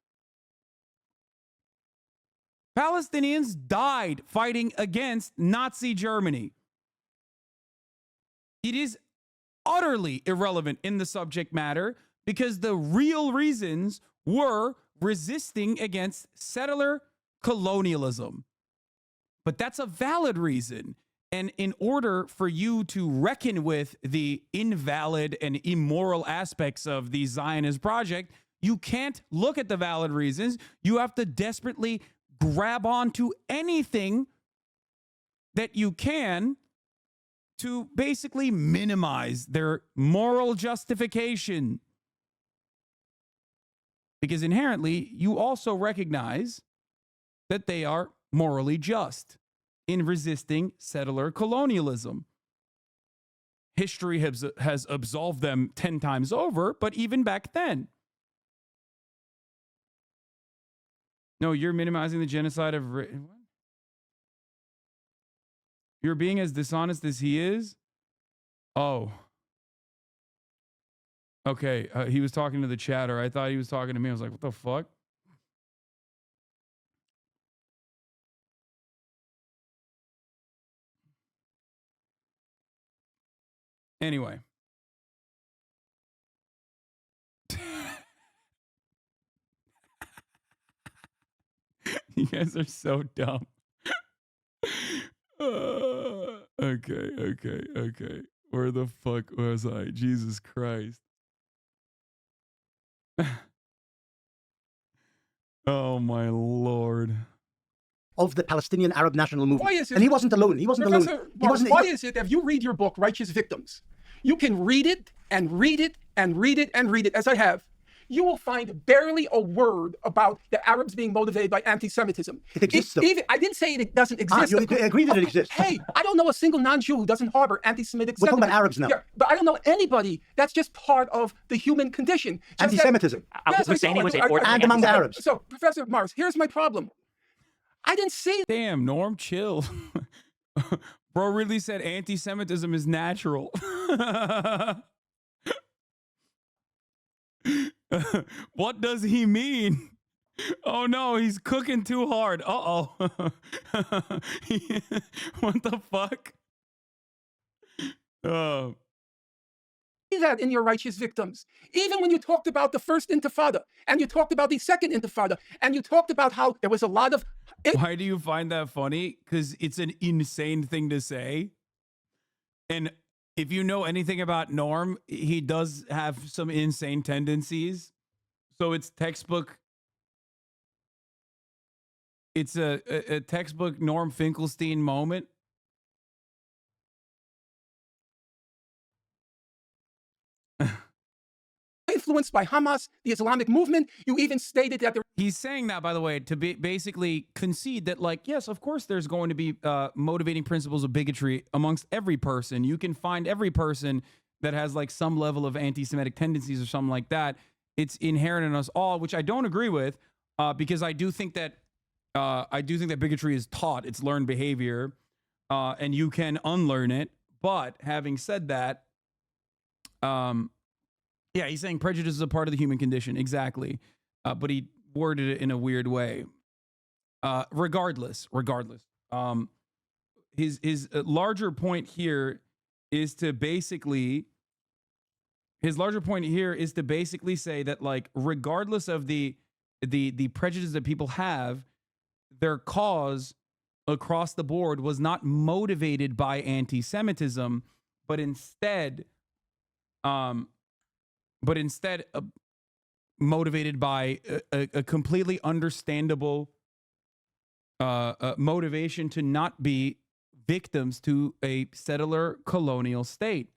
Speaker 1: Palestinians died fighting against Nazi Germany. It is utterly irrelevant in the subject matter because the real reasons were resisting against settler colonialism. But that's a valid reason. And in order for you to reckon with the invalid and immoral aspects of the Zionist project, you can't look at the valid reasons. You have to desperately grab onto anything that you can to basically minimize their moral justification. Because inherently, you also recognize that they are morally just in resisting settler colonialism. History has absolved them 10 times over, but even back then. No, you're minimizing the genocide of... What? You're being as dishonest as he is? Oh. Okay, he was talking to the chatter. I thought he was talking to me. I was like, what the fuck? Anyway. You guys are so dumb. Okay. Where the fuck was I? Jesus Christ. Oh my Lord.
Speaker 4: Of the Palestinian Arab national movement.
Speaker 3: Why is it,
Speaker 4: and he wasn't alone. He wasn't
Speaker 3: Professor
Speaker 4: alone.
Speaker 3: Morris, why is it that if you read your book, Righteous Victims, you can read it and read it and read it and read it, as I have, you will find barely a word about the Arabs being motivated by anti-Semitism.
Speaker 4: It exists, though.
Speaker 3: I didn't say it doesn't exist.
Speaker 4: You agree that it exists.
Speaker 3: Hey, I don't know a single non-Jew who doesn't harbor anti-Semitic
Speaker 4: We're talking
Speaker 3: sentiment.
Speaker 4: about Arabs now.
Speaker 3: Yeah, but I don't know anybody. That's just part of the human condition. Just
Speaker 4: Anti-Semitism.
Speaker 6: Husseini was a order
Speaker 4: And among the Arabs.
Speaker 3: So, Professor Morris, here's my problem. I didn't say...
Speaker 1: Damn, Norm, chill. Bro really said anti-Semitism is natural. What does he mean? Oh no, he's cooking too hard. Uh-oh. What the fuck?
Speaker 3: that in your Righteous Victims. Even when you talked about the first Intifada, and you talked about the second Intifada, and you talked about how there was a lot of...
Speaker 1: Why do you find that funny? Because it's an insane thing to say. And if you know anything about Norm, he does have some insane tendencies. So it's textbook. It's a textbook Norm Finkelstein moment.
Speaker 3: Influenced by Hamas, the Islamic movement. You even stated that
Speaker 1: he's saying that, by the way, to basically concede that, like, yes, of course, there's going to be motivating principles of bigotry amongst every person. You can find every person that has like some level of anti-Semitic tendencies or something like that. It's inherent in us all, which I don't agree with, because I do think that bigotry is taught. It's learned behavior, and you can unlearn it. But having said that, yeah, he's saying prejudice is a part of the human condition. Exactly. But he worded it in a weird way. Regardless, his larger point here is to basically say that, like, regardless of the prejudice that people have, their cause across the board was not motivated by anti-Semitism, but instead motivated by a completely understandable motivation to not be victims to a settler colonial state.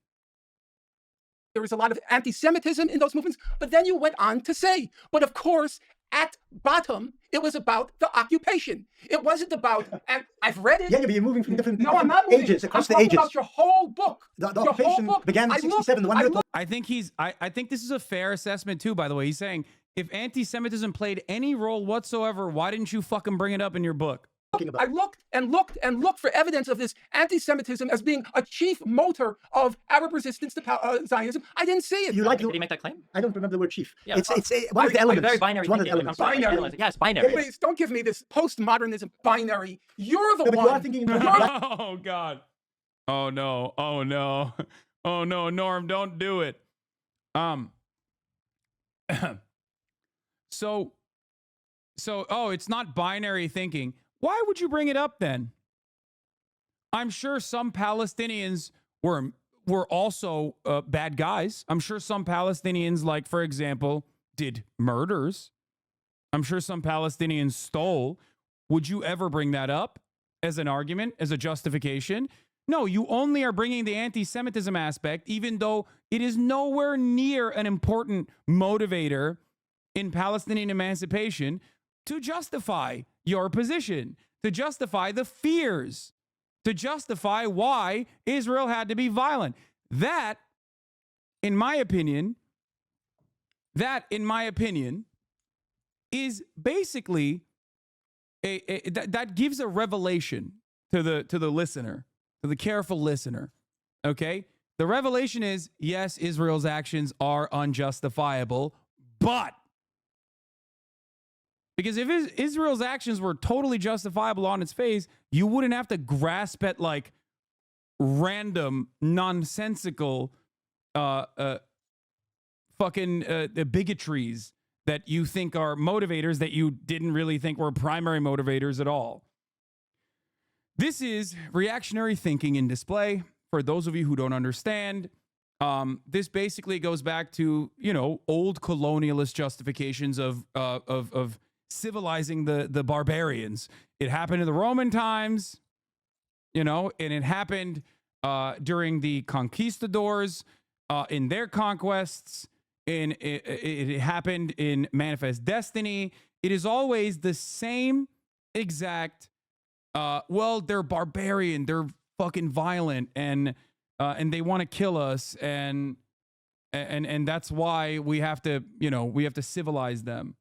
Speaker 3: there was a lot of anti-Semitism in those movements. But then you went on to say, but of course, at bottom, it was about the occupation. It wasn't about, and I've read it.
Speaker 4: Yeah, but you're moving from different
Speaker 3: No, I'm not moving.
Speaker 4: ages, across
Speaker 3: I'm
Speaker 4: the ages.
Speaker 3: about your whole book.
Speaker 4: The
Speaker 3: Your
Speaker 4: occupation
Speaker 3: whole book.
Speaker 4: began in 67.
Speaker 1: I think this is a fair assessment too, by the way. He's saying, if anti-Semitism played any role whatsoever, why didn't you fucking bring it up in your book?
Speaker 3: I looked and looked and looked for evidence of this anti-Semitism as being a chief motor of Arab resistance to Zionism. I didn't see it.
Speaker 6: Did he make that claim?
Speaker 4: I don't remember the word chief.
Speaker 6: Yeah,
Speaker 4: it's one of the elements.
Speaker 6: Very binary.
Speaker 4: It's one of the
Speaker 6: thinking.
Speaker 4: elements.
Speaker 6: I'm sorry.
Speaker 3: Binary.
Speaker 6: Yes, binary.
Speaker 3: Please don't give me this postmodernism binary. You're the
Speaker 4: No, but
Speaker 3: one.
Speaker 4: you are thinking
Speaker 1: Oh God. Oh no. Oh no. Oh no, Norm, don't do it. So it's not binary thinking. Why would you bring it up then? I'm sure some Palestinians were also bad guys. I'm sure some Palestinians, like, for example, did murders. I'm sure some Palestinians stole. Would you ever bring that up as an argument, as a justification? No, you only are bringing the anti-Semitism aspect, even though it is nowhere near an important motivator in Palestinian emancipation, to justify your position, to justify the fears, to justify why Israel had to be violent. That, in my opinion, is basically that gives a revelation to the listener, to the careful listener. Okay? The revelation is, yes, Israel's actions are unjustifiable, but because if Israel's actions were totally justifiable on its face, you wouldn't have to grasp at like random, nonsensical, bigotries that you think are motivators that you didn't really think were primary motivators at all. This is reactionary thinking in display. For those of you who don't understand, this basically goes back to, old colonialist justifications of civilizing the barbarians. It happened in the Roman times, and it happened during the conquistadors in their conquests. It happened in Manifest Destiny. It is always the same exact. They're barbarian. They're fucking violent, and they want to kill us, and that's why we have to civilize them.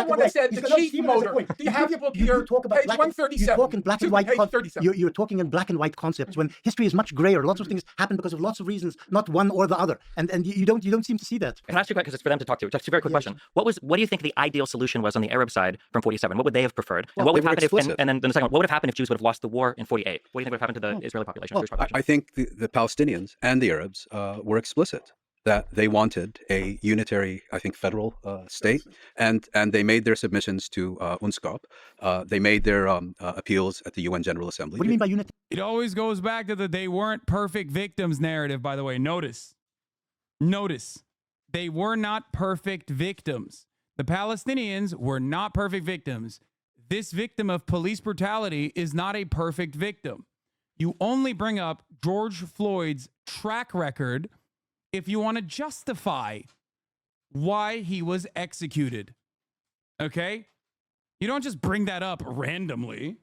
Speaker 9: What I said, the chief motor. Do you have your book here?
Speaker 4: Talk about
Speaker 9: page 137.
Speaker 4: You talk in black and white.
Speaker 9: Page 37.
Speaker 4: You're talking in black and white concepts when history is much grayer. Lots of things happen because of lots of reasons, not one or the other. And you don't seem to see that.
Speaker 6: Can I ask you a question? Because it's for them to talk to. Just a very quick question. What do you think the ideal solution was on the Arab side from 47? What would they have preferred? And what would happen if? And then the second one, what would have happenpened if Jews would have lost the war in 48? What do you think would have happened to the Israeli population?
Speaker 5: I think the Palestinians and the Arabs were explicit that they wanted a unitary, I think, federal state, and they made their submissions to UNSCOP. They made their appeals at the UN General Assembly.
Speaker 4: What do you mean by unitary?
Speaker 1: It always goes back to the they weren't perfect victims narrative, by the way. Notice. They were not perfect victims. The Palestinians were not perfect victims. This victim of police brutality is not a perfect victim. You only bring up George Floyd's track record if you want to justify why he was executed. Okay? You don't just bring that up randomly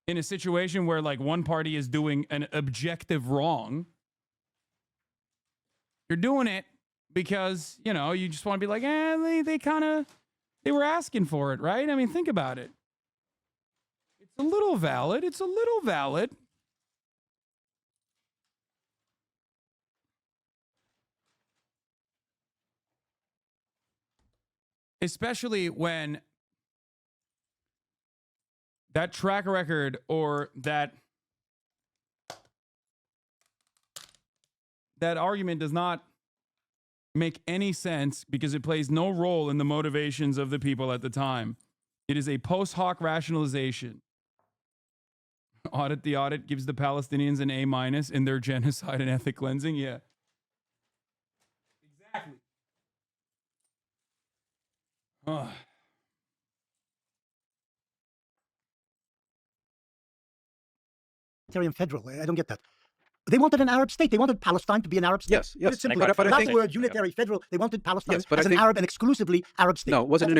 Speaker 1: in a situation where like one party is doing an objective wrong. You're doing it because, you just want to be like, they were asking for it, right? I mean, think about it. It's a little valid. Especially when that track record or that argument does not make any sense because it plays no role in the motivations of the people at the time. It is a post hoc rationalization. The audit gives the Palestinians an A- in their genocide and ethnic cleansing. Yeah. Exactly.
Speaker 4: And federal. I don't get that. They wanted an Arab state. They wanted Palestine to be an Arab state.
Speaker 5: Yes.
Speaker 4: Put it simply.
Speaker 5: But I think,
Speaker 4: word, unitary, federal. They wanted Palestine
Speaker 5: Yes, but
Speaker 4: as
Speaker 5: I
Speaker 4: an
Speaker 5: think-
Speaker 4: Arab and exclusively Arab state.
Speaker 5: No, it wasn't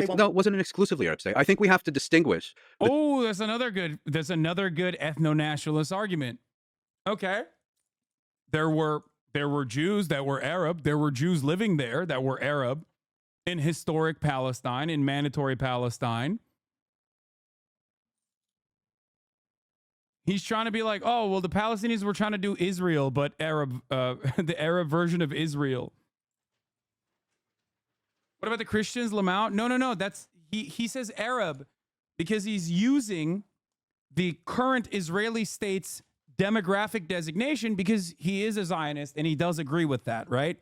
Speaker 5: an exclusively Arab state. I think we have to distinguish.
Speaker 1: That's another good ethno-nationalist argument. Okay. There were Jews that were Arab. There were Jews living there that were Arab in historic Palestine, in mandatory Palestine. He's trying to be like, oh, well, the Palestinians were trying to do Israel, but Arab, the Arab version of Israel. What about the Christians, Lamau? No. That's he says Arab because he's using the current Israeli state's demographic designation because he is a Zionist and he does agree with that, right?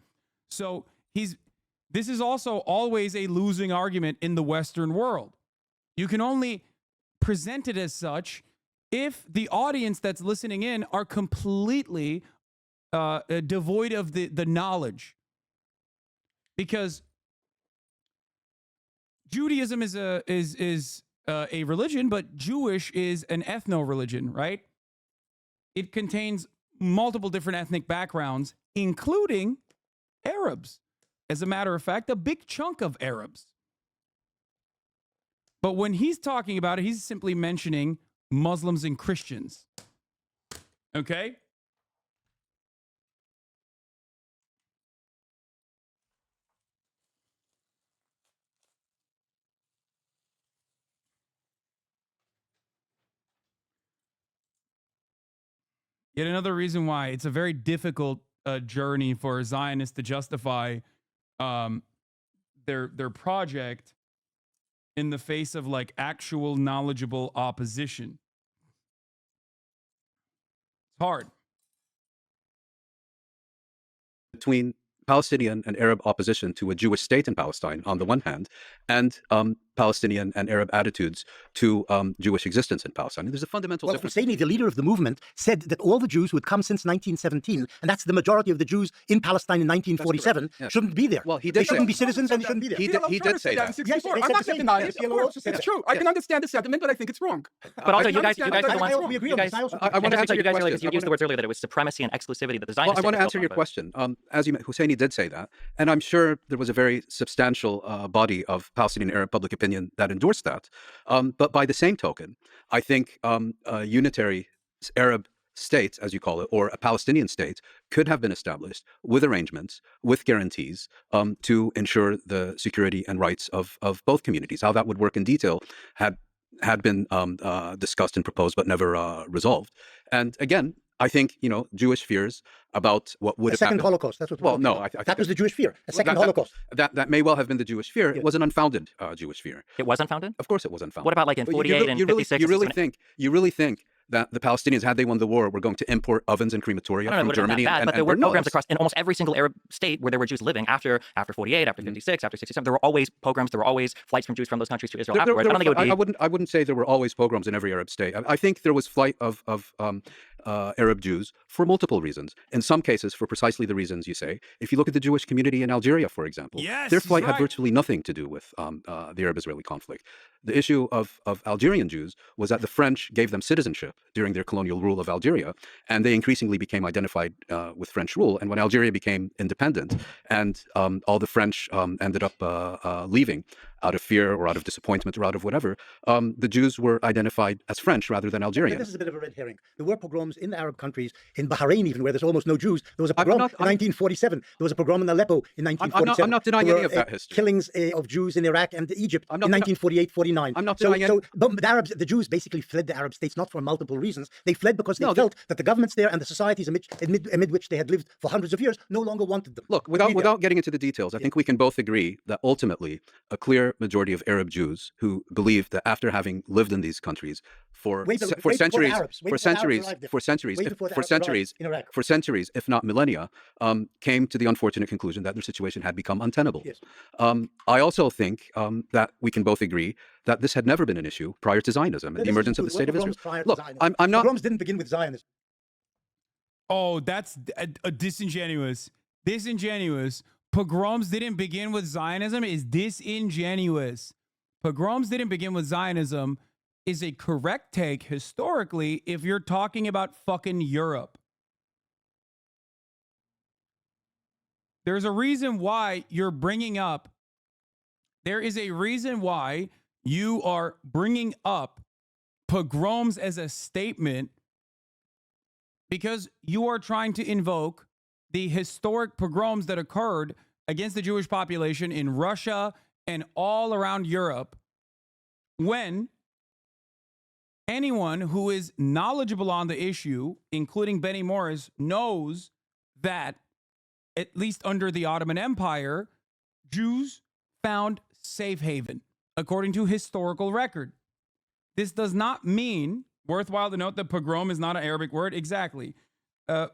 Speaker 1: So this is also always a losing argument in the Western world. You can only present it as such if the audience that's listening in are completely devoid of the knowledge. Because Judaism is a religion, but Jewish is an ethno-religion, right? It contains multiple different ethnic backgrounds, including Arabs. As a matter of fact, a big chunk of Arabs. But when he's talking about it, he's simply mentioning Muslims and Christians. Okay? Yet another reason why it's a very difficult journey for Zionists to justify their project in the face of like actual knowledgeable opposition. It's hard.
Speaker 5: Between Palestinian and Arab opposition to a Jewish state in Palestine on the one hand, and Palestinian and Arab attitudes to Jewish existence in Palestine. There's a fundamental
Speaker 4: Well,
Speaker 5: difference.
Speaker 4: Husseini, the leader of the movement, said that all the Jews who had come since 1917, and that's the majority of the Jews in Palestine in 1947,
Speaker 5: Yeah.
Speaker 4: shouldn't be there.
Speaker 5: Well, he
Speaker 4: They
Speaker 5: did say
Speaker 4: shouldn't be
Speaker 5: that.
Speaker 4: citizens and they shouldn't be there.
Speaker 5: He did say that.
Speaker 4: Yes, they
Speaker 9: I'm
Speaker 4: said
Speaker 9: not
Speaker 4: the same.
Speaker 9: denying
Speaker 4: Yes,
Speaker 9: it.
Speaker 4: the
Speaker 9: Of
Speaker 4: PLO
Speaker 9: course,
Speaker 4: also said
Speaker 9: it's
Speaker 4: that.
Speaker 9: true. I can understand the sentiment, but I think it's wrong.
Speaker 6: But also,
Speaker 9: I
Speaker 6: you guys are the
Speaker 9: understand-
Speaker 6: ones.
Speaker 4: we agree
Speaker 6: You
Speaker 4: on
Speaker 6: guys,
Speaker 4: this. I also
Speaker 5: I want to answer your
Speaker 6: you guys
Speaker 5: question.
Speaker 6: because you used the words earlier that it was supremacy and exclusivity that the
Speaker 5: Well,
Speaker 6: Zionist
Speaker 5: I want to
Speaker 6: state was
Speaker 5: answer your
Speaker 6: built on,
Speaker 5: question. As you, Husseini did say that, and I'm sure there was a very substantial body of Palestinian Arab public opinion that endorsed that. But by the same token, I think a unitary Arab state, as you call it, or a Palestinian state, could have been established with arrangements, with guarantees to ensure the security and rights of both communities. How that would work in detail had been discussed and proposed, but never resolved. And again, I think Jewish fears about what would
Speaker 4: A
Speaker 5: have
Speaker 4: second
Speaker 5: happened.
Speaker 4: Holocaust. That's what we're
Speaker 5: Well,
Speaker 4: talking
Speaker 5: no,
Speaker 4: about.
Speaker 5: I think
Speaker 4: that was the Jewish fear. A second
Speaker 5: that,
Speaker 4: Holocaust.
Speaker 5: That may well have been the Jewish fear.
Speaker 4: Yeah.
Speaker 5: It was an unfounded Jewish fear.
Speaker 6: It was unfounded?
Speaker 5: Of course, it was unfounded.
Speaker 6: What about like in
Speaker 5: But
Speaker 6: 48 and 56?
Speaker 5: You really think that the Palestinians, had they won the war, were going to import ovens and crematoria
Speaker 6: I don't know,
Speaker 5: from
Speaker 6: it would have been
Speaker 5: Germany
Speaker 6: that bad,
Speaker 5: and
Speaker 6: but there were
Speaker 5: burn
Speaker 6: pogroms
Speaker 5: those?
Speaker 6: across in almost every single Arab state where there were Jews living after 48, after 56, after 67. There were always pogroms. There were always flights from Jews from those countries to Israel afterwards. I don't think it would be.
Speaker 5: I wouldn't say there were always pogroms in every Arab state. I think there was flight of Arab Jews for multiple reasons. In some cases, for precisely the reasons you say. If you look at the Jewish community in Algeria, for example,
Speaker 1: Yes,
Speaker 5: their
Speaker 1: he's
Speaker 5: flight had
Speaker 1: right.
Speaker 5: virtually nothing to do with the Arab-Israeli conflict. The issue of Algerian Jews was that the French gave them citizenship during their colonial rule of Algeria, and they increasingly became identified with French rule. And when Algeria became independent, and all the French ended up leaving out of fear or out of disappointment or out of whatever, the Jews were identified as French rather than Algerian.
Speaker 4: This is a bit of a red herring. There were pogroms in the Arab countries, in Bahrain even, where there's almost no Jews. There was a pogrom in 1947. There was a pogrom in Aleppo in 1947.
Speaker 5: I'm not denying
Speaker 4: There
Speaker 5: any of
Speaker 4: were,
Speaker 5: that history.
Speaker 4: Killings of Jews in Iraq and Egypt in 1948-49.
Speaker 5: I'm not
Speaker 4: so,
Speaker 5: denying any.
Speaker 4: but the Jews basically fled the Arab states, not for multiple reasons. They fled because they
Speaker 5: No,
Speaker 4: felt that the governments there and the societies amid which they had lived for hundreds of years no longer wanted them.
Speaker 5: Look, without getting into the details, I think we can both agree that ultimately a clear majority of Arab Jews who believe that after having lived in these countries for centuries, if not millennia, came to the unfortunate conclusion that their situation had become untenable.
Speaker 4: Yes.
Speaker 5: I also think that we can both agree that this had never been an issue prior to Zionism and the emergence of the state of Israel. Look, I'm not.
Speaker 4: Pogroms didn't begin with Zionism.
Speaker 1: Oh, that's a disingenuous. Pogroms didn't begin with Zionism is disingenuous. Pogroms didn't begin with Zionism is a correct take historically if you're talking about fucking Europe. There's a reason why you're bringing up. There is a reason why you are bringing up pogroms as a statement, because you are trying to invoke the historic pogroms that occurred against the Jewish population in Russia and all around Europe, when anyone who is knowledgeable on the issue, including Benny Morris, knows that at least under the Ottoman Empire, Jews found safe haven, according to historical record. This does not mean Worthwhile to note that pogrom is not an Arabic word. Exactly.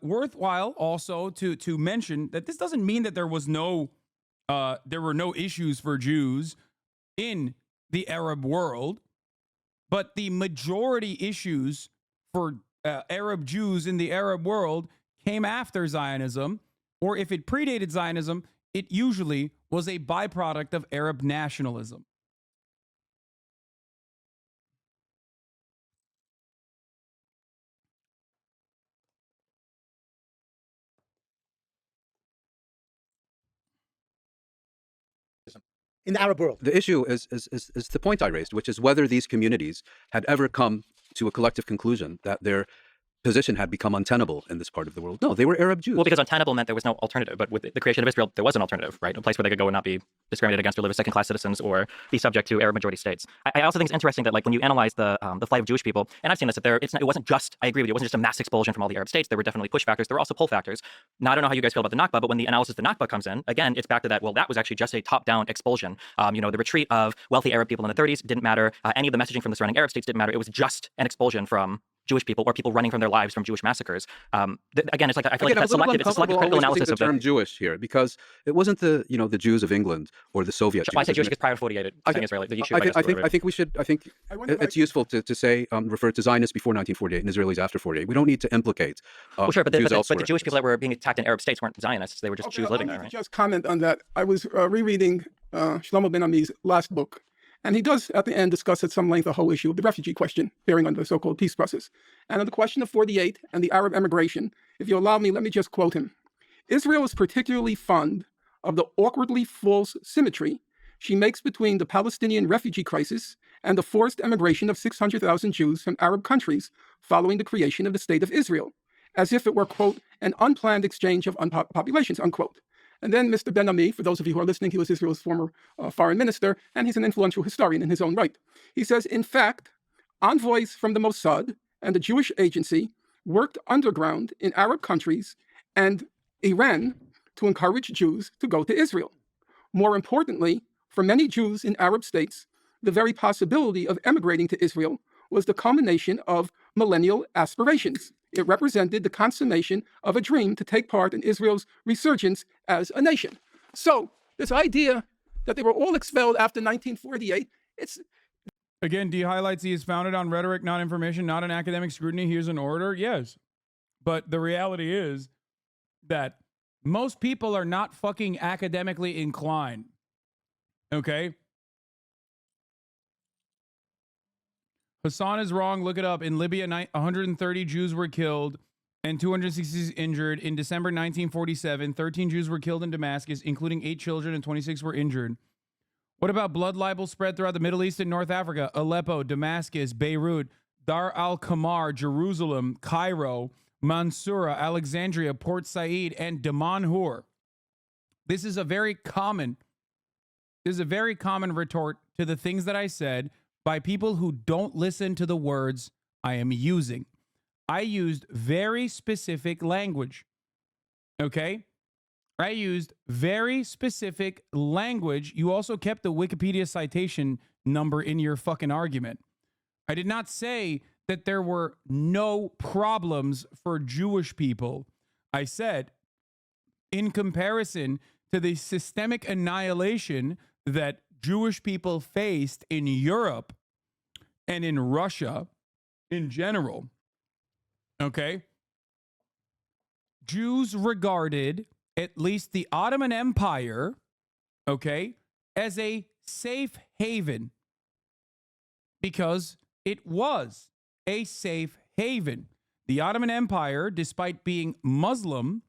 Speaker 1: Worthwhile also to mention that this doesn't mean that there were no issues for Jews in the Arab world, but the majority issues for Arab Jews in the Arab world came after Zionism, or if it predated Zionism, it usually was a byproduct of Arab nationalism.
Speaker 4: In the Arab world.
Speaker 5: The issue is the point I raised, which is whether these communities had ever come to a collective conclusion that their position had become untenable in this part of the world. No, they were Arab Jews.
Speaker 6: Well, because untenable meant there was no alternative. But with the creation of Israel, there was an alternative, right? A place where they could go and not be discriminated against or live as second-class citizens or be subject to Arab majority states. I also think it's interesting that, like, when you analyze the flight of Jewish people, and I've seen this, that it wasn't just, I agree with you, it wasn't just a mass expulsion from all the Arab states. There were definitely push factors. There were also pull factors. Now, I don't know how you guys feel about the Nakba, but when the analysis of the Nakba comes in, again, it's back to that, well, that was actually just a top-down expulsion. The retreat of wealthy Arab people in the 30s didn't matter. Any of the messaging from the surrounding Arab states didn't matter. It was just an expulsion from Jewish people or people running from their lives from Jewish massacres. Again, it's like I feel like that's selective. It's a selective critical analysis of
Speaker 5: the term Jewish here, because it wasn't the Jews of England or the Soviet Jews.
Speaker 6: Why say Jewish? Because prior to 48, saying Israeli.
Speaker 5: I think it's useful to say refer to Zionists before 1948 and Israelis after 48. We don't need to implicate.
Speaker 6: Well, sure, but
Speaker 5: Jews
Speaker 6: the Jewish people that were being attacked in Arab states weren't Zionists. They were just Jews living there, right?
Speaker 3: Just comment on that. I was rereading Shlomo Ben Ami's last book, and he does, at the end, discuss at some length the whole issue of the refugee question bearing on the so-called peace process. And on the question of 48 and the Arab emigration, if you allow me, let me just quote him. Israel is particularly fond of the awkwardly false symmetry she makes between the Palestinian refugee crisis and the forced emigration of 600,000 Jews from Arab countries following the creation of the State of Israel, as if it were, quote, an unplanned exchange of populations, unquote. And then Mr. Ben Ami, for those of you who are listening, he was Israel's former foreign minister, and he's an influential historian in his own right. He says, in fact, envoys from the Mossad and the Jewish Agency worked underground in Arab countries and Iran to encourage Jews to go to Israel. More importantly, for many Jews in Arab states, the very possibility of emigrating to Israel was the culmination of millennial aspirations. It represented the consummation of a dream to take part in Israel's resurgence as a nation. So this idea that they were all expelled after 1948, it's...
Speaker 1: Again, D highlights he is founded on rhetoric, not information, not an academic scrutiny. Here's an orator. Yes. But the reality is that most people are not fucking academically inclined. Okay? Hasan is wrong. Look it up. In Libya, 130 Jews were killed and 260 injured. In December 1947, 13 Jews were killed in Damascus, including 8 children, and 26 were injured. What about blood libel spread throughout the Middle East and North Africa? Aleppo, Damascus, Beirut, Dar al-Kamar, Jerusalem, Cairo, Mansoura, Alexandria, Port Said, and Damanhur. This is a very common retort to the things that I said by people who don't listen to the words I am using. I used very specific language. Okay? I used very specific language. You also kept the Wikipedia citation number in your fucking argument. I did not say that there were no problems for Jewish people. I said, in comparison to the systemic annihilation that Jewish people faced in Europe and in Russia in general, okay, Jews regarded at least the Ottoman Empire, okay, as a safe haven because it was a safe haven. The Ottoman Empire, despite being Muslim,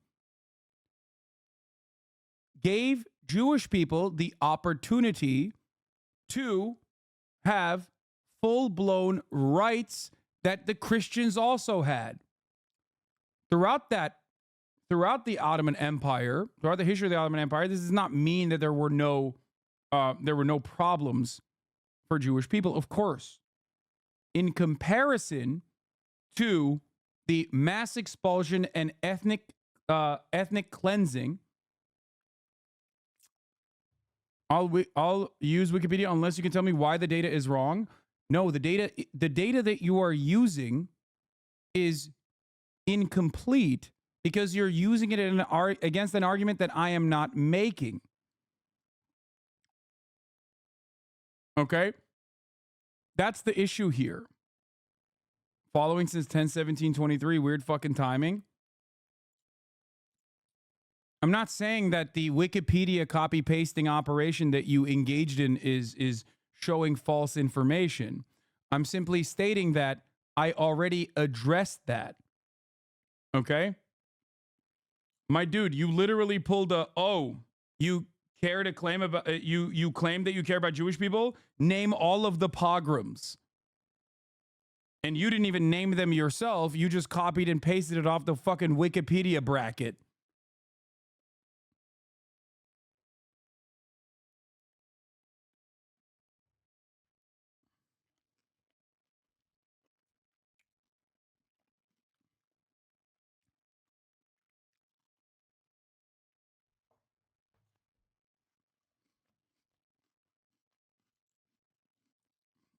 Speaker 1: gave Jewish people the opportunity to have full-blown rights that the Christians also had. Throughout the Ottoman Empire, throughout the history of the Ottoman Empire, this does not mean that there were no problems for Jewish people, of course. In comparison to the mass expulsion and ethnic cleansing, I'll use Wikipedia unless you can tell me why the data is wrong. No, the data that you are using is incomplete because you're using it against an argument that I am not making. Okay? That's the issue here. Following since 10/17/23, weird fucking timing. I'm not saying that the Wikipedia copy pasting operation that you engaged in is showing false information. I'm simply stating that I already addressed that. Okay? My dude, you literally pulled you care to claim about you claim that you care about Jewish people? Name all of the pogroms. And you didn't even name them yourself. You just copied and pasted it off the fucking Wikipedia bracket.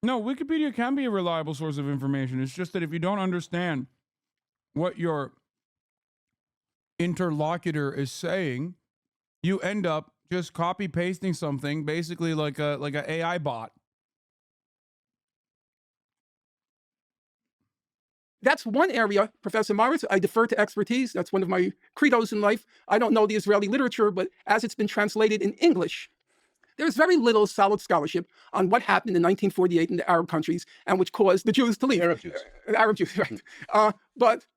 Speaker 1: No, Wikipedia can be a reliable source of information. It's just that if you don't understand what your interlocutor is saying, you end up just copy pasting something, basically like a AI bot.
Speaker 3: That's one area, Professor Morris, I defer to expertise. That's one of my credos in life. I don't know the Israeli literature, but as it's been translated in English, there's very little solid scholarship on what happened in 1948 in the Arab countries and which caused the Jews to leave.
Speaker 5: Arab Jews.
Speaker 3: Arab Jews, right. But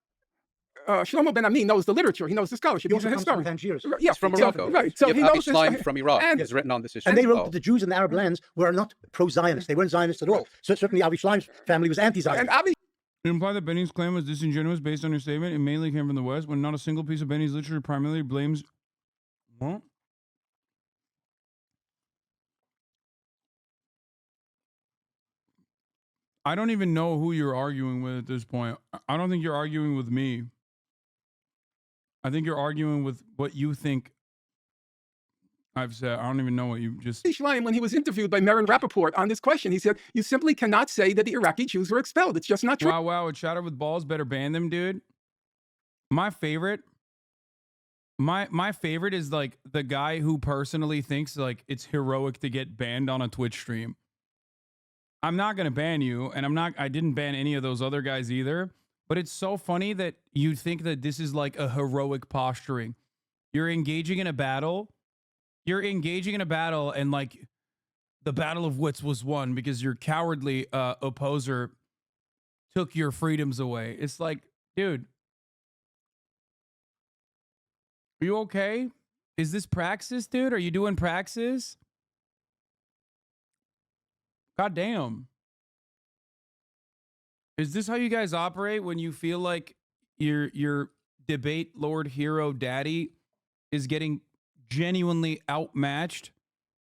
Speaker 3: Shlomo Ben Ami knows the literature. He knows the scholarship.
Speaker 4: He
Speaker 3: He's a
Speaker 4: also comes from
Speaker 3: historian.
Speaker 4: Tangiers.
Speaker 3: Yeah,
Speaker 5: He's from
Speaker 3: exactly,
Speaker 5: Morocco.
Speaker 3: right. So
Speaker 5: You
Speaker 3: he
Speaker 5: have Abi
Speaker 3: knows this.
Speaker 5: Schleim from Iraq.
Speaker 3: And-
Speaker 5: He's written on this issue.
Speaker 4: And they wrote
Speaker 5: Oh.
Speaker 4: that the Jews in the Arab lands were not pro-Zionist. They weren't Zionists at all. So certainly Avi Schleim's family was anti-Zionist.
Speaker 3: And Abi
Speaker 1: It implied that Benny's claim was disingenuous based on your statement. It mainly came from the West, when not a single piece of Benny's literature primarily blames. What? I don't even know who you're arguing with at this point. I don't think you're arguing with me. I think you're arguing with what you think I've said. I don't even know what you just.
Speaker 3: Schleim, when he was interviewed by Meron Rappaport on this question, he said, you simply cannot say that the Iraqi Jews were expelled. It's just not true.
Speaker 1: Wow, it shouted with balls, better ban them, dude. My favorite is like the guy who personally thinks like it's heroic to get banned on a Twitch stream. I'm not going to ban you, and I didn't ban any of those other guys either, but it's so funny that you think that this is like a heroic posturing. You're engaging in a battle. And like the battle of wits was won because your cowardly opposer took your freedoms away. It's like, dude, are you okay? Is this praxis, dude? Are you doing praxis? God damn. Is this how you guys operate when you feel like your debate Lord Hero Daddy is getting genuinely outmatched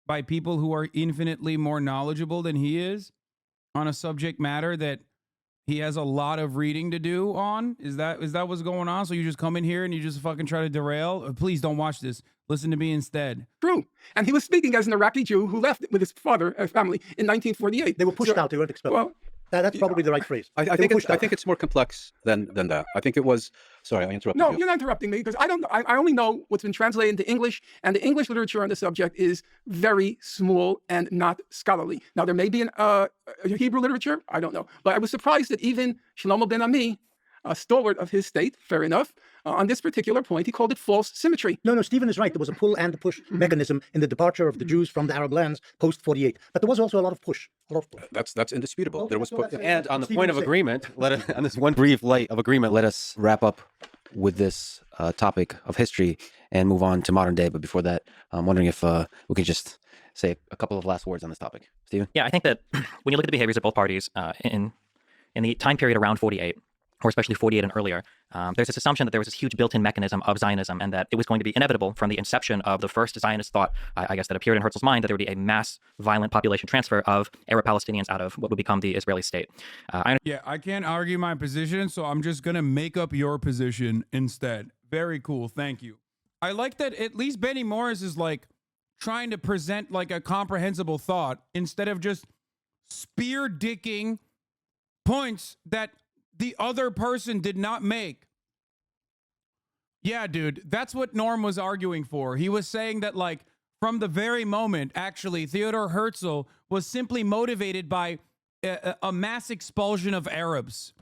Speaker 1: by people who are infinitely more knowledgeable than he is on a subject matter that he has a lot of reading to do on? Is that what's going on? So you just come in here and you just fucking try to derail? Please don't watch this. Listen to me instead.
Speaker 3: True. And he was speaking as an Iraqi Jew who left with his father and family in 1948.
Speaker 4: They were pushed out. They weren't expelled.
Speaker 3: Well,
Speaker 4: that's probably the right phrase.
Speaker 5: I think it's more complex than that. I think it was. Sorry, I interrupted
Speaker 3: no,
Speaker 5: you.
Speaker 3: you're not interrupting me because I only know what's been translated into English, and the English literature on the subject is very small and not scholarly. Now, there may be a Hebrew literature, I don't know. But I was surprised that even Shlomo Ben Ami, a stalwart of his state, fair enough, on this particular point, he called it false symmetry.
Speaker 4: No, Stephen is right. There was a pull and a push mechanism in the departure of the Jews from the Arab lands post-48. But there was also a lot of push.
Speaker 5: That's indisputable.
Speaker 4: Okay,
Speaker 5: There was.
Speaker 4: so that's-
Speaker 2: And on the
Speaker 4: Stephen
Speaker 2: point of
Speaker 4: was saying-
Speaker 2: agreement, on this one brief light of agreement, let us wrap up with this topic of history and move on to modern day. But before that, I'm wondering if we could just say a couple of last words on this topic. Stephen?
Speaker 6: Yeah, I think that when you look at the behaviors of both parties in the time period around 48, or especially 48 and earlier, there's this assumption that there was this huge built-in mechanism of Zionism and that it was going to be inevitable from the inception of the first Zionist thought, I guess, that appeared in Herzl's mind, that there would be a mass violent population transfer of Arab Palestinians out of what would become the Israeli state.
Speaker 1: Yeah, I can't argue my position, so I'm just going to make up your position instead. Very cool. Thank you. I like that at least Benny Morris is like trying to present like a comprehensible thought instead of just spear dicking points that the other person did not make. Yeah, dude, that's what Norm was arguing for. He was saying that, like, from the very moment, actually, Theodore Herzl was simply motivated by a mass expulsion of Arabs.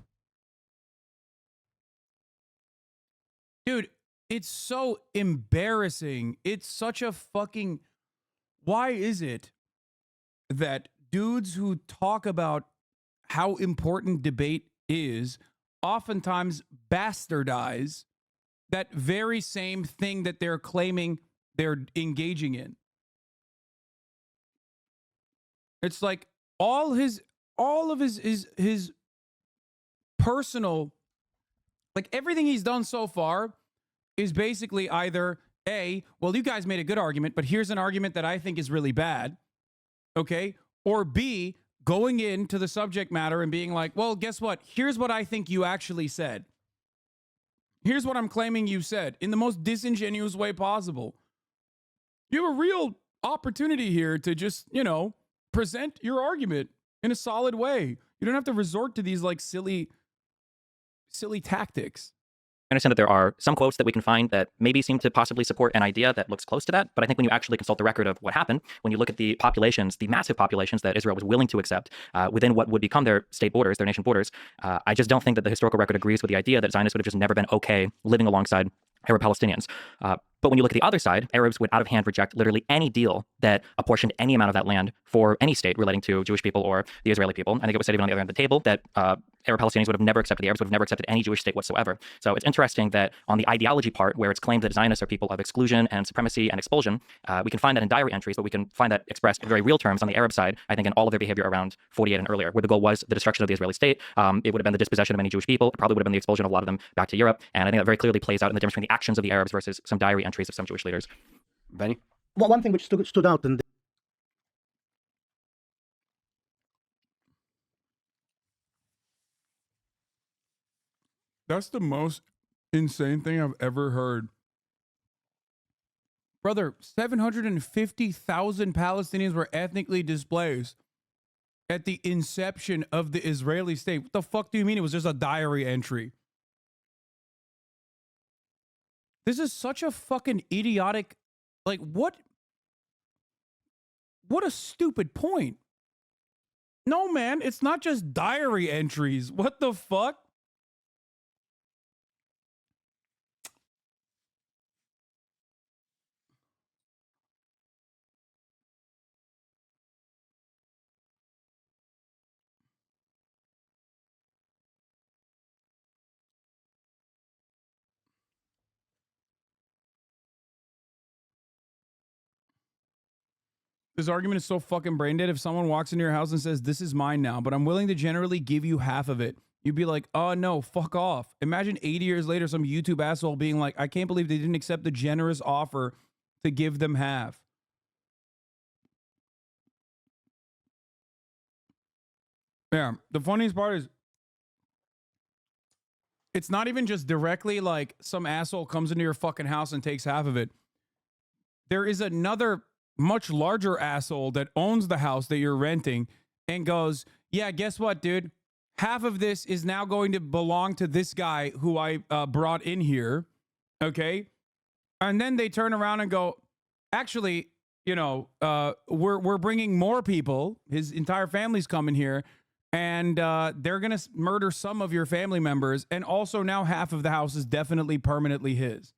Speaker 1: Dude, it's so embarrassing. It's such a fucking... Why is it that dudes who talk about how important debate is oftentimes bastardize that very same thing that they're claiming they're engaging in? It's like all of his personal, like everything he's done so far is basically either A, well, you guys made a good argument, but here's an argument that I think is really bad. Okay? Or B, going into the subject matter and being like, well, guess what? Here's what I think you actually said. Here's what I'm claiming you said in the most disingenuous way possible. You have a real opportunity here to just, you know, present your argument in a solid way. You don't have to resort to these like silly tactics.
Speaker 6: I understand that there are some quotes that we can find that maybe seem to possibly support an idea that looks close to that. But I think when you actually consult the record of what happened, when you look at the populations, the massive populations that Israel was willing to accept within what would become their state borders, their nation borders, I just don't think that the historical record agrees with the idea that Zionists would have just never been okay living alongside Arab Palestinians. But when you look at the other side, Arabs would out of hand reject literally any deal that apportioned any amount of that land for any state relating to Jewish people or the Israeli people. I think it was said even on the other end of the table that Arab Palestinians would have never accepted, the Arabs would have never accepted any Jewish state whatsoever. So it's interesting that on the ideology part, where it's claimed that Zionists are people of exclusion and supremacy and expulsion, we can find that in diary entries, but we can find that expressed in very real terms on the Arab side, I think in all of their behavior around 48 and earlier, where the goal was the destruction of the Israeli state. It would have been the dispossession of many Jewish people. It probably would have been the expulsion of a lot of them back to Europe. And I think that very clearly plays out in the difference between the actions of the Arabs versus some diary entries of some Jewish leaders.
Speaker 2: Benny?
Speaker 4: Well, one thing which stood out, and
Speaker 1: That's the most insane thing I've ever heard. Brother, 750,000 Palestinians were ethnically displaced at the inception of the Israeli state. What the fuck do you mean it was just a diary entry? This is such a fucking idiotic, like, what a stupid point. No, man, it's not just diary entries. What the fuck? This argument is so fucking brain dead. If someone walks into your house and says, this is mine now, but I'm willing to generally give you half of it, you'd be like, oh no, fuck off. Imagine 80 years later, some YouTube asshole being like, I can't believe they didn't accept the generous offer to give them half. Yeah, the funniest part is, it's not even just directly like some asshole comes into your fucking house and takes half of it. There is another much larger asshole that owns the house that you're renting and goes, yeah, guess what, dude? Half of this is now going to belong to this guy who I brought in here. Okay. And then they turn around and go, actually, you know, we're bringing more people. His entire family's coming here, and they're going to murder some of your family members. And also now half of the house is definitely permanently his.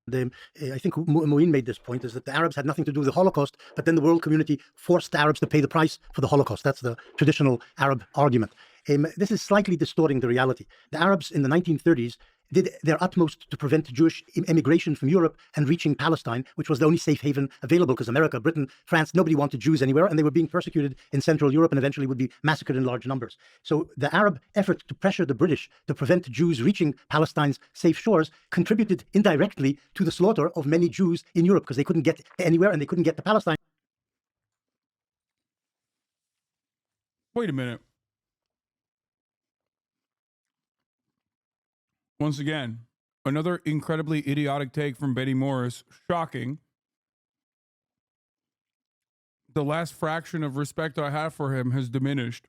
Speaker 4: I think Muin made this point, is that the Arabs had nothing to do with the Holocaust, but then the world community forced the Arabs to pay the price for the Holocaust. That's the traditional Arab argument. This is slightly distorting the reality. The Arabs in the 1930s did their utmost to prevent Jewish immigration from Europe and reaching Palestine, which was the only safe haven available, because America, Britain, France, nobody wanted Jews anywhere, and they were being persecuted in Central Europe and eventually would be massacred in large numbers. So the Arab effort to pressure the British to prevent Jews reaching Palestine's safe shores contributed indirectly to the slaughter of many Jews in Europe, because they couldn't get anywhere and they couldn't get to Palestine.
Speaker 1: Wait a minute. Once again, Another incredibly idiotic take from Benny Morris. Shocking. The last fraction of respect I have for him has diminished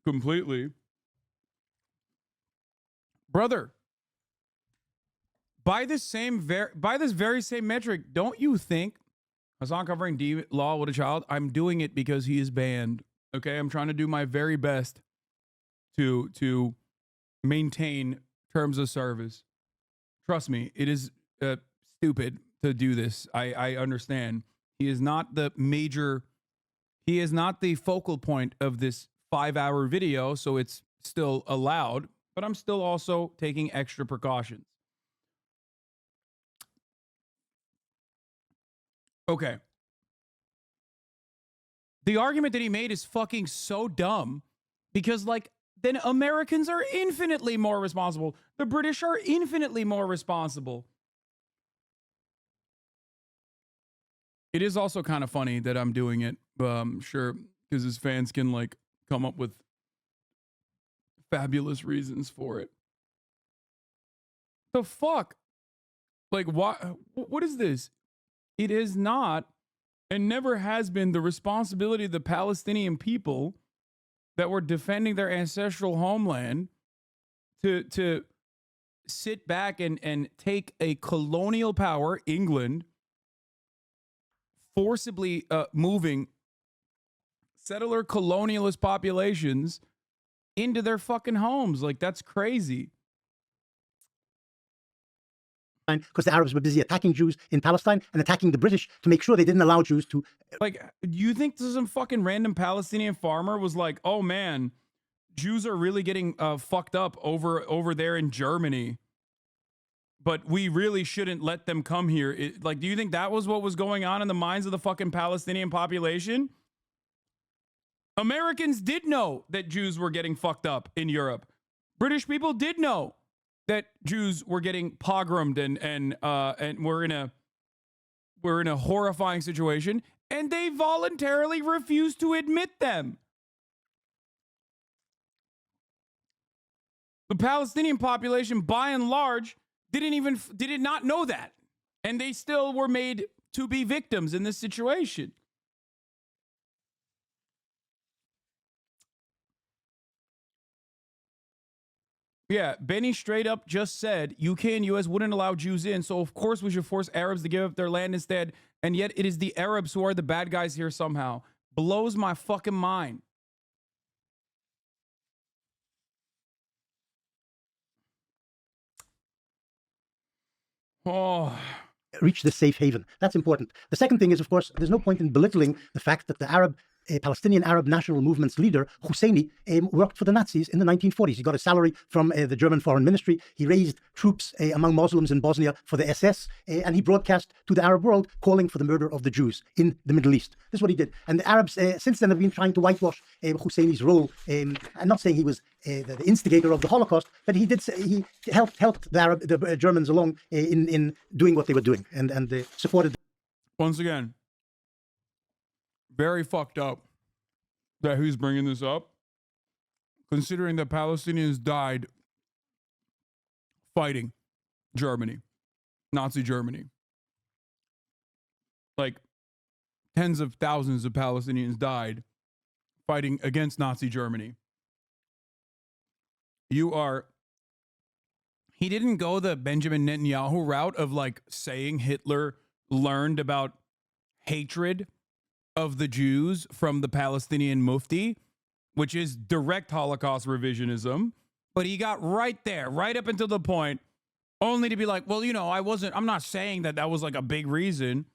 Speaker 1: completely. Brother, by this very same metric, don't you think Hasan covering D law with a child? I'm doing it because he is banned. Okay, I'm trying to do my very best to maintain terms of service. Trust me, it is stupid to do this. I understand. He is not the focal point of this 5-hour video, so it's still allowed, but I'm still also taking extra precautions. Okay. The argument that he made is fucking so dumb because, like, then Americans are infinitely more responsible. The British are infinitely more responsible. It is also kind of funny that I'm doing it, sure, because his fans can, like, come up with fabulous reasons for it. The fuck? Like, what is this? It is not and never has been the responsibility of the Palestinian people that were defending their ancestral homeland to sit back and take a colonial power, England, forcibly moving settler colonialist populations into their fucking homes. Like, that's crazy.
Speaker 4: Because the Arabs were busy attacking Jews in Palestine and attacking the British to make sure they didn't allow Jews to...
Speaker 1: Like, you think some fucking random Palestinian farmer was like, oh man, Jews are really getting fucked up over there in Germany, but we really shouldn't let them come here. Like, do you think that was what was going on in the minds of the fucking Palestinian population? Americans did know that Jews were getting fucked up in Europe. British people did know that Jews were getting pogromed and we're in a horrifying situation, and they voluntarily refused to admit them. The Palestinian population, by and large, did not know that, and they still were made to be victims in this situation. Yeah, Benny straight up just said, UK and US wouldn't allow Jews in, so of course we should force Arabs to give up their land instead, and yet it is the Arabs who are the bad guys here somehow. Blows my fucking mind. Oh.
Speaker 4: Reach this safe haven. That's important. The second thing is, of course, there's no point in belittling the fact that the Palestinian Arab National Movement's leader, Husseini, worked for the Nazis in the 1940s. He got a salary from the German Foreign Ministry. He raised troops among Muslims in Bosnia for the SS, and he broadcast to the Arab world calling for the murder of the Jews in the Middle East. This is what he did. And the Arabs since then have been trying to whitewash Husseini's role. I'm not saying he was the instigator of the Holocaust, but he helped the Germans along in doing what they were doing, and they supported them.
Speaker 1: Once again, very fucked up that he's bringing this up, considering that Palestinians died fighting Germany, Nazi Germany. Like, tens of thousands of Palestinians died fighting against Nazi Germany. He didn't go the Benjamin Netanyahu route of, like, saying Hitler learned about hatred of the Jews from the Palestinian Mufti, which is direct Holocaust revisionism. But he got right there, right up until the point, only to be like, well, I'm not saying that was like a big reason.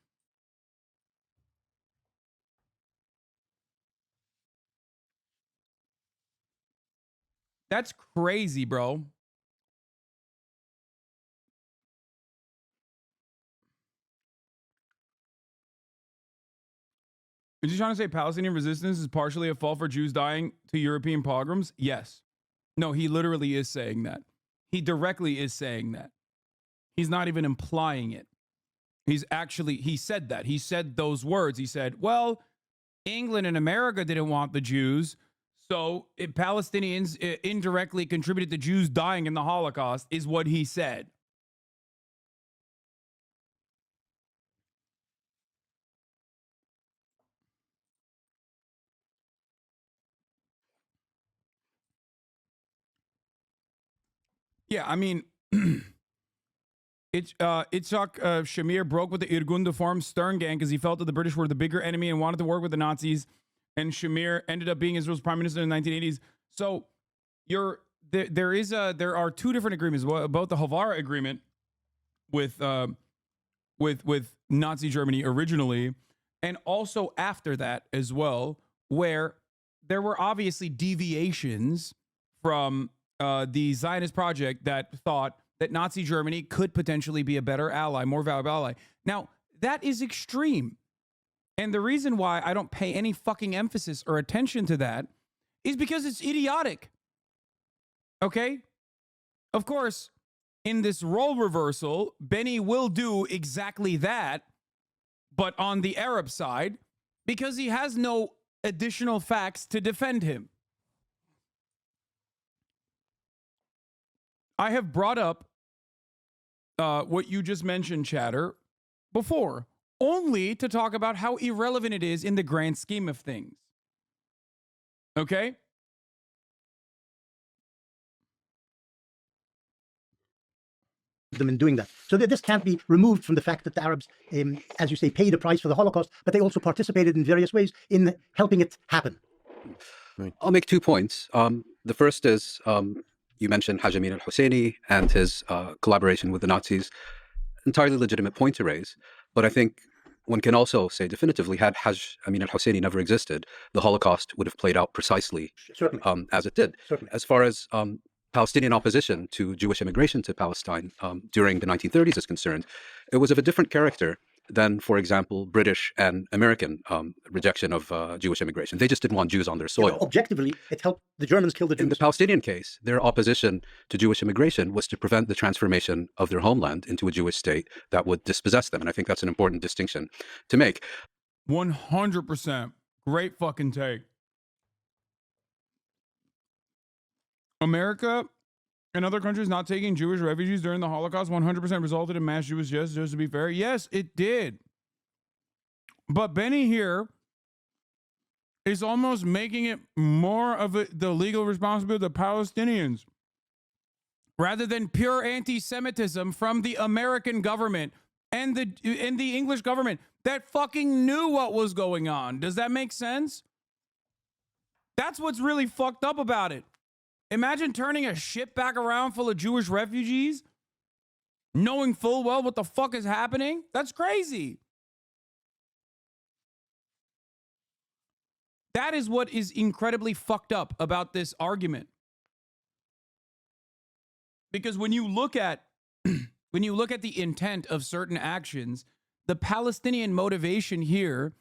Speaker 1: That's crazy, bro. Is he trying to say Palestinian resistance is partially a fault for Jews dying to European pogroms? Yes. No, he literally is saying that. He directly is saying that. He's not even implying it. He said that. He said those words. He said, well, England and America didn't want the Jews, So Palestinians indirectly contributed to Jews dying in the Holocaust, is what he said. Yeah, I mean, Itzhak Shamir broke with the Irgun to form Stern Gang because he felt that the British were the bigger enemy and wanted to work with the Nazis. And Shamir ended up being Israel's prime minister in the 1980s. So there are two different agreements about the Havara agreement with Nazi Germany originally, and also after that as well, where there were obviously deviations from the Zionist project that thought that Nazi Germany could potentially be a better ally, more valuable ally. Now, that is extreme. And the reason why I don't pay any fucking emphasis or attention to that is because it's idiotic. Okay? Of course, in this role reversal, Benny will do exactly that, but on the Arab side, because he has no additional facts to defend him. I have brought up what you just mentioned, Chatter, before, only to talk about how irrelevant it is in the grand scheme of things. Okay?
Speaker 4: Them in doing that. So this can't be removed from the fact that the Arabs, as you say, paid a price for the Holocaust, but they also participated in various ways in helping it happen.
Speaker 5: Right. I'll make 2 points. The first is you mentioned Haj Amin al-Husseini and his collaboration with the Nazis. Entirely legitimate point to raise, but I think one can also say definitively, had Haj Amin al-Husseini never existed, the Holocaust would have played out precisely as it did.
Speaker 4: Certainly.
Speaker 5: As far as Palestinian opposition to Jewish immigration to Palestine during the 1930s is concerned, it was of a different character than, for example, British and American rejection of Jewish immigration. They just didn't want Jews on their soil.
Speaker 4: Yeah, objectively, it helped the Germans kill the Jews.
Speaker 5: In the Palestinian case, their opposition to Jewish immigration was to prevent the transformation of their homeland into a Jewish state that would dispossess them. And I think that's an important distinction to make.
Speaker 1: 100%. Great fucking take. America and other countries not taking Jewish refugees during the Holocaust 100% resulted in mass Jewish deaths, just to be fair. Yes, it did. But Benny here is almost making it more of the legal responsibility of the Palestinians rather than pure anti-Semitism from the American government and the English government that fucking knew what was going on. Does that make sense? That's what's really fucked up about it. Imagine turning a ship back around full of Jewish refugees, knowing full well what the fuck is happening. That's crazy. That is what is incredibly fucked up about this argument. Because when you look at the intent of certain actions, the Palestinian motivation here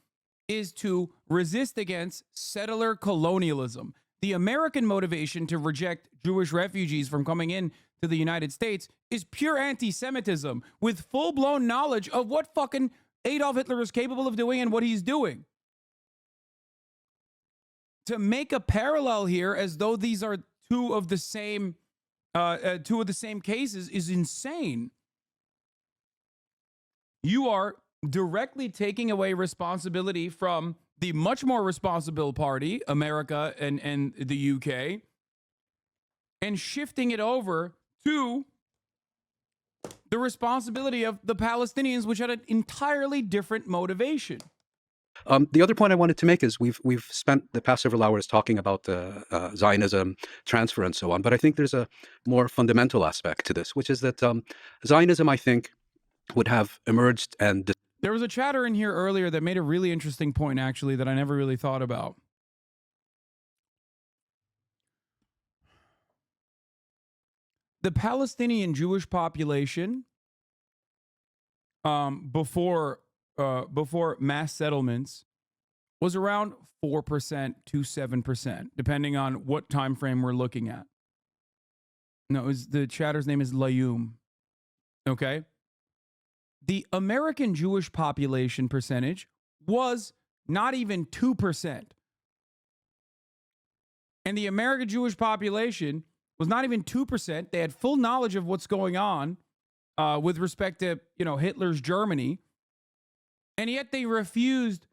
Speaker 1: is to resist against settler colonialism. The American motivation to reject Jewish refugees from coming in to the United States is pure anti-Semitism with full-blown knowledge of what fucking Adolf Hitler is capable of doing and what he's doing. To make a parallel here as though these are two of the same cases is insane. You are directly taking away responsibility from the much more responsible party, America and the UK, and shifting it over to the responsibility of the Palestinians, which had an entirely different motivation.
Speaker 5: The other point I wanted to make is we've spent the past several hours talking about the Zionism transfer and so on, but I think there's a more fundamental aspect to this, which is that Zionism, I think, would have emerged and...
Speaker 1: There was a chatter in here earlier that made a really interesting point, actually, that I never really thought about. The Palestinian Jewish population, before mass settlements, was around 4% to 7%, depending on what time frame we're looking at. No, the chatter's name is Layum. Okay? The American Jewish population percentage was not even 2%. And the American Jewish population was not even 2%. They had full knowledge of what's going on with respect to, Hitler's Germany. And yet they refused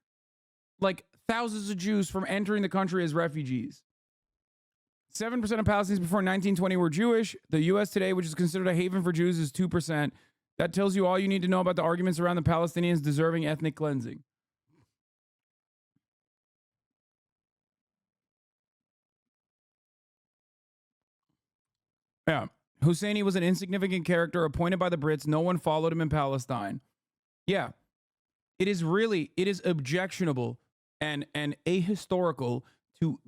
Speaker 1: like thousands of Jews from entering the country as refugees. 7% of Palestinians before 1920 were Jewish. The U.S. today, which is considered a haven for Jews, is 2%. That tells you all you need to know about the arguments around the Palestinians deserving ethnic cleansing. Yeah. Husseini was an insignificant character appointed by the Brits. No one followed him in Palestine. Yeah. It is objectionable and ahistorical to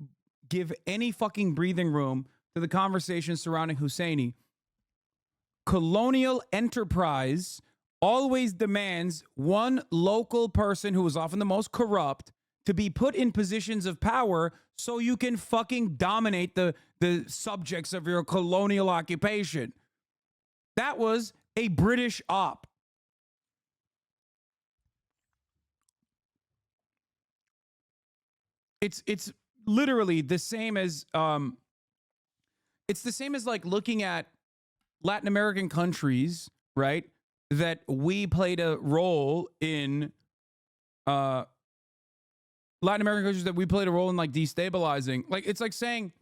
Speaker 1: give any fucking breathing room to the conversation surrounding Husseini. Colonial enterprise always demands one local person, who is often the most corrupt, to be put in positions of power so you can fucking dominate the subjects of your colonial occupation. That was a British op. It's literally the same as like looking at Latin American countries, right? That we played a role in Latin American countries that we played a role in like destabilizing. Like, it's like saying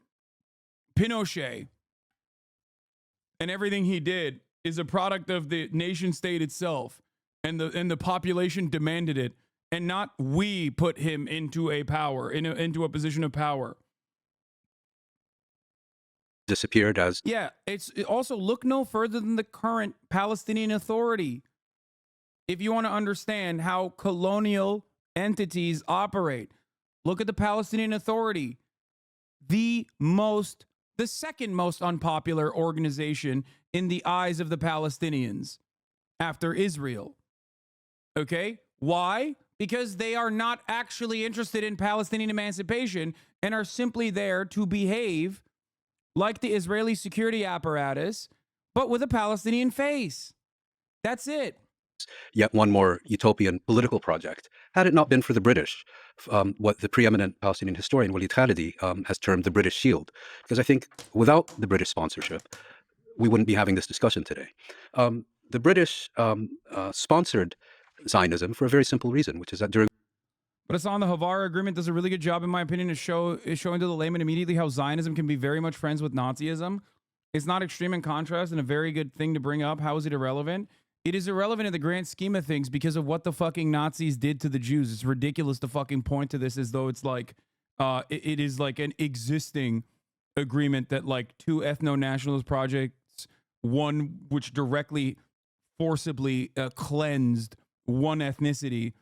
Speaker 1: Pinochet and everything he did is a product of the nation state itself, and the population demanded it, and not we put him into into a position of power.
Speaker 5: Disappeared as...
Speaker 1: Yeah, also look no further than the current Palestinian Authority if you want to understand how colonial entities operate. Look at the Palestinian Authority, the second most unpopular organization in the eyes of the Palestinians after Israel. Okay? Why? Because they are not actually interested in Palestinian emancipation and are simply there to behave like the Israeli security apparatus, but with a Palestinian face. That's it.
Speaker 5: Yet one more utopian political project. Had it not been for the British, what the preeminent Palestinian historian Walid Khalidi has termed the British Shield. Because I think without the British sponsorship, we wouldn't be having this discussion today. The British sponsored Zionism for a very simple reason, which is that during...
Speaker 1: But Hasan, the Havara Agreement does a really good job, in my opinion, of showing to the layman immediately how Zionism can be very much friends with Nazism. It's not extreme in contrast, and a very good thing to bring up. How is it irrelevant? It is irrelevant in the grand scheme of things because of what the fucking Nazis did to the Jews. It's ridiculous to fucking point to this as though it's like, it is like an existing agreement that like two ethno-nationalist projects, one which directly, forcibly cleansed one ethnicity.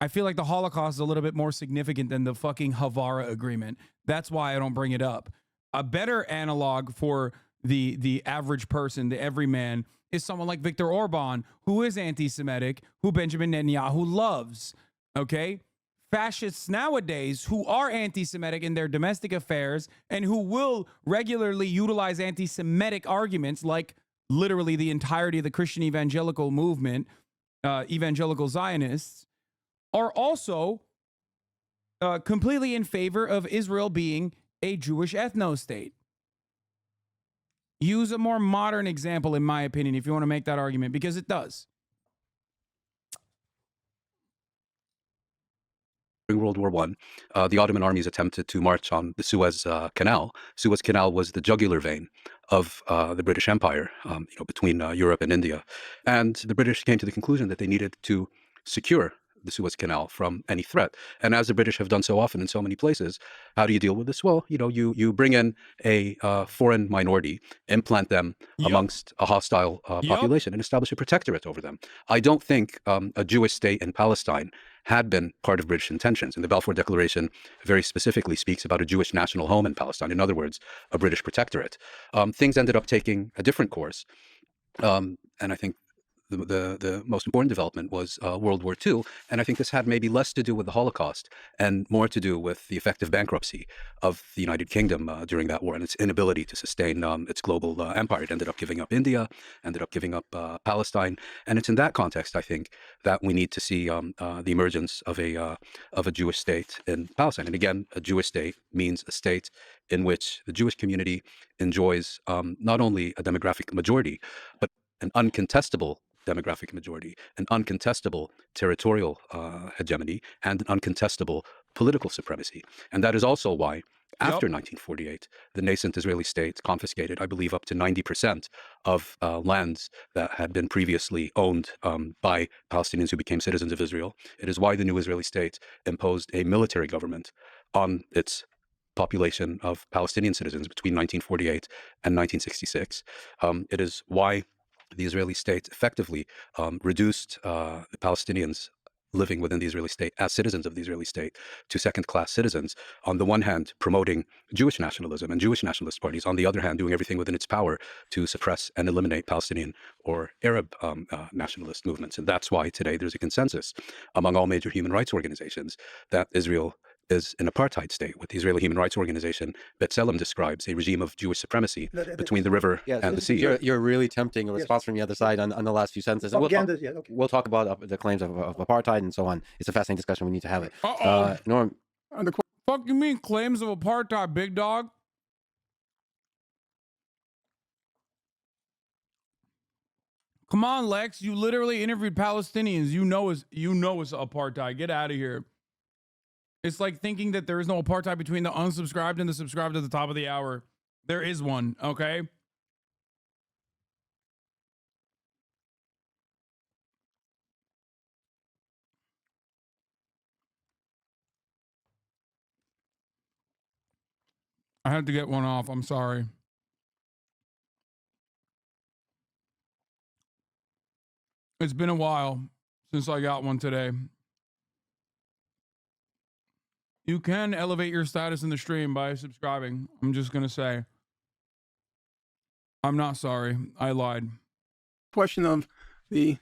Speaker 1: I feel like the Holocaust is a little bit more significant than the fucking Havara Agreement. That's why I don't bring it up. A better analog for the average person, the everyman, is someone like Viktor Orban, who is anti-Semitic, who Benjamin Netanyahu loves, okay? Fascists nowadays who are anti-Semitic in their domestic affairs and who will regularly utilize anti-Semitic arguments, like literally the entirety of the Christian evangelical movement, evangelical Zionists, are also completely in favor of Israel being a Jewish ethno-state. Use a more modern example, in my opinion, if you want to make that argument, because it does.
Speaker 5: During World War I, the Ottoman armies attempted to march on the Suez Canal. Suez Canal was the jugular vein of the British Empire, between Europe and India. And the British came to the conclusion that they needed to secure the Suez Canal from any threat. And as the British have done so often in so many places, how do you deal with this? Well, you bring in a foreign minority, implant them amongst a hostile population, and establish a protectorate over them. I don't think a Jewish state in Palestine had been part of British intentions. And the Balfour Declaration very specifically speaks about a Jewish national home in Palestine. In other words, a British protectorate. Things ended up taking a different course. And I think the most important development was World War II. And I think this had maybe less to do with the Holocaust and more to do with the effective bankruptcy of the United Kingdom during that war and its inability to sustain its global empire. It ended up giving up India, ended up giving up Palestine. And it's in that context, I think, that we need to see the emergence of a Jewish state in Palestine. And again, a Jewish state means a state in which the Jewish community enjoys not only a demographic majority, but an uncontestable demographic majority, an uncontestable territorial hegemony, and an uncontestable political supremacy. And that is also why, after 1948, the nascent Israeli state confiscated, I believe, up to 90% of lands that had been previously owned by Palestinians who became citizens of Israel. It is why the new Israeli state imposed a military government on its population of Palestinian citizens between 1948 and 1966. It is why the Israeli state effectively reduced the Palestinians living within the Israeli state as citizens of the Israeli state to second-class citizens, on the one hand promoting Jewish nationalism and Jewish nationalist parties, on the other hand doing everything within its power to suppress and eliminate Palestinian or Arab nationalist movements. And that's why today there's a consensus among all major human rights organizations that Israel is an apartheid state. With the Israeli Human Rights Organization, B'Tselem describes a regime of Jewish supremacy between the river and the sea.
Speaker 2: You're really tempting a response from the other side on the last few sentences. And we'll talk about the claims of apartheid and so on. It's a fascinating discussion. We need to have it. Norm.
Speaker 1: Fuck you mean claims of apartheid, big dog? Come on, Lex. You literally interviewed Palestinians. You know it's apartheid. Get out of here. It's like thinking that there is no apartheid between the unsubscribed and the subscribed at the top of the hour. There is one, okay? I had to get one off. I'm sorry. It's been a while since I got one today. You can elevate your status in the stream by subscribing. I'm just going to say. I'm not sorry. I lied.
Speaker 3: Question of the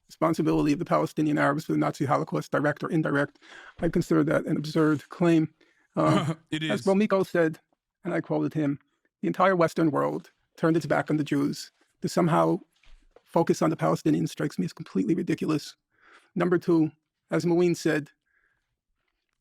Speaker 3: responsibility of the Palestinian Arabs for the Nazi Holocaust, direct or indirect, I consider that an absurd claim.
Speaker 1: It is.
Speaker 3: As Bomiko said, and I quoted him, the entire Western world turned its back on the Jews. To somehow focus on the Palestinians strikes me as completely ridiculous. Number two, as Moeen said,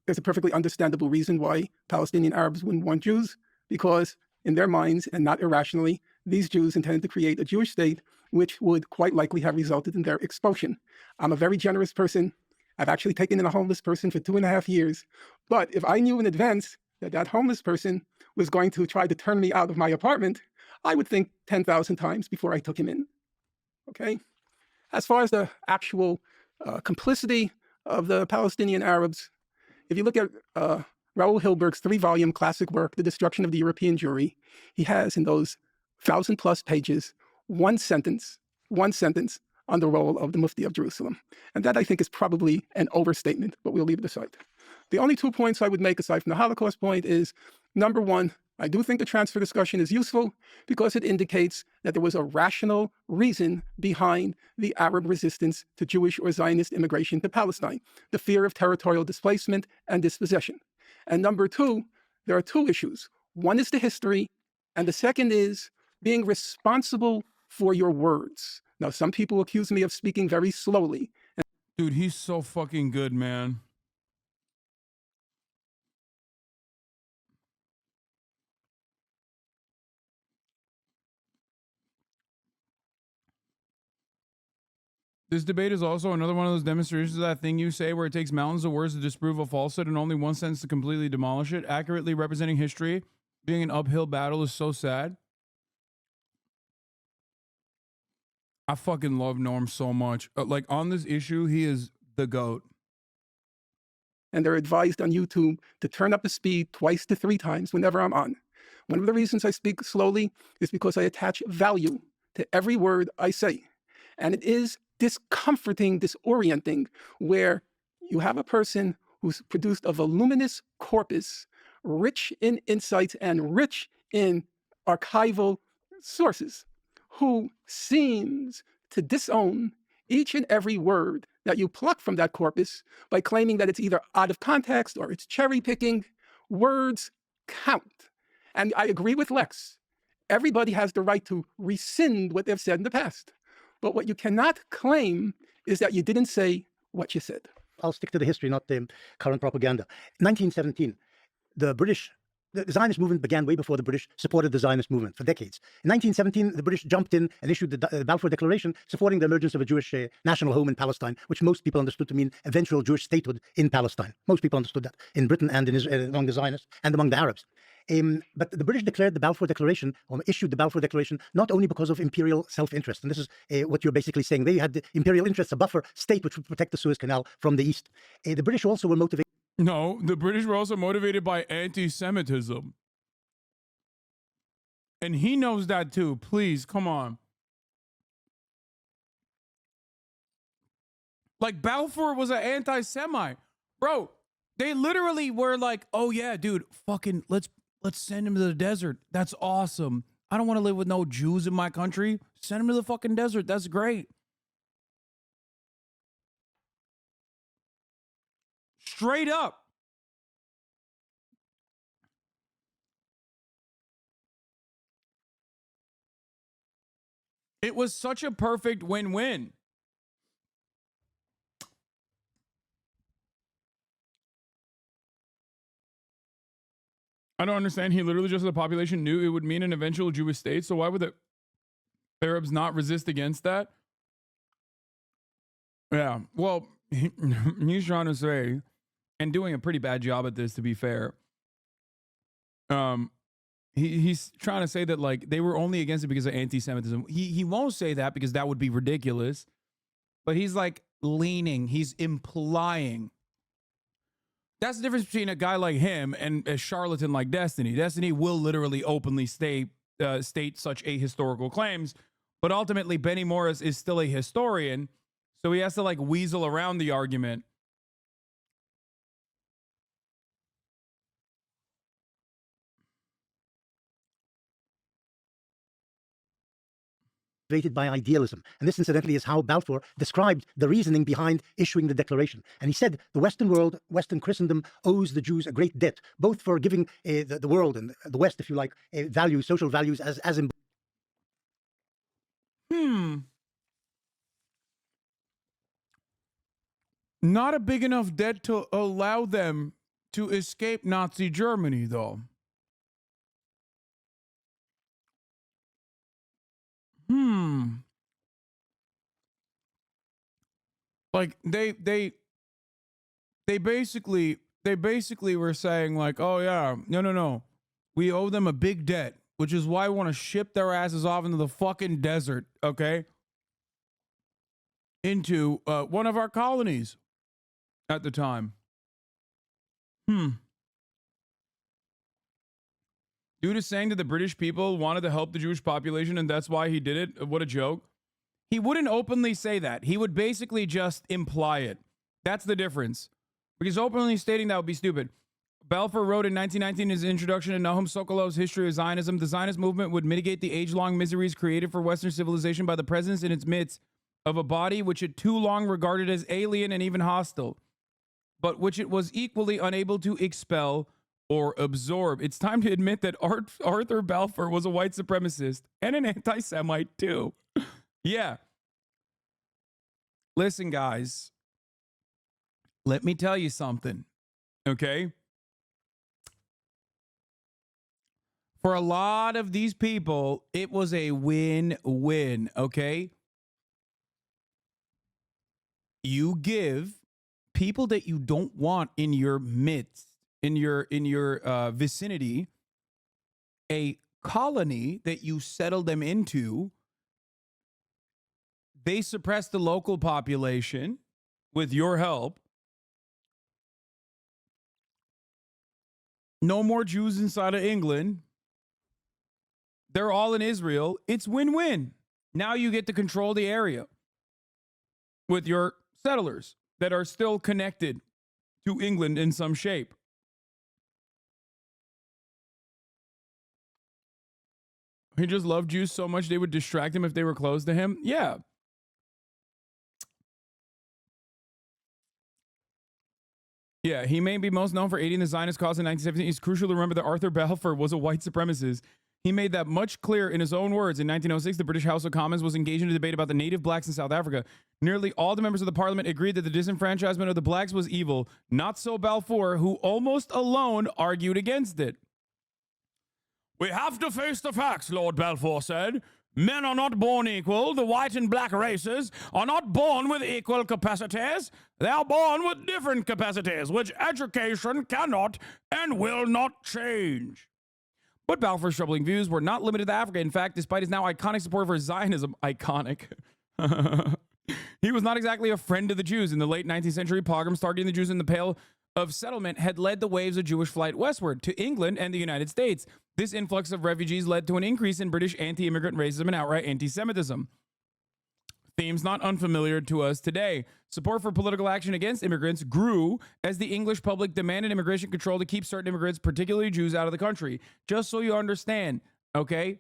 Speaker 3: there's a perfectly understandable reason why Palestinian Arabs wouldn't want Jews, because in their minds, and not irrationally, these Jews intended to create a Jewish state, which would quite likely have resulted in their expulsion. I'm a very generous person. I've actually taken in a homeless person for 2.5 years. But if I knew in advance that that homeless person was going to try to turn me out of my apartment, I would think 10,000 times before I took him in. Okay? As far as the actual complicity of the Palestinian Arabs, if you look at Raoul Hilberg's 3-volume classic work, The Destruction of the European Jewry, he has in those 1,000+ pages one sentence on the role of the Mufti of Jerusalem. And that, I think, is probably an overstatement, but we'll leave it aside. The only 2 points I would make aside from the Holocaust point is, number one, I do think the transfer discussion is useful because it indicates that there was a rational reason behind the Arab resistance to Jewish or Zionist immigration to Palestine, the fear of territorial displacement and dispossession. And number two, there are 2 issues. One is the history, and the second is being responsible for your words. Now, some people accuse me of speaking very slowly.
Speaker 1: Dude, he's so fucking good, man. This debate is also another one of those demonstrations of that thing you say where it takes mountains of words to disprove a falsehood and only one sentence to completely demolish it. Accurately representing history being an uphill battle is so sad. I fucking love Norm so much. Like, on this issue, he is the GOAT.
Speaker 3: And they're advised on YouTube to turn up the speed 2 to 3 times whenever I'm on. One of the reasons I speak slowly is because I attach value to every word I say. And it is discomforting, disorienting, where you have a person who's produced a voluminous corpus, rich in insights and rich in archival sources, who seems to disown each and every word that you pluck from that corpus by claiming that it's either out of context or it's cherry picking. Words count. And I agree with Lex. Everybody has the right to rescind what they've said in the past. But what you cannot claim is that you didn't say what you said.
Speaker 4: I'll stick to the history, not the current propaganda. 1917, the Zionist movement began way before the British supported the Zionist movement for decades. In 1917, the British jumped in and issued the Balfour Declaration supporting the emergence of a Jewish national home in Palestine, which most people understood to mean eventual Jewish statehood in Palestine. Most people understood that in Britain and in Israel, among the Zionists and among the Arabs. But the British declared the Balfour Declaration, or issued the Balfour Declaration, not only because of imperial self-interest, and this is what you're basically saying. They had the imperial interests, a buffer state which would protect the Suez Canal from the east. The British also were motivated.
Speaker 1: No, the British were also motivated by anti-Semitism. And he knows that too. Please, come on. Like, Balfour was an anti-Semite. Bro, they literally were like, oh yeah, dude, fucking let's send him to the desert. That's awesome. I don't want to live with no Jews in my country. Send him to the fucking desert. That's great. Straight up. It was such a perfect win-win. I don't understand. He literally just, the population knew it would mean an eventual Jewish state. So why would the Arabs not resist against that? Yeah, well, he's trying to say, and doing a pretty bad job at this, to be fair. He's trying to say that, like, they were only against it because of anti-Semitism. He won't say that because that would be ridiculous. But he's like leaning, he's implying. That's the difference between a guy like him and a charlatan like Destiny. Destiny will literally openly state such ahistorical claims, but ultimately Benny Morris is still a historian, so he has to like weasel around the argument.
Speaker 4: By idealism. And this, incidentally, is how Balfour described the reasoning behind issuing the declaration. And he said the Western world, Western Christendom, owes the Jews a great debt, both for giving the world and the West, if you like, values, social values as
Speaker 1: Not a big enough debt to allow them to escape Nazi Germany, though. Like they basically were saying like, oh yeah, no. We owe them a big debt, which is why we want to ship their asses off into the fucking desert, okay? Into one of our colonies at the time. Dude is saying that the British people wanted to help the Jewish population and that's why he did it. What a joke. He wouldn't openly say that. He would basically just imply it. That's the difference. Because openly stating that would be stupid. Balfour wrote in 1919 his introduction to Nahum Sokolov's History of Zionism. The Zionist movement would mitigate the age-long miseries created for Western civilization by the presence in its midst of a body which it too long regarded as alien and even hostile, but which it was equally unable to expel or absorb. It's time to admit that Arthur Balfour was a white supremacist and an anti-Semite too. Yeah. Listen, guys. Let me tell you something, okay? For a lot of these people, it was a win-win, okay? You give people that you don't want in your midst, in your vicinity, a colony that you settle them into. They suppress the local population with your help. No more Jews inside of England. They're all in Israel. It's win-win. Now you get to control the area with your settlers that are still connected to England in some shape. He just loved Jews so much they would distract him if they were close to him. Yeah. Yeah, he may be most known for aiding the Zionist cause in 1917. It's crucial to remember that Arthur Balfour was a white supremacist. He made that much clear in his own words. In 1906, the British House of Commons was engaged in a debate about the native blacks in South Africa. Nearly all the members of the parliament agreed that the disenfranchisement of the blacks was evil. Not so Balfour, who almost alone argued against it. We have to face the facts, Lord Balfour said. Men are not born equal. The white and black races are not born with equal capacities. They are born with different capacities, which education cannot and will not change. But Balfour's troubling views were not limited to Africa. In fact, despite his now iconic support for Zionism, he was not exactly a friend of the Jews. In the late 19th century, pogroms targeting the Jews in the Pale of Settlement had led the waves of Jewish flight westward to England and the United States. This influx of refugees led to an increase in British anti-immigrant racism and outright anti-Semitism. Themes not unfamiliar to us today. Support for political action against immigrants grew as the English public demanded immigration control to keep certain immigrants, particularly Jews, out of the country. Just so you understand, okay?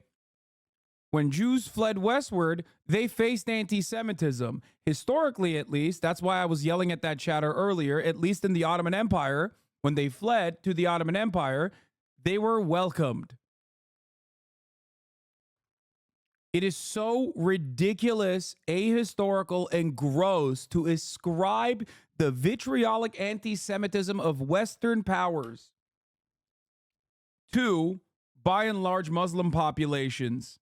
Speaker 1: When Jews fled westward, they faced anti-Semitism. Historically, at least, that's why I was yelling at that chatter earlier, at least in the Ottoman Empire, when they fled to the Ottoman Empire, they were welcomed. It is so ridiculous, ahistorical, and gross to ascribe the vitriolic anti-Semitism of Western powers to, by and large, Muslim populations.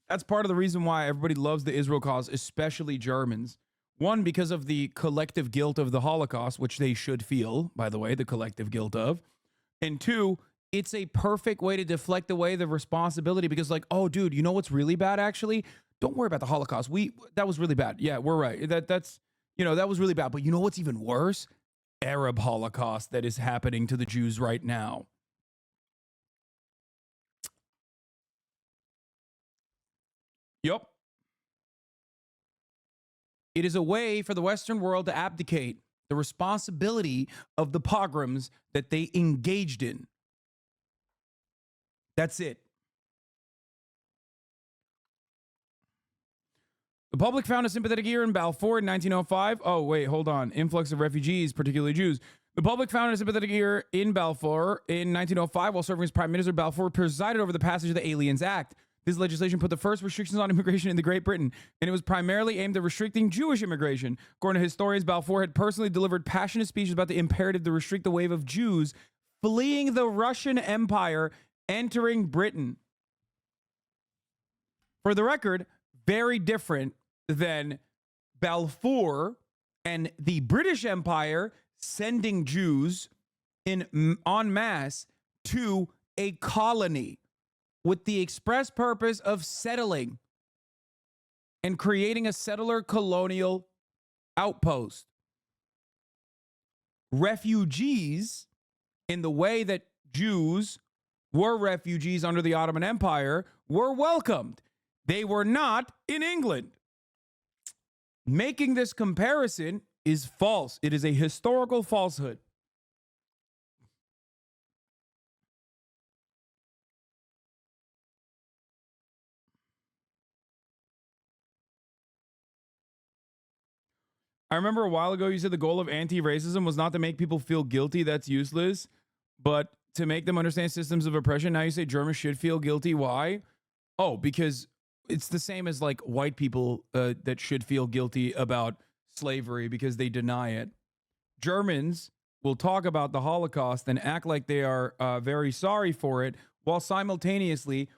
Speaker 1: That's part of the reason why everybody loves the Israel cause, especially Germans. One, because of the collective guilt of the Holocaust, which they should feel, by the way, the collective guilt of. And two, it's a perfect way to deflect away the responsibility because, like, oh, dude, you know what's really bad, actually? Don't worry about the Holocaust. That was really bad. Yeah, we're right. That was really bad. But you know what's even worse? Arab Holocaust that is happening to the Jews right now. Yup. It is a way for the Western world to abdicate the responsibility of the pogroms that they engaged in. That's it. The public found a sympathetic ear in Balfour in 1905. Oh, wait, hold on. Influx of refugees, particularly Jews. The public found a sympathetic ear in Balfour in 1905 while serving as Prime Minister. Balfour presided over the passage of the Aliens Act. This legislation put the first restrictions on immigration in Great Britain, and it was primarily aimed at restricting Jewish immigration. According to historians, Balfour had personally delivered passionate speeches about the imperative to restrict the wave of Jews fleeing the Russian Empire, entering Britain. For the record, very different than Balfour and the British Empire sending Jews en masse to a colony with the express purpose of settling and creating a settler colonial outpost. Refugees, in the way that Jews were refugees under the Ottoman Empire, were welcomed. They were not in England. Making this comparison is false. It is a historical falsehood. I remember a while ago you said the goal of anti-racism was not to make people feel guilty. That's useless. But to make them understand systems of oppression. Now you say Germans should feel guilty. Why? Oh, because it's the same as like white people that should feel guilty about slavery because they deny it. Germans will talk about the Holocaust and act like they are very sorry for it while simultaneously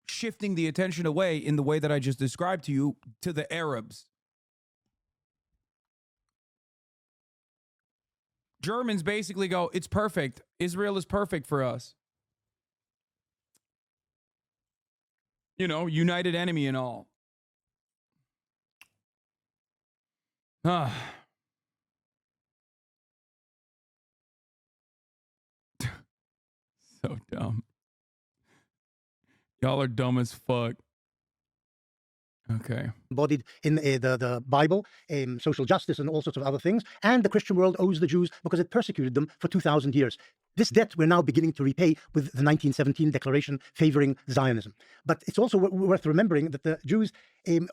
Speaker 1: shifting the attention away in the way that I just described to you to the Arabs. Germans basically go, it's perfect. Israel is perfect for us. You know, united enemy and all. So dumb. Y'all are dumb as fuck. Okay.
Speaker 4: Embodied in the Bible, social justice and all sorts of other things. And the Christian world owes the Jews because it persecuted them for 2,000 years. This debt we're now beginning to repay with the 1917 declaration favoring Zionism. But it's also worth remembering that the Jews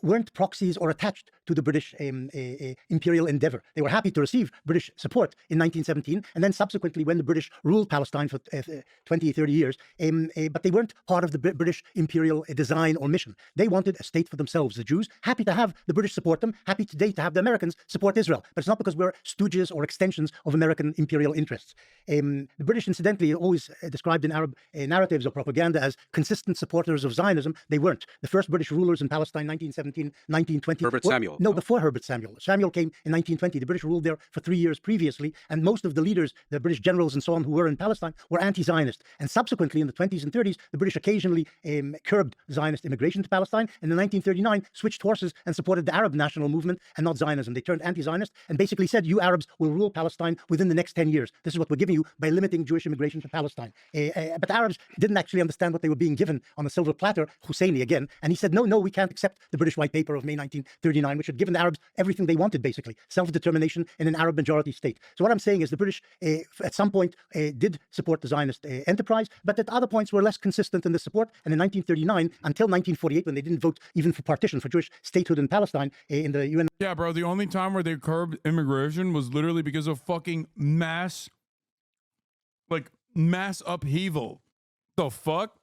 Speaker 4: weren't proxies or attached to the British imperial endeavor. They were happy to receive British support in 1917, and then subsequently when the British ruled Palestine for 20, 30 years, but they weren't part of the British imperial design or mission. They wanted a state for themselves, the Jews, happy to have the British support them, happy today to have the Americans support Israel. But it's not because we're stooges or extensions of American imperial interests. The British, incidentally, are always described in Arab narratives or propaganda as consistent supporters of Zionism. They weren't. The first British rulers in Palestine, 1917, 1920.
Speaker 5: Herbert Samuel.
Speaker 4: No, before Herbert Samuel. Samuel came in 1920. The British ruled there for 3 years previously, and most of the leaders, the British generals and so on, who were in Palestine, were anti-Zionist. And subsequently, in the 20s and 30s, the British occasionally curbed Zionist immigration to Palestine, and in 1939 switched horses and supported the Arab national movement and not Zionism. They turned anti-Zionist and basically said, you Arabs will rule Palestine within the next 10 years. This is what we're giving you by limiting Jewish immigration to Palestine. But the Arabs didn't actually understand what they were being given on a silver platter, Husseini again, and he said, no, we can't accept the British White Paper of May 1939, which had given the Arabs everything they wanted, basically, self-determination in an Arab majority state. So what I'm saying is the British, at some point, did support the Zionist enterprise, but at other points were less consistent in the support, and in 1939, until 1948, when they didn't vote even for partition, for Jewish statehood in Palestine, in the UN.
Speaker 1: Yeah, bro, the only time where they curbed immigration was literally because of fucking mass upheaval. The fuck?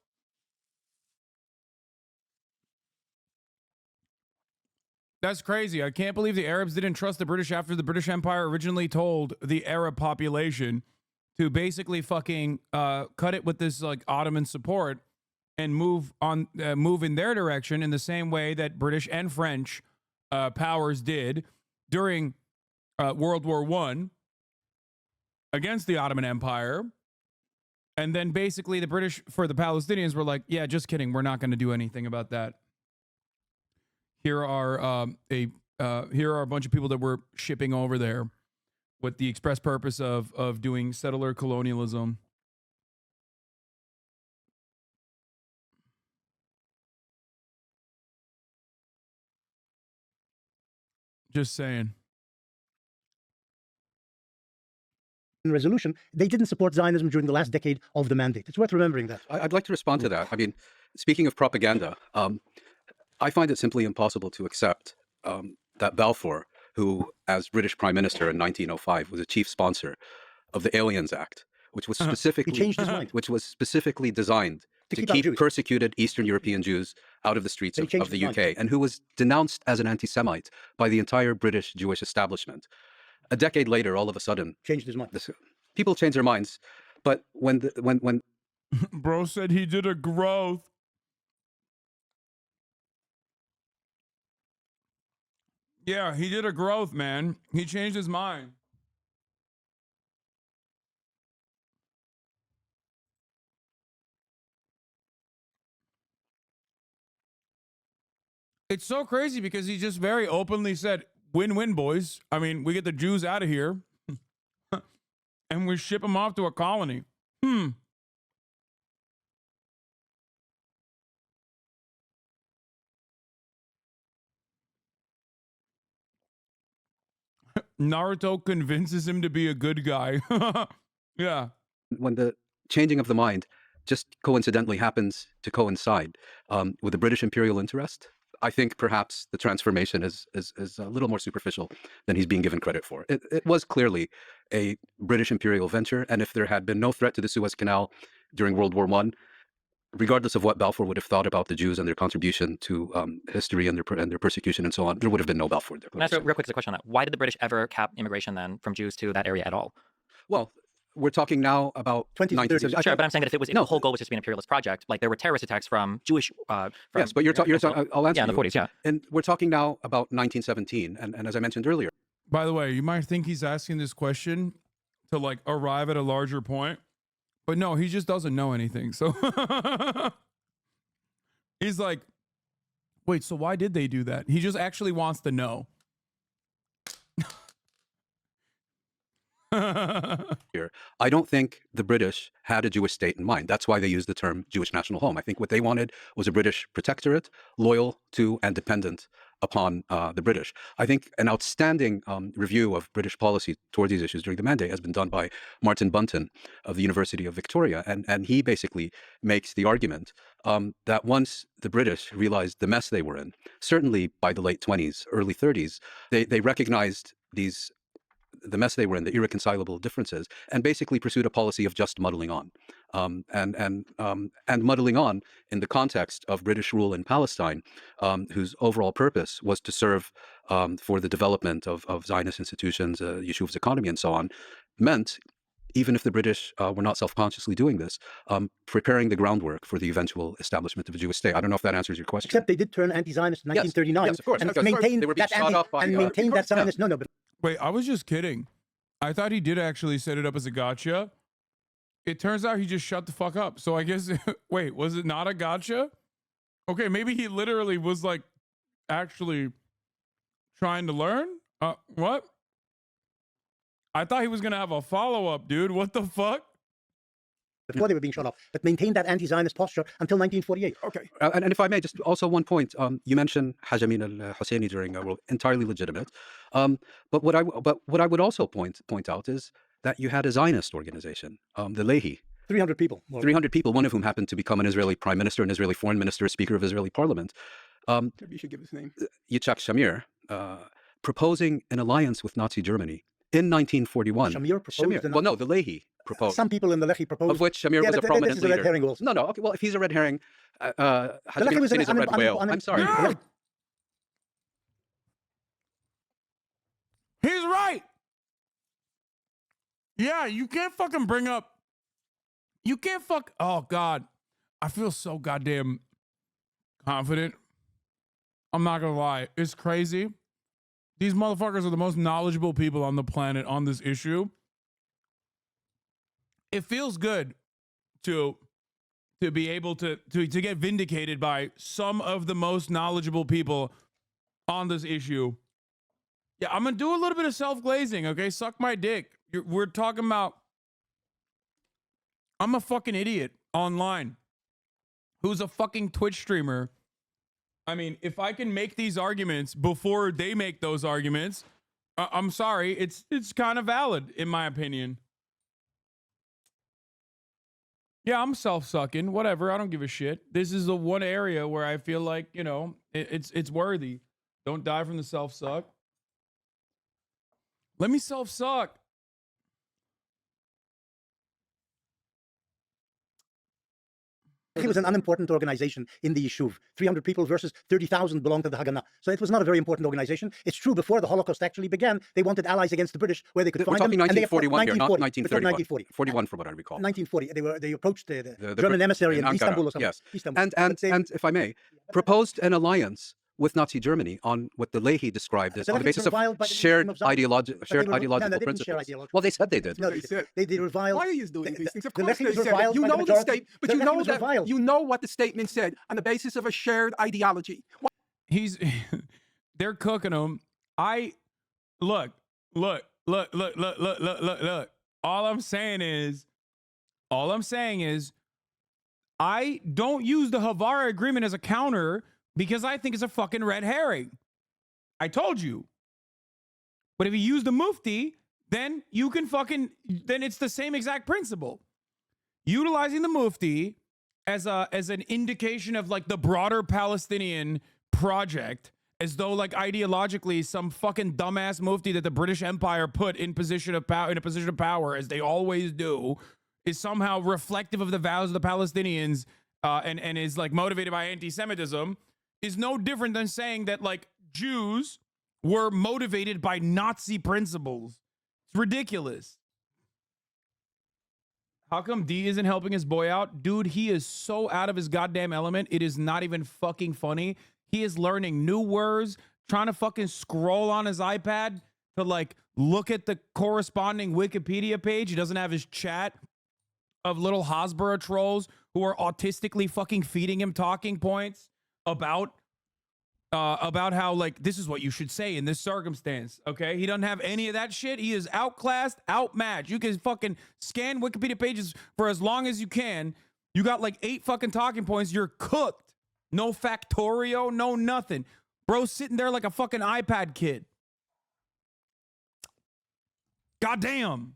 Speaker 1: That's crazy. I can't believe the Arabs didn't trust the British after the British Empire originally told the Arab population to basically fucking cut it with this like Ottoman support and move in their direction in the same way that British and French powers did during World War I against the Ottoman Empire. And then basically the British, for the Palestinians, were like, yeah, just kidding. We're not going to do anything about that. Here are a bunch of people that we're shipping over there with the express purpose of doing settler colonialism. Just saying.
Speaker 4: Resolution, they didn't support Zionism during the last decade of the mandate. It's worth remembering that.
Speaker 5: I'd like to respond to that. I mean, speaking of propaganda, I find it simply impossible to accept that Balfour, who, as British Prime Minister in 1905, was a chief sponsor of the Aliens Act, which was specifically
Speaker 4: He changed his mind.
Speaker 5: which was specifically designed to
Speaker 4: keep out
Speaker 5: keep
Speaker 4: Jews.
Speaker 5: persecuted Eastern European Jews out of the streets
Speaker 4: But he
Speaker 5: of
Speaker 4: changed
Speaker 5: the
Speaker 4: his
Speaker 5: UK, and who was denounced as an anti-Semite by the entire British Jewish establishment. A decade later, all of a sudden,
Speaker 4: Changed his mind.
Speaker 5: people change their minds. But when
Speaker 1: Bro said he did a growth. Yeah, he did a growth, man. He changed his mind. It's so crazy because he just very openly said, win-win, boys. I mean, we get the Jews out of here and we ship them off to a colony. Naruto convinces him to be a good guy. Yeah.
Speaker 5: when the changing of the mind just coincidentally happens to coincide with the British imperial interest, I think perhaps the transformation is a little more superficial than he's being given credit for. It was clearly a British imperial venture, and if there had been no threat to the Suez Canal during World War I, regardless of what Balfour would have thought about the Jews and their contribution to history and their persecution and so on, there would have been no Balfour there.
Speaker 6: Can I ask real quick a question on that? Why did the British ever cap immigration then from Jews to that area at all?
Speaker 5: Well, we're talking now about
Speaker 4: 1930s.
Speaker 6: Sure, but I'm saying that if the whole goal was just to be an imperialist project, like there were terrorist attacks from Jewish.
Speaker 5: Yes, but you're talking. I'll answer.
Speaker 6: Yeah, in the 40s. Yeah,
Speaker 5: and we're talking now about 1917, and as I mentioned earlier.
Speaker 1: By the way, you might think he's asking this question to like arrive at a larger point, but no, he just doesn't know anything. So he's like, wait, so why did they do that? He just actually wants to know.
Speaker 5: here. I don't think the British had a Jewish state in mind. That's why they used the term Jewish national home. I think what they wanted was a British protectorate, loyal to and dependent upon the British. I think an outstanding review of British policy towards these issues during the mandate has been done by Martin Bunton of the University of Victoria. And he basically makes the argument that once the British realized the mess they were in, certainly by the late 20s, early 30s, they recognized the mess they were in, the irreconcilable differences, and basically pursued a policy of just muddling on, and muddling on in the context of British rule in Palestine, whose overall purpose was to serve for the development of Zionist institutions, Yeshuv's economy, and so on, meant, even if the British were not self-consciously doing this, preparing the groundwork for the eventual establishment of a Jewish state. I don't know if that answers your question.
Speaker 4: Except they did turn anti-Zionist in 1939.
Speaker 5: Yes, of course.
Speaker 4: And
Speaker 5: Because
Speaker 4: maintained
Speaker 5: they were being
Speaker 4: that
Speaker 5: shot up by
Speaker 4: maintained that Zionist. No, but
Speaker 1: Wait, I was just kidding. I thought he did actually set it up as a gotcha. It turns out he just shut the fuck up. So I guess, wait, was it not a gotcha? Okay, maybe he literally was like actually trying to learn? What? I thought he was going to have a follow-up, dude. What the fuck?
Speaker 4: before they were being shot up, but maintained that anti-Zionist posture until 1948.
Speaker 3: Okay.
Speaker 5: And if I may, just also one point. You mentioned Hajamin al-Husseini during World, entirely legitimate. But what I would also point out is that you had a Zionist organization, the Lehi.
Speaker 4: 300 people.
Speaker 5: 300 people, one of whom happened to become an Israeli prime minister, an Israeli foreign minister, a speaker of Israeli parliament.
Speaker 3: Maybe you should give his name.
Speaker 5: Yitzhak Shamir, proposing an alliance with Nazi Germany in 1941.
Speaker 4: Shamir proposed.
Speaker 5: Well, no, the Lehi proposed.
Speaker 4: Some people in the Lehi proposed.
Speaker 5: Of which Shamir was a prominent
Speaker 4: this is a red
Speaker 5: leader.
Speaker 4: herring also.
Speaker 5: No. Okay, well, if he's a red herring,
Speaker 4: Lehi was
Speaker 5: is a red whale. I'm sorry.
Speaker 1: Yeah. He's right. Yeah, you can't fucking bring up. You can't fuck. Oh, God. I feel so goddamn confident. I'm not going to lie. It's crazy. These motherfuckers are the most knowledgeable people on the planet on this issue. It feels good to be able to get vindicated by some of the most knowledgeable people on this issue. Yeah, I'm going to do a little bit of self-glazing, okay? Suck my dick. We're talking about... I'm a fucking idiot online who's a fucking Twitch streamer. I mean, if I can make these arguments before they make those arguments, I'm sorry, it's kind of valid in my opinion. Yeah, I'm self-sucking, whatever. I don't give a shit. This is the one area where I feel like, you know, it's worthy. Don't die from the self-suck. Let me self-suck.
Speaker 4: It was an unimportant organization in the Yishuv. 300 people versus 30,000 belonged to the Haganah. So it was not a very important organization. It's true, before the Holocaust actually began, they wanted allies against the British where they could find them.
Speaker 5: We're talking 1941 here, not 1931.
Speaker 4: 1940.
Speaker 5: 41 from what I recall.
Speaker 4: 1940. They approached the German emissary in Istanbul or something.
Speaker 5: Yes.
Speaker 4: Istanbul.
Speaker 5: And if I may, proposed an alliance with Nazi Germany on what the Lehi described as on the basis of shared ideological principles. Well, they said they did.
Speaker 4: No, they reviled.
Speaker 3: Why are you doing these things? Of
Speaker 4: the
Speaker 3: course
Speaker 4: Lehi
Speaker 3: they
Speaker 4: was
Speaker 3: said it.
Speaker 4: reviled
Speaker 3: You
Speaker 4: by the
Speaker 3: know the
Speaker 4: majority.
Speaker 3: state, but
Speaker 4: The
Speaker 3: you
Speaker 4: Lehi
Speaker 3: know
Speaker 4: was
Speaker 3: that
Speaker 4: reviled.
Speaker 3: you know what the statement said on the basis of a shared ideology.
Speaker 1: They're cooking them. Look. All I'm saying is, I don't use the Havara agreement as a counter because I think it's a fucking red herring. I told you. But if you use the Mufti, then then it's the same exact principle. Utilizing the Mufti as an indication of like the broader Palestinian project, as though like ideologically some fucking dumbass Mufti that the British Empire put in a position of power, as they always do, is somehow reflective of the vows of the Palestinians and is like motivated by anti-Semitism, is no different than saying that like Jews were motivated by Nazi principles. It's ridiculous. How come D isn't helping his boy out? Dude, he is so out of his goddamn element. It is not even fucking funny. He is learning new words, trying to fucking scroll on his iPad to like look at the corresponding Wikipedia page. He doesn't have his chat of little Hasbara trolls who are autistically fucking feeding him talking points about about how, like, this is what you should say in this circumstance, okay? He doesn't have any of that shit. He is outclassed, outmatched. You can fucking scan Wikipedia pages for as long as you can. You got like 8 fucking talking points. You're cooked. No factorio, no nothing. Bro sitting there like a fucking iPad kid. Goddamn.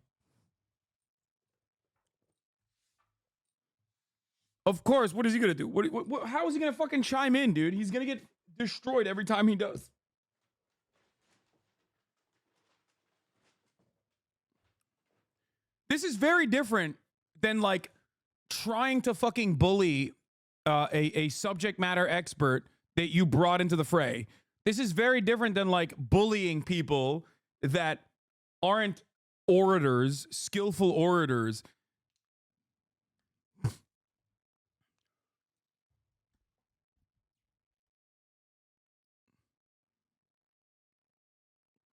Speaker 1: Of course, what is he gonna do? How is he gonna fucking chime in, dude? He's gonna get destroyed every time he does. This is very different than like trying to fucking bully a subject matter expert that you brought into the fray. This is very different than like bullying people that aren't orators, skillful orators.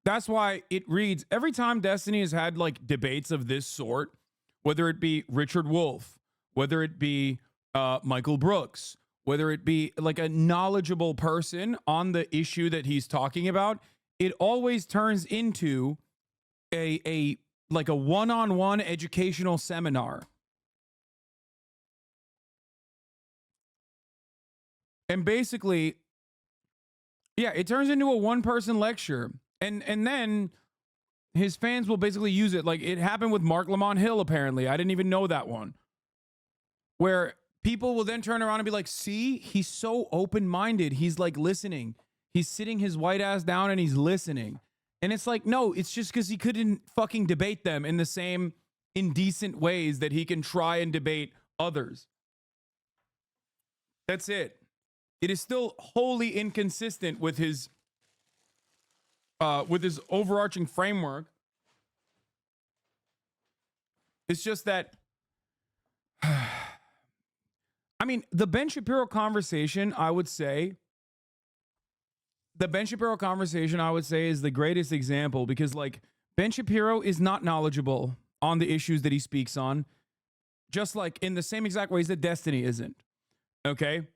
Speaker 1: That's why it reads, every time Destiny has had like debates of this sort, whether it be Richard Wolff, whether it be Michael Brooks, whether it be like a knowledgeable person on the issue that he's talking about, it always turns into a like a one-on-one educational seminar. And basically, yeah, it turns into a one-person lecture. And then his fans will basically use it. Like it happened with Mark Lamont Hill, apparently. I didn't even know that one. Where people will then turn around and be like, see, he's so open-minded. He's like listening. He's sitting his white ass down and he's listening. And it's like, no, it's just because he couldn't fucking debate them in the same indecent ways that he can try and debate others. That's it. It is still wholly inconsistent with his overarching framework. It's just that, I mean, the Ben Shapiro conversation, I would say, is the greatest example because, like, Ben Shapiro is not knowledgeable on the issues that he speaks on, just like in the same exact ways that Destiny isn't. Okay?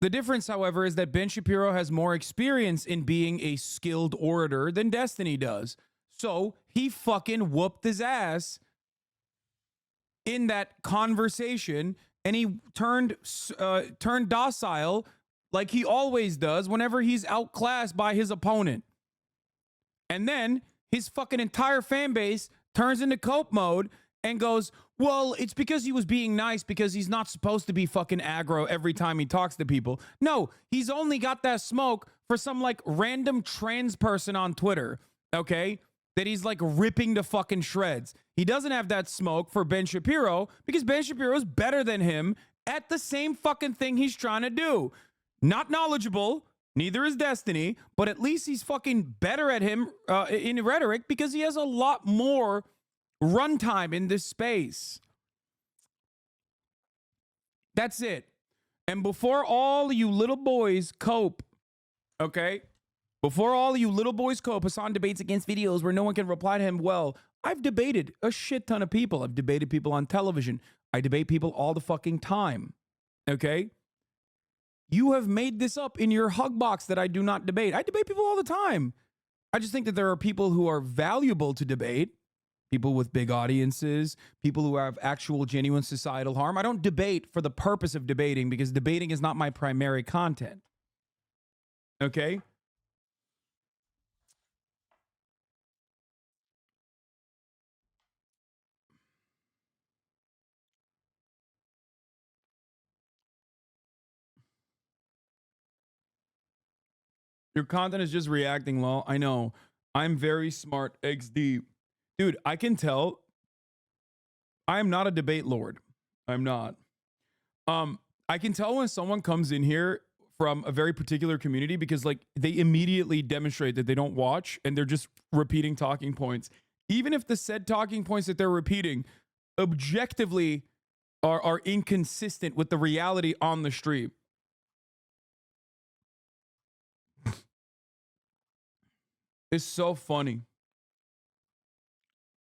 Speaker 1: The difference, however, is that Ben Shapiro has more experience in being a skilled orator than Destiny does. So he fucking whooped his ass in that conversation, and he turned docile like he always does whenever he's outclassed by his opponent. And then his fucking entire fan base turns into cope mode and goes, well, it's because he was being nice because he's not supposed to be fucking aggro every time he talks to people. No, he's only got that smoke for some like random trans person on Twitter, okay? That he's like ripping to fucking shreds. He doesn't have that smoke for Ben Shapiro because Ben Shapiro's better than him at the same fucking thing he's trying to do. Not knowledgeable, neither is Destiny, but at least he's fucking better at him in rhetoric because he has a lot more runtime in this space. That's it. And before all you little boys cope, okay? Before all you little boys cope, Hasan debates against videos where no one can reply to him. Well, I've debated a shit ton of people. I've debated people on television. I debate people all the fucking time. Okay? You have made this up in your hug box that I do not debate. I debate people all the time. I just think that there are people who are valuable to debate. People with big audiences, people who have actual genuine societal harm. I don't debate for the purpose of debating because debating is not my primary content. Okay? Your content is just reacting, lol. I know. I'm very smart, XD. Dude, I can tell I am not a debate lord. I'm not. I can tell when someone comes in here from a very particular community because like they immediately demonstrate that they don't watch and they're just repeating talking points. Even if the said talking points that they're repeating objectively are inconsistent with the reality on the stream. It's so funny.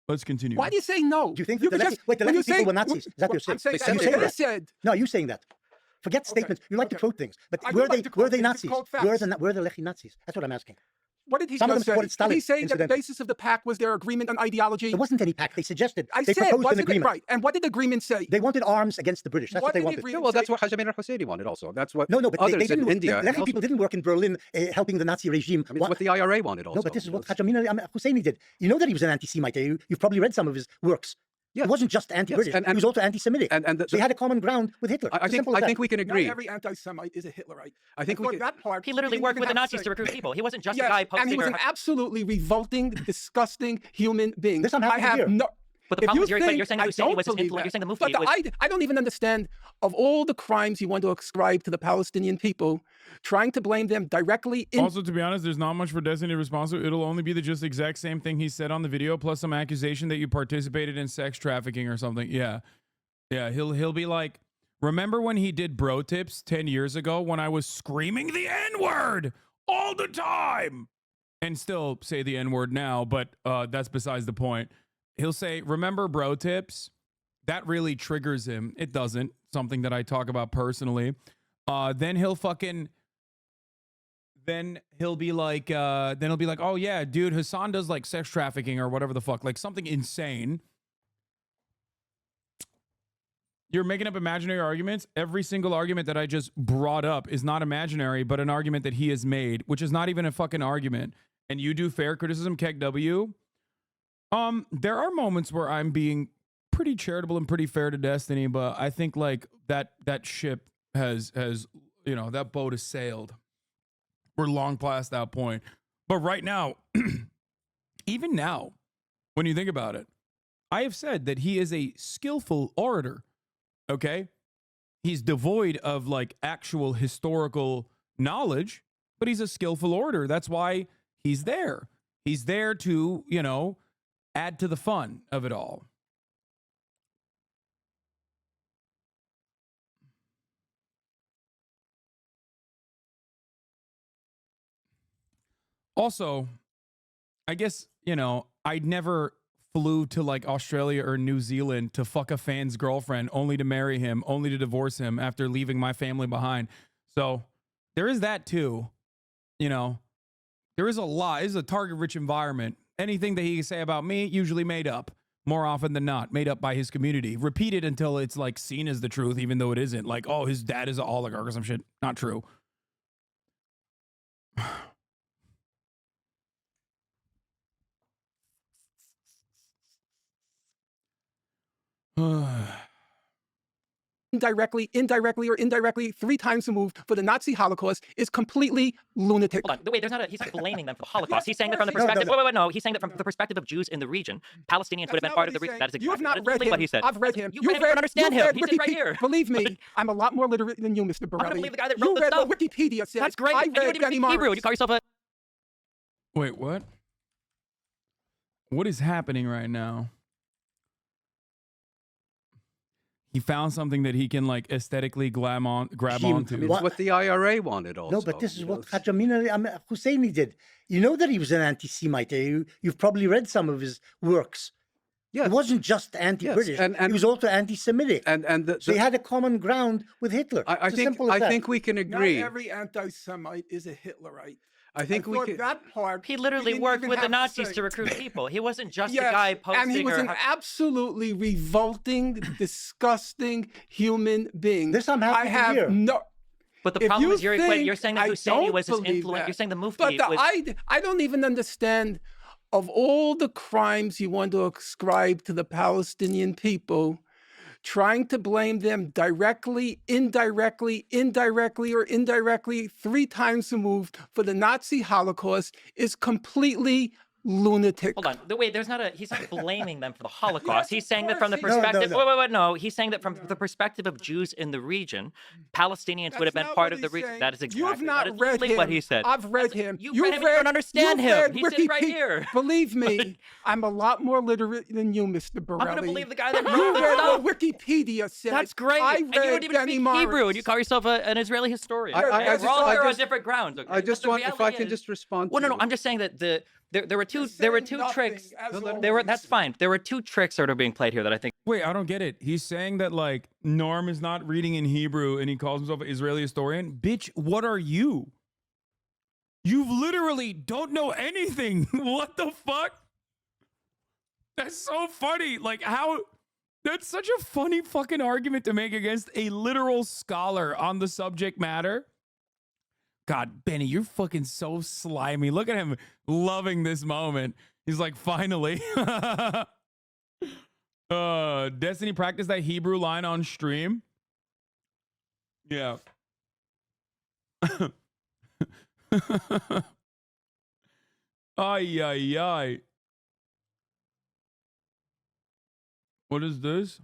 Speaker 1: Let's continue.
Speaker 9: Why do you say no?
Speaker 4: Do you think
Speaker 9: You
Speaker 4: that
Speaker 9: could
Speaker 4: the
Speaker 9: just-
Speaker 4: Lefty
Speaker 9: when you
Speaker 4: people
Speaker 9: say-
Speaker 4: were Nazis? Is that what you're saying?
Speaker 9: I'm saying
Speaker 4: You
Speaker 9: that.
Speaker 4: saying
Speaker 9: You
Speaker 4: that?
Speaker 9: said.
Speaker 4: No, you saying that. Forget
Speaker 3: Okay.
Speaker 4: statements. You like to
Speaker 3: Okay.
Speaker 4: quote things, but
Speaker 3: I
Speaker 4: were
Speaker 3: would like
Speaker 4: they
Speaker 3: to quote things. It's
Speaker 4: Nazis?
Speaker 3: called
Speaker 4: Were
Speaker 3: facts.
Speaker 4: the Lechi Nazis? That's what I'm asking.
Speaker 3: What did he
Speaker 4: Some of
Speaker 3: just
Speaker 4: them
Speaker 3: say?
Speaker 4: supported Stalin,
Speaker 3: Did he say that the
Speaker 4: incidentally.
Speaker 3: basis of the pact was their agreement on ideology?
Speaker 4: There wasn't any pact. They suggested.
Speaker 3: I
Speaker 4: they
Speaker 3: said,
Speaker 4: proposed an
Speaker 3: wasn't it
Speaker 4: agreement.
Speaker 3: right? And what did the agreement say?
Speaker 4: They wanted arms against the British. That's what they
Speaker 3: did the
Speaker 4: wanted.
Speaker 5: Yeah,
Speaker 3: agreement
Speaker 5: well, that's
Speaker 3: say?
Speaker 5: what Hajjami al-Husseini wanted also. That's what
Speaker 4: No, but
Speaker 5: others
Speaker 4: they didn't.
Speaker 5: in India...
Speaker 4: The Lechi people didn't work in Berlin helping the Nazi regime.
Speaker 5: I mean, it's what the IRA wanted also.
Speaker 4: No, but this is what Hasan Husseini did. You know that he was an anti-Semite. You've probably read some of his works.
Speaker 5: Yes.
Speaker 4: He wasn't just anti-British.
Speaker 5: and-
Speaker 4: He was also anti-Semitic.
Speaker 5: And
Speaker 4: They had a common ground with Hitler.
Speaker 5: I
Speaker 4: It's as
Speaker 5: think
Speaker 4: simple as that.
Speaker 5: we can
Speaker 3: Not
Speaker 5: agree.
Speaker 3: every anti-Semite is a Hitlerite.
Speaker 5: I think we
Speaker 3: thought
Speaker 5: can...
Speaker 3: that part.
Speaker 8: He literally
Speaker 3: didn't
Speaker 8: worked
Speaker 3: even
Speaker 8: with the
Speaker 3: have to
Speaker 8: Nazis
Speaker 3: say.
Speaker 8: to recruit people. He wasn't just a
Speaker 3: Yes,
Speaker 8: guy
Speaker 3: and
Speaker 8: posting.
Speaker 3: he was an absolutely revolting, disgusting human being.
Speaker 4: This I'm happy
Speaker 3: I
Speaker 4: to
Speaker 3: have
Speaker 4: hear.
Speaker 3: no.
Speaker 6: But the
Speaker 3: If
Speaker 6: problem
Speaker 3: you
Speaker 6: is, you're saying that
Speaker 3: I
Speaker 6: Husseini
Speaker 3: don't
Speaker 6: was his
Speaker 3: believe
Speaker 6: influence.
Speaker 3: that.
Speaker 6: You're saying the
Speaker 3: But
Speaker 6: Mufti was.
Speaker 3: I don't even understand of all the crimes you want to ascribe to the Palestinian people, trying to blame them directly in.
Speaker 1: Also, to be honest, there's not much for Destiny to respond to. It'll only be the just exact same thing he said on the video, plus some accusation that you participated in sex trafficking or something. Yeah. Yeah, he'll be like, remember when he did bro tips 10 years ago when I was screaming the N-word all the time? And still say the N-word now, but that's besides the point. He'll say, remember bro tips? That really triggers him. It doesn't. Something that I talk about personally. Then he'll be like, oh yeah, dude, Hasan does like sex trafficking or whatever the fuck, like something insane. You're making up imaginary arguments. Every single argument that I just brought up is not imaginary, but an argument that he has made, which is not even a fucking argument. And you do fair criticism, Keck W. There are moments where I'm being pretty charitable and pretty fair to Destiny, but I think like that ship has that boat has sailed. We're long past that point. But right now, even now, when you think about it, I have said that he is a skillful orator. Okay? He's devoid of like actual historical knowledge, but he's a skillful orator. That's why he's there. He's there to, add to the fun of it all. Also, I guess, I'd never flew to like Australia or New Zealand to fuck a fan's girlfriend only to marry him, only to divorce him after leaving my family behind. So there is that too. There is a lot. This is a target-rich environment. Anything that he can say about me, usually made up. More often than not, made up by his community. Repeated until it's like seen as the truth, even though it isn't. Like, oh, his dad is an oligarch or some shit. Not true.
Speaker 3: indirectly, or indirectly, 3 times removed for the Nazi Holocaust is completely lunatic.
Speaker 6: Hold on. Wait, he's not blaming them for the Holocaust.
Speaker 3: Yes,
Speaker 6: He's saying that from the
Speaker 3: of course he
Speaker 6: perspective.
Speaker 3: is.
Speaker 6: No. He's saying that from the perspective of Jews in the region. Palestinians would have been
Speaker 3: That's
Speaker 6: part
Speaker 3: not
Speaker 6: of the
Speaker 3: what he's
Speaker 6: region. That is
Speaker 3: saying. You have
Speaker 6: exactly
Speaker 3: not read him.
Speaker 6: what he said.
Speaker 3: I've read him.
Speaker 6: You read him, you don't understand him. He said it right here.
Speaker 3: Believe me, I'm a lot more literate than you, Mr. Borelli.
Speaker 6: I'm gonna believe the guy that
Speaker 3: You
Speaker 6: wrote the
Speaker 3: read
Speaker 6: stuff.
Speaker 3: what Wikipedia said.
Speaker 6: That's great.
Speaker 3: I
Speaker 6: And you
Speaker 3: read
Speaker 6: don't even
Speaker 3: Benny
Speaker 6: speak
Speaker 3: Morris.
Speaker 6: Hebrew. You call yourself a...
Speaker 1: Wait, what? What is happening right now? He found something that he can like aesthetically grab onto.
Speaker 5: It's what the IRA wanted also.
Speaker 4: No, but this is what Hasan Husseini did. You know that he was an anti-Semite. You've probably read some of his works.
Speaker 5: Yeah.
Speaker 4: He wasn't just anti-British.
Speaker 5: and
Speaker 4: he was also anti-Semitic.
Speaker 5: And
Speaker 4: they had a common ground with Hitler.
Speaker 5: I think we can agree.
Speaker 3: Not every anti-Semite is a Hitlerite.
Speaker 5: I think we can.
Speaker 3: That part.
Speaker 6: He literally
Speaker 3: we didn't
Speaker 6: worked
Speaker 3: even
Speaker 6: with the
Speaker 3: have
Speaker 6: Nazis
Speaker 3: say.
Speaker 6: to recruit people. He wasn't just
Speaker 3: Yes,
Speaker 6: a guy posting.
Speaker 3: and he was an absolutely revolting, disgusting human being.
Speaker 4: This I'm happy
Speaker 3: I
Speaker 4: to
Speaker 3: have
Speaker 4: hear.
Speaker 3: no.
Speaker 6: But the
Speaker 3: If
Speaker 6: problem
Speaker 3: you
Speaker 6: is you're saying that
Speaker 3: I
Speaker 6: Husseini
Speaker 3: don't
Speaker 6: was his
Speaker 3: believe
Speaker 6: influence.
Speaker 3: that.
Speaker 6: You're saying the Mufti
Speaker 3: But
Speaker 6: was...
Speaker 3: I don't even understand of all the crimes you want to ascribe to the Palestinian people, trying to blame them directly, indirectly, or indirectly 3 times removed for the Nazi Holocaust is completely lunatic.
Speaker 6: Hold on. Wait, he's not blaming them for the Holocaust. He's saying that from the
Speaker 3: course he is.
Speaker 6: perspective...
Speaker 4: No.
Speaker 6: Wait. No, he's saying that from the perspective of Jews in the region, Palestinians would have been
Speaker 3: That's not
Speaker 6: part
Speaker 3: what
Speaker 6: of the
Speaker 3: he's
Speaker 6: region.
Speaker 3: saying.
Speaker 6: That is exactly
Speaker 3: You have not read
Speaker 6: literally
Speaker 3: him.
Speaker 6: what he said.
Speaker 3: I've read him.
Speaker 6: You've read him and you don't understand
Speaker 3: you've
Speaker 6: him.
Speaker 3: read
Speaker 6: He sits right
Speaker 3: Wikipedia.
Speaker 6: here.
Speaker 3: Believe me, I'm a lot more literate than you, Mr. Borelli.
Speaker 6: I'm going to believe the guy that
Speaker 3: You
Speaker 6: wrote the
Speaker 3: read
Speaker 6: stuff.
Speaker 3: what Wikipedia said.
Speaker 6: That's great.
Speaker 3: I
Speaker 6: And you
Speaker 3: read
Speaker 6: don't even
Speaker 3: Benny
Speaker 6: speak
Speaker 3: Morris.
Speaker 6: Hebrew, and you call yourself an Israeli historian.
Speaker 5: I
Speaker 6: We're
Speaker 5: just-
Speaker 6: all
Speaker 5: I
Speaker 6: here on
Speaker 5: just-
Speaker 6: different grounds. Okay?
Speaker 5: I just
Speaker 6: But the
Speaker 5: want, if I
Speaker 6: reality
Speaker 5: can
Speaker 6: is-
Speaker 5: just respond.
Speaker 6: Well,
Speaker 5: to
Speaker 6: no,
Speaker 5: you.
Speaker 6: I'm just saying that There were two
Speaker 9: Nothing
Speaker 6: tricks.
Speaker 9: as
Speaker 6: That's fine. There were two tricks that are being played here that I think.
Speaker 1: Wait, I don't get it. He's saying that like Norm is not reading in Hebrew and he calls himself an Israeli historian. Bitch, what are you? You literally don't know anything. What the fuck? That's so funny. Like how that's such a funny fucking argument to make against a literal scholar on the subject matter. God, Benny, you're fucking so slimy. Look at him loving this moment. He's like, finally. Destiny practiced that Hebrew line on stream. Yeah. Ay, ay, ay. What is this?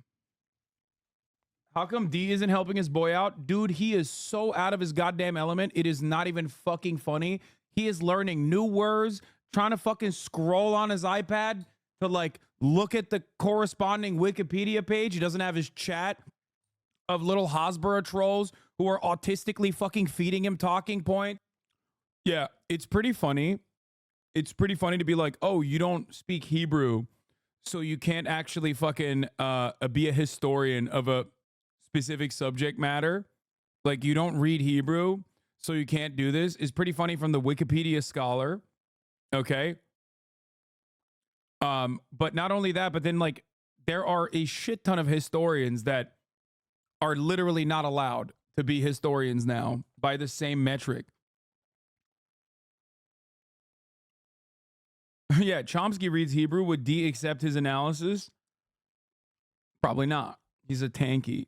Speaker 1: How come D isn't helping his boy out? Dude, he is so out of his goddamn element. It is not even fucking funny. He is learning new words, trying to fucking scroll on his iPad to like look at the corresponding Wikipedia page. He doesn't have his chat of little Hasbara trolls who are autistically fucking feeding him talking points. Yeah, it's pretty funny. It's pretty funny to be like, oh, you don't speak Hebrew, so you can't actually fucking be a historian of a specific subject matter. Like, you don't read Hebrew, so you can't do this. Is pretty funny from the Wikipedia scholar. Okay. But not only that, but then like there are a shit ton of historians that are literally not allowed to be historians now by the same metric. Yeah, Chomsky reads Hebrew. Would D accept his analysis? Probably not. He's a tanky.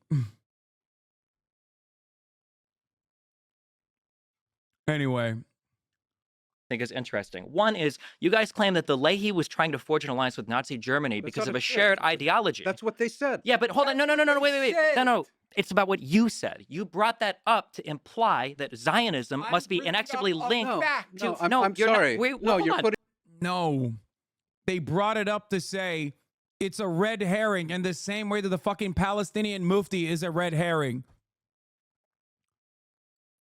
Speaker 1: Anyway.
Speaker 6: I think is interesting. One is you guys claim that the Leahy was trying to forge an alliance with Nazi Germany because of a shared ideology.
Speaker 5: That's what they said.
Speaker 6: Yeah, but hold on. No, wait. No. It's about what you said. You brought that up to imply that Zionism must be inextricably linked to.
Speaker 5: I'm sorry. You're putting.
Speaker 1: No, they brought it up to say it's a red herring in the same way that the fucking Palestinian mufti is a red herring.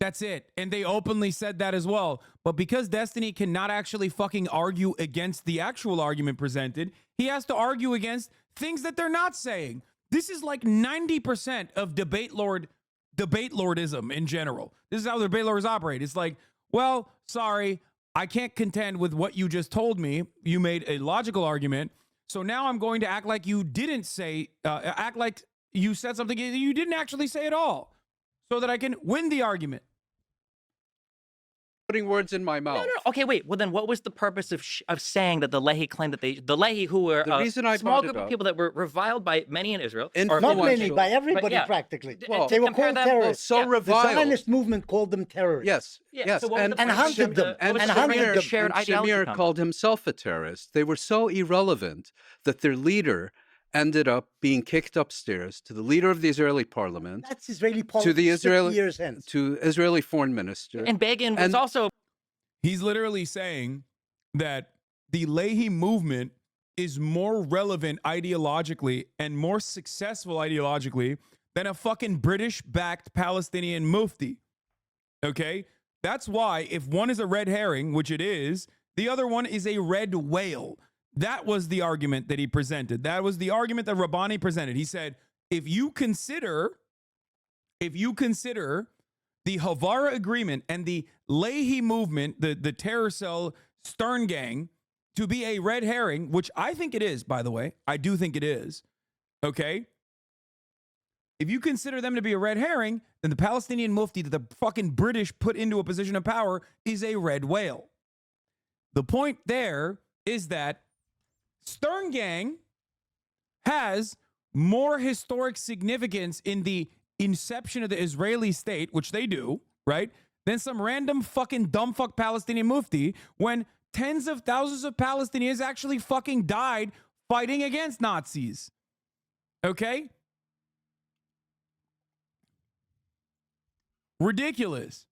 Speaker 1: That's it. And they openly said that as well. But because Destiny cannot actually fucking argue against the actual argument presented, he has to argue against things that they're not saying. This is like 90% of debate lordism in general. This is how the debate lords operate. It's like, well, sorry, I can't contend with what you just told me. You made a logical argument. So now I'm going to act like you didn't say, act like you said something you didn't actually say at all, so that I can win the argument.
Speaker 5: Putting words in my mouth.
Speaker 6: No. Okay, wait. Well, then what was the purpose of saying that the Leahy claimed that the Leahy, who were a small group of people that were reviled by many in Israel,
Speaker 4: not many, by everybody practically.
Speaker 6: Well,
Speaker 4: they were called terrorists.
Speaker 5: reviled.
Speaker 4: The Zionist movement called them terrorists.
Speaker 5: Yes.
Speaker 6: So
Speaker 5: and
Speaker 4: hunted them.
Speaker 5: And Shamir called himself a terrorist. They were so irrelevant that their leader ended up being kicked upstairs to the leader of the Israeli parliament.
Speaker 4: That's Israeli politics.
Speaker 5: To the Israeli
Speaker 4: 50 years hence.
Speaker 5: To Israeli foreign minister.
Speaker 6: And Begin was also.
Speaker 1: He's literally saying that the Leahy movement is more relevant ideologically and more successful ideologically than a fucking British-backed Palestinian mufti. Okay? That's why if one is a red herring, which it is, the other one is a red whale. That was the argument that he presented. That was the argument that Rabbani presented. He said, if you consider the Havara agreement and the Leahy movement, the terror cell Stern gang, to be a red herring, which I think it is, by the way. I do think it is. Okay? If you consider them to be a red herring, then the Palestinian mufti that the fucking British put into a position of power is a red whale. The point there is that Stern gang has more historic significance in the inception of the Israeli state, which they do, right, than some random fucking dumbfuck Palestinian mufti when tens of thousands of Palestinians actually fucking died fighting against Nazis. Okay? Ridiculous.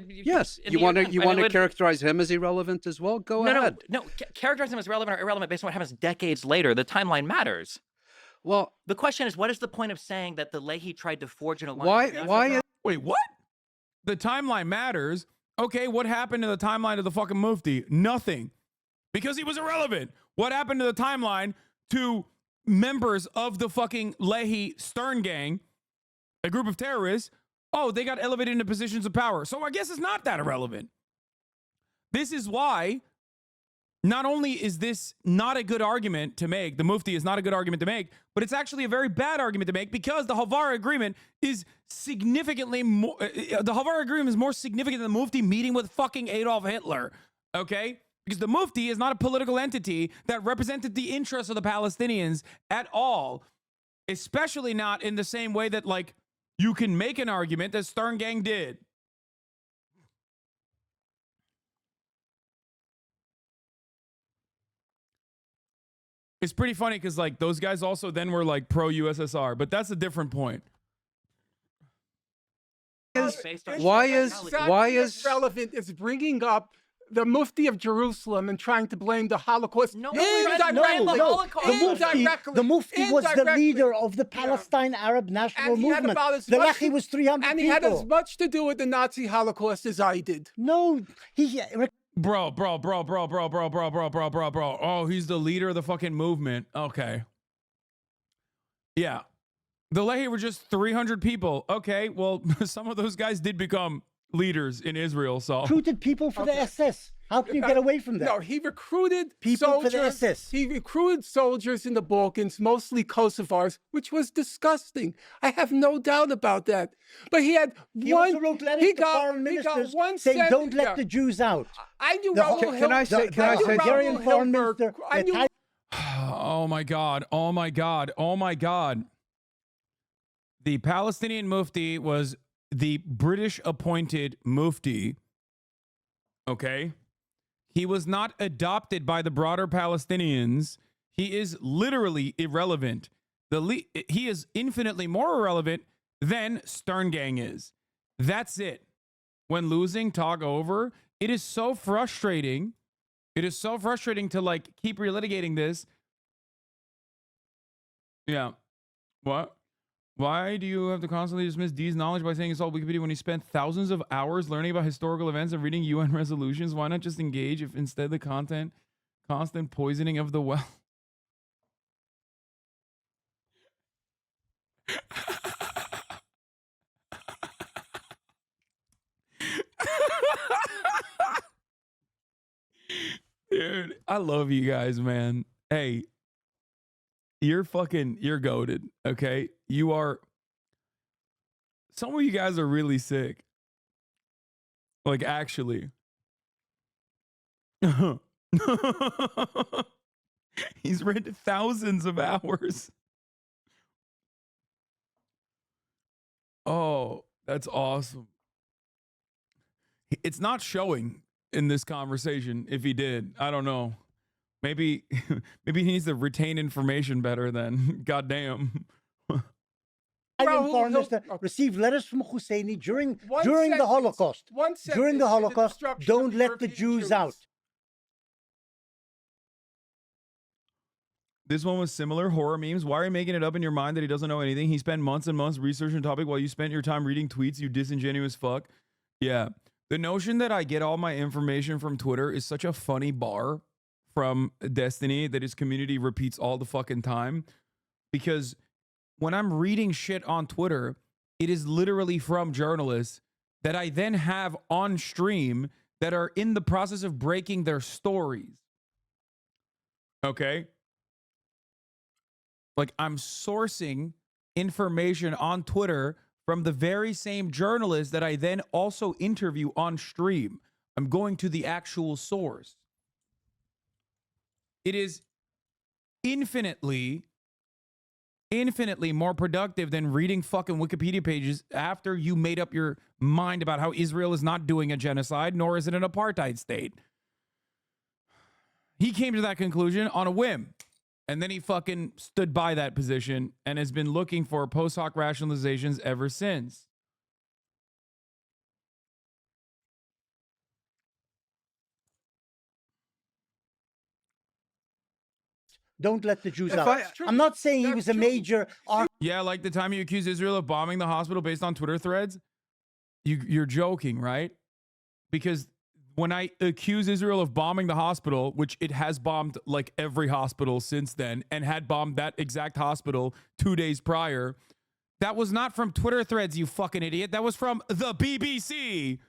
Speaker 5: Yes, you want to characterize him as irrelevant as well? Go ahead.
Speaker 6: No. Characterize him as relevant or irrelevant based on what happens decades later. The timeline matters.
Speaker 5: Well,
Speaker 6: the question is, what is the point of saying that the Leahy tried to forge an alliance?
Speaker 5: Why?
Speaker 1: Wait, what? The timeline matters Okay, what happened to the timeline of the fucking Mufti? Nothing. Because he was irrelevant. What happened to the timeline to members of the fucking Leahy Stern gang, a group of terrorists? Oh, they got elevated into positions of power. So I guess it's not that irrelevant. This is why not only is this not a good argument to make, the Mufti is not a good argument to make, but it's actually a very bad argument to make because the Havara Agreement is significantly more, the Havara Agreement is more significant than the Mufti meeting with fucking Adolf Hitler, okay? Because the Mufti is not a political entity that represented the interests of the Palestinians at all, especially not in the same way that, like, you can make an argument that Stern Gang did. It's pretty funny because, like, those guys also then were, like, pro-USSR, but that's a different point.
Speaker 3: Why is relevant is bringing up the Mufti of Jerusalem and trying to blame the Holocaust.
Speaker 8: No,
Speaker 3: indirectly.
Speaker 4: The Mufti was the leader of the Palestine Arab National Movement. The Leahy was 300
Speaker 3: and
Speaker 4: people.
Speaker 3: he had as much to do with the Nazi Holocaust as I did.
Speaker 4: No,
Speaker 1: Bro. Oh, he's the leader of the fucking movement. Okay. Yeah. The Leahy were just 300 people. Okay, well, some of those guys did become leaders in Israel, so.
Speaker 4: Recruited people for the SS. How can you get away from that?
Speaker 3: No, he recruited
Speaker 4: people
Speaker 3: soldiers.
Speaker 4: for the SS.
Speaker 3: He recruited soldiers in the Balkans, mostly Kosovars, which was disgusting. I have no doubt about that. But he had
Speaker 4: He also wrote letters to foreign ministers saying, "Don't let the Jews out."
Speaker 3: I knew
Speaker 4: Can I say? The Hungarian foreign minister.
Speaker 1: Oh my God! Oh my God! Oh my God! The Palestinian Mufti was the British appointed Mufti. Okay. He was not adopted by the broader Palestinians. He is literally irrelevant. He is infinitely more irrelevant than Stern Gang is. That's it. When losing, talk over. It is so frustrating. It is so frustrating to, like, keep relitigating this. Yeah. What? Why do you have to constantly dismiss D's knowledge by saying it's all Wikipedia when he spent thousands of hours learning about historical events and reading UN resolutions? Why not just engage if instead the constant poisoning of the well? Dude, I love you guys, man. Hey, you're goated, okay? You are. Some of you guys are really sick. Like, actually. He's read thousands of hours. Oh, that's awesome. It's not showing in this conversation. If he did, I don't know. Maybe he needs to retain information better then. Goddamn.
Speaker 4: Foreign minister received letters from Husseini during the Holocaust. During the Holocaust, don't let the Jews out.
Speaker 1: This one was similar. Horror memes. Why are you making it up in your mind that he doesn't know anything? He spent months and months researching the topic while you spent your time reading tweets, you disingenuous fuck. Yeah. The notion that I get all my information from Twitter is such a funny bar from Destiny that his community repeats all the fucking time. Because when I'm reading shit on Twitter, it is literally from journalists that I then have on stream that are in the process of breaking their stories. Okay? Like, I'm sourcing information on Twitter from the very same journalists that I then also interview on stream. I'm going to the actual source. It is infinitely more productive than reading fucking Wikipedia pages after you made up your mind about how Israel is not doing a genocide, nor is it an apartheid state. He came to that conclusion on a whim. And then he fucking stood by that position and has been looking for post hoc rationalizations ever since.
Speaker 4: Don't let the Jews out. I'm not saying he was a major...
Speaker 1: Yeah, like the time you accused Israel of bombing the hospital based on Twitter threads. You're joking, right? because when I accuse Israel of bombing the hospital, which it has bombed like every hospital since then and had bombed that exact hospital 2 days prior, that was not from Twitter threads, you fucking idiot. That was from the BBC.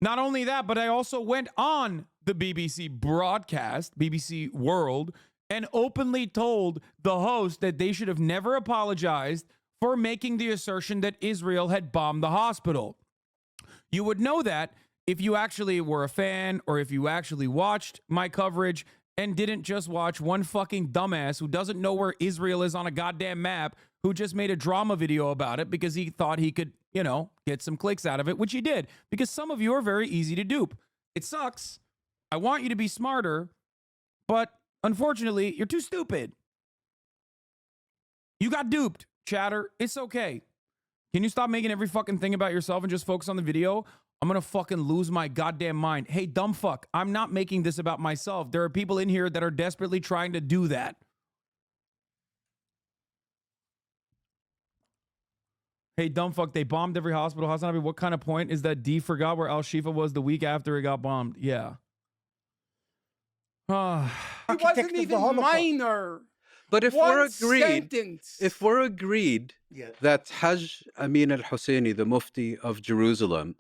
Speaker 1: Not only that, but I also went on the BBC broadcast, BBC World, and openly told the host that they should have never apologized for making the assertion that Israel had bombed the hospital. You would know that if you actually were a fan or if you actually watched my coverage and didn't just watch one fucking dumbass who doesn't know where Israel is on a goddamn map, who just made a drama video about it because he thought he could, you know, get some clicks out of it, which he did, because some of you are very easy to dupe. It sucks. I want you to be smarter, but unfortunately, you're too stupid. You got duped, chatter. It's okay. Can you stop making every fucking thing about yourself and just focus on the video? I'm going to fucking lose my goddamn mind. Hey, dumb fuck, I'm not making this about myself. There are people in here that are desperately trying to do that. Hey, dumb fuck, they bombed every hospital. HasanAbi, what kind of point is that D forgot where Al-Shifa was the week after it got bombed? Yeah.
Speaker 9: He wasn't even minor.
Speaker 5: But if
Speaker 9: One
Speaker 5: we're agreed,
Speaker 9: sentence.
Speaker 5: if we're agreed that Hajj Amin al-Husseini, the Mufti of Jerusalem,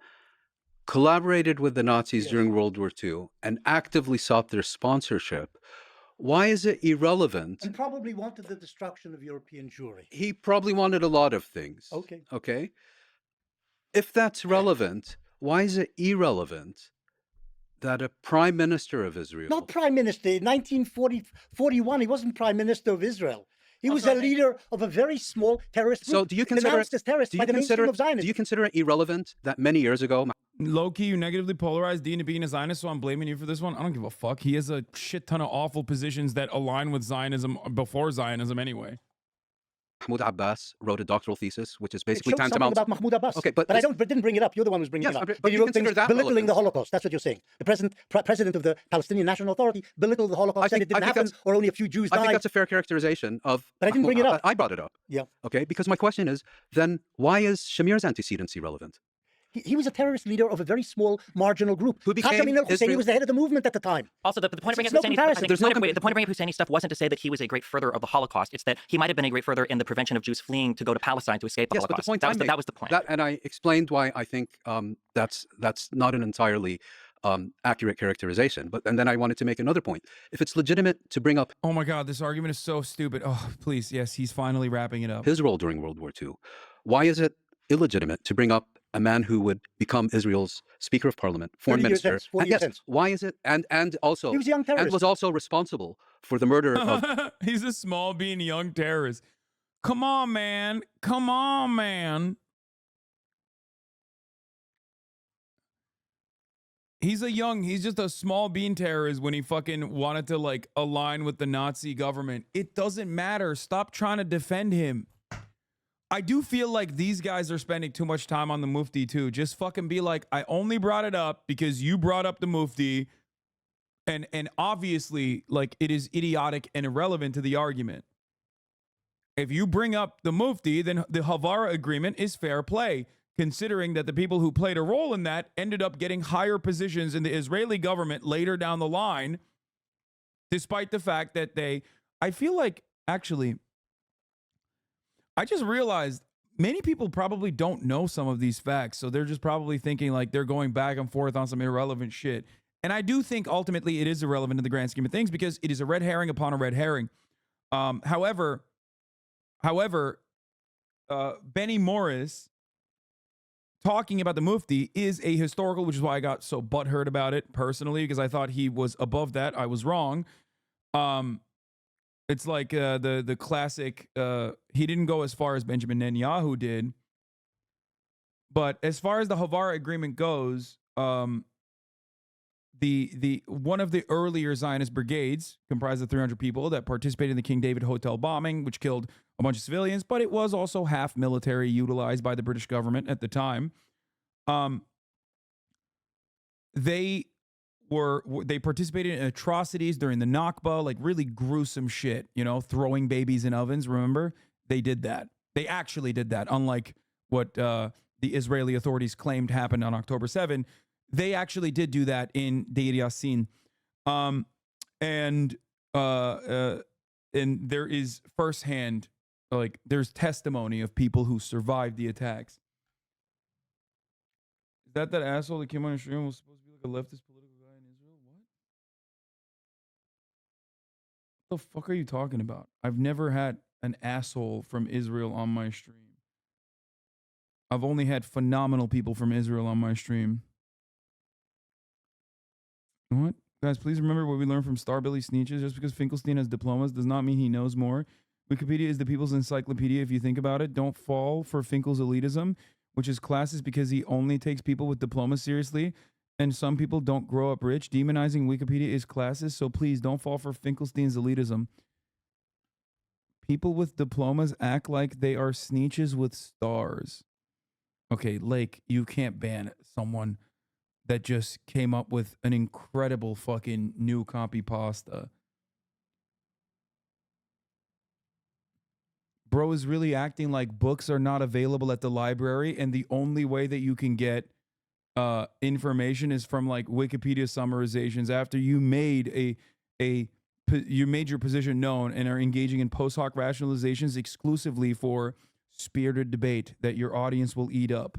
Speaker 5: collaborated with the Nazis during World War II and actively sought their sponsorship, why is it irrelevant?
Speaker 4: And probably wanted the destruction of European Jewry.
Speaker 5: He probably wanted a lot of things.
Speaker 4: Okay.
Speaker 5: Okay. If that's relevant, why is it irrelevant that a prime minister of Israel...
Speaker 4: Not prime minister. In 1941, he wasn't prime minister of Israel. He was a leader of a very small terrorist group.
Speaker 5: So do you consider
Speaker 4: denounced as terrorist by the mainstream of Zionism.
Speaker 5: Do you consider it irrelevant that many years ago...
Speaker 1: Low-key, you negatively polarized Dean to being a Zionist, so I'm blaming you for this one. I don't give a fuck. He has a shit ton of awful positions that align with Zionism before Zionism anyway.
Speaker 5: Mahmoud Abbas wrote a doctoral thesis, which is basically
Speaker 4: it shows something
Speaker 5: tantamount...
Speaker 4: about Mahmoud Abbas.
Speaker 5: Okay,
Speaker 4: but I didn't bring it up. You're the one who's bringing it up.
Speaker 5: But
Speaker 4: he
Speaker 5: you
Speaker 4: wrote things
Speaker 5: consider that
Speaker 4: belittling
Speaker 5: relevant.
Speaker 4: the Holocaust. That's what you're saying. The president of the Palestinian National Authority belittled the Holocaust, said it didn't happen, or only a few Jews died.
Speaker 5: I think that's a fair characterization of...
Speaker 4: But I didn't bring it up.
Speaker 5: I brought it up.
Speaker 4: Yeah.
Speaker 5: Okay, because my question is, then why is Shamir's antecedency relevant?
Speaker 4: He was a terrorist leader of a very small marginal group.
Speaker 5: Who became
Speaker 4: Hajj Amin al-Husseini
Speaker 5: Israel-
Speaker 4: was the head of the movement at the time.
Speaker 6: Also, the point of bringing
Speaker 4: no
Speaker 6: up Husseini,
Speaker 4: comparison.
Speaker 6: I think the point of bringing up Husseini stuff wasn't to say that he was a great further of the Holocaust. It's that he might have been a great further in the prevention of Jews fleeing to go to Palestine to escape the
Speaker 5: Yes, but the
Speaker 6: Holocaust.
Speaker 5: point
Speaker 6: That was the point.
Speaker 5: And I explained why I think that's not an entirely accurate characterization. And then I wanted to make another point. If it's legitimate to bring up...
Speaker 1: Oh my God, this argument is so stupid. Oh, please, yes, he's finally wrapping it up.
Speaker 5: His role during World War II, why is it illegitimate to bring up a man who would become Israel's Speaker of Parliament, Foreign Minister? And yes, why is it? And also...
Speaker 4: He was a young terrorist.
Speaker 5: And was also responsible for the murder of...
Speaker 1: He's a small being young terrorist. Come on, man. Come on, man. He's just a small bean terrorist when he fucking wanted to like align with the Nazi government. It doesn't matter. Stop trying to defend him. I do feel like these guys are spending too much time on the Mufti too. Just fucking be like, I only brought it up because you brought up the Mufti. And obviously, like, it is idiotic and irrelevant to the argument. If you bring up the Mufti, then the Havara agreement is fair play, considering that the people who played a role in that ended up getting higher positions in the Israeli government later down the line, despite the fact that I feel like, actually, I just realized many people probably don't know some of these facts, so they're just probably thinking like they're going back and forth on some irrelevant shit. And I do think ultimately it is irrelevant in the grand scheme of things because it is a red herring upon a red herring. However, Benny Morris talking about the Mufti is a historical, which is why I got so butthurt about it personally, because I thought he was above that. I was wrong. It's like the classic, he didn't go as far as Benjamin Netanyahu did. But as far as the Havara agreement goes, the one of the earlier Zionist brigades, comprised of 300 people, that participated in the King David Hotel bombing, which killed a bunch of civilians, but it was also half military, utilized by the British government at the time. They participated in atrocities during the Nakba, like really gruesome shit, you know, throwing babies in ovens. Remember, they did that. They actually did that, unlike what the Israeli authorities claimed happened on October 7, they actually did do that in Deir Yassin. And there is firsthand, like, there's testimony of people who survived the attacks. Is that asshole that came on the stream was supposed to be like a leftist political guy in Israel? What the fuck are you talking about? I've never had an asshole from Israel on my stream. I've only had phenomenal people from Israel on my stream. What? Guys, please remember what we learned from Starbilly Sneeches. Just because Finkelstein has diplomas does not mean he knows more. Wikipedia is the people's encyclopedia if you think about it. Don't fall for Finkel's elitism, which is classist because he only takes people with diplomas seriously, and some people don't grow up rich. Demonizing Wikipedia is classist, so please don't fall for Finkelstein's elitism. People with diplomas act like they are Sneeches with stars. Okay, Lake, you can't ban someone that just came up with an incredible fucking new copy pasta. Bro is really acting like books are not available at the library, and the only way that you can get information is from like Wikipedia summarizations after you made you made your position known and are engaging in post hoc rationalizations exclusively for spirited debate that your audience will eat up.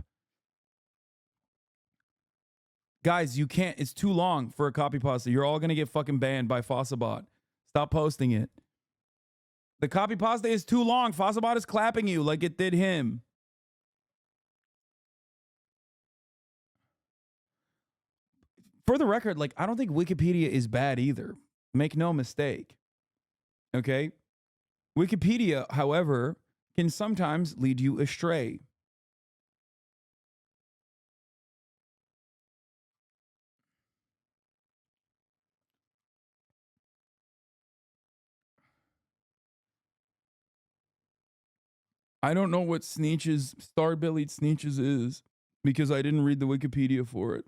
Speaker 1: Guys, you can't. It's too long for a copy pasta. You're all going to get fucking banned by Fossabot. Stop posting it. The copy pasta is too long. Fossabot is clapping you like it did him. For the record, like, I don't think Wikipedia is bad either. Make no mistake. Okay? Wikipedia, however, can sometimes lead you astray. I don't know what Sneeches, Star-Bellied Sneeches is because I didn't read the Wikipedia for it.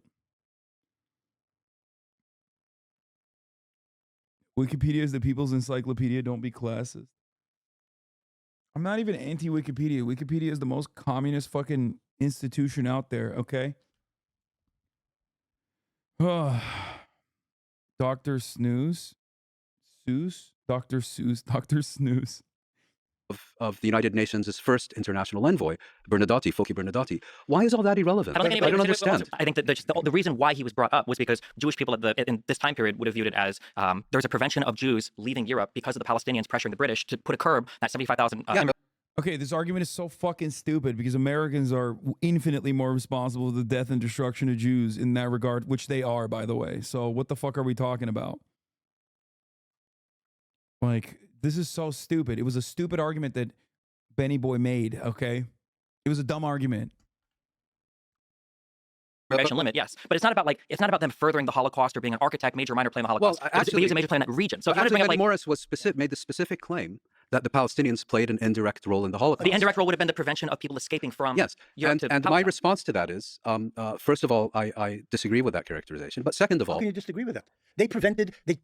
Speaker 1: Wikipedia is the people's encyclopedia. Don't be classist. I'm not even anti-Wikipedia. Wikipedia is the most communist fucking institution out there, okay? Dr. Snooze? Seuss? Dr. Seuss? Dr. Snooze.
Speaker 5: Of the United Nations' first international envoy, Bernadotty, Foki Bernadotty. Why is all that irrelevant?
Speaker 6: I don't
Speaker 5: understand.
Speaker 6: I think that the reason why he was brought up was because Jewish people in this time period would have viewed it as there's a prevention of Jews leaving Europe because of the Palestinians pressuring the British to put a curb at 75,000.
Speaker 1: Okay, this argument is so fucking stupid because Americans are infinitely more responsible for the death and destruction of Jews in that regard, which they are, by the way. So what the fuck are we talking about? Like, this is so stupid. It was a stupid argument that Benny Boy made, okay? It was a dumb argument.
Speaker 6: Limit, yes, but it's not about them furthering the Holocaust or being an architect, major or minor play in the Holocaust.
Speaker 5: Well, actually,
Speaker 6: he was a major player in that region. So
Speaker 5: actually, Benny Morris made the specific claim that the Palestinians played an indirect role in the Holocaust.
Speaker 6: The indirect role would have been the prevention of people escaping from Europe
Speaker 5: and my response to that is, first of all, I disagree with that characterization. But second of all,
Speaker 4: how can you disagree with that? They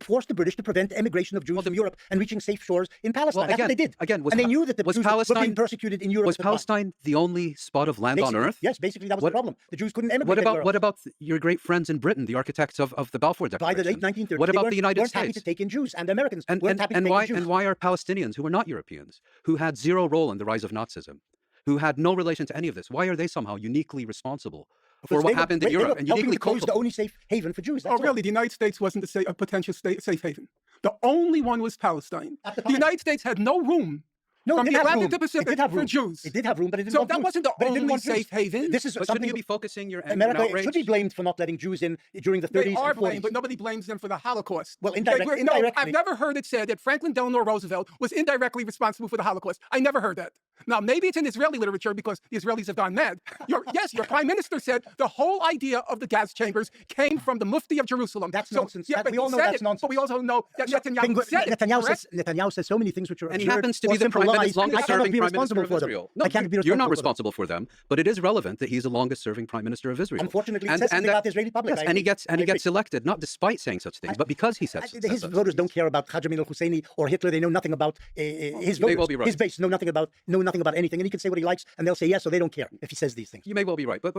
Speaker 4: forced the British to prevent emigration of Jews from Europe and reaching safe shores in Palestine.
Speaker 5: Well,
Speaker 4: That's what they did.
Speaker 5: Again,
Speaker 4: and they knew that the Jews were being persecuted in Europe.
Speaker 5: Was Palestine the only spot of land on earth?
Speaker 4: Yes, basically that was the problem. The Jews couldn't emigrate.
Speaker 5: What about your great friends in Britain, the architects of the Balfour Declaration?
Speaker 4: By the late 1930s,
Speaker 5: what about the United States?
Speaker 4: Happy to take in Jews, and the Americans weren't happy to take in Jews.
Speaker 5: And why are Palestinians, who are not Europeans, who had zero role in the rise of Nazism, who had no relation to any of this, why are they somehow uniquely responsible for what happened in Europe and uniquely
Speaker 4: culpable? The only safe haven for Jews.
Speaker 3: Oh, really? The United States wasn't a potential safe haven. The only one was Palestine. The United States had no room.
Speaker 4: No,
Speaker 3: from the Atlantic to Pacific for Jews.
Speaker 4: It did have room, but it didn't.
Speaker 3: So that wasn't the only safe haven.
Speaker 4: This is
Speaker 5: but shouldn't you be focusing your
Speaker 4: America should be blamed for not letting Jews in during the 30s
Speaker 3: They are
Speaker 4: and 40s.
Speaker 3: blamed, but nobody blames them for the Holocaust.
Speaker 4: Well, indirectly.
Speaker 3: No, I've never heard it said that Franklin Delano Roosevelt was indirectly responsible for the Holocaust. I never heard that. Now, maybe it's in Israeli literature because the Israelis have gone mad. Your prime minister said the whole idea of the gas chambers came from the Mufti of Jerusalem.
Speaker 4: That's nonsense.
Speaker 3: Yeah,
Speaker 4: we all know that's nonsense.
Speaker 3: But we also know that Netanyahu said it.
Speaker 4: Netanyahu says so many things which are
Speaker 5: and he happens to be the prime
Speaker 4: penalized.
Speaker 5: longest
Speaker 4: I cannot
Speaker 5: serving
Speaker 4: be
Speaker 5: prime minister
Speaker 4: responsible
Speaker 5: of
Speaker 4: for them.
Speaker 5: Israel. No,
Speaker 4: I can't be
Speaker 5: you're not
Speaker 4: responsible for them.
Speaker 5: responsible for them, but it is relevant that he's the longest serving prime minister of Israel.
Speaker 4: Unfortunately, it says something about the Israeli public.
Speaker 5: Yes,
Speaker 4: I
Speaker 5: and he
Speaker 4: agree.
Speaker 5: gets elected not despite saying such things, but because he says
Speaker 4: His
Speaker 5: such
Speaker 4: voters
Speaker 5: things.
Speaker 4: don't care about Hajj Amin al-Husseini or Hitler. They know nothing about his
Speaker 5: you may
Speaker 4: voters.
Speaker 5: well be right.
Speaker 4: His base know nothing about anything, and he can say what he likes, and they'll say yes, so they don't care if he says these things.
Speaker 5: You may well be right, but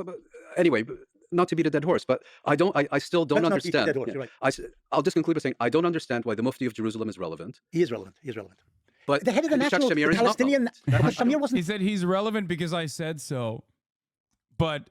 Speaker 5: anyway, not to beat a dead horse, but I still don't
Speaker 4: Let's not beat a
Speaker 5: understand.
Speaker 4: dead horse, you're right.
Speaker 5: I'll just conclude by saying I don't understand why the Mufti of Jerusalem is relevant.
Speaker 4: He is relevant. He is relevant.
Speaker 5: But
Speaker 4: The head of the
Speaker 5: Sheikh
Speaker 4: national
Speaker 5: Shamir is not
Speaker 4: Palestinian.
Speaker 5: relevant.
Speaker 4: Shamir
Speaker 1: He
Speaker 4: wasn't
Speaker 1: said he's relevant because I said so. But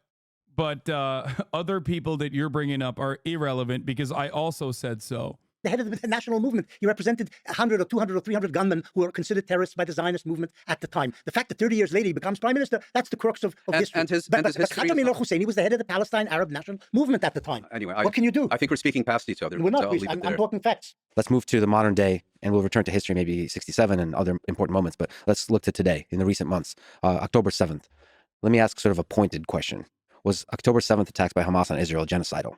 Speaker 1: other people that you're bringing up are irrelevant because I also said so.
Speaker 4: the head of the national movement. He represented 100 or 200 or 300 gunmen who were considered terrorists by the Zionist movement at the time. The fact that 30 years later he becomes prime minister, that's the crux of history. But
Speaker 5: history
Speaker 4: Hasan al-Husseini was the head of the Palestine Arab National Movement at the time.
Speaker 5: Anyway,
Speaker 4: what can you do?
Speaker 5: I think we're speaking past each other.
Speaker 4: We're not.
Speaker 5: So I'll leave it there.
Speaker 4: I'm talking facts.
Speaker 2: Let's move to the modern day, and we'll return to history, maybe 67 and other important moments. But let's look to today, in the recent months, October 7th. Let me ask sort of a pointed question. Was October 7th attacks by Hamas on Israel genocidal?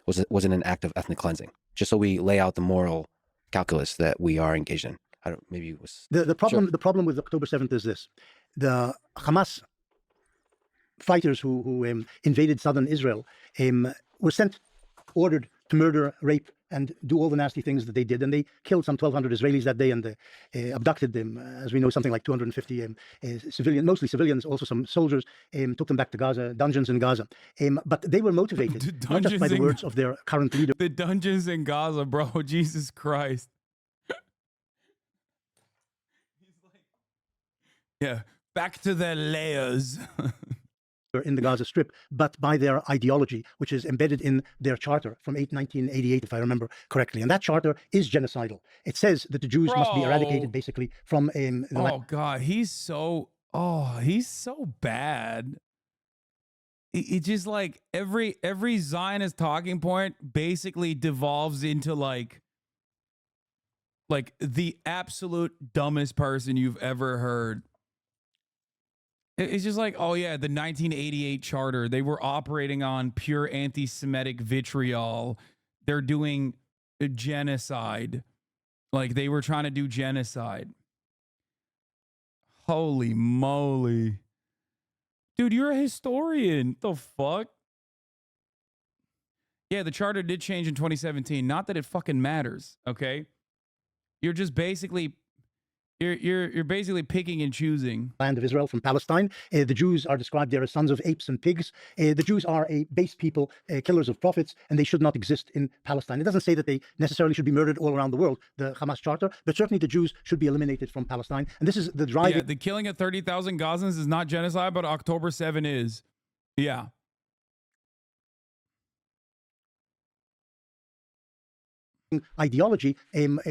Speaker 2: Was it an act of ethnic cleansing? Just so we lay out the moral calculus that we are engaged in. I don't. Maybe it was
Speaker 4: The problem with October 7th is this: the Hamas fighters who invaded southern Israel were ordered to murder, rape, and do all the nasty things that they did, and they killed some 1,200 Israelis that day, and abducted them, as we know, something like 250 civilians, mostly civilians, also some soldiers, took them back to Gaza, dungeons in Gaza. But they were motivated not just by the words of their current leader.
Speaker 1: The dungeons in Gaza, bro. Jesus Christ. Yeah, back to the layers.
Speaker 4: In the Gaza Strip, but by their ideology, which is embedded in their charter from 1988, if I remember correctly. And that charter is genocidal. It says that the Jews must be eradicated, basically, from the
Speaker 1: Oh God, he's so bad. It's just like every Zionist talking point basically devolves into like the absolute dumbest person you've ever heard. It's just like, oh yeah, the 1988 charter, they were operating on pure anti-Semitic vitriol. They're doing a genocide. Like they were trying to do genocide. Holy moly. Dude, you're a historian. The fuck? Yeah, the charter did change in 2017. Not that it fucking matters, okay? You're just basically You're basically picking and choosing.
Speaker 4: Land of Israel from Palestine. The Jews are described there as sons of apes and pigs. The Jews are a base people, killers of prophets, and they should not exist in Palestine. It doesn't say that they necessarily should be murdered all around the world, the Hamas charter, but certainly the Jews should be eliminated from Palestine. And this is the driving.
Speaker 1: Yeah, the killing of 30,000 Gazans is not genocide, but October 7 is. Yeah.
Speaker 4: Ideology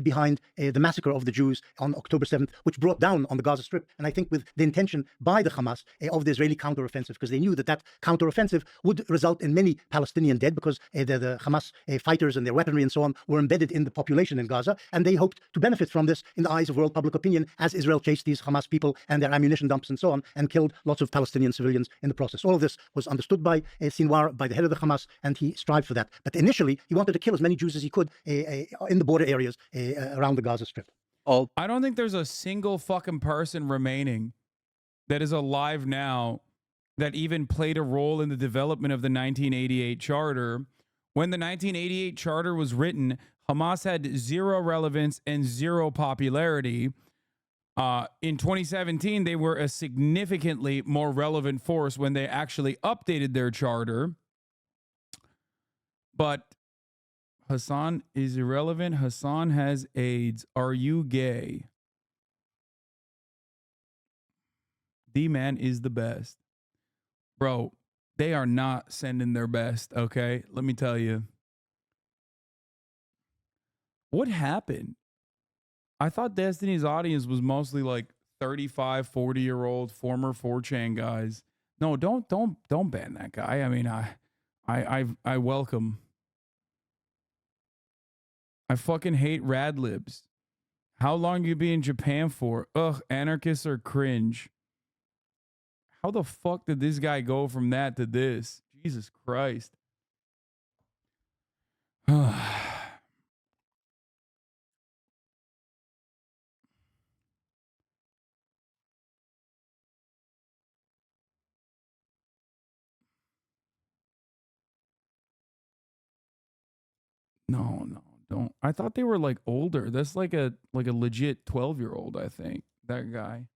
Speaker 4: behind the massacre of the Jews on October 7th, which brought down on the Gaza Strip, and I think with the intention by the Hamas of the Israeli counteroffensive, because they knew that that counteroffensive would result in many Palestinian dead, because the Hamas fighters and their weaponry and so on were embedded in the population in Gaza, and they hoped to benefit from this in the eyes of world public opinion as Israel chased these Hamas people and their ammunition dumps and so on, and killed lots of Palestinian civilians in the process. All of this was understood by Sinwar, by the head of the Hamas, and he strived for that. But initially, he wanted to kill as many Jews as he could in the border areas around the Gaza Strip.
Speaker 1: I don't think there's a single fucking person remaining that is alive now that even played a role in the development of the 1988 charter. When the 1988 charter was written, Hamas had zero relevance and zero popularity. In 2017, they were a significantly more relevant force when they actually updated their charter. But Hasan is irrelevant. Hasan has AIDS. Are you gay? D-Man is the best. Bro, they are not sending their best, okay? Let me tell you. What happened? I thought Destiny's audience was mostly like 35, 40-year-old former 4chan guys. No, don't ban that guy. I mean, I welcome. I fucking hate rad libs. How long you be in Japan for? Ugh, anarchists are cringe. How the fuck did this guy go from that to this? Jesus Christ. No, no, don't. I thought they were like older. That's like a legit 12-year-old, I think. That guy.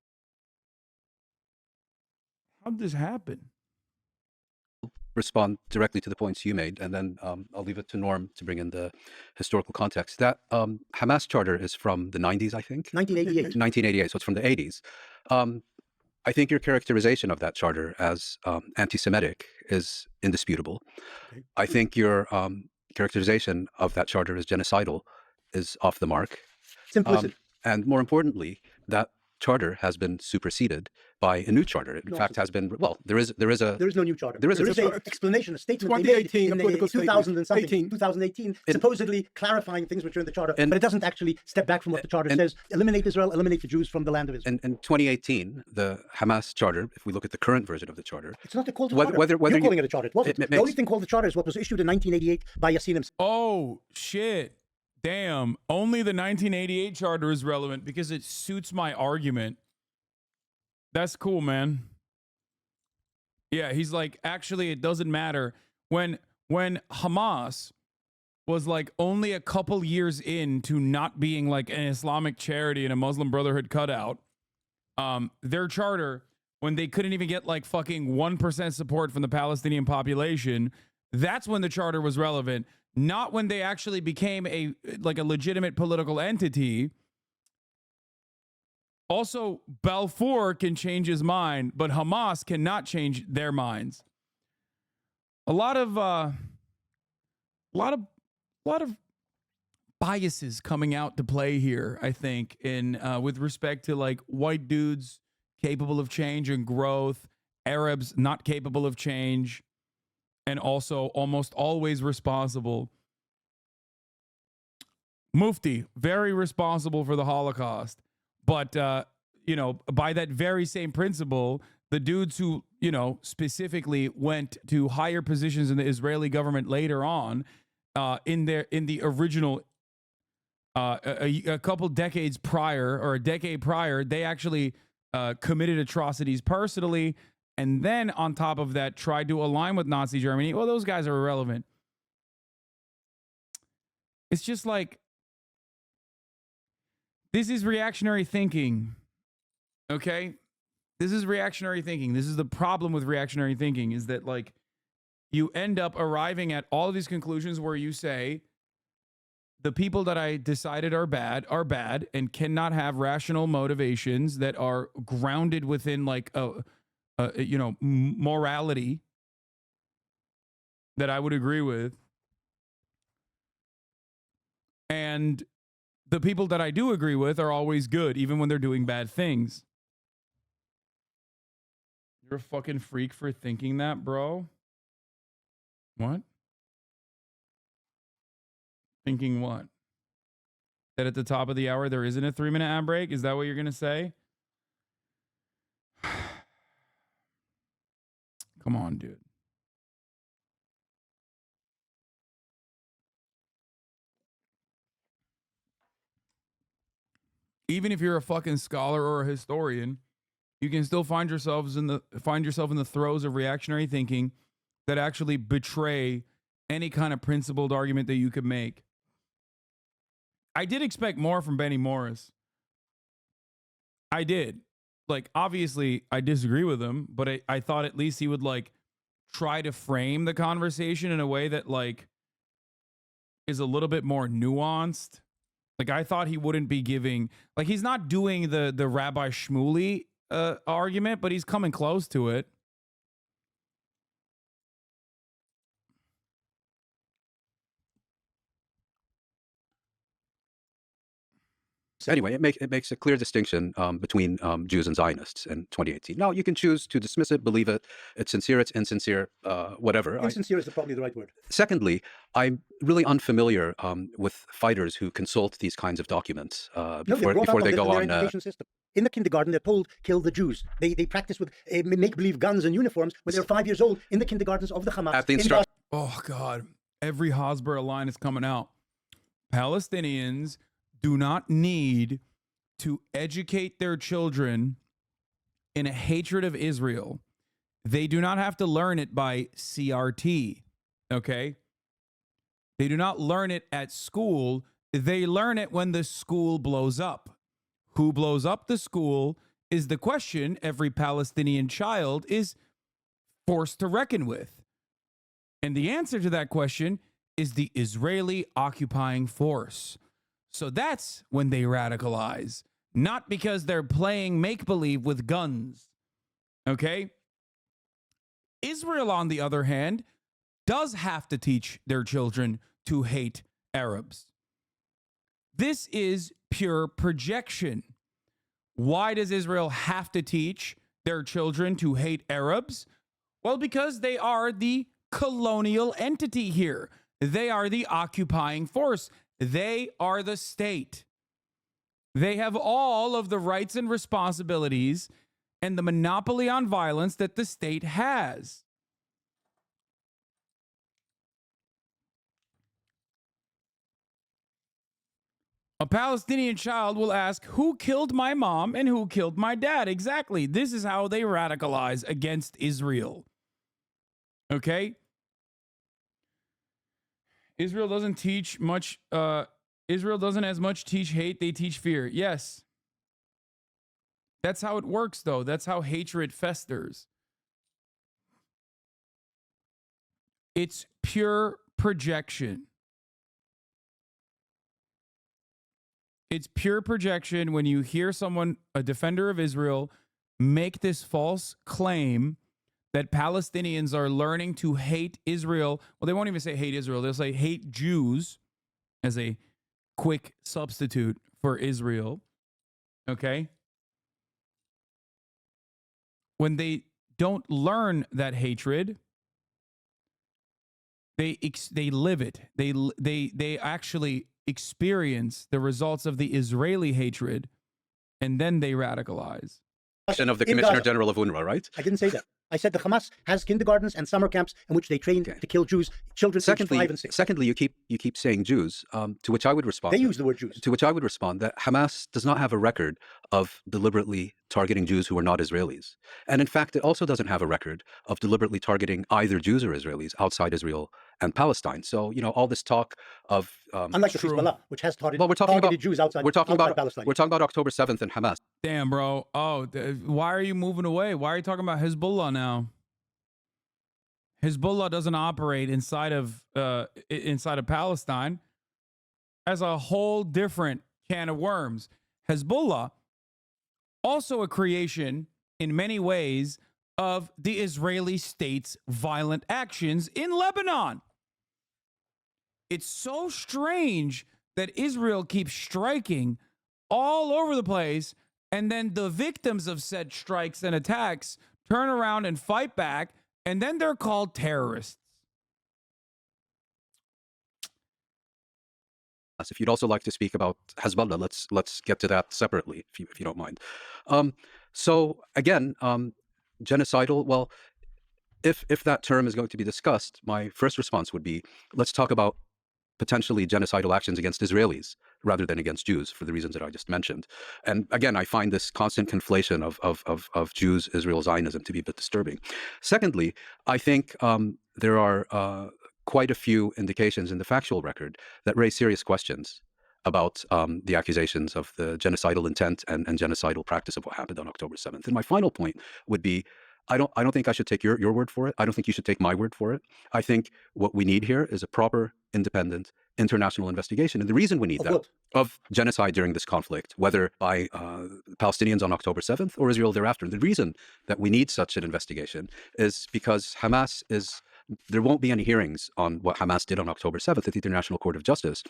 Speaker 1: How'd this happen?
Speaker 5: Respond directly to the points you made, and then I'll leave it to Norm to bring in the historical context. That Hamas charter is from the 90s, I think?
Speaker 4: 1988.
Speaker 5: 1988, so it's from the 80s. I think your characterization of that charter as anti-Semitic is indisputable.
Speaker 4: Okay.
Speaker 5: I think your characterization of that charter as genocidal is off the mark.
Speaker 4: It's implicit.
Speaker 5: And more importantly, that charter has been superseded by a new charter. In fact, has been, well, there is
Speaker 4: There is no new charter.
Speaker 5: There is a
Speaker 4: an explanation, a statement they made
Speaker 3: 2018,
Speaker 4: in
Speaker 3: a political
Speaker 4: 2000 and something,
Speaker 3: 18.
Speaker 4: 2018, supposedly clarifying things which are in the charter, but it doesn't actually step back from what the charter says. Eliminate Israel, eliminate the Jews from the land of Israel.
Speaker 5: in 2018, the Hamas charter, if we look at the current version of the charter,
Speaker 4: It's not called a
Speaker 5: Whether-
Speaker 4: charter.
Speaker 5: whether
Speaker 4: You're
Speaker 5: you-
Speaker 4: calling it a charter. It wasn't.
Speaker 5: it
Speaker 4: The only thing called the charter is what was issued in 1988 by Yassin himself.
Speaker 1: Oh, shit. Damn. Only the 1988 charter is relevant because it suits my argument. That's cool, man. Yeah, he's like, actually, it doesn't matter. When Hamas was like only a couple years into not being like an Islamic charity and a Muslim Brotherhood cutout, their charter, when they couldn't even get like fucking 1% support from the Palestinian population, that's when the charter was relevant. Not when they actually became a legitimate political entity. Also, Balfour can change his mind, but Hamas cannot change their minds. A lot of biases coming out to play here, I think, in with respect to like white dudes capable of change and growth, Arabs not capable of change, and also almost always responsible. Mufti, very responsible for the Holocaust. But, by that very same principle, the dudes who, specifically went to higher positions in the Israeli government later on, in the original, a couple decades prior or a decade prior, they actually committed atrocities personally. And then on top of that, tried to align with Nazi Germany. Well, those guys are irrelevant. It's just like, this is reactionary thinking, okay? This is reactionary thinking. This is the problem with reactionary thinking, is that, like, you end up arriving at all of these conclusions where you say, the people that I decided are bad, and cannot have rational motivations that are grounded within, like, morality that I would agree with. And the people that I do agree with are always good, even when they're doing bad things. You're a fucking freak for thinking that, bro. What? Thinking what? That at the top of the hour there isn't a 3-minute ad break? Is that what you're going to say? Come on, dude. Even if you're a fucking scholar or a historian, you can still find yourself in the throes of reactionary thinking that actually betray any kind of principled argument that you could make. I did expect more from Benny Morris. I did. Like, obviously, I disagree with him, but I thought at least he would, like, try to frame the conversation in a way that, like, is a little bit more nuanced. Like, I thought he wouldn't be giving, like, he's not doing the Rabbi Shmuley argument, but he's coming close to it.
Speaker 5: Anyway, it makes a clear distinction between Jews and Zionists in 2018. Now, you can choose to dismiss it, believe it, it's sincere, it's insincere, whatever.
Speaker 4: Insincere is probably the right word.
Speaker 5: Secondly, I'm really unfamiliar with fighters who consult these kinds of documents before they go on.
Speaker 4: In the kindergarten, they're told, kill the Jews. They practice with make-believe guns and uniforms when they're 5 years old in the kindergartens of the Hamas.
Speaker 5: At the instruction.
Speaker 1: Oh, God. Every Hasbara line is coming out. Palestinians do not need to educate their children in a hatred of Israel. They do not have to learn it by CRT, okay? They do not learn it at school. They learn it when the school blows up. Who blows up the school is the question every Palestinian child is forced to reckon with. And the answer to that question is the Israeli occupying force. So that's when they radicalize, not because they're playing make-believe with guns. Okay? Israel, on the other hand, does have to teach their children to hate Arabs. This is pure projection. Why does Israel have to teach their children to hate Arabs? Well, because they are the colonial entity here. They are the occupying force. They are the state. They have all of the rights and responsibilities and the monopoly on violence that the state has. A Palestinian child will ask, who killed my mom and who killed my dad? Exactly. This is how they radicalize against Israel. Okay? Israel doesn't teach much. Israel doesn't as much teach hate, they teach fear. Yes. That's how it works, though. That's how hatred festers. It's pure projection. It's pure projection when you hear someone, a defender of Israel, make this false claim that Palestinians are learning to hate Israel. Well, they won't even say hate Israel. They'll say hate Jews as a quick substitute for Israel. Okay? When they don't learn that hatred, they live it. They actually experience the results of the Israeli hatred, and then they radicalize.
Speaker 5: Of the Commissioner General of UNRWA, right?
Speaker 4: I didn't say that. I said the Hamas has kindergartens and summer camps in which they train to kill Jews, children aged 5 and 6.
Speaker 5: Secondly, you keep saying Jews, to which I would respond.
Speaker 4: They use the word Jews.
Speaker 5: To which I would respond that Hamas does not have a record of deliberately targeting Jews who are not Israelis. And in fact, it also doesn't have a record of deliberately targeting either Jews or Israelis outside Israel and Palestine. So, you know, all this talk of...
Speaker 4: Unlike the Hezbollah, which has targeted Jews outside Palestine.
Speaker 5: We're talking about October 7th and Hamas.
Speaker 1: Damn, bro. Oh, why are you moving away? Why are you talking about Hezbollah now? Hezbollah doesn't operate inside of Palestine. As a whole different can of worms. Hezbollah, also a creation in many ways of the Israeli state's violent actions in Lebanon. It's so strange that Israel keeps striking all over the place, and then the victims of said strikes and attacks turn around and fight back, and then they're called terrorists.
Speaker 5: If you'd also like to speak about Hezbollah, let's get to that separately, if you don't mind. So again, genocidal. Well, if that term is going to be discussed, my first response would be, let's talk about potentially genocidal actions against Israelis rather than against Jews, for the reasons that I just mentioned. And again, I find this constant conflation of Jews, Israel, Zionism to be a bit disturbing. Secondly, I think there are quite a few indications in the factual record that raise serious questions about the accusations of the genocidal intent and genocidal practice of what happened on October 7th. And my final point would be, I don't think I should take your word for it. I don't think you should take my word for it. I think what we need here is a proper, independent, international investigation. And the reason we need that, of genocide during this conflict, whether by Palestinians on October 7th or Israel thereafter, the reason that we need such an investigation is because there won't be any hearings on what Hamas did on October 7th at the International Court of Justice,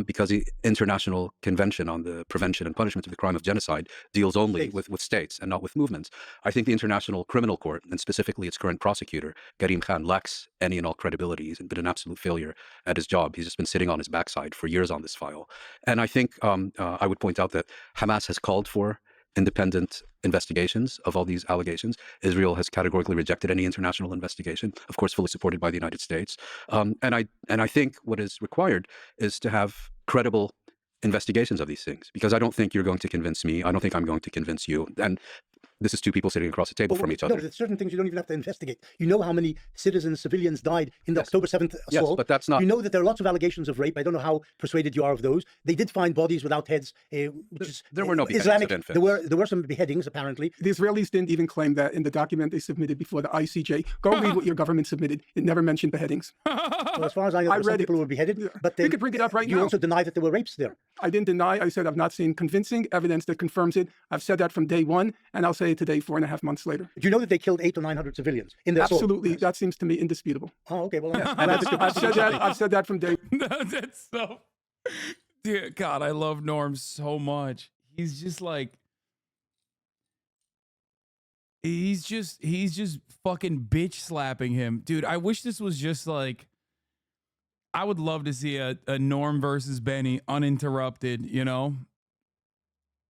Speaker 5: because the International Convention on the Prevention and Punishment of the Crime of Genocide deals only with states and not with movements. I think the International Criminal Court, and specifically its current prosecutor, Karim Khan, lacks any and all credibility. He's been an absolute failure at his job. He's just been sitting on his backside for years on this file. And I think I would point out that Hamas has called for independent investigations of all these allegations. Israel has categorically rejected any international investigation, of course, fully supported by the United States. And I think what is required is to have credible investigations of these things, because I don't think you're going to convince me. I don't think I'm going to convince you. And This is two people sitting across the table from each other.
Speaker 4: No, there's certain things you don't even have to investigate. You know how many citizens, civilians died in the October 7th assault.
Speaker 5: Yes, but that's not...
Speaker 4: You know that there are lots of allegations of rape. I don't know how persuaded you are of those. They did find bodies without heads, which is
Speaker 5: there were no beheadings
Speaker 4: Islamic.
Speaker 5: of infants.
Speaker 4: There were some beheadings, apparently.
Speaker 3: The Israelis didn't even claim that in the document they submitted before the ICJ. Go read what your government submitted. It never mentioned beheadings.
Speaker 4: So as far as I know, some people were beheaded. But
Speaker 3: we could bring it up right now.
Speaker 4: You also deny that there were rapes there.
Speaker 3: I didn't deny. I said I've not seen convincing evidence that confirms it. I've said that from day one, and I'll say it today, 4.5 months later.
Speaker 4: Do you know that they killed 800 or 900 civilians in their assault?
Speaker 3: Absolutely. That seems to me indisputable.
Speaker 4: Oh, okay. Well,
Speaker 3: I've said that from day one.
Speaker 1: That's so... Dear God, I love Norm so much. He's just like... He's just fucking bitch slapping him. Dude, I wish this was just like... I would love to see a Norm versus Benny uninterrupted, you know?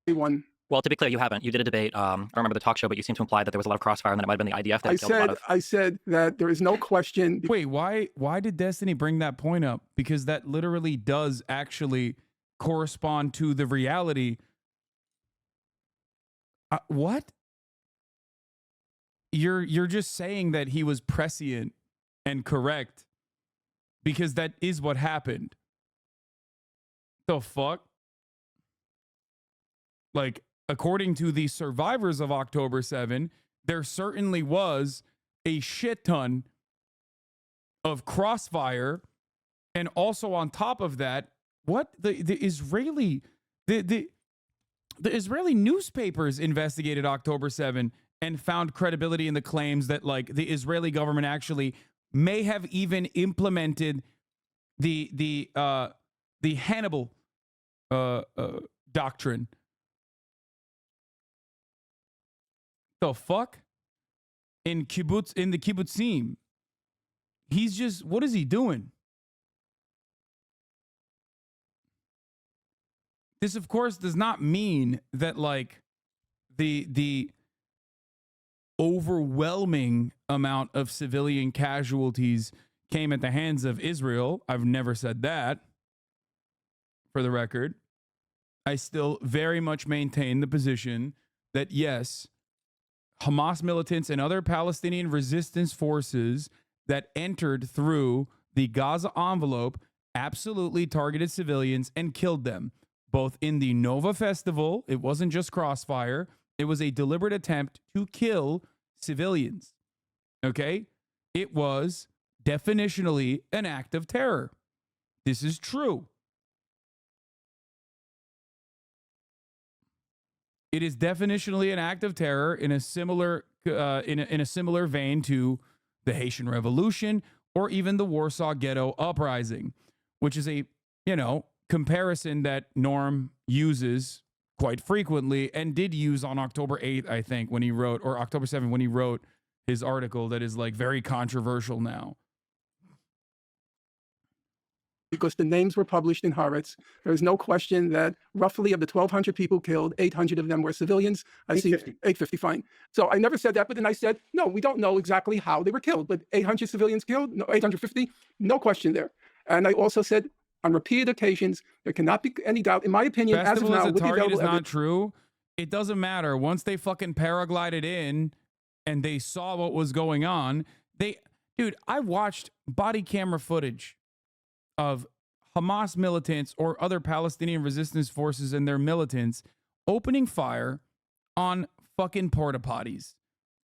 Speaker 3: One.
Speaker 6: Well, to be clear, you haven't. You did a debate. I don't remember the talk show, but you seem to imply that there was a lot of crossfire and that it might have been the IDF that killed a lot of...
Speaker 3: I said that there is no question...
Speaker 1: Wait, why did Destiny bring that point up? Because that literally does actually correspond to the reality. What? You're just saying that he was prescient and correct because that is what happened. The fuck? Like, according to the survivors of October 7, there certainly was a shit ton of crossfire. And also on top of that, what the Israeli newspapers investigated October 7 and found credibility in the claims that like the Israeli government actually may have even implemented the Hannibal doctrine. The fuck? In the kibbutzim. He's just, what is he doing? This, of course, does not mean that like the overwhelming amount of civilian casualties came at the hands of Israel. I've never said that, for the record. I still very much maintain the position that yes, Hamas militants and other Palestinian resistance forces that entered through the Gaza envelope absolutely targeted civilians and killed them, both in the Nova Festival. It wasn't just crossfire. It was a deliberate attempt to kill civilians. Okay? It was definitionally an act of terror. This is true. It is definitionally an act of terror in a similar in a similar vein to the Haitian Revolution or even the Warsaw Ghetto Uprising, which is a, comparison that Norm uses quite frequently and did use on October 8th, I think, when he wrote, or October 7th when he wrote his article that is like very controversial now.
Speaker 3: Because the names were published in Haaretz. There is no question that roughly of the 1,200 people killed, 800 of them were civilians. 850, fine. So I never said that, but then I said, no, we don't know exactly how they were killed, but 800 civilians killed, no, 850, no question there. And I also said on repeated occasions, there cannot be any doubt, in my opinion,
Speaker 1: Festival
Speaker 3: as of now,
Speaker 1: as a
Speaker 3: with the
Speaker 1: target
Speaker 3: available
Speaker 1: is not
Speaker 3: evidence.
Speaker 1: true. It doesn't matter. Once they fucking paraglided in and they saw what was going on, dude, I watched body camera footage of Hamas militants or other Palestinian resistance forces and their militants opening fire on fucking porta potties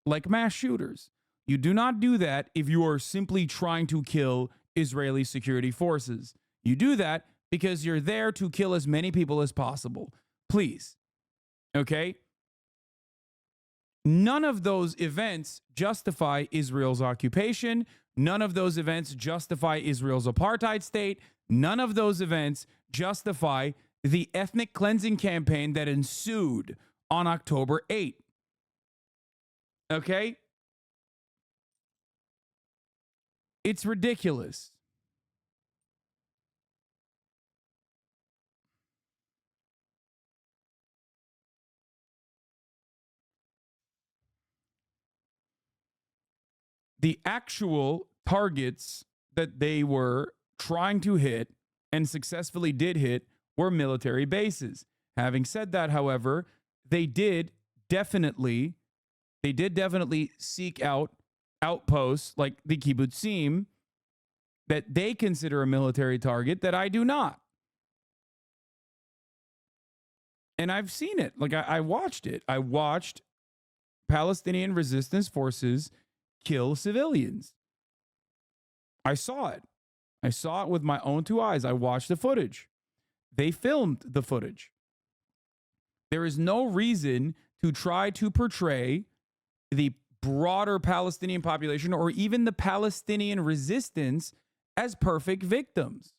Speaker 1: like mass shooters. You do not do that if you are simply trying to kill Israeli security forces. You do that because you're there to kill as many people as possible. Please. Okay? None of those events justify Israel's occupation. None of those events justify Israel's apartheid state. None of those events justify the ethnic cleansing campaign that ensued on October 8th. Okay? It's ridiculous. The actual targets that they were trying to hit and successfully did hit were military bases. Having said that, however, they did definitely They did definitely seek out outposts like the kibbutzim that they consider a military target that I do not. And I've seen it. Like, I watched it. I watched Palestinian resistance forces kill civilians. I saw it. I saw it with my own two eyes. I watched the footage. They filmed the footage. There is no reason to try to portray the broader Palestinian population or even the Palestinian resistance as perfect victims.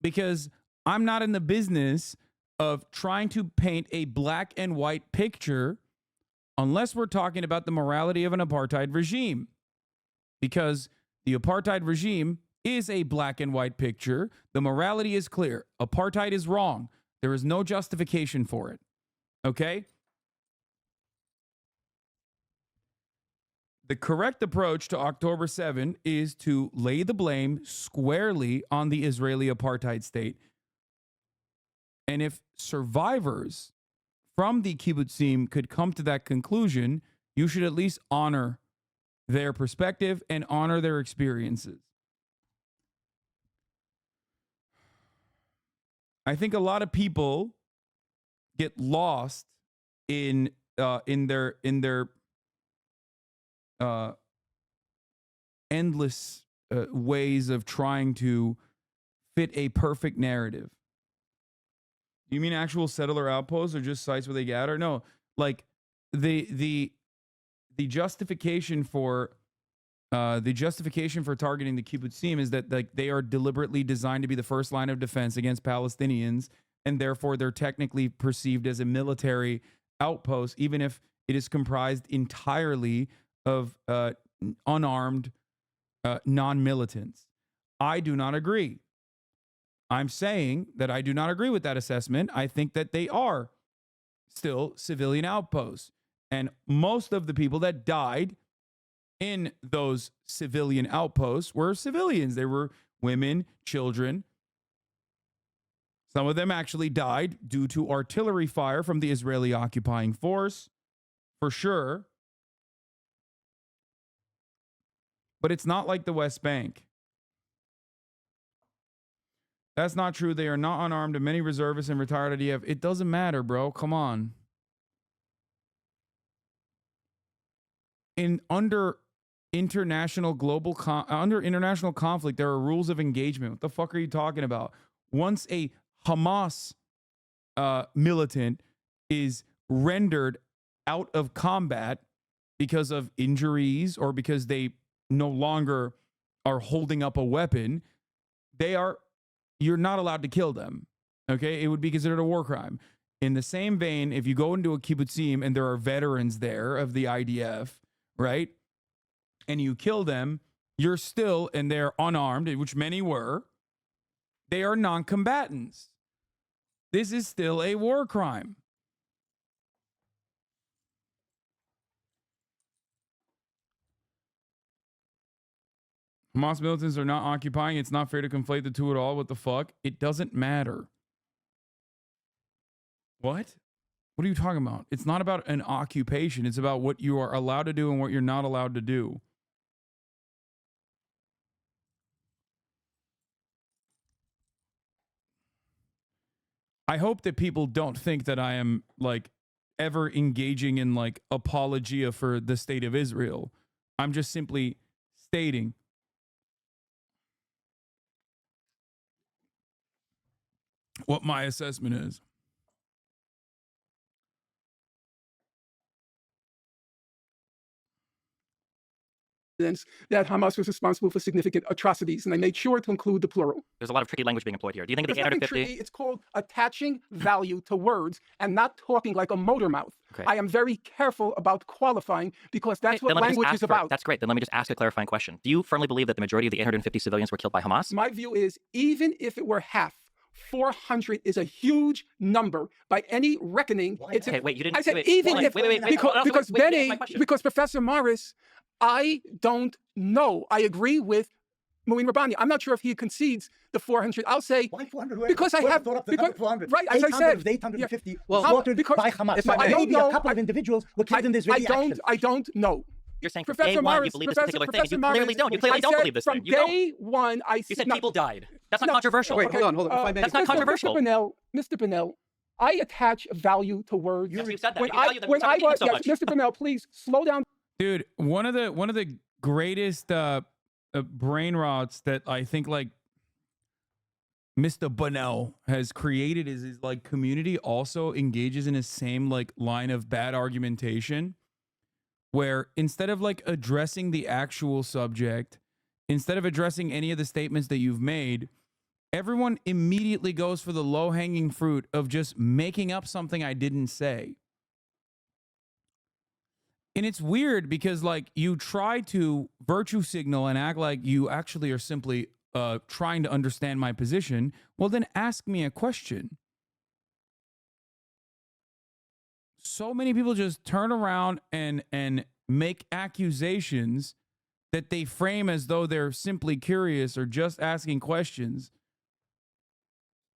Speaker 1: Because I'm not in the business of trying to paint a black and white picture unless we're talking about the morality of an apartheid regime. Because the apartheid regime is a black and white picture. The morality is clear. Apartheid is wrong. There is no justification for it. Okay? The correct approach to October 7 is to lay the blame squarely on the Israeli apartheid state. And if survivors from the kibbutzim could come to that conclusion, you should at least honor their perspective and honor their experiences. I think a lot of people get lost in their endless ways of trying to fit a perfect narrative. You mean actual settler outposts or just sites where they gather? No, like the justification for targeting the kibbutzim is that like they are deliberately designed to be the first line of defense against Palestinians, and therefore they're technically perceived as a military outpost, even if it is comprised entirely of unarmed non-militants. I do not agree. I'm saying that I do not agree with that assessment. I think that they are still civilian outposts. And most of the people that died in those civilian outposts were civilians. They were women, children. Some of them actually died due to artillery fire from the Israeli occupying force, for sure. But it's not like the West Bank. That's not true. They are not unarmed, and many reservists and retired IDF. It doesn't matter, bro. Come on. Under international conflict, there are rules of engagement. What the fuck are you talking about? Once a Hamas militant is rendered out of combat because of injuries or because they no longer are holding up a weapon, you're not allowed to kill them. Okay? It would be considered a war crime. In the same vein, if you go into a kibbutzim and there are veterans there of the IDF, right? And you kill them, you're still, and they're unarmed, which many were, they are non-combatants. This is still a war crime. Hamas militants are not occupying. It's not fair to conflate the two at all. What the fuck? It doesn't matter. What? What are you talking about? It's not about an occupation. It's about what you are allowed to do and what you're not allowed to do. I hope that people don't think that I am like ever engaging in like apologia for the state of Israel. I'm just simply stating what my assessment is.
Speaker 3: That Hamas was responsible for significant atrocities, and I made sure to include the plural.
Speaker 6: There's a lot of tricky language being employed here. Do you think that the
Speaker 3: There's nothing
Speaker 6: 850...
Speaker 3: tricky. It's called attaching value to words and not talking like a motor mouth.
Speaker 6: Okay.
Speaker 3: I am very careful about qualifying because that's what language is about.
Speaker 6: That's great. Then let me just ask a clarifying question. Do you firmly believe that the majority of the 850 civilians were killed by Hamas?
Speaker 3: My view is, even if it were half, 400 is a huge number by any reckoning. It's
Speaker 6: okay, wait, you didn't...
Speaker 3: I said
Speaker 6: wait,
Speaker 3: even if...
Speaker 6: wait,
Speaker 3: Because Professor Morris, I don't know. I agree with
Speaker 9: Moin Rabbani. I'm not sure if he concedes the 400. I'll say
Speaker 4: Why 400?
Speaker 9: because I have
Speaker 4: thought up the
Speaker 9: because,
Speaker 4: number 400.
Speaker 9: right, as I
Speaker 4: 800
Speaker 9: said,
Speaker 4: of the 850
Speaker 9: well,
Speaker 4: slaughtered
Speaker 9: because
Speaker 4: by Hamas.
Speaker 9: if
Speaker 4: So
Speaker 9: I don't
Speaker 4: maybe
Speaker 9: know,
Speaker 4: a couple of individuals were killed in this very action.
Speaker 9: I don't know.
Speaker 6: You're saying from
Speaker 9: Professor
Speaker 6: day one
Speaker 9: Morris,
Speaker 6: you believe this particular thing.
Speaker 9: Professor
Speaker 6: You clearly
Speaker 9: Morris,
Speaker 6: don't. You clearly
Speaker 9: I
Speaker 6: don't
Speaker 9: said
Speaker 6: believe this
Speaker 9: from
Speaker 6: thing. You don't.
Speaker 9: day one,
Speaker 6: You said people died. That's not controversial.
Speaker 5: Wait, hold on. If I may,
Speaker 6: That's not controversial.
Speaker 9: Mr. Bennell, I attach value to words.
Speaker 6: Yes, you said that.
Speaker 9: When
Speaker 6: You value them.
Speaker 9: when
Speaker 6: Stop
Speaker 9: I
Speaker 6: repeating
Speaker 9: was,
Speaker 6: so much.
Speaker 9: Mr. Bennell, please slow down.
Speaker 1: Dude, one of the greatest brain rots that I think like Mr. Bunnell has created is like community also engages in the same like line of bad argumentation, where instead of like addressing the actual subject, instead of addressing any of the statements that you've made, everyone immediately goes for the low-hanging fruit of just making up something I didn't say. And it's weird because like you try to virtue signal and act like you actually are simply trying to understand my position. Well, then ask me a question. So many people just turn around and make accusations that they frame as though they're simply curious or just asking questions.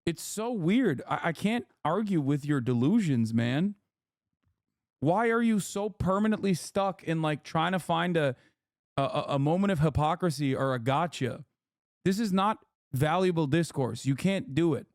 Speaker 1: It's so weird. I can't argue with your delusions, man. Why are you so permanently stuck in like trying to find a moment of hypocrisy or a gotcha? This is not valuable discourse. You can't do it.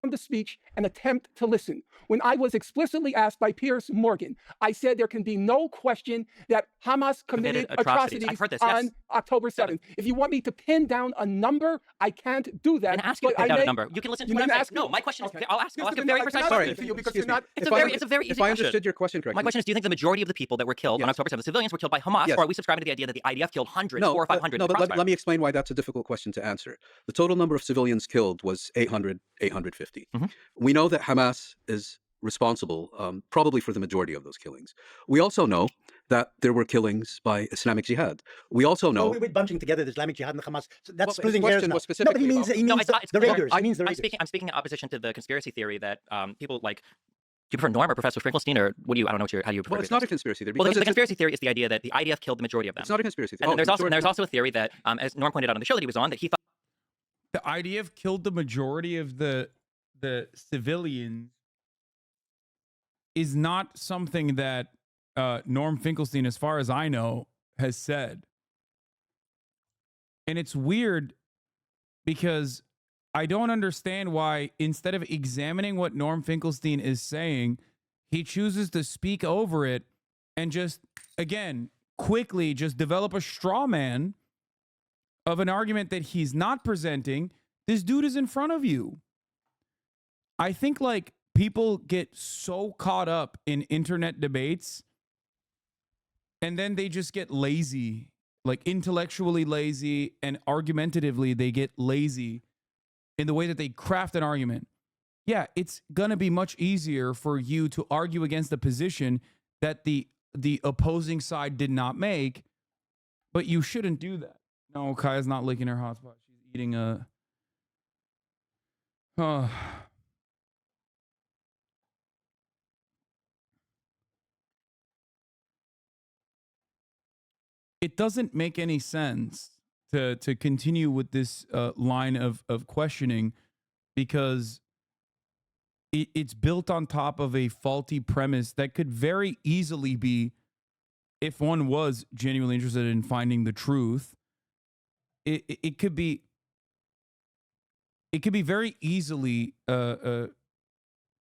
Speaker 9: The speech and attempt to listen. When I was explicitly asked by Piers Morgan, I said there can be no question that Hamas committed atrocities
Speaker 6: I've heard this,
Speaker 9: on
Speaker 6: yes.
Speaker 9: October 7th. If you want me to pin down a number, I can't do that.
Speaker 6: And ask you to pin down a number. You can listen to what I'm saying. No, my question is, I'll ask a very precise question.
Speaker 9: For you because you're
Speaker 5: Excuse me.
Speaker 9: not.
Speaker 6: It's a very easy
Speaker 5: If I
Speaker 6: question.
Speaker 5: understood your question correctly.
Speaker 6: My question is, do you think the majority of the people that were killed on October 7th, the civilians, were killed by Hamas, or are we subscribing to the idea that the IDF killed hundreds, 400 or 500?
Speaker 5: No, but let me explain why that's a difficult question to answer. The total number of civilians killed was 850. We know that Hamas is responsible probably for the majority of those killings. We also know that there were killings by Islamic Jihad. We also know...
Speaker 4: We're bunching together the Islamic Jihad and the Hamas. So that's
Speaker 5: Well,
Speaker 4: splitting
Speaker 5: his
Speaker 4: hairs
Speaker 5: question
Speaker 4: now.
Speaker 5: was
Speaker 4: No, but he
Speaker 5: specifically
Speaker 4: means,
Speaker 5: about-
Speaker 4: he means the raiders. He means the
Speaker 6: I'm
Speaker 4: raiders.
Speaker 6: speaking in opposition to the conspiracy theory that people like... Do you prefer Norm or Professor Finkelstein, or what do you? I don't know how you prefer.
Speaker 5: Well, it's not a conspiracy theory.
Speaker 6: Well,
Speaker 5: because
Speaker 6: the conspiracy theory is the idea that the IDF killed the majority of them.
Speaker 5: It's not a conspiracy theory.
Speaker 6: And then there's also a theory that, as Norm pointed out on the show that he was on, that he thought
Speaker 1: The IDF killed the majority of the civilians is not something that Norm Finkelstein, as far as I know, has said. And it's weird because I don't understand why, instead of examining what Norm Finkelstein is saying, he chooses to speak over it and just, again, quickly just develop a straw man of an argument that he's not presenting. This dude is in front of you. I think like people get so caught up in internet debates and then they just get lazy, like intellectually lazy and argumentatively they get lazy in the way that they craft an argument. Yeah, it's going to be much easier for you to argue against the position that the opposing side did not make, but you shouldn't do that. No, Kaya's not licking her hotspot. She's eating a... It doesn't make any sense to continue with this line of questioning because it's built on top of a faulty premise that could very easily be, if one was genuinely interested in finding the truth, it could be very easily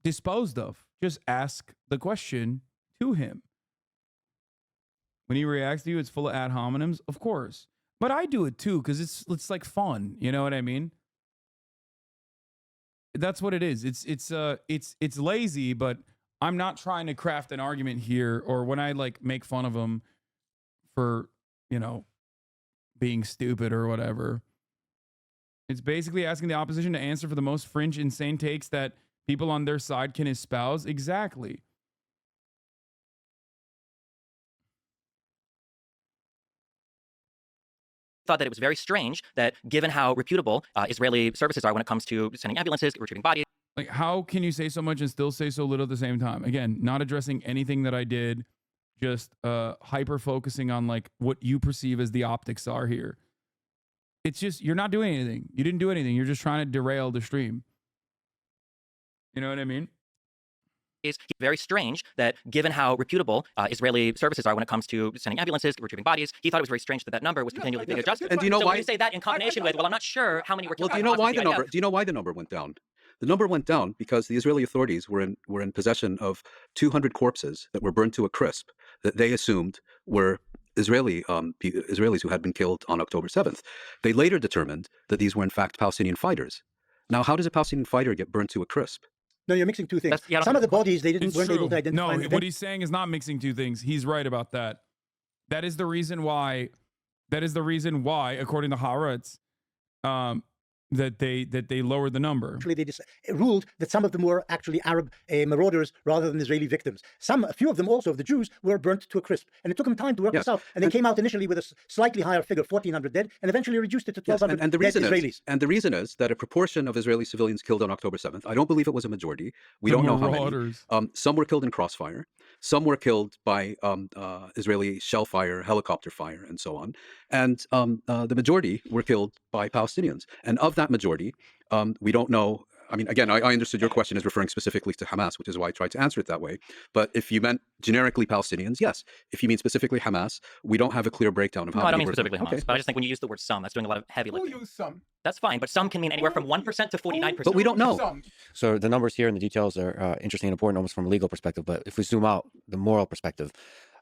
Speaker 1: disposed of. Just ask the question to him. When he reacts to you, it's full of ad hominems, of course. But I do it too because it's like fun. You know what I mean? That's what it is. It's lazy, but I'm not trying to craft an argument here. Or when I like make fun of him for, you know, being stupid or whatever. It's basically asking the opposition to answer for the most fringe, insane takes that people on their side can espouse. Exactly.
Speaker 6: thought that it was very strange that, given how reputable Israeli services are when it comes to sending ambulances, retrieving bodies.
Speaker 1: Like, how can you say so much and still say so little at the same time? Again, not addressing anything that I did. just hyper focusing on like what you perceive as the optics are here. It's just, you're not doing anything. You didn't do anything. You're just trying to derail the stream. You know what I mean?
Speaker 6: Is very strange that given how reputable Israeli services are when it comes to sending ambulances, retrieving bodies, he thought it was very strange that that number was continually being adjusted.
Speaker 5: And do you know
Speaker 6: so
Speaker 5: why?
Speaker 6: when you say that in combination with, well, I'm not sure how many were killed.
Speaker 5: Well, do you know why the number? Do you know why the number went down? The number went down because the Israeli authorities were in possession of 200 corpses that were burned to a crisp that they assumed were Israelis who had been killed on October 7th. They later determined that these were in fact Palestinian fighters. Now, how does a Palestinian fighter get burned to a crisp?
Speaker 4: No, you're mixing two things.
Speaker 6: That's- yeah, I don't
Speaker 4: Some of the
Speaker 6: think-
Speaker 4: bodies they
Speaker 1: It's
Speaker 4: weren't able
Speaker 1: true.
Speaker 4: to identify.
Speaker 1: No, what he's saying is not mixing two things. He's right about that. That is the reason why, according to Haaretz, that they lowered the number.
Speaker 4: Actually, they ruled that some of them were actually Arab marauders rather than Israeli victims. A few of them also, of the Jews, were burnt to a crisp. And it took them time to work
Speaker 5: Yes.
Speaker 4: this out. And they came out initially with a slightly higher figure, 1,400 dead, and eventually reduced it to 1,200
Speaker 5: and the
Speaker 4: dead
Speaker 5: reason
Speaker 4: Israelis.
Speaker 5: the reason is that a proportion of Israeli civilians killed on October 7th, I don't believe it was a majority. We
Speaker 1: The
Speaker 5: don't know how
Speaker 1: marauders.
Speaker 5: many. Some were killed in crossfire. Some were killed by Israeli shell fire, helicopter fire, and so on. And the majority were killed by Palestinians. And of that majority, we don't know. I mean, again, I understood your question is referring specifically to Hamas, which is why I tried to answer it that way. But if you meant generically Palestinians, yes. If you mean specifically Hamas, we don't have a clear breakdown of how
Speaker 6: No, I don't
Speaker 5: many
Speaker 6: mean
Speaker 5: were
Speaker 6: specifically
Speaker 5: killed.
Speaker 6: Hamas, but I just think when you use the word some, that's doing a lot of heavy
Speaker 9: Who
Speaker 6: lifting.
Speaker 9: used some?
Speaker 6: That's fine, but some can mean anywhere from 1% to 49%.
Speaker 5: But we don't know.
Speaker 9: Some.
Speaker 2: So the numbers here and the details are interesting and important almost from a legal perspective. But if we zoom out, the moral perspective,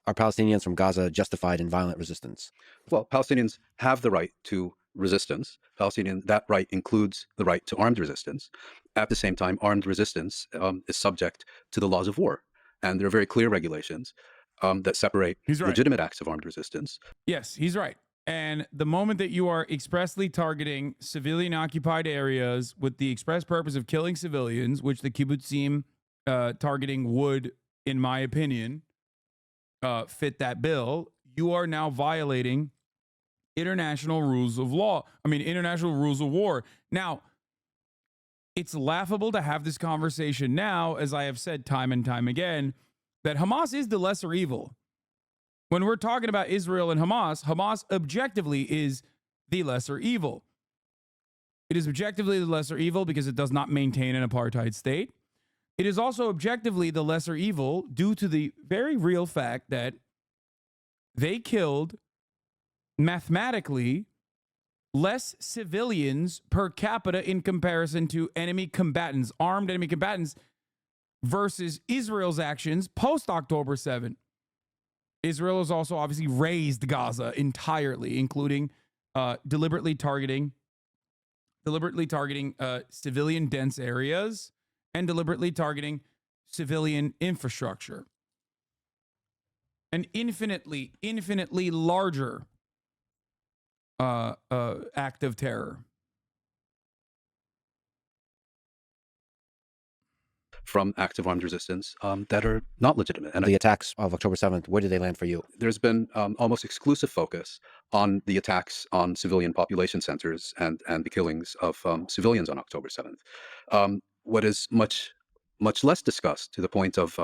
Speaker 2: are Palestinians from Gaza justified in violent resistance?
Speaker 5: Well, Palestinians have the right to resistance. That right includes the right to armed resistance. At the same time, armed resistance is subject to the laws of war. And there are very clear regulations that separate
Speaker 1: He's right.
Speaker 5: legitimate acts of armed resistance.
Speaker 1: Yes, he's right. And the moment that you are expressly targeting civilian occupied areas with the express purpose of killing civilians, which the kibbutzim targeting would, in my opinion, fit that bill, you are now violating international rules of law. I mean, international rules of war. Now, it's laughable to have this conversation now, as I have said time and time again, that Hamas is the lesser evil. When we're talking about Israel and Hamas, Hamas objectively is the lesser evil. It is objectively the lesser evil because it does not maintain an apartheid state. It is also objectively the lesser evil due to the very real fact that they killed mathematically less civilians per capita in comparison to enemy combatants, armed enemy combatants, versus Israel's actions post October 7th. Israel has also obviously razed Gaza entirely, including deliberately targeting civilian dense areas and deliberately targeting civilian infrastructure. An infinitely larger act of terror.
Speaker 5: From acts of armed resistance that are not legitimate. And
Speaker 2: The attacks of October 7th, where did they land for you?
Speaker 5: there's been almost exclusive focus on the attacks on civilian population centers and the killings of civilians on October 7th. What is much less discussed, to the point of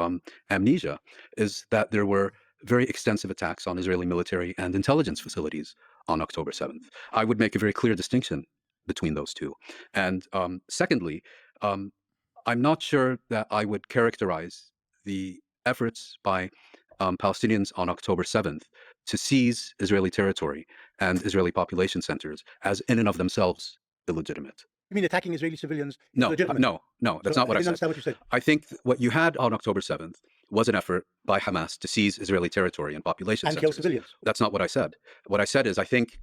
Speaker 5: amnesia, is that there were very extensive attacks on Israeli military and intelligence facilities on October 7th. I would make a very clear distinction between those two. And secondly, I'm not sure that I would characterize the efforts by Palestinians on October 7th to seize Israeli territory and Israeli population centers as in and of themselves illegitimate.
Speaker 4: You mean attacking Israeli civilians? is
Speaker 5: No,
Speaker 4: legitimate?
Speaker 5: no, that's
Speaker 4: So
Speaker 5: not what I
Speaker 4: didn't
Speaker 5: said.
Speaker 4: understand what you said.
Speaker 5: I think what you had on October 7th was an effort by Hamas to seize Israeli territory and population
Speaker 4: And
Speaker 5: centers.
Speaker 4: kill civilians.
Speaker 5: That's not what I said. What I said is I think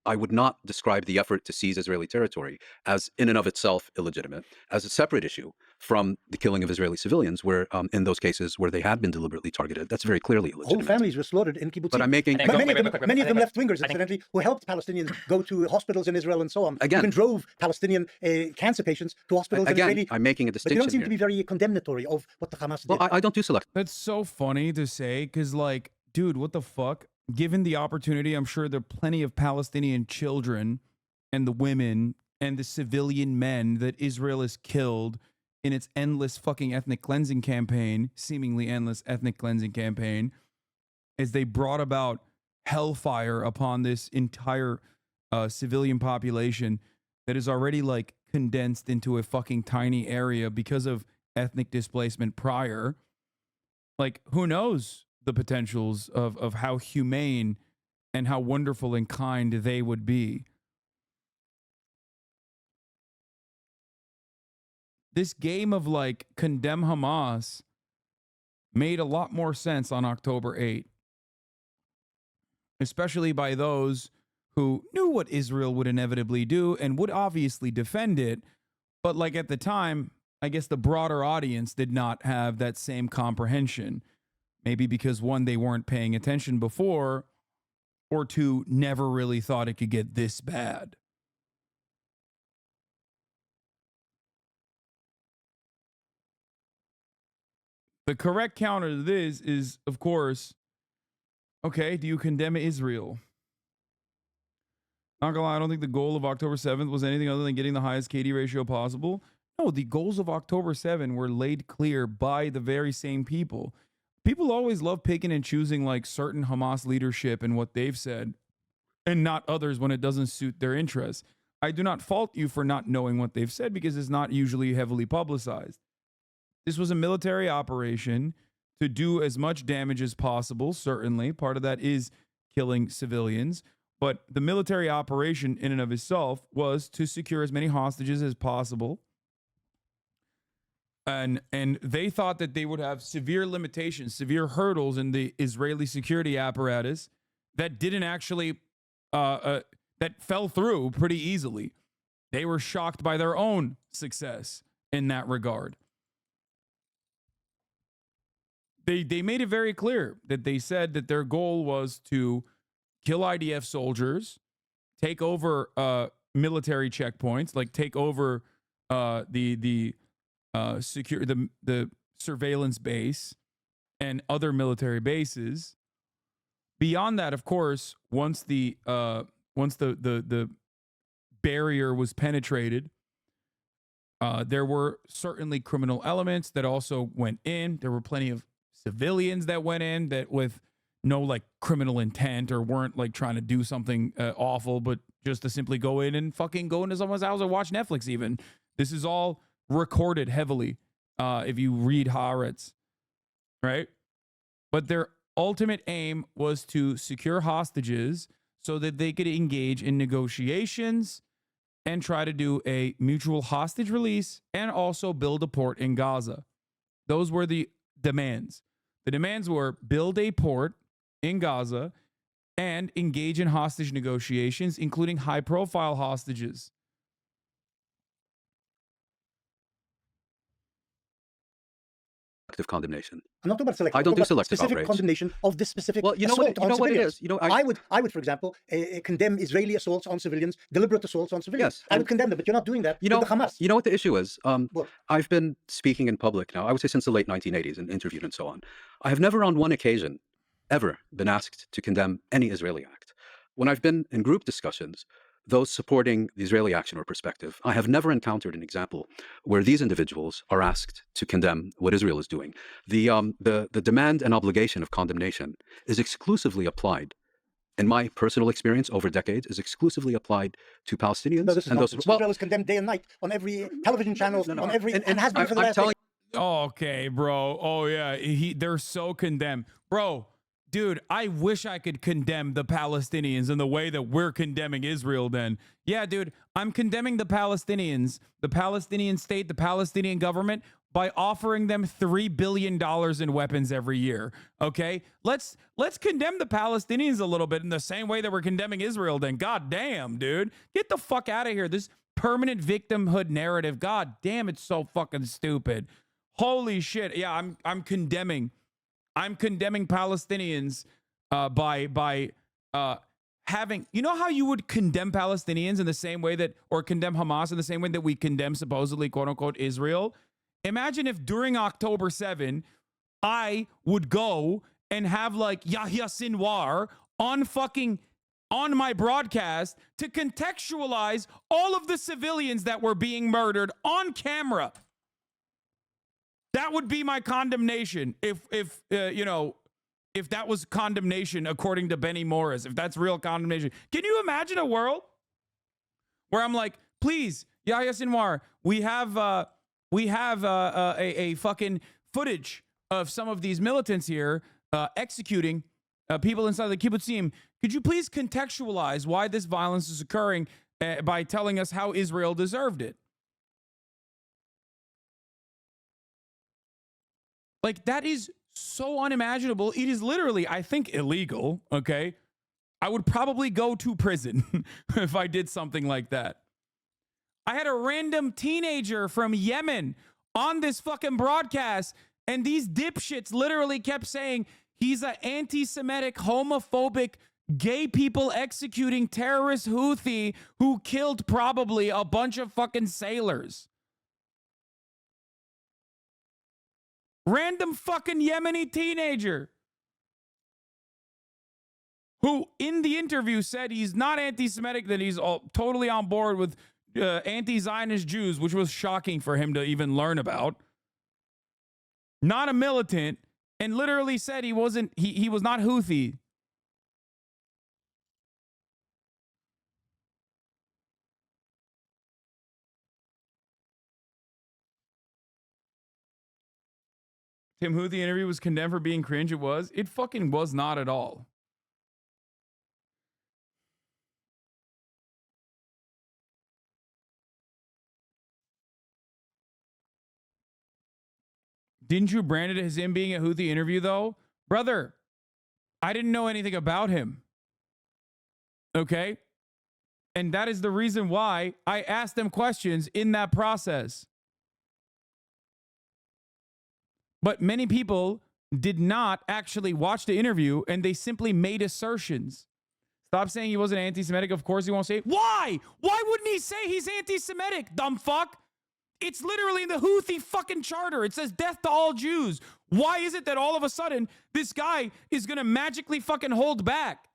Speaker 5: I would not describe the effort to seize Israeli territory as in and of itself illegitimate, as a separate issue from the killing of Israeli civilians, where in those cases where they had been deliberately targeted, that's very clearly
Speaker 4: Whole
Speaker 5: illegitimate.
Speaker 4: families were slaughtered in kibbutzim.
Speaker 5: But I'm making
Speaker 6: And
Speaker 4: Many of them left-wingers,
Speaker 6: I think-
Speaker 4: incidentally, who helped Palestinians go to hospitals in Israel and so on.
Speaker 5: Again-
Speaker 4: Even drove Palestinian cancer patients to hospitals in
Speaker 5: again.
Speaker 4: Israeli.
Speaker 5: I'm making a
Speaker 4: But you don't
Speaker 5: distinction
Speaker 4: seem
Speaker 5: here.
Speaker 4: to be very condemnatory of what the Hamas did.
Speaker 5: Well, I don't do select.
Speaker 1: That's so funny to say because, like, dude, what the fuck? Given the opportunity, I'm sure there are plenty of Palestinian children and the women and the civilian men that Israel has killed in its endless fucking ethnic cleansing campaign, seemingly endless ethnic cleansing campaign, as they brought about hellfire upon this entire civilian population that is already like condensed into a fucking tiny area because of ethnic displacement prior. Like, who knows the potentials of how humane and how wonderful and kind they would be. This game of like condemn Hamas made a lot more sense on October 8th, especially by those who knew what Israel would inevitably do and would obviously defend it. But like at the time, I guess the broader audience did not have that same comprehension. Maybe because one, they weren't paying attention before, or two, never really thought it could get this bad. The correct counter to this is, of course, okay, do you condemn Israel? Not gonna lie, I don't think the goal of October 7th was anything other than getting the highest KD ratio possible. No, the goals of October 7 were laid clear by the very same people. People always love picking and choosing like certain Hamas leadership and what they've said, and not others when it doesn't suit their interests. I do not fault you for not knowing what they've said because it's not usually heavily publicized. This was a military operation to do as much damage as possible. Certainly, part of that is killing civilians. But the military operation in and of itself was to secure as many hostages as possible. And they thought that they would have severe limitations, severe hurdles in the Israeli security apparatus that didn't actually, that fell through pretty easily. They were shocked by their own success in that regard. They made it very clear that they said that their goal was to kill IDF soldiers, take over military checkpoints, like take over the surveillance base and other military bases. Beyond that, of course, once the barrier was penetrated, there were certainly criminal elements that also went in. There were plenty of civilians that went in that with no like criminal intent or weren't like trying to do something awful, but just to simply go in and fucking go into someone's house or watch Netflix even. This is all recorded heavily if you read Haaretz, right? But their ultimate aim was to secure hostages so that they could engage in negotiations and try to do a mutual hostage release and also build a port in Gaza. Those were the demands. The demands were build a port in Gaza and engage in hostage negotiations, including high-profile hostages.
Speaker 5: Selective condemnation.
Speaker 4: I'm not talking about selective.
Speaker 5: I don't do
Speaker 4: I'm talking about
Speaker 5: selective
Speaker 4: specific
Speaker 5: outrage.
Speaker 4: condemnation of this specific
Speaker 5: Well, you know
Speaker 4: assault
Speaker 5: what? You know
Speaker 4: on
Speaker 5: what it
Speaker 4: civilians.
Speaker 5: is. You know,
Speaker 4: I would, for example, condemn Israeli assaults on civilians, deliberate assaults on civilians.
Speaker 5: Yes,
Speaker 4: I would
Speaker 5: and-
Speaker 4: condemn them, but you're not doing that
Speaker 5: You know,
Speaker 4: with the Hamas.
Speaker 5: you know what the issue is?
Speaker 4: What?
Speaker 5: I've been speaking in public now, I would say since the late 1980s and interviewed and so on. I have never on one occasion ever been asked to condemn any Israeli act. When I've been in group discussions, those supporting the Israeli action or perspective, I have never encountered an example where these individuals are asked to condemn what Israel is doing. The demand and obligation of condemnation is exclusively applied, in my personal experience over decades, is exclusively applied to Palestinians.
Speaker 4: No, this is
Speaker 5: and those,
Speaker 4: nonsense.
Speaker 5: well,
Speaker 4: Israel is condemned day and night on every television channel, on every, and has been for the
Speaker 5: I'm
Speaker 4: last
Speaker 5: telling
Speaker 1: Okay, bro. Oh yeah, they're so condemned, bro. Dude, I wish I could condemn the Palestinians in the way that we're condemning Israel then. Yeah, dude, I'm condemning the Palestinians, the Palestinian state, the Palestinian government by offering them $3 billion in weapons every year. Okay? Let's condemn the Palestinians a little bit in the same way that we're condemning Israel then. God damn, dude. Get the fuck out of here. This permanent victimhood narrative. God damn, it's so fucking stupid. Holy shit. Yeah, I'm condemning Palestinians by having, you know how you would condemn Palestinians in the same way that, or condemn Hamas in the same way that we condemn supposedly quote unquote Israel? Imagine if during October 7, I would go and have like Yahya Sinwar on my broadcast to contextualize all of the civilians that were being murdered on camera. That would be my condemnation if you know, if that was condemnation according to Benny Morris, if that's real condemnation. Can you imagine a world where I'm like, please, Yahya Sinwar, we have a fucking footage of some of these militants here executing people inside the kibbutzim. Could you please contextualize why this violence is occurring by telling us how Israel deserved it? Like, that is so unimaginable. It is literally, I think, illegal, okay? I would probably go to prison if I did something like that. I had a random teenager from Yemen on this fucking broadcast, and these dipshits literally kept saying he's an anti-Semitic, homophobic, gay people executing terrorist Houthi who killed probably a bunch of fucking sailors. Random fucking Yemeni teenager who in the interview said he's not anti-Semitic, that he's totally on board with anti-Zionist Jews, which was shocking for him to even learn about. Not a militant, and literally said he was not Houthi. Tim Houthi interview was condemned for being cringe. It was. It fucking was not at all. Didn't you brand it as him being a Houthi interview, though? Brother, I didn't know anything about him. Okay? And that is the reason why I asked them questions in that process. But many people did not actually watch the interview, and they simply made assertions. Stop saying he wasn't anti-Semitic. Of course he won't say it. Why? Why wouldn't he say he's anti-Semitic, dumb fuck? It's literally in the Houthi fucking charter. It says death to all Jews. Why is it that all of a sudden this guy is going to magically fucking hold back?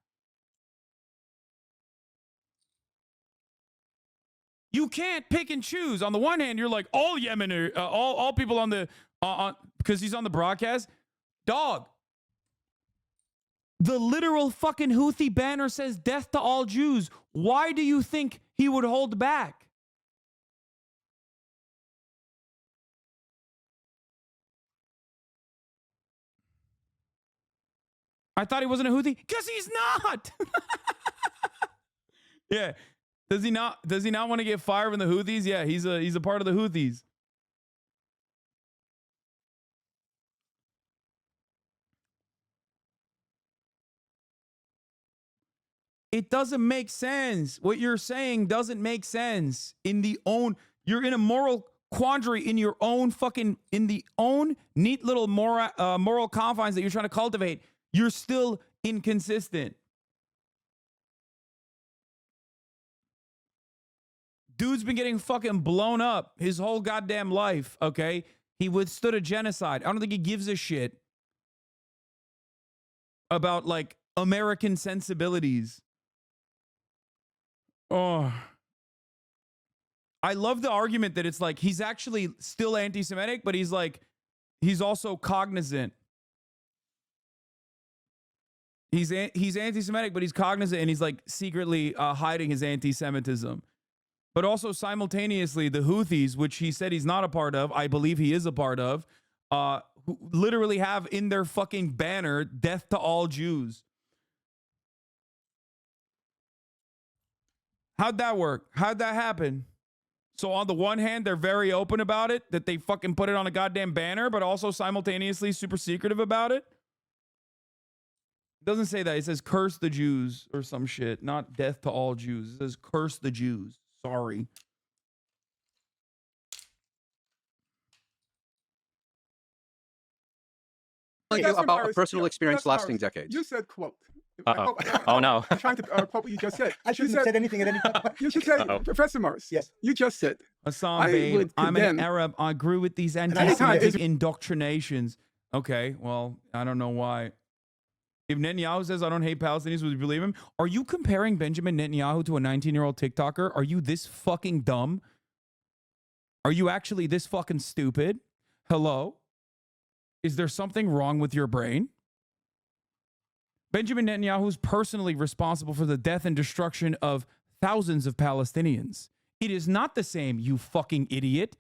Speaker 1: You can't pick and choose. On the one hand, you're like, all Yemen are, all people on the, because he's on the broadcast. Dog. The literal fucking Houthi banner says death to all Jews. Why do you think he would hold back? I thought he wasn't a Houthi because he's not. Yeah. Does he not want to get fired from the Houthis? Yeah, he's a part of the Houthis. It doesn't make sense. What you're saying doesn't make sense. You're in a moral quandary in your own fucking, in the own neat little moral confines that you're trying to cultivate. You're still inconsistent. Dude's been getting fucking blown up his whole goddamn life, okay? He withstood a genocide. I don't think he gives a shit about, like, American sensibilities. Oh. I love the argument that it's like he's actually still anti-Semitic, but he's also cognizant. He's anti-Semitic, but he's cognizant, and he's like secretly hiding his anti-Semitism. But also simultaneously, the Houthis, which he said he's not a part of, I believe he is a part of, who literally have in their fucking banner, death to all Jews. How'd that work? How'd that happen? So on the one hand, they're very open about it, that they fucking put it on a goddamn banner, but also simultaneously super secretive about it. It doesn't say that. It says curse the Jews or some shit, not death to all Jews. It says curse the Jews. Sorry.
Speaker 5: About a personal experience lasting decades.
Speaker 3: You said, quote.
Speaker 6: Oh, no.
Speaker 3: I'm trying to quote what you just said.
Speaker 4: I shouldn't have said anything at any time.
Speaker 3: You should say, Professor Morris.
Speaker 4: Yes.
Speaker 3: You just said.
Speaker 1: Hasan, babe, I'm an Arab. I agree with these anti-Semitic indoctrinations. Okay, well, I don't know why. If Netanyahu says I don't hate Palestinians, would you believe him? Are you comparing Benjamin Netanyahu to a 19-year-old TikToker? Are you this fucking dumb? Are you actually this fucking stupid? Hello? Is there something wrong with your brain? Benjamin Netanyahu is personally responsible for the death and destruction of thousands of Palestinians. It is not the same, you fucking idiot.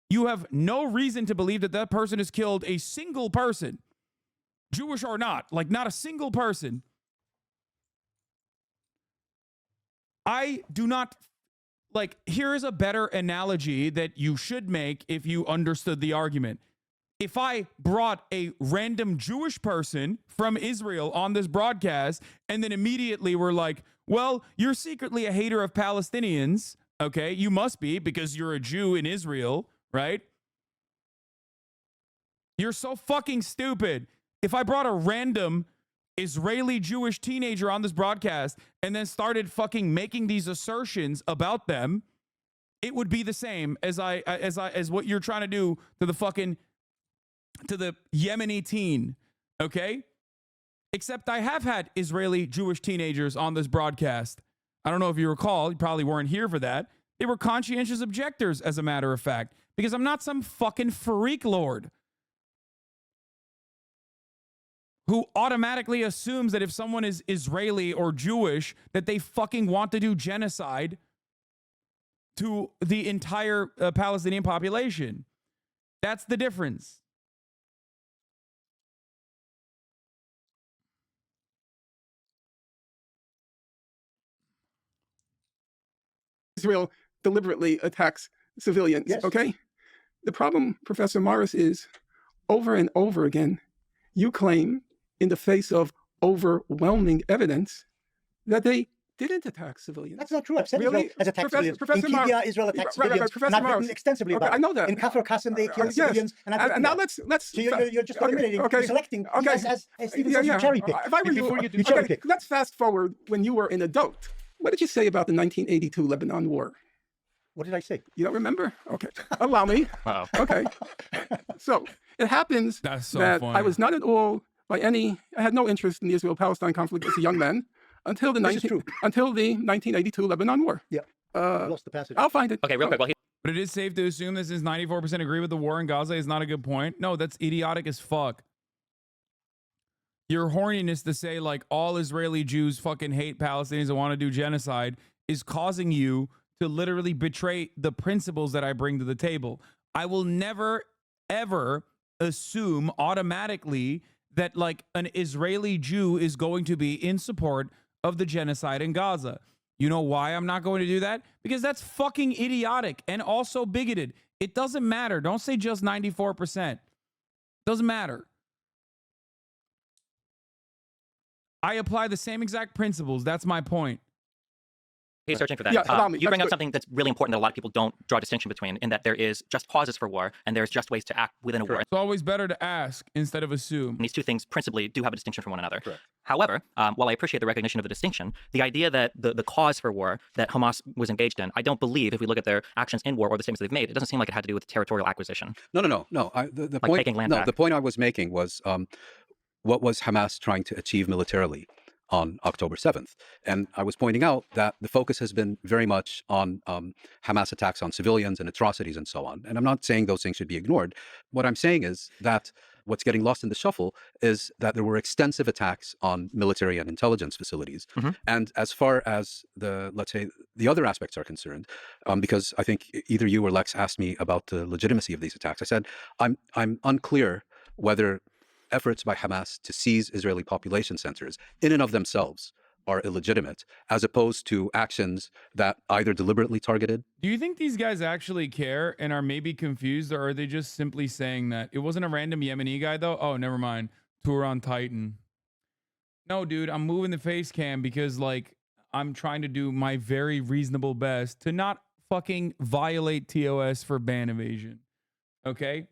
Speaker 1: You have no reason to believe that that person has killed a single person, Jewish or not, like not a single person. I do not, like, here is a better analogy that you should make if you understood the argument. If I brought a random Jewish person from Israel on this broadcast and then immediately were like, well, you're secretly a hater of Palestinians, okay? You must be because you're a Jew in Israel, right? You're so fucking stupid. If I brought a random Israeli Jewish teenager on this broadcast and then started fucking making these assertions about them, it would be the same as what you're trying to do to the Yemeni teen, okay? Except I have had Israeli Jewish teenagers on this broadcast. I don't know if you recall, you probably weren't here for that. They were conscientious objectors, as a matter of fact, because I'm not some fucking freak lord who automatically assumes that if someone is Israeli or Jewish, that they fucking want to do genocide to the entire Palestinian population. That's the difference.
Speaker 3: Israel deliberately attacks civilians,
Speaker 4: Yes.
Speaker 3: okay? The problem, Professor Morris, is over and over again, you claim in the face of overwhelming evidence that they didn't attack civilians.
Speaker 4: That's not true. I've said
Speaker 3: Really?
Speaker 4: Israel has attacked civilians.
Speaker 3: Professor
Speaker 4: in
Speaker 3: Morris-
Speaker 4: Kibya, Israel attacks
Speaker 3: Right, right,
Speaker 4: civilians.
Speaker 3: Professor
Speaker 4: And I've written
Speaker 3: Morris.
Speaker 4: extensively
Speaker 3: Okay,
Speaker 4: about
Speaker 3: I know
Speaker 4: it.
Speaker 3: that.
Speaker 4: In Kafr Qasim, they killed
Speaker 3: Yes.
Speaker 4: civilians. And I've
Speaker 3: And now
Speaker 4: written
Speaker 3: let's
Speaker 4: so you're just eliminating,
Speaker 3: okay,
Speaker 4: you're selecting.
Speaker 3: okay.
Speaker 4: As Stephen says, you cherry pick.
Speaker 3: If I were
Speaker 4: Before
Speaker 3: you,
Speaker 4: you cherry
Speaker 3: okay,
Speaker 4: pick.
Speaker 3: let's fast forward when you were an adult. What did you say about the 1982 Lebanon War?
Speaker 4: What did I say?
Speaker 3: You don't remember? Okay. Allow me.
Speaker 8: Wow.
Speaker 3: Okay. So it happens
Speaker 1: That's so
Speaker 3: that
Speaker 1: funny.
Speaker 3: I was not at all I had no interest in the Israel-Palestine conflict as a young man until the
Speaker 4: This is true.
Speaker 3: 1982 Lebanon War.
Speaker 4: Yeah. I lost the passage.
Speaker 3: I'll find it.
Speaker 6: Okay, real quick. Well,
Speaker 1: But it is safe to assume that since 94% agree with the war in Gaza is not a good point. No, that's idiotic as fuck. Your horniness to say like all Israeli Jews fucking hate Palestinians and want to do genocide is causing you to literally betray the principles that I bring to the table. I will never, ever assume automatically that like an Israeli Jew is going to be in support of the genocide in Gaza. You know why I'm not going to do that? Because that's fucking idiotic and also bigoted. It doesn't matter. Don't say just 94%. Doesn't matter. I apply the same exact principles. That's my point.
Speaker 6: He's searching for that.
Speaker 3: Yeah, allow me.
Speaker 6: You bring
Speaker 3: That's
Speaker 6: up
Speaker 3: good.
Speaker 6: something that's really important that a lot of people don't draw a distinction between, in that there is just causes for war and there's just ways to act within a war.
Speaker 1: It's always better to ask instead of assume.
Speaker 6: And these two things principally do have a distinction from one another.
Speaker 5: Correct.
Speaker 6: However, while I appreciate the recognition of the distinction, the idea that the cause for war that Hamas was engaged in, I don't believe, if we look at their actions in war or the statements they've made, it doesn't seem like it had to do with territorial acquisition.
Speaker 5: No. The
Speaker 6: Like
Speaker 5: point.
Speaker 6: taking land
Speaker 5: No,
Speaker 6: back.
Speaker 5: the point I was making was what was Hamas trying to achieve militarily on October 7th. And I was pointing out that the focus has been very much on Hamas attacks on civilians and atrocities and so on. And I'm not saying those things should be ignored. What I'm saying is that what's getting lost in the shuffle is that there were extensive attacks on military and intelligence facilities.
Speaker 6: Mhm.
Speaker 5: And as far as let's say, the other aspects are concerned, because I think either you or Lex asked me about the legitimacy of these attacks, I said, I'm unclear whether efforts by Hamas to seize Israeli population centers in and of themselves are illegitimate, as opposed to actions that either deliberately targeted.
Speaker 1: Do you think these guys actually care and are maybe confused, or are they just simply saying that? It wasn't a random Yemeni guy, though? Oh, never mind. Tour on Titan. No, dude, I'm moving the face cam because, like, I'm trying to do my very reasonable best to not fucking violate TOS for ban evasion. Okay?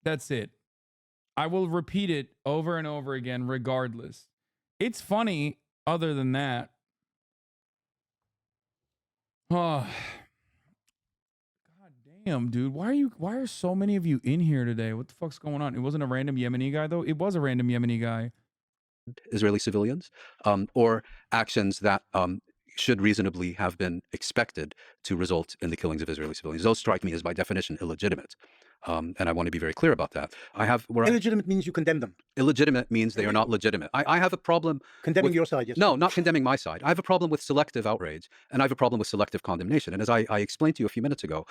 Speaker 1: That's it. I will repeat it over and over again, regardless. It's funny, other than that. Oh, God damn, dude. Why are so many of you in here today? What the fuck's going on? It wasn't a random Yemeni guy, though. It was a random Yemeni guy.
Speaker 5: Israeli civilians, or actions that should reasonably have been expected to result in the killings of Israeli civilians. Those strike me as, by definition, illegitimate. And I want to be very clear about that.
Speaker 4: Illegitimate means you condemn them.
Speaker 5: Illegitimate means they are not legitimate. I have a problem
Speaker 4: Condemning
Speaker 5: with,
Speaker 4: your side, yes.
Speaker 5: No, not condemning my side. I have a problem with selective outrage, and I have a problem with selective condemnation. And as I explained to you a few minutes ago,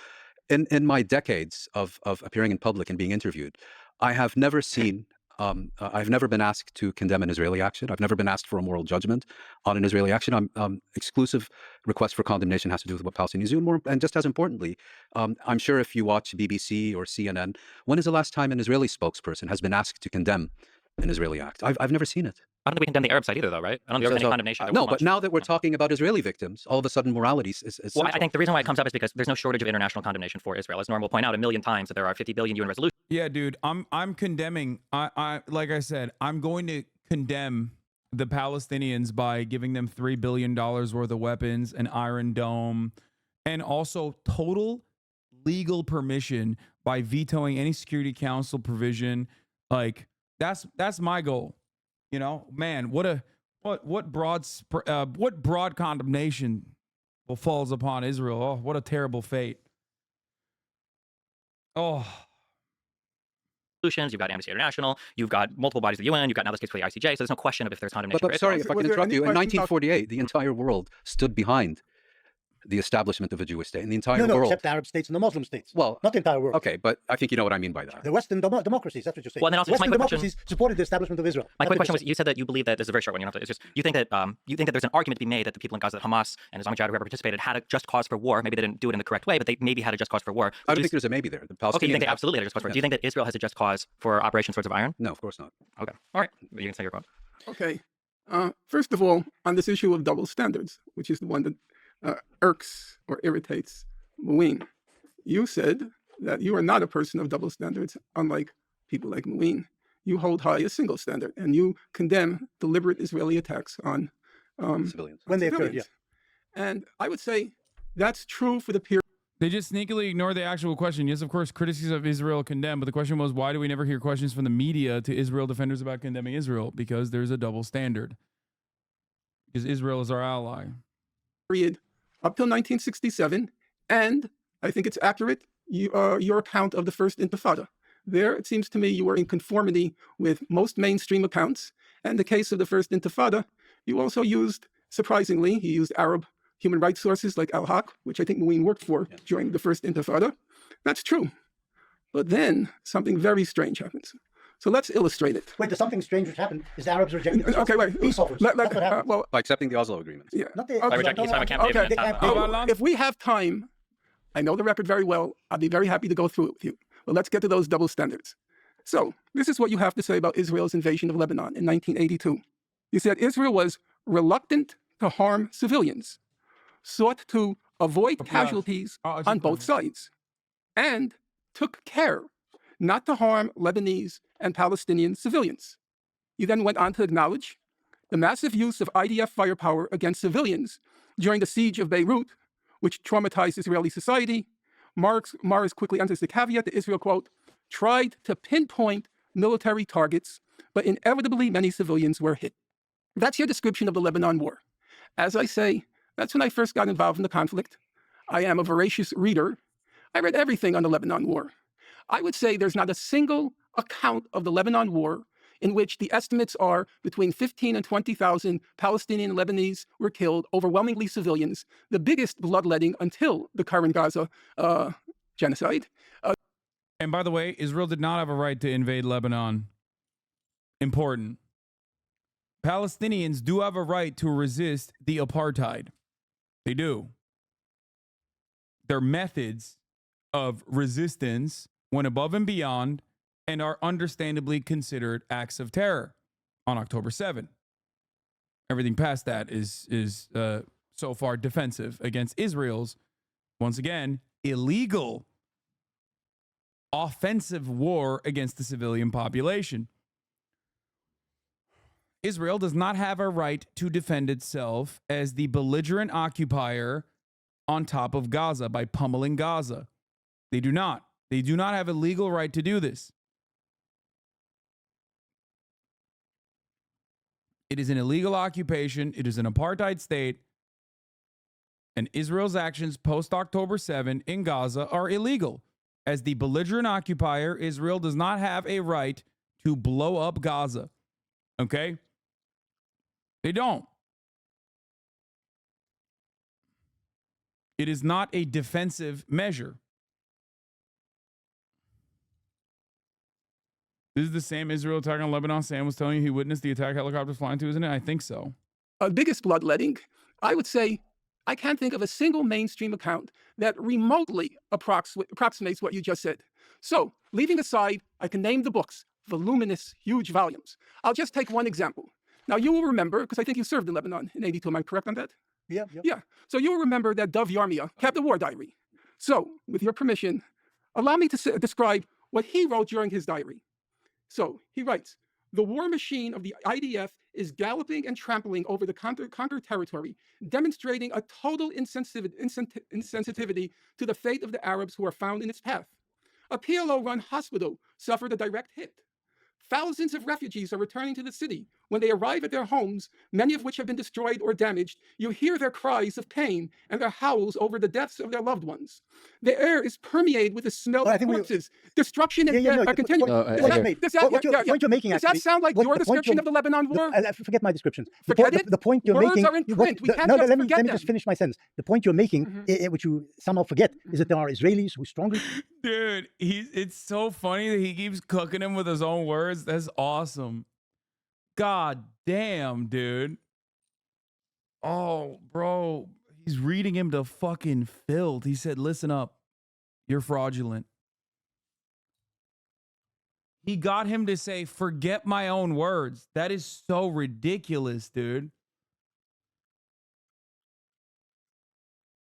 Speaker 5: in my decades of appearing in public and being interviewed, I have never seen, I've never been asked to condemn an Israeli action. I've never been asked for a moral judgment on an Israeli action. Exclusive request for condemnation has to do with what Palestinians do. And just as importantly, I'm sure if you watch BBC or CNN, when is the last time an Israeli spokesperson has been asked to condemn an Israeli act? I've never seen it.
Speaker 6: I don't think we condemn the Arab side either, though, right? I don't think there's any condemnation. There
Speaker 5: No,
Speaker 6: wasn't
Speaker 5: but
Speaker 6: much.
Speaker 5: now that we're talking about Israeli victims, all of a sudden morality is
Speaker 6: Well, I
Speaker 5: central.
Speaker 6: think the reason why it comes up is because there's no shortage of international condemnation for Israel. As Norm will point out 1,000,000 times that there are 50 billion UN resolutions.
Speaker 1: Yeah, dude, I'm condemning. I like I said, I'm going to condemn the Palestinians by giving them $3 billion worth of weapons, an Iron Dome, and also total legal permission by vetoing any Security Council provision. Like that's my goal. You know, man, what broad condemnation falls upon Israel? Oh, what a terrible fate. Oh.
Speaker 6: You've got Amnesty International, you've got multiple bodies of the UN, you've got now this case for the ICJ, so there's no question of if there's condemnation.
Speaker 5: But sorry, if I
Speaker 3: Was
Speaker 5: can
Speaker 3: there
Speaker 5: interrupt
Speaker 3: any
Speaker 5: you. In
Speaker 3: question about-
Speaker 5: 1948, the entire world stood behind the establishment of a Jewish state in the entire
Speaker 4: No,
Speaker 5: world.
Speaker 4: except the Arab states and the Muslim states.
Speaker 5: Well,
Speaker 4: not the entire world.
Speaker 5: Okay, but I think you know what I mean by that.
Speaker 4: The Western democracies, that's what you're saying.
Speaker 6: Well, then also,
Speaker 4: Western
Speaker 6: my quick question-
Speaker 4: democracies supported the establishment of Israel.
Speaker 6: My
Speaker 4: That's
Speaker 6: quick
Speaker 4: what
Speaker 6: question
Speaker 4: you're
Speaker 6: was: you said that you believe that this is a very short one. You don't have to. It's just you think that there's an argument to be made that the people in Gaza, that Hamas and Islamic Jihad, whoever participated, had a just cause for war. Maybe they didn't do it in the correct way, but they maybe had a just cause for war.
Speaker 5: I don't think there's a maybe there. The Palestinians
Speaker 6: Okay, you think they
Speaker 5: have-
Speaker 6: absolutely had a just cause for it.
Speaker 5: Yes.
Speaker 6: Do you think that Israel has a just cause for Operation Swords of Iron?
Speaker 5: No, of course not.
Speaker 6: Okay, all right, you can say your vote.
Speaker 3: Okay. First of all, on this issue of double standards, which is the one that irks or irritates Muin, you said that you are not a person of double standards, unlike people like Muin. You hold high a single standard, and you condemn deliberate Israeli attacks on
Speaker 5: Civilians.
Speaker 4: When they occurred,
Speaker 3: civilians. And I would say that's true for the period.
Speaker 1: They just sneakily ignore the actual question. Yes, of course, criticism of Israel condemned, but the question was, why do we never hear questions from the media to Israel defenders about condemning Israel? Because there's a double standard. Because Israel is our ally.
Speaker 3: Period up till 1967, and I think it's accurate, your account of the First Intifada. There, it seems to me, you were in conformity with most mainstream accounts. And the case of the First Intifada, you also used, surprisingly, you used Arab human rights sources like Al-Haq, which I think Muin worked for during the First Intifada. That's true. But then something very strange happens. So let's illustrate it.
Speaker 4: Wait, there's something strange which happened. Is the Arabs rejecting
Speaker 3: Okay, wait.
Speaker 4: peace offers?
Speaker 3: Let-
Speaker 4: That's what happened.
Speaker 3: well,
Speaker 5: By accepting the Oslo agreements.
Speaker 3: yeah.
Speaker 4: Not the,
Speaker 6: By rejecting Islamic Camp David and
Speaker 4: Camp
Speaker 6: Taba.
Speaker 4: David.
Speaker 3: If we have time, I know the record very well. I'll be very happy to go through it with you. But let's get to those double standards. So this is what you have to say about Israel's invasion of Lebanon in 1982. You said Israel was reluctant to harm civilians, sought to avoid casualties on both sides, and took care not to harm Lebanese and Palestinian civilians. He then went on to acknowledge the massive use of IDF firepower against civilians during the siege of Beirut, which traumatized Israeli society. Morris quickly enters the caveat that Israel, quote, tried to pinpoint military targets, but inevitably many civilians were hit. That's your description of the Lebanon war. As I say, that's when I first got involved in the conflict. I am a voracious reader. I read everything on the Lebanon war. I would say there's not a single account of the Lebanon war in which the estimates are between 15 and 20,000 Palestinian and Lebanese were killed, overwhelmingly civilians, the biggest bloodletting until the current Gaza genocide.
Speaker 1: And by the way, Israel did not have a right to invade Lebanon. Important. Palestinians do have a right to resist the apartheid. They do. Their methods of resistance went above and beyond and are understandably considered acts of terror on October 7. Everything past that is so far defensive against Israel's, once again, illegal offensive war against the civilian population. Israel does not have a right to defend itself as the belligerent occupier on top of Gaza by pummeling Gaza. They do not. They do not have a legal right to do this. It is an illegal occupation. It is an apartheid state. And Israel's actions post-October 7 in Gaza are illegal. as the belligerent occupier, Israel does not have a right to blow up Gaza. Okay? They don't. It is not a defensive measure. This is the same Israel attack on Lebanon Sam was telling you he witnessed the attack helicopters flying to, isn't it? I think so.
Speaker 9: Biggest bloodletting, I would say I can't think of a single mainstream account that remotely approximates what you just said. So, leaving aside, I can name the books, voluminous, huge volumes. I'll just take one example. Now, you will remember, because I think you served in Lebanon in 82, am I correct on that?
Speaker 4: Yeah.
Speaker 9: Yeah. So you will remember that Dov Yarmia kept a war diary. So, with your permission, allow me to describe what he wrote during his diary. So, he writes, the war machine of the IDF is galloping and trampling over the conquered territory, demonstrating a total insensitivity to the fate of the Arabs who are found in its path. A PLO-run hospital suffered a direct hit. Thousands of refugees are returning to the city. When they arrive at their homes, many of which have been destroyed or damaged, you hear their cries of pain and their howls over the deaths of their loved ones. The air is permeated with the smell of corpses. Destruction and death are continuing.
Speaker 4: What you're making,
Speaker 9: does that sound like your description of the Lebanon war?
Speaker 4: Forget my descriptions.
Speaker 9: Forget it?
Speaker 4: The point you're
Speaker 9: Words
Speaker 4: making...
Speaker 9: are in print. We can't
Speaker 4: let me
Speaker 9: forget
Speaker 4: just finish my sentence. The point you're making, which you somehow forget, is that there are Israelis who strongly...
Speaker 1: Dude, it's so funny that he keeps cooking him with his own words. That's awesome. God damn, dude. Oh, bro. He's reading him to fucking filth. He said, listen up. You're fraudulent. He got him to say, forget my own words. That is so ridiculous, dude.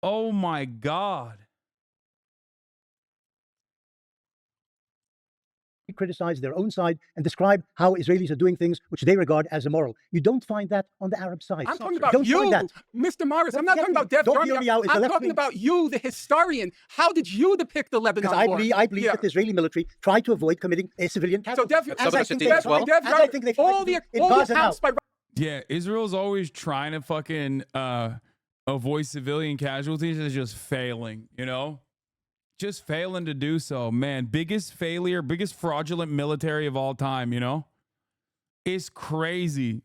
Speaker 1: Oh my God.
Speaker 4: Criticize their own side and describe how Israelis are doing things which they regard as immoral. You don't find that on the Arab side.
Speaker 9: I'm talking about you, Mr. Morris. I'm not talking about Dev Yarmia. I'm talking about you, the historian. How did you depict the Lebanon war?
Speaker 4: Because I believe that the Israeli military tried to avoid committing a civilian casualty.
Speaker 9: So
Speaker 1: yeah, Israel's always trying to fucking avoid civilian casualties is just failing, you know? Just failing to do so, man. Biggest failure, biggest fraudulent military of all time, you know? It's crazy.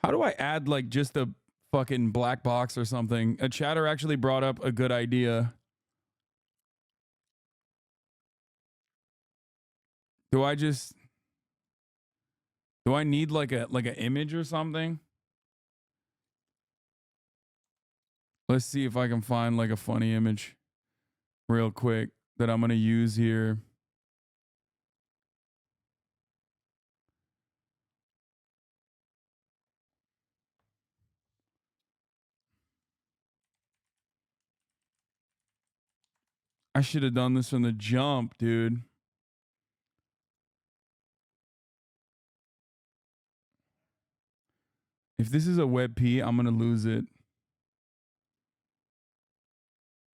Speaker 1: How do I add like just a fucking black box or something? A chatter actually brought up a good idea. Do I need like an image or something? Let's see if I can find like a funny image real quick that I'm going to use here. I should have done this from the jump, dude. If this is a WebP, I'm going to lose it.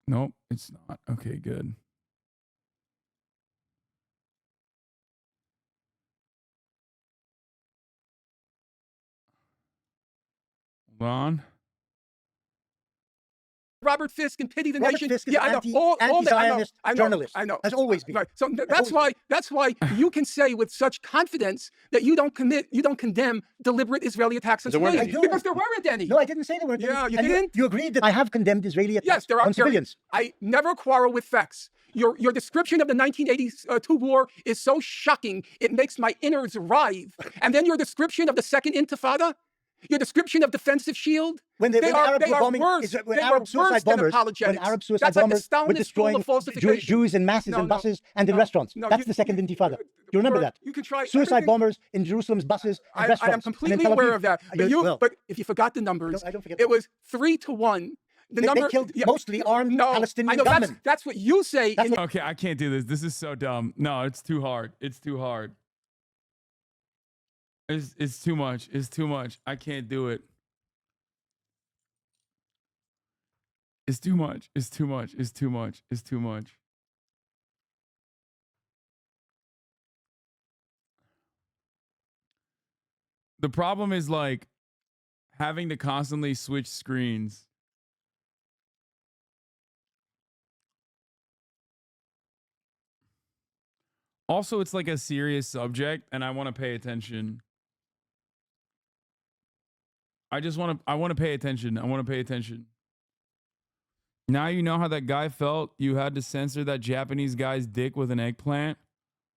Speaker 1: Nope, it's not. Okay, good. Hold on.
Speaker 9: Robert Fisk and Pity the
Speaker 4: Robert
Speaker 9: Nation.
Speaker 4: Fisk is
Speaker 9: I know.
Speaker 4: anti-Zionist journalist.
Speaker 9: I know.
Speaker 4: Has always been.
Speaker 9: Right. So that's why you can say with such confidence that you don't condemn deliberate Israeli attacks on civilians. Because there weren't any.
Speaker 4: No, I didn't say there weren't any.
Speaker 9: Yeah, you didn't?
Speaker 4: You agreed that I have condemned Israeli attacks on civilians.
Speaker 9: I never quarrel with facts. Your description of the 1982 war is so shocking, it makes my innards writhe. And then your description of the Second Intifada, your description of defensive shield,
Speaker 4: when Arab suicide bombers were destroying Jews in masses in buses and in restaurants. That's the Second Intifada. Do you remember that?
Speaker 9: You can try
Speaker 4: suicide bombers in Jerusalem's buses and restaurants.
Speaker 9: I am completely aware of that. But if you forgot the numbers, it was 3-1.
Speaker 4: They killed mostly armed Palestinian gunmen.
Speaker 9: That's what you say.
Speaker 1: Okay, I can't do this. This is so dumb. No, it's too hard. It's too hard. It's too much. It's too much. I can't do it. It's too much. It's too much. It's too much. It's too much. The problem is like having to constantly switch screens. Also, it's like a serious subject, and I want to pay attention. I want to pay attention. I want to pay attention. Now you know how that guy felt. You had to censor that Japanese guy's dick with an eggplant.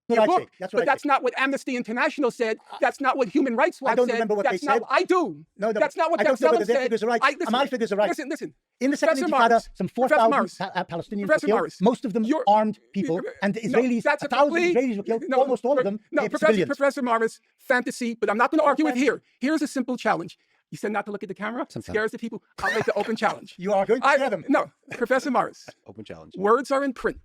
Speaker 4: That's what I'd
Speaker 9: book,
Speaker 4: say. That's
Speaker 9: but
Speaker 4: what I'd
Speaker 9: that's
Speaker 4: say.
Speaker 9: not what Amnesty International said. That's not what Human Rights Watch
Speaker 4: I don't
Speaker 9: said.
Speaker 4: remember what
Speaker 9: that's
Speaker 4: they
Speaker 9: not,
Speaker 4: said.
Speaker 9: I do.
Speaker 4: No,
Speaker 9: That's not what
Speaker 4: I don't know whether
Speaker 9: B'Tselem
Speaker 4: their
Speaker 9: said.
Speaker 4: figures are right.
Speaker 9: Listen,
Speaker 4: My figures are right.
Speaker 9: Listen.
Speaker 4: In the Second
Speaker 9: Professor
Speaker 4: Intifada,
Speaker 9: Morris,
Speaker 4: some
Speaker 9: Professor
Speaker 4: 4,000
Speaker 9: Morris,
Speaker 4: Palestinians were
Speaker 9: Professor
Speaker 4: killed.
Speaker 9: Morris,
Speaker 4: Most of them
Speaker 9: you're-
Speaker 4: armed people, and the
Speaker 9: No,
Speaker 4: Israelis,
Speaker 9: that's
Speaker 4: 1,000
Speaker 9: please-
Speaker 4: Israelis were killed.
Speaker 9: no,
Speaker 4: Almost all of them civilians.
Speaker 9: Professor Morris, fantasy, but I'm not going to argue with
Speaker 4: fantasy.
Speaker 9: here. Here's a simple challenge. You said not to look at the camera.
Speaker 2: Sometimes.
Speaker 9: Scares the people. I'll make the open challenge.
Speaker 4: You are going to scare them.
Speaker 9: No, Professor Morris.
Speaker 2: Open challenge.
Speaker 9: Words are in print.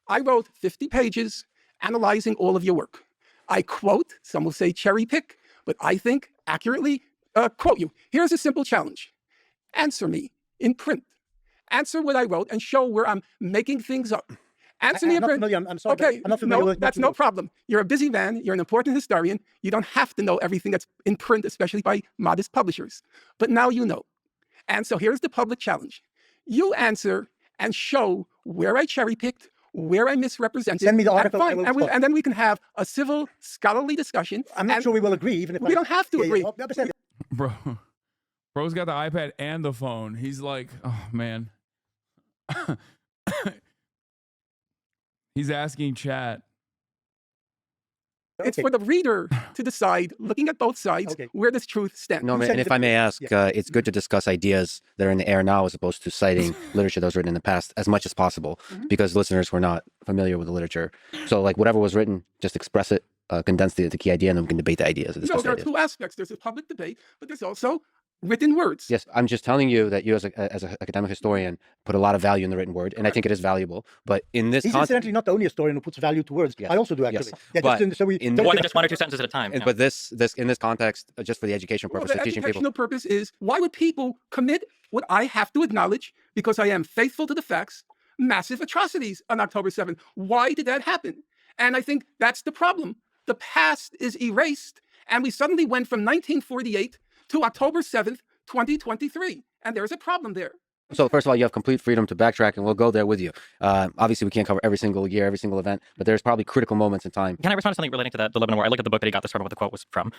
Speaker 9: I wrote 50 pages analyzing all of your work. I quote, some will say cherry pick, but I think accurately quote you. Here's a simple challenge. Answer me in print. Answer what I wrote and show where I'm making things up. Answer me
Speaker 4: I'm
Speaker 9: in
Speaker 4: not
Speaker 9: print.
Speaker 4: familiar. I'm sorry, but
Speaker 9: Okay,
Speaker 4: I'm not familiar
Speaker 9: no,
Speaker 4: with
Speaker 9: that's no problem. You're a busy man. You're an important historian. You don't have to know everything that's in print, especially by modest publishers. But now you know. And so here's the public challenge. You answer and show where I cherry-picked, where I misrepresented.
Speaker 4: Send me the
Speaker 9: and
Speaker 4: article, I
Speaker 9: fine,
Speaker 4: will
Speaker 9: and,
Speaker 4: respond.
Speaker 9: and then we can have a civil, scholarly discussion.
Speaker 4: I'm not
Speaker 9: and
Speaker 4: sure we will agree, even if
Speaker 9: we don't have to agree.
Speaker 1: Bro's got the iPad and the phone. He's like, oh man. He's asking chat.
Speaker 9: It's for the reader to decide, looking at both sides, where does truth stand.
Speaker 2: No, man, and if I may ask, it's good to discuss ideas that are in the air now as opposed to citing literature that was written in the past as much as possible, because listeners were not familiar with the literature. So, like, whatever was written, just express it, condense the key idea, and then we can debate the ideas.
Speaker 9: No, there are two aspects. There's a public debate, but there's also written words.
Speaker 2: Yes, I'm just telling you that you, as an academic historian, put a lot of value in the written word, and I think it is valuable. But in this
Speaker 4: He's
Speaker 2: context,
Speaker 4: incidentally not the only historian who puts value to words. I also do, actually.
Speaker 2: Yes. But
Speaker 6: more than just one or two sentences at a time.
Speaker 2: And, but this in this context, just for the educational purpose
Speaker 9: The
Speaker 2: of teaching
Speaker 9: educational
Speaker 2: people.
Speaker 9: purpose is, why would people commit what I have to acknowledge, because I am faithful to the facts, massive atrocities on October 7th? Why did that happen? And I think that's the problem. The past is erased, and we suddenly went from 1948 to October 7th, 2023. And there's a problem there.
Speaker 2: So first of all, you have complete freedom to backtrack, and we'll go there with you. Obviously, we can't cover every single year, every single event, but there's probably critical moments in time.
Speaker 6: Can I respond to something relating to the Lebanon War? I looked at the book that he got this from, what the quote was from.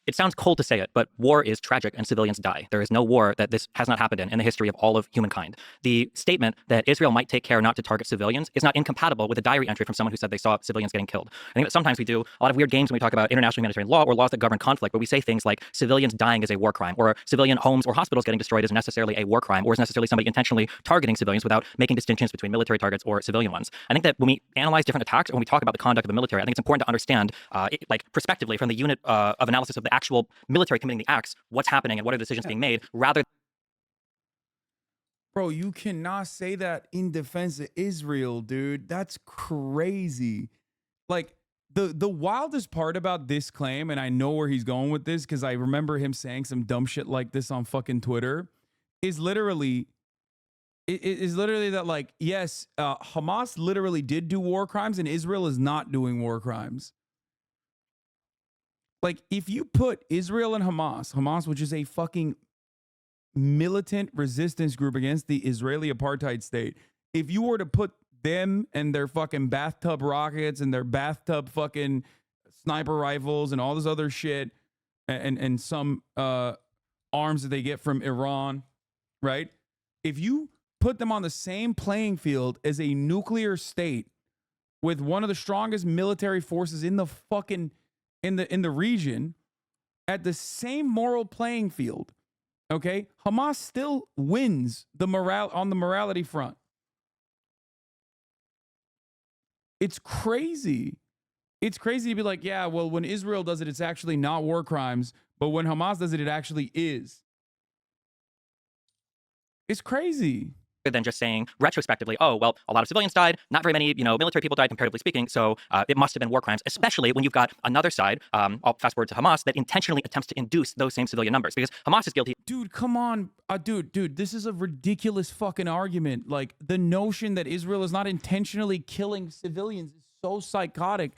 Speaker 6: It sounds cold to say it, but war is tragic and civilians die. There is no war that this has not happened in the history of all of humankind. The statement that Israel might take care not to target civilians is not incompatible with a diary entry from someone who said they saw civilians getting killed. I think that sometimes we do a lot of weird games when we talk about international humanitarian law or laws that govern conflict, where we say things like civilians dying is a war crime, or civilian homes or hospitals getting destroyed is necessarily a war crime, or is necessarily somebody intentionally targeting civilians without making distinctions between military targets or civilian ones. I think that when we analyze different attacks, or when we talk about the conduct of the military, I think it's important to understand, prospectively, from the unit of analysis of the actual military committing the acts, what's happening and what are the decisions being made, rather.
Speaker 1: Bro, you cannot say that in defense of Israel, dude. That's crazy. Like, the wildest part about this claim, and I know where he's going with this because I remember him saying some dumb shit like this on fucking Twitter, is literally that, like, yes, Hamas literally did do war crimes and Israel is not doing war crimes. Like, if you put Israel and Hamas, which is a fucking militant resistance group against the Israeli apartheid state, if you were to put them and their fucking bathtub rockets and their bathtub fucking sniper rifles and all this other shit and some arms that they get from Iran, right? If you put them on the same playing field as a nuclear state with one of the strongest military forces in the fucking in the region at the same moral playing field, okay, Hamas still wins the morality front. It's crazy. It's crazy to be like, yeah, well, when Israel does it, it's actually not war crimes, but when Hamas does it, it actually is. It's crazy.
Speaker 6: Than just saying retrospectively, oh, well, a lot of civilians died, not very many, military people died, comparatively speaking, so it must have been war crimes, especially when you've got another side, I'll fast forward to Hamas, that intentionally attempts to induce those same civilian numbers, because Hamas is guilty.
Speaker 1: Dude, come on. Dude, this is a ridiculous fucking argument. Like, the notion that Israel is not intentionally killing civilians is so psychotic.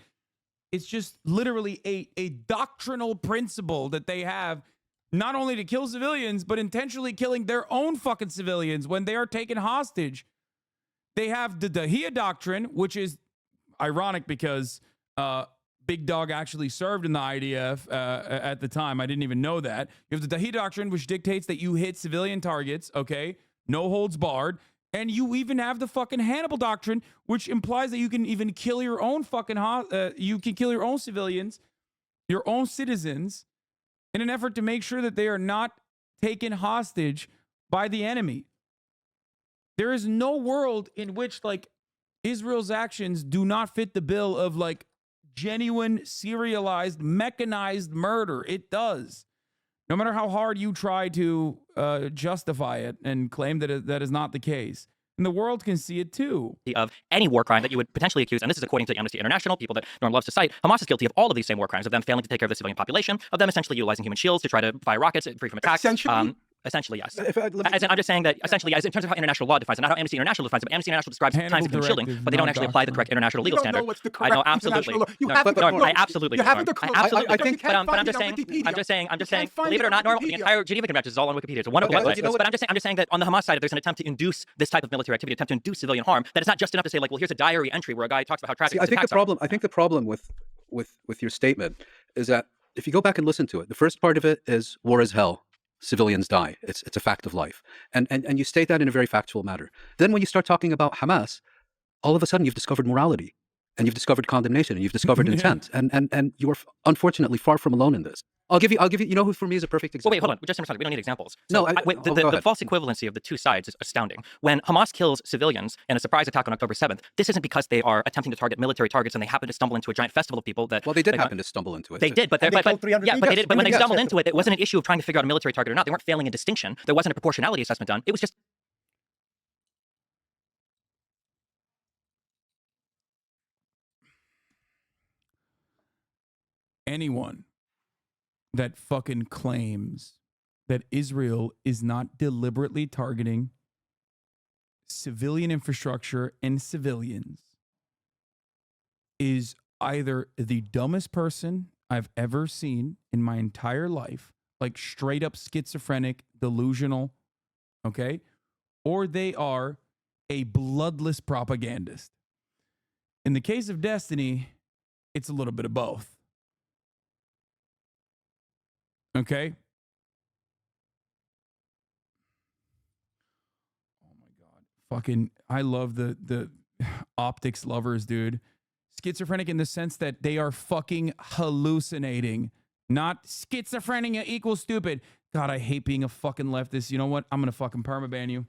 Speaker 1: It's just literally a doctrinal principle that they have, not only to kill civilians, but intentionally killing their own fucking civilians when they are taken hostage. They have the Dahia doctrine, which is ironic because Big Dog actually served in the IDF at the time. I didn't even know that. You have the Dahi Doctrine, which dictates that you hit civilian targets, okay? No holds barred. And you even have the fucking Hannibal Doctrine, which implies that you can even kill your own fucking, you can kill your own civilians, your own citizens, in an effort to make sure that they are not taken hostage by the enemy. There is no world in which, like, Israel's actions do not fit the bill of, like, genuine, serialized, mechanized murder. It does. No matter how hard you try to justify it and claim that that is not the case. And the world can see it too.
Speaker 6: Of any war crime that you would potentially accuse, and this is according to Amnesty International, people that Norm loves to cite. Hamas is guilty of all of these same war crimes, of them failing to take care of the civilian population, of them essentially utilizing human shields to try to fire rockets free from attacks. Essentially, yes. I'm just saying that essentially, as in terms of how international law defines it, not how Amnesty International defines it, but Amnesty International describes times of human shielding, but they don't actually apply the correct international legal standard.
Speaker 9: I know absolutely.
Speaker 6: I absolutely.
Speaker 9: You haven't the
Speaker 6: absolutely. But I'm just saying. Believe it or not, Norm, the entire Geneva Convention is all on Wikipedia. It's a wonderful website. But I'm just saying that on the Hamas side, if there's an attempt to induce this type of military activity, attempt to induce civilian harm, that it's not just enough to say, like, well, here's a diary entry where a guy talks about how tragic.
Speaker 5: I think the problem with your statement is that if you go back and listen to it, the first part of it is war is hell. Civilians die. It's a fact of life. And you state that in a very factual manner. Then when you start talking about Hamas, all of a sudden you've discovered morality and you've discovered condemnation and you've discovered intent. And you are unfortunately far from alone in this. I'll give you, you know who for me is a perfect example?
Speaker 6: Well, wait, hold on. Just a second. We don't need examples. So, the false equivalency of the two sides is astounding. When Hamas kills civilians in a surprise attack on October 7th, this isn't because they are attempting to target military targets and they happen to stumble into a giant festival of people that...
Speaker 5: Well, they did happen to stumble into it.
Speaker 6: They did, but when they stumbled into it, it wasn't an issue of trying to figure out a military target or not. They weren't failing a distinction. There wasn't a proportionality assessment done. It was just...
Speaker 1: Anyone that fucking claims that Israel is not deliberately targeting civilian infrastructure and civilians is either the dumbest person I've ever seen in my entire life, like straight up schizophrenic, delusional, okay? Or they are a bloodless propagandist. In the case of Destiny, it's a little bit of both. Okay. Oh my God. Fucking, I love the optics lovers, dude. Schizophrenic in the sense that they are fucking hallucinating. Not schizophrenic equals stupid. God, I hate being a fucking leftist. You know what? I'm gonna fucking permaban you.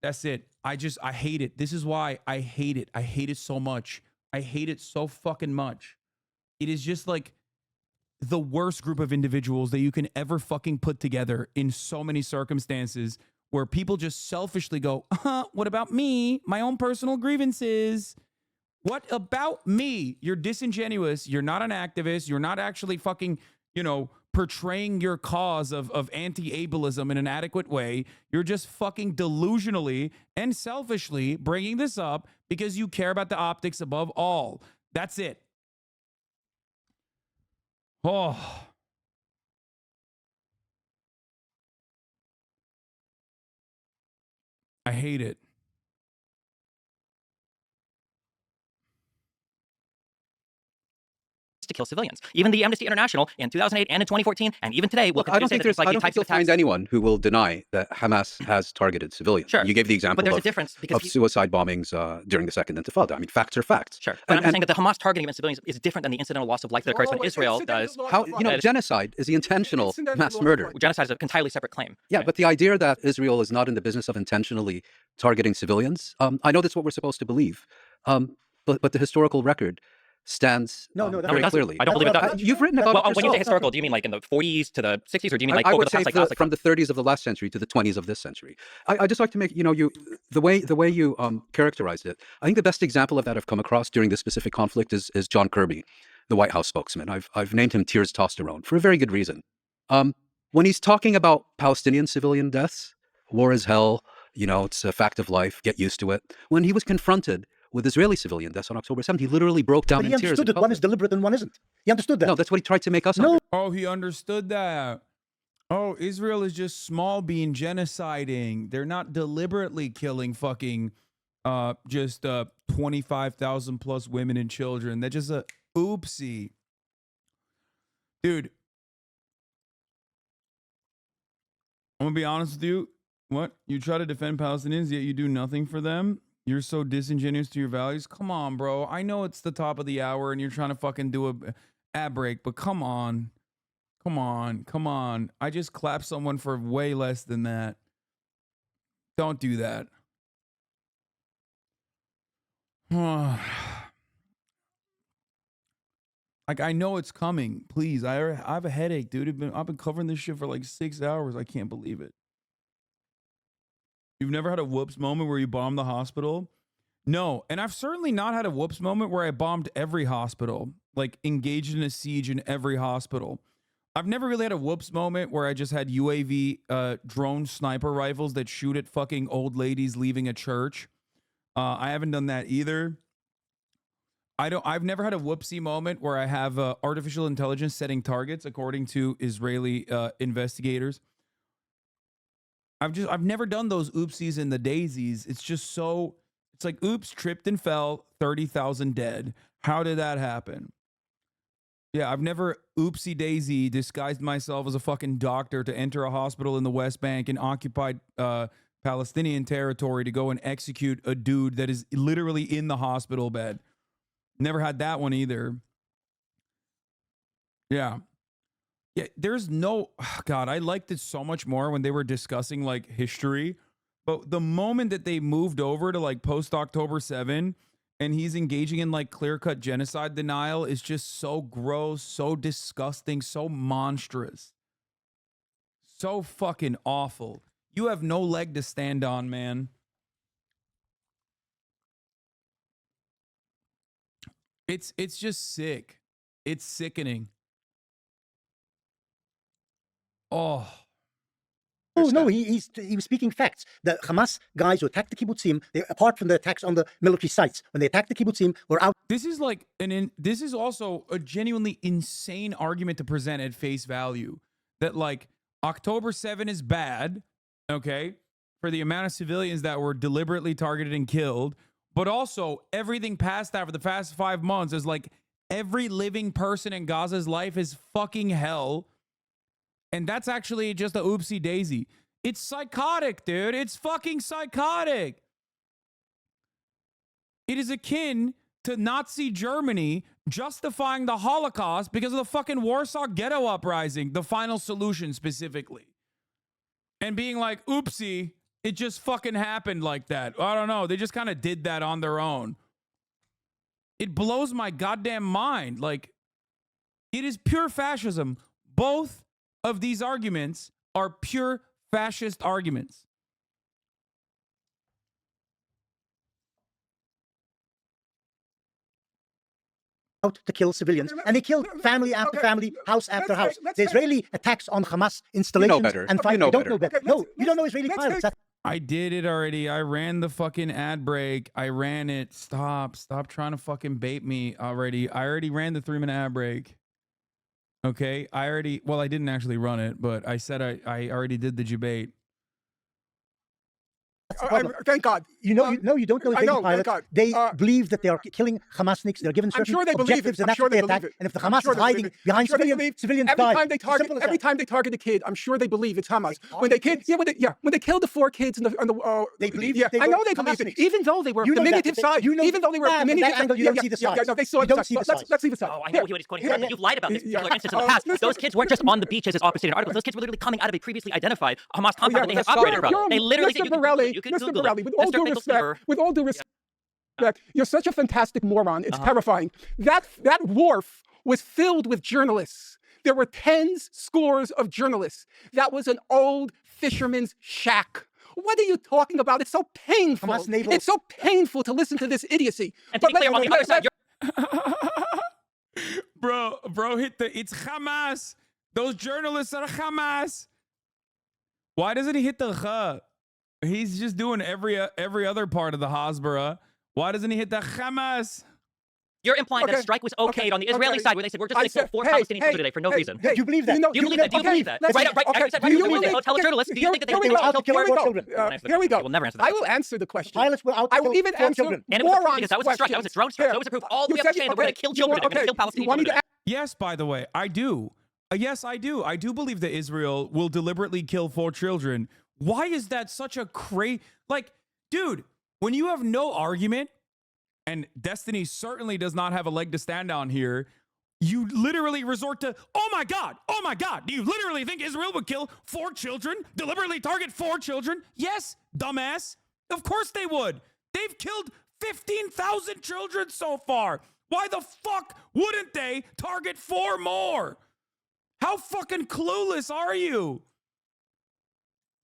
Speaker 1: That's it. I hate it. This is why I hate it. I hate it so much. I hate it so fucking much. It is just like the worst group of individuals that you can ever fucking put together in so many circumstances where people just selfishly go, what about me? My own personal grievances. What about me? You're disingenuous. You're not an activist. You're not actually fucking, portraying your cause of anti-ableism in an adequate way. You're just fucking delusionally and selfishly bringing this up because you care about the optics above all. That's it. Oh. I hate it.
Speaker 6: To kill civilians. Even the Amnesty International in 2008 and in 2014, and even today, will
Speaker 5: I don't think you'll find anyone who will deny that Hamas has targeted civilians.
Speaker 6: Sure.
Speaker 5: You gave the example
Speaker 6: but there's a difference
Speaker 5: of suicide bombings during the Second Intifada. I mean, facts are facts.
Speaker 6: Sure. But I'm just saying that the Hamas targeting against civilians is different than the incidental loss of life that occurs when Israel does.
Speaker 5: How, genocide is the intentional mass murder.
Speaker 6: Genocide is an entirely separate claim.
Speaker 5: Yeah, right? But the idea that Israel is not in the business of intentionally targeting civilians, I know that's what we're supposed to believe, but the historical record stands very clearly.
Speaker 6: I don't believe it does.
Speaker 5: You've written about it
Speaker 6: when you say historical, do you mean like in the 40s to the 60s, or do you mean like
Speaker 5: I
Speaker 6: over
Speaker 5: would
Speaker 6: the past,
Speaker 5: say from the 30s of the last century to the 20s of this century? I just like to make the way you characterized it. I think the best example of that I've come across during this specific conflict is John Kirby, the White House spokesman. I've named him Tears Testosterone for a very good reason. When he's talking about Palestinian civilian deaths, war is hell. It's a fact of life. Get used to it. When he was confronted with Israeli civilian deaths on October 7th, he literally broke down in tears.
Speaker 4: But he understood that one is deliberate and one isn't. He understood that.
Speaker 5: No, that's what he tried to make us understand.
Speaker 1: Oh, he understood that. Oh, Israel is just small being genociding. They're not deliberately killing fucking just 25,000 plus women and children. That's just a oopsie. Dude, I'm gonna be honest with you. What? You try to defend Palestinians, yet you do nothing for them? You're so disingenuous to your values? Come on, bro. I know it's the top of the hour and you're trying to fucking do a ad break, but come on. Come on. Come on. I just clapped someone for way less than that. Don't do that. Like, I know it's coming. Please. I have a headache, dude. I've been covering this shit for like 6 hours. I can't believe it. You've never had a whoops moment where you bombed the hospital? No. And I've certainly not had a whoops moment where I bombed every hospital, like engaged in a siege in every hospital. I've never really had a whoops moment where I just had UAV drone sniper rifles that shoot at fucking old ladies leaving a church. I haven't done that either. I've never had a whoopsie moment where I have artificial intelligence setting targets according to Israeli investigators. I've never done those oopsies and the daisies. It's just so, it's like, oops, tripped and fell, 30,000 dead. How did that happen? Yeah, I've never oopsie daisy disguised myself as a fucking doctor to enter a hospital in the West Bank in occupied Palestinian territory to go and execute a dude that is literally in the hospital bed. Never had that one either. Yeah. Yeah, there's no, God, I liked it so much more when they were discussing like history. But the moment that they moved over to like post October 7 and he's engaging in like clear-cut genocide denial is just so gross, so disgusting, so monstrous. So fucking awful. You have no leg to stand on, man. It's just sick. It's sickening. Oh.
Speaker 4: Oh, no, he was speaking facts. The Hamas guys who attacked the kibbutzim, apart from the attacks on the military sites, when they attacked the kibbutzim, were out.
Speaker 1: This is like this is also a genuinely insane argument to present at face value. That like October 7 is bad, okay, for the amount of civilians that were deliberately targeted and killed, but also everything past that for the past 5 months is like every living person in Gaza's life is fucking hell. And that's actually just a oopsie daisy. It's psychotic, dude. It's fucking psychotic. It is akin to Nazi Germany justifying the Holocaust because of the fucking Warsaw Ghetto Uprising, the final solution specifically. And being like, oopsie, it just fucking happened like that. I don't know. They just kind of did that on their own. It blows my goddamn mind. Like, it is pure fascism. Both of these arguments are pure fascist arguments.
Speaker 4: Out to kill civilians, and they killed family after family, house after house. The Israeli attacks on Hamas installations and fire. You don't know better. No, you don't know Israeli pilots.
Speaker 1: I did it already. I ran the fucking ad break. I ran it. Stop trying to fucking bait me already. I already ran the 3-minute ad break. Okay, well, I didn't actually run it, but I said I already did the debate.
Speaker 9: Thank God.
Speaker 4: You don't know Israeli pilots. They believe that they are killing Hamasniks. They're given certain objectives, and that's what they attack. And if the Hamas is hiding behind civilians die.
Speaker 9: Every time they target a kid, I'm sure they believe it's Hamas. When they killed the 4 kids in the
Speaker 4: they believe.
Speaker 9: Yeah, I know they believe it. Even though they were diminutive size. Even though they were diminutive.
Speaker 4: Angle, you don't see the size.
Speaker 9: No, they saw the size. Let's leave it aside.
Speaker 6: Oh, I know what he's quoting here, but you've lied about this particular instance in the past. Those kids weren't just on the beaches as opposite articles. Those kids were literally coming out of a previously identified Hamas compound that they had operated around. They literally you can Google it.
Speaker 9: With all due respect, you're such a fantastic moron. It's terrifying. That wharf was filled with journalists. There were tens, scores of journalists. That was an old fisherman's shack. What are you talking about? It's so painful. It's so painful to listen to this idiocy.
Speaker 6: And to be clear, on the other side,
Speaker 1: bro, it's Hamas. Those journalists are Hamas. Why doesn't he hit the Ch? He's just doing every other part of the Hasbara. Why doesn't he hit the Hamas?
Speaker 6: You're implying that a
Speaker 9: Okay.
Speaker 6: strike was okayed on the Israeli
Speaker 9: Okay.
Speaker 6: side, where they said we're just
Speaker 9: I
Speaker 6: going to kill
Speaker 9: said,
Speaker 6: 4
Speaker 9: hey,
Speaker 6: Palestinian children
Speaker 9: hey,
Speaker 6: today for no
Speaker 9: hey,
Speaker 6: reason.
Speaker 9: hey,
Speaker 4: Do you believe that?
Speaker 6: Do you believe that? Do you believe that? Right, right. I said, right,
Speaker 9: do
Speaker 6: you
Speaker 9: you
Speaker 6: believe that.
Speaker 9: believe-
Speaker 6: Tell journalists. Do you think that they
Speaker 9: Here we
Speaker 6: will
Speaker 9: go.
Speaker 6: kill
Speaker 4: Here we
Speaker 6: 4
Speaker 4: go.
Speaker 6: children?
Speaker 4: children.
Speaker 9: Here we go.
Speaker 6: They will never answer that
Speaker 9: I will
Speaker 6: question.
Speaker 9: answer the question.
Speaker 4: Pilots were out to
Speaker 9: I will
Speaker 4: kill
Speaker 9: even
Speaker 4: 4
Speaker 9: answer
Speaker 4: children.
Speaker 6: And it was
Speaker 9: morons'
Speaker 6: because that was a strike. That was a drone strike.
Speaker 9: questions.
Speaker 6: So it was a proof all the
Speaker 9: You
Speaker 6: way up the
Speaker 9: said-
Speaker 6: chain that we're going to
Speaker 9: okay,
Speaker 6: kill children. We're going to kill
Speaker 9: you
Speaker 6: Palestinian
Speaker 9: want me
Speaker 6: children.
Speaker 9: to
Speaker 1: Yes, by the way, I do. Yes, I do. I do believe that Israel will deliberately kill 4 children. Why is that such a like, dude, when you have no argument, and Destiny certainly does not have a leg to stand on here, you literally resort to, oh my God, do you literally think Israel would kill 4 children? Deliberately target 4 children? Yes, dumbass. Of course they would. They've killed 15,000 children so far. Why the fuck wouldn't they target 4 more? How fucking clueless are you?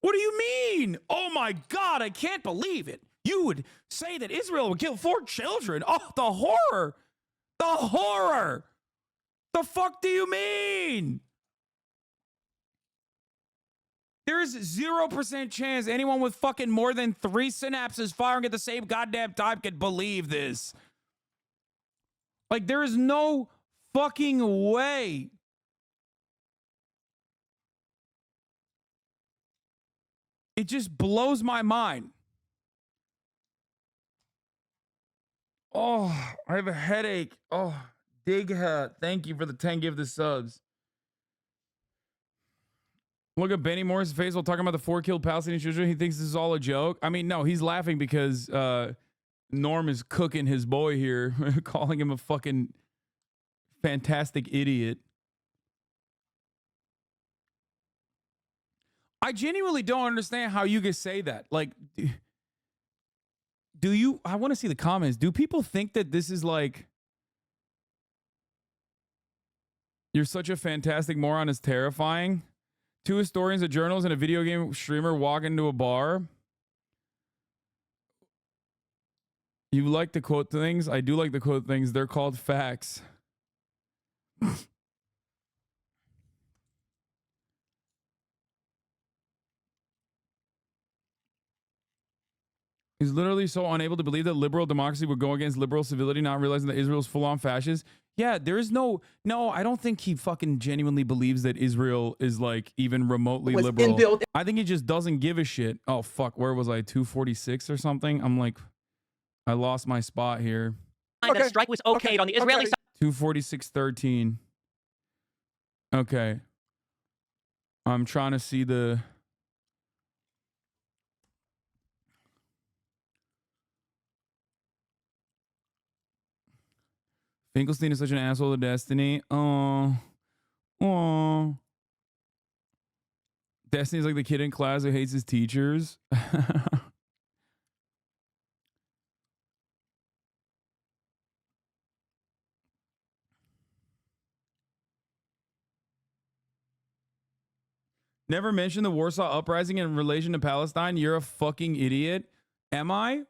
Speaker 1: What do you mean? Oh my God, I can't believe it. You would say that Israel would kill 4 children. Oh, the horror. The horror. The fuck do you mean? There's 0% chance anyone with fucking more than 3 synapses firing at the same goddamn time could believe this. Like, there is no fucking way. It just blows my mind. Oh, I have a headache. Oh, Dig Hat, thank you for the 10 give the subs. Look at Benny Morris' face while talking about the 4 killed Palestinian children. He thinks this is all a joke. I mean, no, he's laughing because Norm is cooking his boy here, calling him a fucking fantastic idiot. I genuinely don't understand how you could say that. Like, do you, I want to see the comments. Do people think that this is like, you're such a fantastic moron is terrifying? 2 historians, a journalist, and a video game streamer walk into a bar. You like to quote things? I do like to quote things. They're called facts. He's literally so unable to believe that liberal democracy would go against liberal civility, not realizing that Israel's full-on fascist. Yeah, there is no, I don't think he fucking genuinely believes that Israel is like even remotely liberal. I think he just doesn't give a shit. Oh, fuck, where was I? 246 or something? I'm like, I lost my spot here.
Speaker 6: That a strike was okayed on the Israeli side.
Speaker 1: 246.13. Okay. I'm trying to see the... Finkelstein is such an asshole to Destiny. Oh. Destiny's like the kid in class who hates his teachers. Never mentioned the Warsaw Uprising in relation to Palestine. You're a fucking idiot. Am I?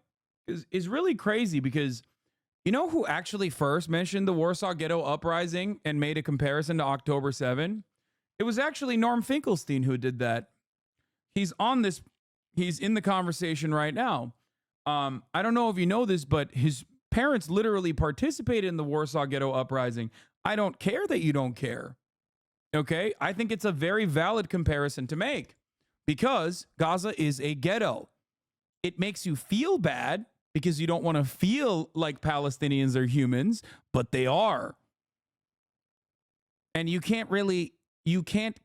Speaker 1: Is really crazy because you know who actually first mentioned the Warsaw Ghetto Uprising and made a comparison to October 7? It was actually Norm Finkelstein who did that. He's on this. He's in the conversation right now. I don't know if you know this, but his parents literally participated in the Warsaw Ghetto Uprising. I don't care that you don't care. Okay? I think it's a very valid comparison to make because Gaza is a ghetto. It makes you feel bad because you don't want to feel like Palestinians are humans, but they are. And you can't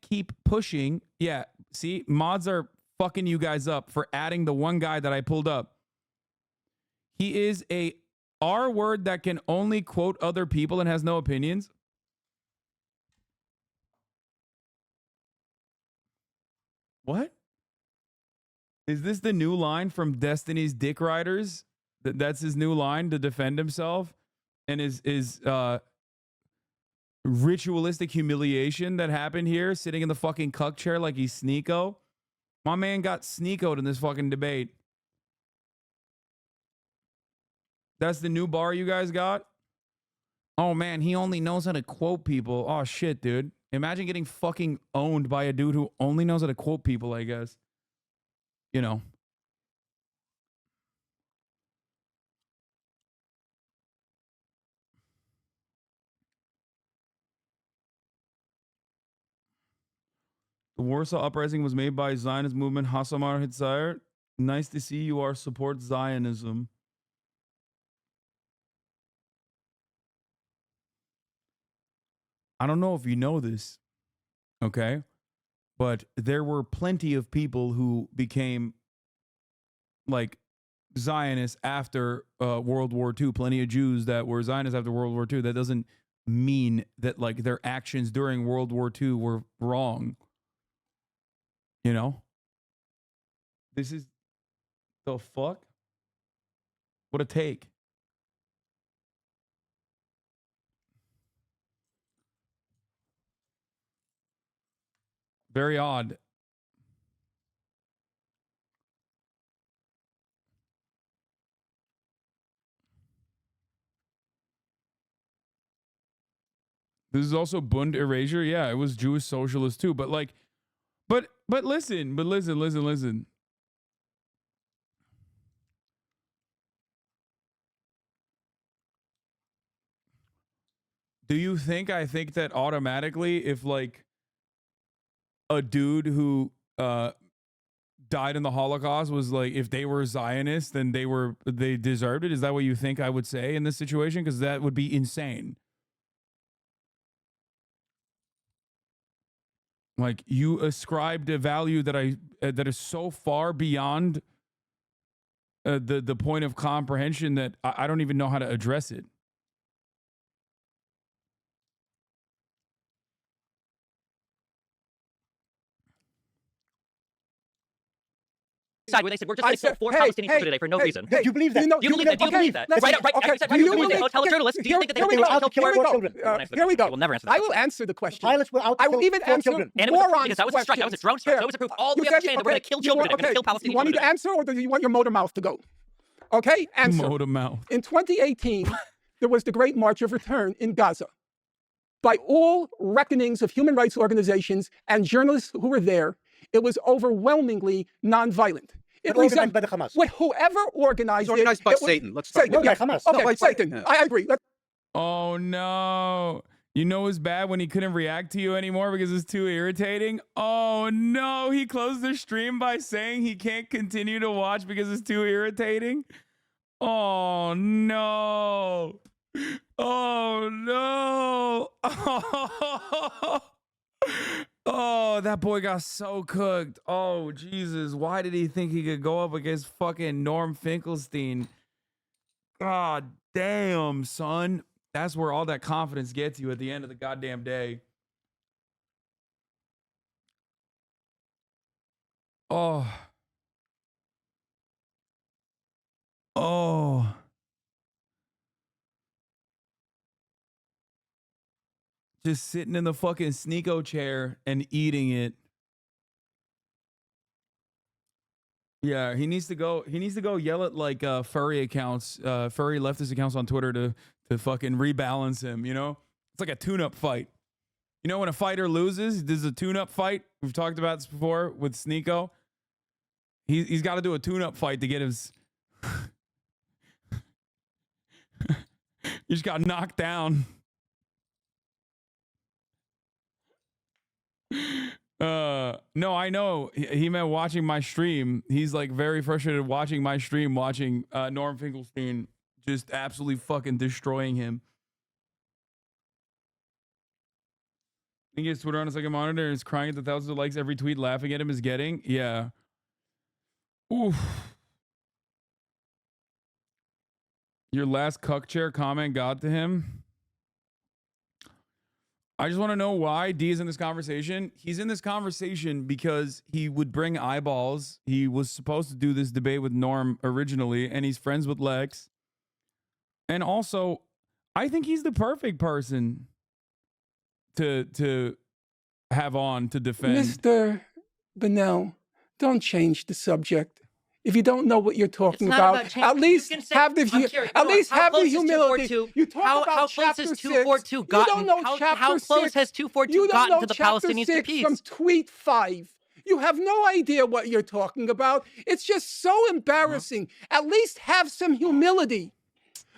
Speaker 1: keep pushing. Yeah, see, mods are fucking you guys up for adding the one guy that I pulled up. He is a R word that can only quote other people and has no opinions. What? Is this the new line from Destiny's Dick Riders? That's his new line to defend himself and his ritualistic humiliation that happened here, sitting in the fucking cuck chair like he's Sneeko. My man got Sneekoed in this fucking debate. That's the new bar you guys got? Oh man, he only knows how to quote people. Oh shit, dude. Imagine getting fucking owned by a dude who only knows how to quote people, I guess. You know. The Warsaw Uprising was made by Zionist movement Hasamar Hitzair. Nice to see you are support Zionism. I don't know if you know this, okay? But there were plenty of people who became like Zionists after World War II. Plenty of Jews that were Zionists after World War II. That doesn't mean that like their actions during World War II were wrong. You know? This is the fuck? What a take. Very odd. This is also Bund erasure. Yeah, it was Jewish socialist too. But like, but listen. Do you think I think that automatically if like a dude who died in the Holocaust was like, if they were Zionists, then they deserved it? Is that what you think I would say in this situation? Because that would be insane. Like, you ascribed a value that that is so far beyond the point of comprehension that I don't even know how to address it.
Speaker 6: Side where they said we're just going to kill 4 Palestinians today for no reason.
Speaker 4: Do you believe that?
Speaker 6: Do you believe that? Do you believe that? Right.
Speaker 9: Okay.
Speaker 6: You said right. They tell journalists. Do you think that they will kill 4 children?
Speaker 9: Here we go.
Speaker 6: Will never answer that.
Speaker 9: I will answer the question.
Speaker 4: Pilots were out to
Speaker 9: I will
Speaker 4: kill
Speaker 9: even
Speaker 4: 4
Speaker 9: answer
Speaker 4: children.
Speaker 6: And
Speaker 9: morons'
Speaker 6: because that was a strike. That was a drone strike. So it was a proof all the way up the chain that we're going to kill children. We're going to kill Palestinians.
Speaker 9: You want me to answer, or do you want your motor mouth to go? Okay, answer.
Speaker 1: Motor mouth.
Speaker 9: In 2018, there was the Great March of Return in Gaza. By all reckonings of human rights organizations and journalists who were there, it was overwhelmingly nonviolent. It was
Speaker 4: organized by the Hamas.
Speaker 9: Whoever organized
Speaker 5: It's organized by Satan. Let's start
Speaker 9: Satan.
Speaker 5: with
Speaker 9: Yeah.
Speaker 4: Hamas.
Speaker 9: Okay,
Speaker 5: No,
Speaker 9: Satan.
Speaker 5: yeah.
Speaker 9: I agree.
Speaker 1: Oh no. You know it's bad when he couldn't react to you anymore because it's too irritating? Oh no, he closed the stream by saying he can't continue to watch because it's too irritating? Oh no. Oh no. Oh, that boy got so cooked. Oh, Jesus. Why did he think he could go up against fucking Norm Finkelstein? God damn, son. That's where all that confidence gets you at the end of the goddamn day. Oh. Oh. Just sitting in the fucking Sneeko chair and eating it. Yeah, he needs to go yell at like furry accounts, furry leftist accounts on Twitter to fucking rebalance him, you know? It's like a tune-up fight. You know when a fighter loses, there's a tune-up fight. We've talked about this before with Sneeko. He's got to do a tune-up fight to get his He just got knocked down. No, I know he meant watching my stream. He's like very frustrated watching my stream, watching Norm Finkelstein just absolutely fucking destroying him. I think his Twitter on a second monitor and is crying at the thousands of likes every tweet laughing at him is getting. Yeah. Oof. Your last cuck chair comment got to him. I just want to know why D is in this conversation. He's in this conversation because he would bring eyeballs. He was supposed to do this debate with Norm originally, and he's friends with Lex. And also, I think he's the perfect person to have on to defend.
Speaker 9: Mr. Bennell, don't change the subject. If you don't know what you're talking
Speaker 6: It's not
Speaker 9: about,
Speaker 6: about changing.
Speaker 9: at least
Speaker 6: You can say-
Speaker 9: have the
Speaker 6: I'm curious,
Speaker 9: at least
Speaker 6: how
Speaker 9: have the
Speaker 6: close is
Speaker 9: humility.
Speaker 6: 242?
Speaker 9: You talk
Speaker 6: How
Speaker 9: about
Speaker 6: close
Speaker 9: chapter
Speaker 6: has
Speaker 9: 6.
Speaker 6: 242
Speaker 9: You
Speaker 6: gotten?
Speaker 9: don't know
Speaker 6: How
Speaker 9: chapter
Speaker 6: close
Speaker 9: 6.
Speaker 6: has 242
Speaker 9: You don't
Speaker 6: gotten
Speaker 9: know
Speaker 6: to the
Speaker 9: chapter
Speaker 6: Palestinians to
Speaker 9: 6
Speaker 6: peace?
Speaker 9: from tweet 5. You have no idea what you're talking about. It's just so embarrassing. At least have some humility.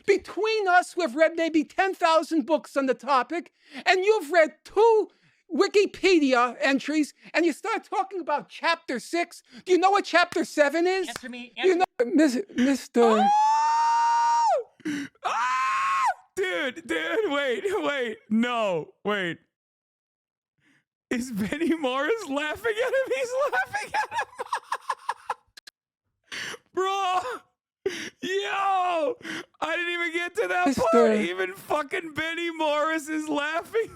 Speaker 9: Between us, we've read maybe 10,000 books on the topic, and you've read 2 Wikipedia entries and you start talking about chapter 6, do you know what chapter 7 is?
Speaker 8: Answer me.
Speaker 9: Do you know, Mr.
Speaker 1: Dude, wait. No, wait. Is Benny Morris laughing at him? He's laughing at him. Bro. Yo. I didn't even get to that part. Even fucking Benny Morris is laughing.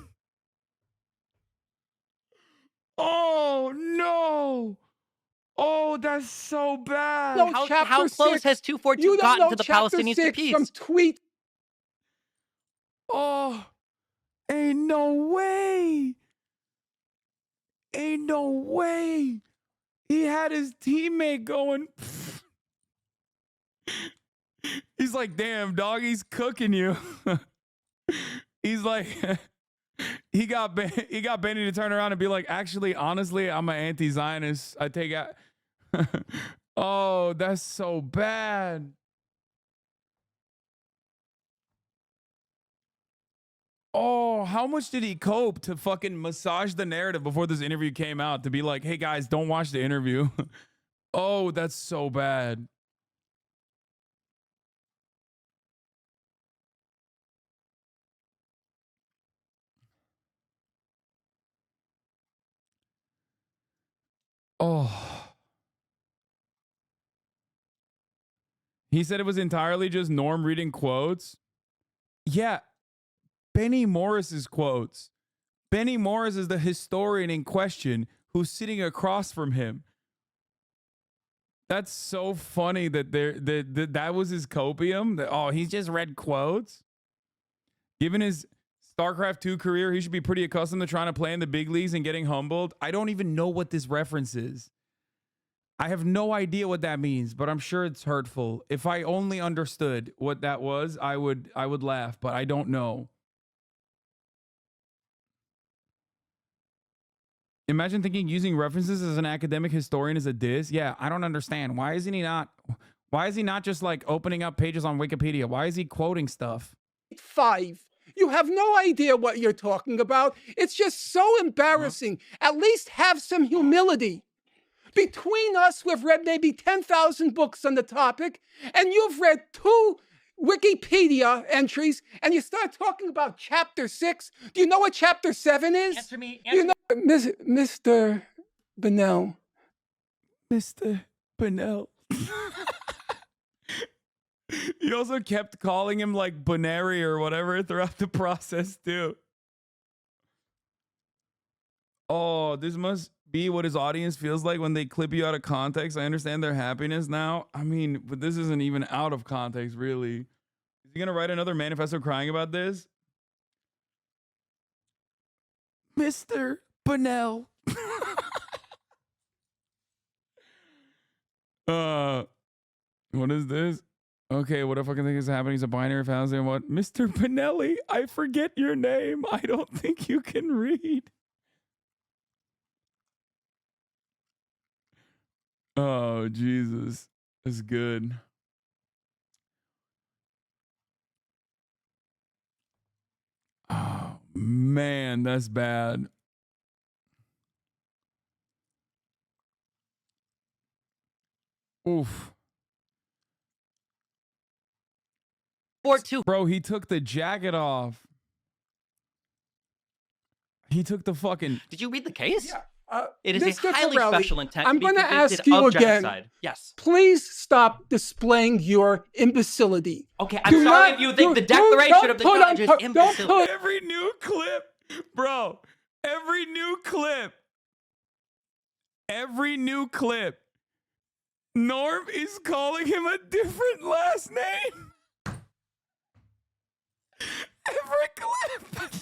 Speaker 1: Oh, no. Oh, that's so bad.
Speaker 9: No,
Speaker 6: How close has 242 gotten to the Palestinians to peace?
Speaker 9: From tweet.
Speaker 1: Oh, ain't no way. Ain't no way. He had his teammate going. He's like, damn, dog, he's cooking you. He's like, he got Benny to turn around and be like, actually, honestly, I'm an anti-Zionist. I take out. Oh, that's so bad. Oh, how much did he cope to fucking massage the narrative before this interview came out to be like, hey guys, don't watch the interview. Oh, that's so bad. Oh. He said it was entirely just Norm reading quotes. Yeah. Benny Morris's quotes. Benny Morris is the historian in question who's sitting across from him. That's so funny that that was his copium. Oh, he's just read quotes. Given his StarCraft 2 career, he should be pretty accustomed to trying to play in the big leagues and getting humbled. I don't even know what this reference is. I have no idea what that means, but I'm sure it's hurtful. If I only understood what that was, I would laugh, but I don't know. Imagine thinking using references as an academic historian is a diss. Yeah, I don't understand. Why is he not just like opening up pages on Wikipedia? Why is he quoting stuff?
Speaker 9: 5. You have no idea what you're talking about. It's just so embarrassing. At least have some humility. Between us, we've read maybe 10,000 books on the topic, and you've read 2 Wikipedia entries, and you start talking about chapter 6. Do you know what chapter 7 is?
Speaker 8: Answer me.
Speaker 9: Do you know, Mr. Bennell?
Speaker 1: Mr. Bennell. He also kept calling him like Bonary or whatever throughout the process too. Oh, this must be what his audience feels like when they clip you out of context. I understand their happiness now. I mean, but this isn't even out of context, really. Is he gonna write another manifesto crying about this? Mr. Bennell. What is this? Okay, what I fucking think is happening is a binary fallacy and what? Mr. Pinelli, I forget your name. I don't think you can read. Oh, Jesus. That's good. Oh, man, that's bad. Oof. Bro, he took the jacket off. He took the fucking...
Speaker 6: Did you read the case?
Speaker 9: Yeah.
Speaker 6: It is
Speaker 9: Mr.
Speaker 6: a highly
Speaker 9: Correlli,
Speaker 6: special intent.
Speaker 9: I'm
Speaker 6: going to
Speaker 9: ask you again.
Speaker 6: Genocide. Yes.
Speaker 9: Please stop displaying your imbecility.
Speaker 6: Okay, I'm sorry if you think the Declaration of the Judge is imbecility.
Speaker 1: Every new clip, bro, every new clip, Norm is calling him a different last name. Every clip.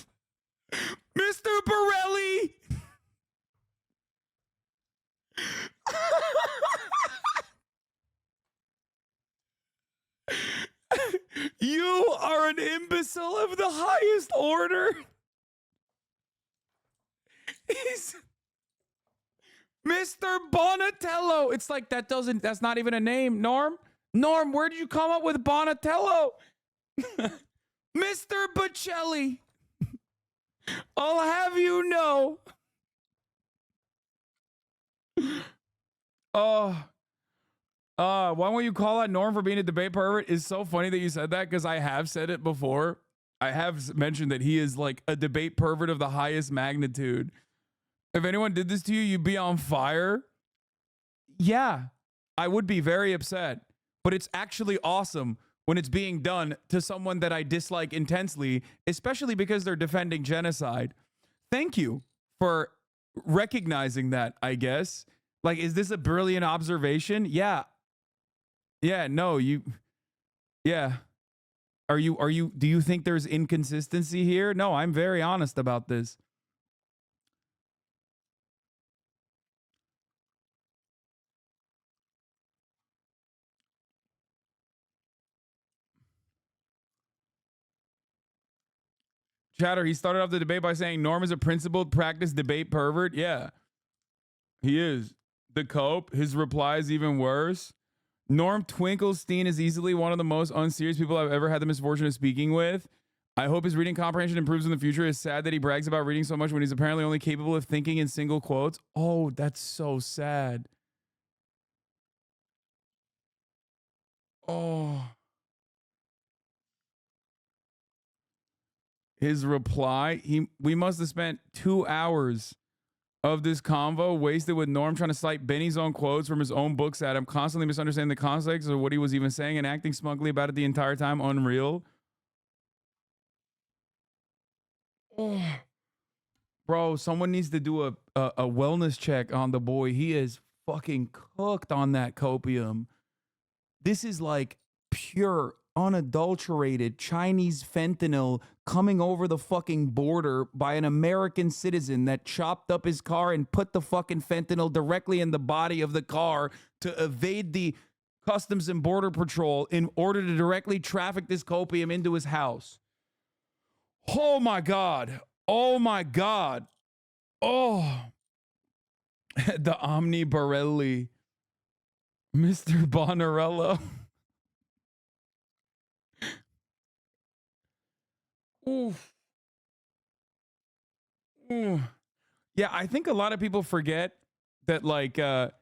Speaker 1: Mr. Borelli. You are an imbecile of the highest order. He's Mr. Bonatello. It's like that's not even a name, Norm. Norm, where did you come up with Bonatello? Mr. Bocelli. I'll have you know. Why won't you call out Norm for being a debate pervert? It's so funny that you said that because I have said it before. I have mentioned that he is like a debate pervert of the highest magnitude. If anyone did this to you, you'd be on fire. Yeah, I would be very upset. But it's actually awesome when it's being done to someone that I dislike intensely, especially because they're defending genocide. Thank you for recognizing that, I guess. Like, is this a brilliant observation? Yeah. Yeah, no, yeah. Do you think there's inconsistency here? No, I'm very honest about this. Chatter, he started off the debate by saying Norm is a principled practice debate pervert. Yeah, he is. The cope, his reply is even worse. Norm Finkelstein is easily one of the most unserious people I've ever had the misfortune of speaking with. I hope his reading comprehension improves in the future. It's sad that he brags about reading so much when he's apparently only capable of thinking in single quotes. Oh, that's so sad. Oh. His reply, we must have spent 2 hours of this convo wasted with Norm trying to cite Benny's own quotes from his own books at him, constantly misunderstanding the context of what he was even saying and acting smugly about it the entire time. Unreal. Oh. Bro, someone needs to do a wellness check on the boy. He is fucking cooked on that copium. This is like pure, unadulterated Chinese fentanyl coming over the fucking border by an American citizen that chopped up his car and put the fucking fentanyl directly in the body of the car to evade the Customs and Border Patrol in order to directly traffic this copium into his house. Oh my God. Oh my God. Oh. The Omni Borelli. Mr. Bonarello. Oof. Ooh. Yeah, I think a lot of people forget that, like, the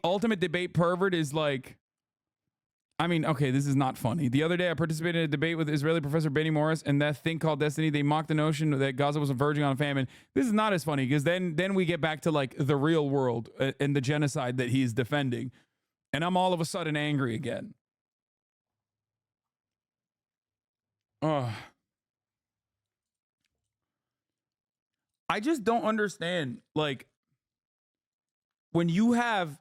Speaker 1: ultimate debate pervert is like, I mean, okay, this is not funny. The other day, I participated in a debate with Israeli professor Benny Morris and that thing called Destiny. They mocked the notion that Gaza was verging on a famine. This is not as funny because then we get back to like the real world and the genocide that he's defending. And I'm all of a sudden angry again. Oh. I just don't understand, like, when you have,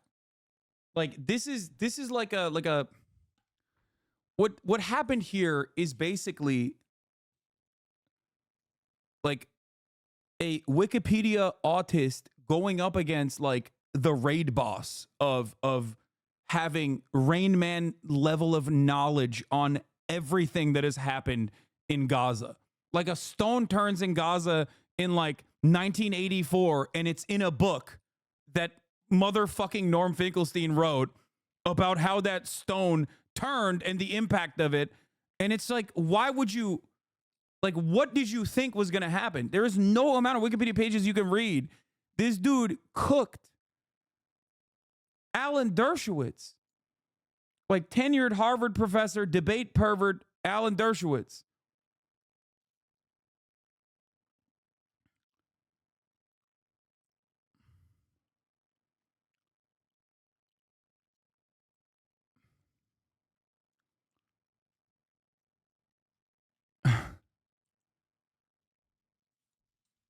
Speaker 1: like, this is like a what happened here is basically like a Wikipedia autist going up against like the raid boss of having Rain Man level of knowledge on everything that has happened in Gaza. Like a stone turns in Gaza in like 1984 and it's in a book that motherfucking Norm Finkelstein wrote about how that stone turned and the impact of it. And it's like, why would you, like, what did you think was going to happen? There is no amount of Wikipedia pages you can read. This dude cooked Alan Dershowitz, like tenured Harvard professor, debate pervert Alan Dershowitz.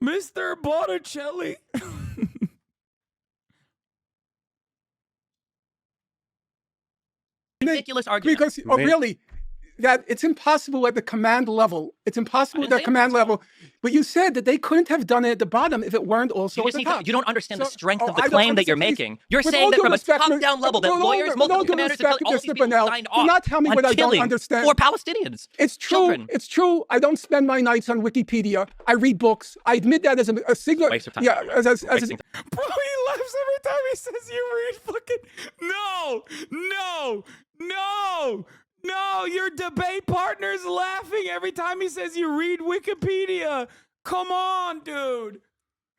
Speaker 1: Mr. Botticelli.
Speaker 6: Ridiculous argument.
Speaker 9: Because, oh, really, that it's impossible at the command level. It's impossible at the command level. But you said that they couldn't have done it at the bottom if it weren't also at the top.
Speaker 6: You don't understand the strength of the claim that you're making. You're saying that from a top-down level that lawyers, multiple commanders, and all these people signed off
Speaker 9: not tell me what I don't understand.
Speaker 6: For Palestinians.
Speaker 9: It's true.
Speaker 6: Children.
Speaker 9: It's true. I don't spend my nights on Wikipedia. I read books. I admit that as a signal.
Speaker 6: Waste of time.
Speaker 9: Yeah,
Speaker 6: Bro,
Speaker 9: he laughs
Speaker 1: every time he says you read fucking. No, your debate partner's laughing every time he says you read Wikipedia. Come on, dude.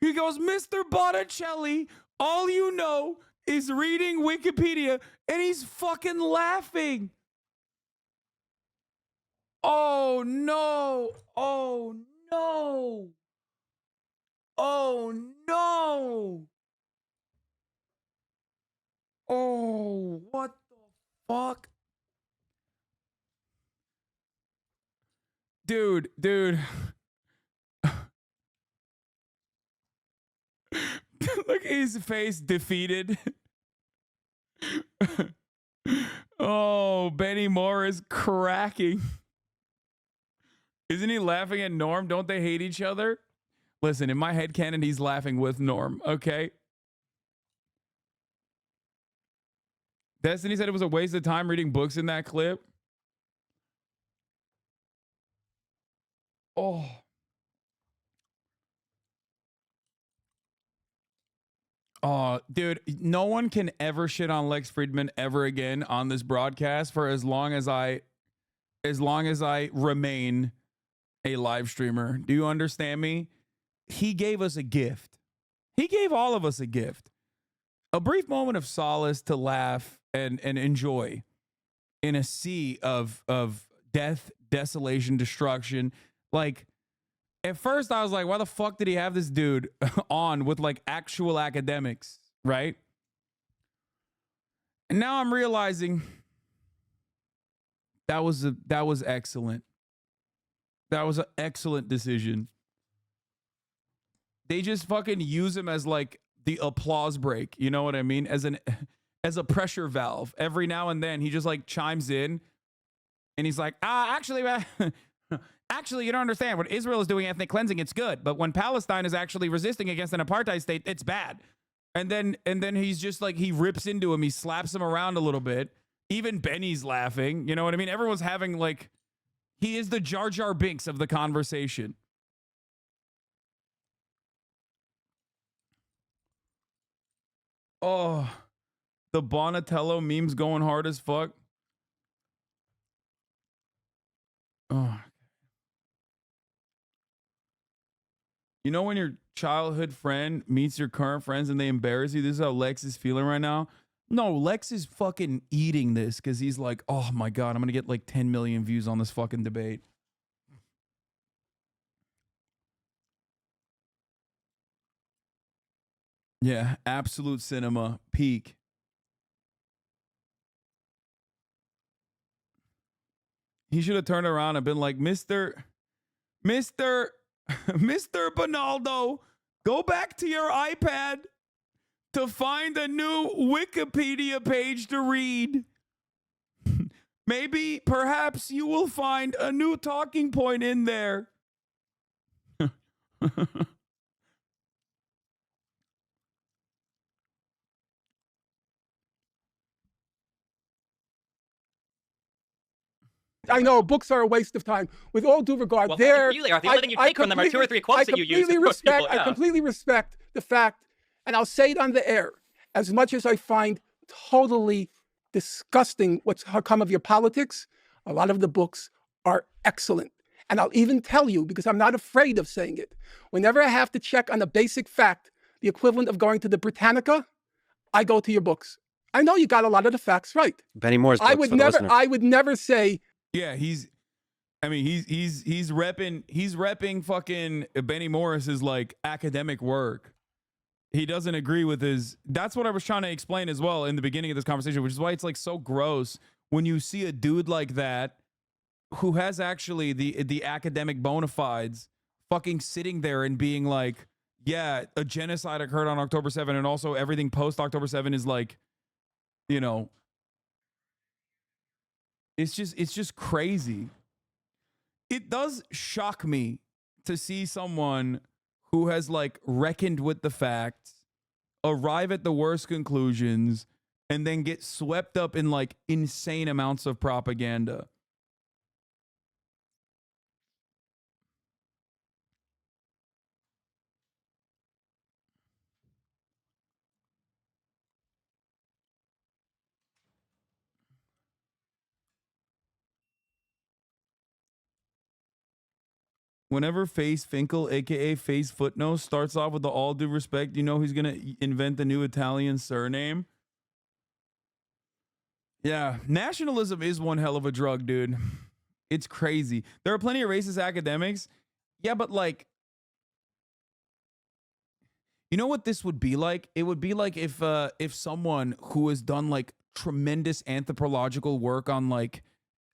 Speaker 1: He goes, Mr. Botticelli, all you know is reading Wikipedia, and he's fucking laughing. Oh, no. Oh, no. Oh, no. Oh, what the fuck? Dude. Look at his face defeated. Oh, Benny Morris cracking. Isn't he laughing at Norm? Don't they hate each other? Listen, in my headcanon, he's laughing with Norm, okay? Destiny said it was a waste of time reading books in that clip. Oh. Oh, dude, no one can ever shit on Lex Fridman ever again on this broadcast for as long as I remain a live streamer. Do you understand me? He gave us a gift. He gave all of us a gift. A brief moment of solace to laugh and enjoy in a sea of death, desolation, destruction. Like, at first I was like, why the fuck did he have this dude on with like actual academics, right? And now I'm realizing that was excellent. That was an excellent decision. They just fucking use him as like the applause break, you know what I mean? As a pressure valve. Every now and then he just like chimes in and he's like, actually, actually, you don't understand. When Israel is doing ethnic cleansing, it's good. But when Palestine is actually resisting against an apartheid state, it's bad. And then he's just like, he rips into him. He slaps him around a little bit. Even Benny's laughing. You know what I mean? Everyone's having like, he is the Jar Jar Binks of the conversation. Oh, the Bonatello meme's going hard as fuck. Oh. You know when your childhood friend meets your current friends and they embarrass you? This is how Lex is feeling right now. No, Lex is fucking eating this because he's like, oh my God, I'm going to get like 10 million views on this fucking debate. Yeah, absolute cinema, peak. He should have turned around and been like, Mr. Bonaldo, go back to your iPad to find a new Wikipedia page to read. Maybe, perhaps you will find a new talking point in there.
Speaker 9: I know books are a waste of time. With all due regard,
Speaker 6: Well,
Speaker 9: they're
Speaker 6: really are. The only thing you take from them are 2 or 3 quotes that you use.
Speaker 9: I completely respect the fact, and I'll say it on the air, as much as I find totally disgusting what's come of your politics, a lot of the books are excellent. And I'll even tell you, because I'm not afraid of saying it, whenever I have to check on a basic fact, the equivalent of going to the Britannica, I go to your books. I know you got a lot of the facts right.
Speaker 2: Benny Morris books
Speaker 9: I would
Speaker 2: for the listener.
Speaker 9: never say.
Speaker 1: Yeah, he's repping fucking Benny Morris's like academic work. He doesn't agree with his. That's what I was trying to explain as well in the beginning of this conversation, which is why it's like so gross when you see a dude like that who has actually the academic bona fides fucking sitting there and being like, yeah, a genocide occurred on October 7th, and also everything post October 7th is like, you know, it's just crazy. It does shock me to see someone who has like reckoned with the facts, arrive at the worst conclusions, and then get swept up in like insane amounts of propaganda. Whenever Face Finkel, aka Face Footnose, starts off with the all due respect, you know he's gonna invent a new Italian surname. Yeah, nationalism is one hell of a drug, dude. It's crazy. There are plenty of racist academics. Yeah, but like, you know what this would be like? It would be like if someone who has done like tremendous anthropological work on like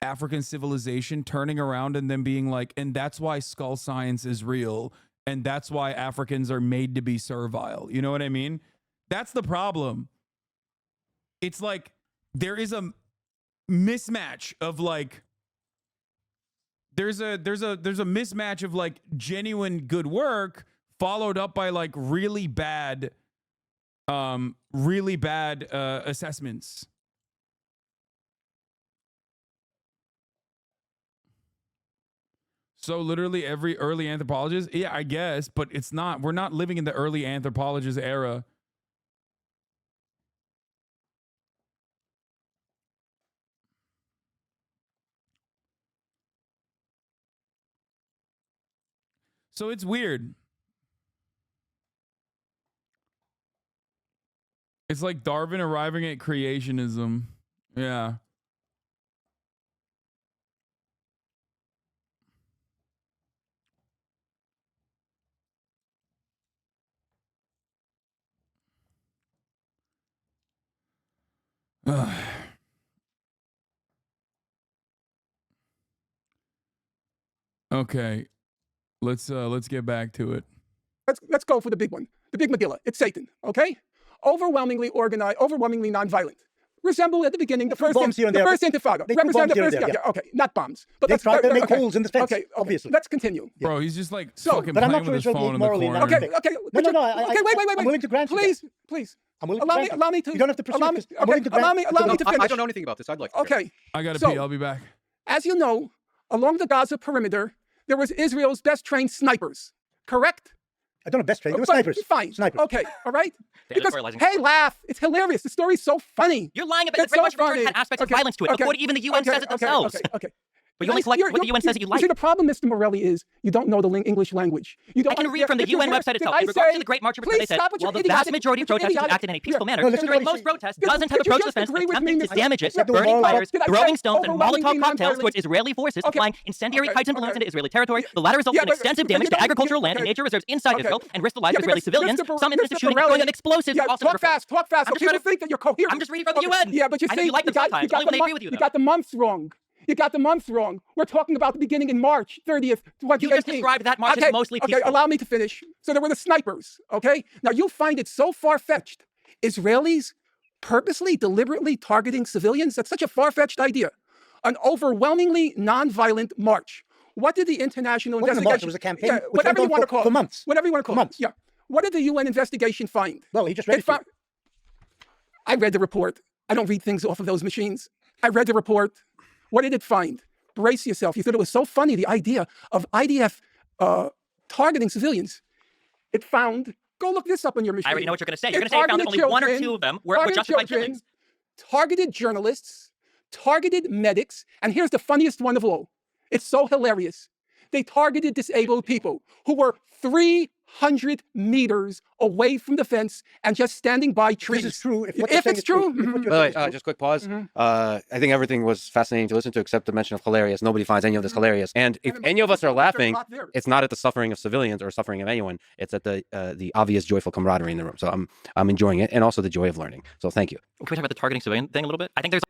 Speaker 1: African civilization turning around and then being like, and that's why skull science is real, and that's why Africans are made to be servile. You know what I mean? That's the problem. It's like there is a mismatch of like there's a mismatch of like genuine good work followed up by like really bad assessments. So literally every early anthropologist, yeah, I guess, but it's not. We're not living in the early anthropologist era. So it's weird. It's like Darwin arriving at creationism. Yeah. Okay. Let's get back to it.
Speaker 9: Let's go for the big one, the big Megillah. It's Satan, okay? Overwhelmingly organized, overwhelmingly nonviolent. Resemble at the beginning the first intifada. Represent the first, yeah, okay, not bombs. But
Speaker 4: they try to make holes in the fence. Okay, obviously.
Speaker 9: Let's continue.
Speaker 1: Bro, he's just like fucking playing with his phone in the corner.
Speaker 9: Okay.
Speaker 4: No.
Speaker 9: Wait.
Speaker 4: I'm willing to grant you.
Speaker 9: Please.
Speaker 4: Allow me to. You don't have to pursue this.
Speaker 9: Allow me to finish.
Speaker 5: I don't know anything about this. I'd like to.
Speaker 9: Okay.
Speaker 1: I gotta pee. I'll be back.
Speaker 9: As you know, along the Gaza perimeter, there was Israel's best trained snipers. Correct?
Speaker 4: I don't know best trained. They were snipers.
Speaker 9: Fine.
Speaker 4: Snipers.
Speaker 9: Okay. All right. Because, hey, laugh. It's hilarious. The story's so funny.
Speaker 6: You're lying about it. Very much return had aspects of violence to it. Before even the UN says it themselves.
Speaker 9: Okay.
Speaker 6: But you only select what the UN says that you like.
Speaker 9: See, the problem, Mr. Morelli, is you don't know the English language.
Speaker 6: I can read from the UN website itself. In regards to the Great March of Return, they said, while the vast majority of protesters acted in a peaceful manner, during most protests, dozens have approached the fence, attempting to damage it, burning fires, throwing stones and Molotov cocktails towards Israeli forces, flying incendiary kites and balloons into Israeli territory. The latter resulted in extensive damage to agricultural land and nature reserves inside Israel and risked the lives of Israeli civilians. Some instances shooting and throwing of explosives.
Speaker 9: Talk fast. People think that you're coherent.
Speaker 6: I'm just reading from the UN.
Speaker 9: Yeah, but you see,
Speaker 6: you like them sometimes. Only when they agree with you, though.
Speaker 9: You got the months wrong. You got the months wrong. We're talking about the beginning in March 30th, 2018.
Speaker 6: You just described that March as mostly peaceful.
Speaker 9: Okay, allow me to finish. So there were the snipers, okay? Now you'll find it so far-fetched. Israelis purposely, deliberately targeting civilians? That's such a far-fetched idea. An overwhelmingly non-violent march. What did the international investigation...
Speaker 4: It was a campaign.
Speaker 9: Yeah, whatever you want to call it.
Speaker 4: For months.
Speaker 9: Whatever you want to call it. Yeah. What did the UN investigation find?
Speaker 4: Well, he just read it.
Speaker 9: I read the report. I don't read things off of those machines. I read the report. What did it find? Brace yourself. You thought it was so funny, the idea of IDF targeting civilians. It found, go look this up on your machine.
Speaker 6: I already know what you're going to say. You're going to say it found that only one or two of them were justified killings.
Speaker 9: Targeted journalists, targeted medics, and here's the funniest one of all. It's so hilarious. They targeted disabled people who were 300 meters away from the fence and just standing by trees.
Speaker 4: This is true.
Speaker 9: If it's true.
Speaker 2: By the way, just quick pause. I think everything was fascinating to listen to except the mention of hilarious. Nobody finds any of this hilarious. And if any of us are laughing, it's not at the suffering of civilians or suffering of anyone. It's at the obvious joyful camaraderie in the room. So I'm enjoying it, and also the joy of learning. So thank you.
Speaker 6: Can we talk about the targeting civilian thing a little bit? I think there's...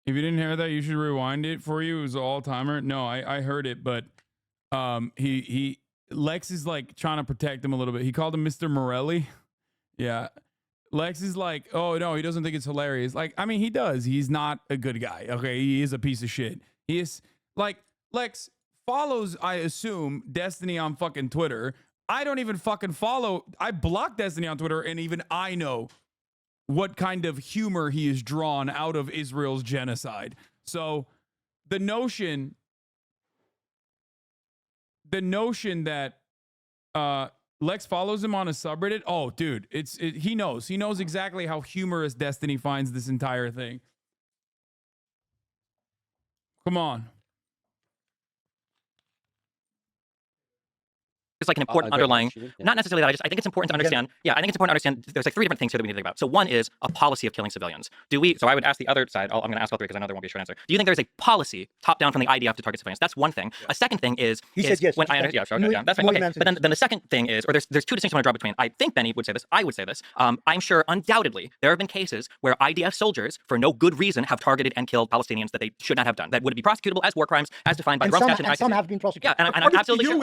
Speaker 1: If you didn't hear that, you should rewind it for you. It was an all-timer. No, I heard it, but Lex is like trying to protect him a little bit. He called him Mr. Morelli. Yeah. Lex is like, oh no, he doesn't think it's hilarious. Like, I mean, he does. He's not a good guy. Okay. He is a piece of shit. He is like, Lex follows, I assume, Destiny on fucking Twitter. I don't even fucking follow. I blocked Destiny on Twitter, and even I know what kind of humor he is drawn out of Israel's genocide. So the notion that Lex follows him on a subreddit, oh dude, he knows exactly how humorous Destiny finds this entire thing. Come on.
Speaker 6: just like an important underlying,
Speaker 2: Yeah.
Speaker 6: not necessarily that. I think it's important to understand. Yeah, I think it's important to understand. There's like three different things here that we need to think about. So one is a policy of killing civilians. Do we? So I would ask the other side. I'm going to ask all three because I know there won't be a short answer. Do you think there's a policy top down from the IDF to target civilians? That's one thing. A second thing is
Speaker 4: He said yes.
Speaker 6: When yeah, sure, okay, yeah, that's fine. Okay, but then the second thing is, or there's two distinctions I want to draw between. I think Benny would say this. I would say this. I'm sure undoubtedly there have been cases where IDF soldiers, for no good reason, have targeted and killed Palestinians that they should not have done. That would be prosecutable as war crimes, as defined by the Rome Statute and ICC.
Speaker 4: Some have been prosecuted.
Speaker 6: Yeah, and I'm absolutely sure.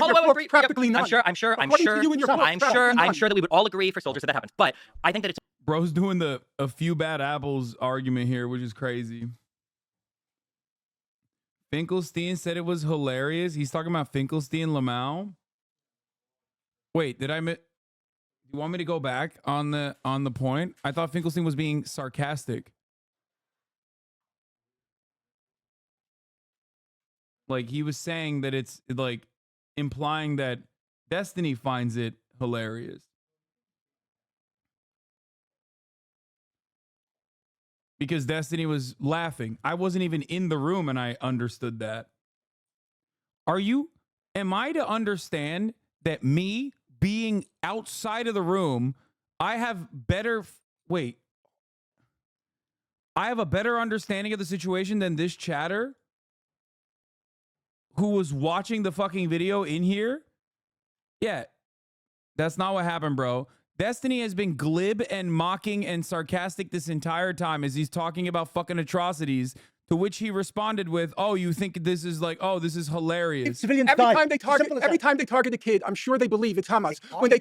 Speaker 9: Practically none.
Speaker 6: I'm sure that we would all agree for soldiers that happens. But I think that it's
Speaker 1: Bro's doing the a few bad apples argument here, which is crazy. Finkelstein said it was hilarious. He's talking about Finkelstein Lamau. Wait, did I miss? You want me to go back on the point? I thought Finkelstein was being sarcastic. Like he was saying that it's like implying that Destiny finds it hilarious. Because Destiny was laughing. I wasn't even in the room and I understood that. Am I to understand that me being outside of the room, I have a better understanding of the situation than this chatter who was watching the fucking video in here? Yeah, that's not what happened, bro. Destiny has been glib and mocking and sarcastic this entire time as he's talking about fucking atrocities, to which he responded with, "Oh, you think this is like, oh, this is hilarious."
Speaker 4: Civilians
Speaker 9: Every
Speaker 4: die.
Speaker 9: time they target a kid, I'm sure they believe it's Hamas. When they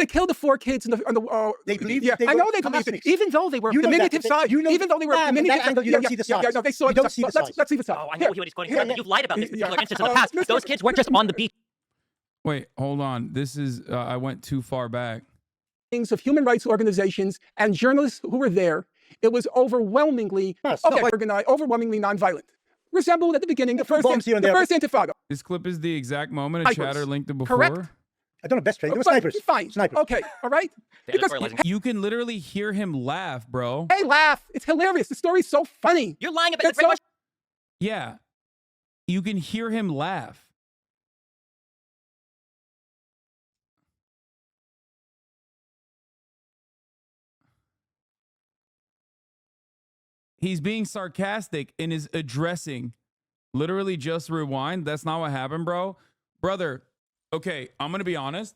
Speaker 9: kill the 4 kids on the
Speaker 4: They believe.
Speaker 9: yeah,
Speaker 4: they
Speaker 9: I know
Speaker 4: were
Speaker 9: they believe it,
Speaker 4: Hamasniks.
Speaker 9: even though they were
Speaker 4: You know
Speaker 9: diminutive
Speaker 4: that.
Speaker 9: size.
Speaker 4: You know
Speaker 9: Even though they were
Speaker 4: that
Speaker 9: diminutive.
Speaker 4: angle, you don't see the size.
Speaker 9: Yeah, they saw
Speaker 4: You don't see the size.
Speaker 9: Let's leave it aside.
Speaker 6: Oh, I know what he's talking about. But you've lied about this
Speaker 9: Yeah.
Speaker 6: particular instance in the past. Those kids weren't just on the beach.
Speaker 1: Wait, hold on. This is I went too far back.
Speaker 9: Of human rights organizations and journalists who were there, it was overwhelmingly organized, overwhelmingly nonviolent. Resembled at the beginning the first Intifada.
Speaker 1: This clip is the exact moment a chatter linked to before.
Speaker 9: Correct.
Speaker 4: I don't know, best trade. They were snipers.
Speaker 9: Fine.
Speaker 4: Snipers.
Speaker 9: Okay, all right? Because
Speaker 1: You can literally hear him laugh, bro.
Speaker 9: they laugh. It's hilarious. The story's so funny.
Speaker 6: You're lying about it.
Speaker 9: It's so,
Speaker 1: Yeah. You can hear him laugh. He's being sarcastic and is addressing literally just rewind. That's not what happened, bro. Brother, okay, I'm going to be honest.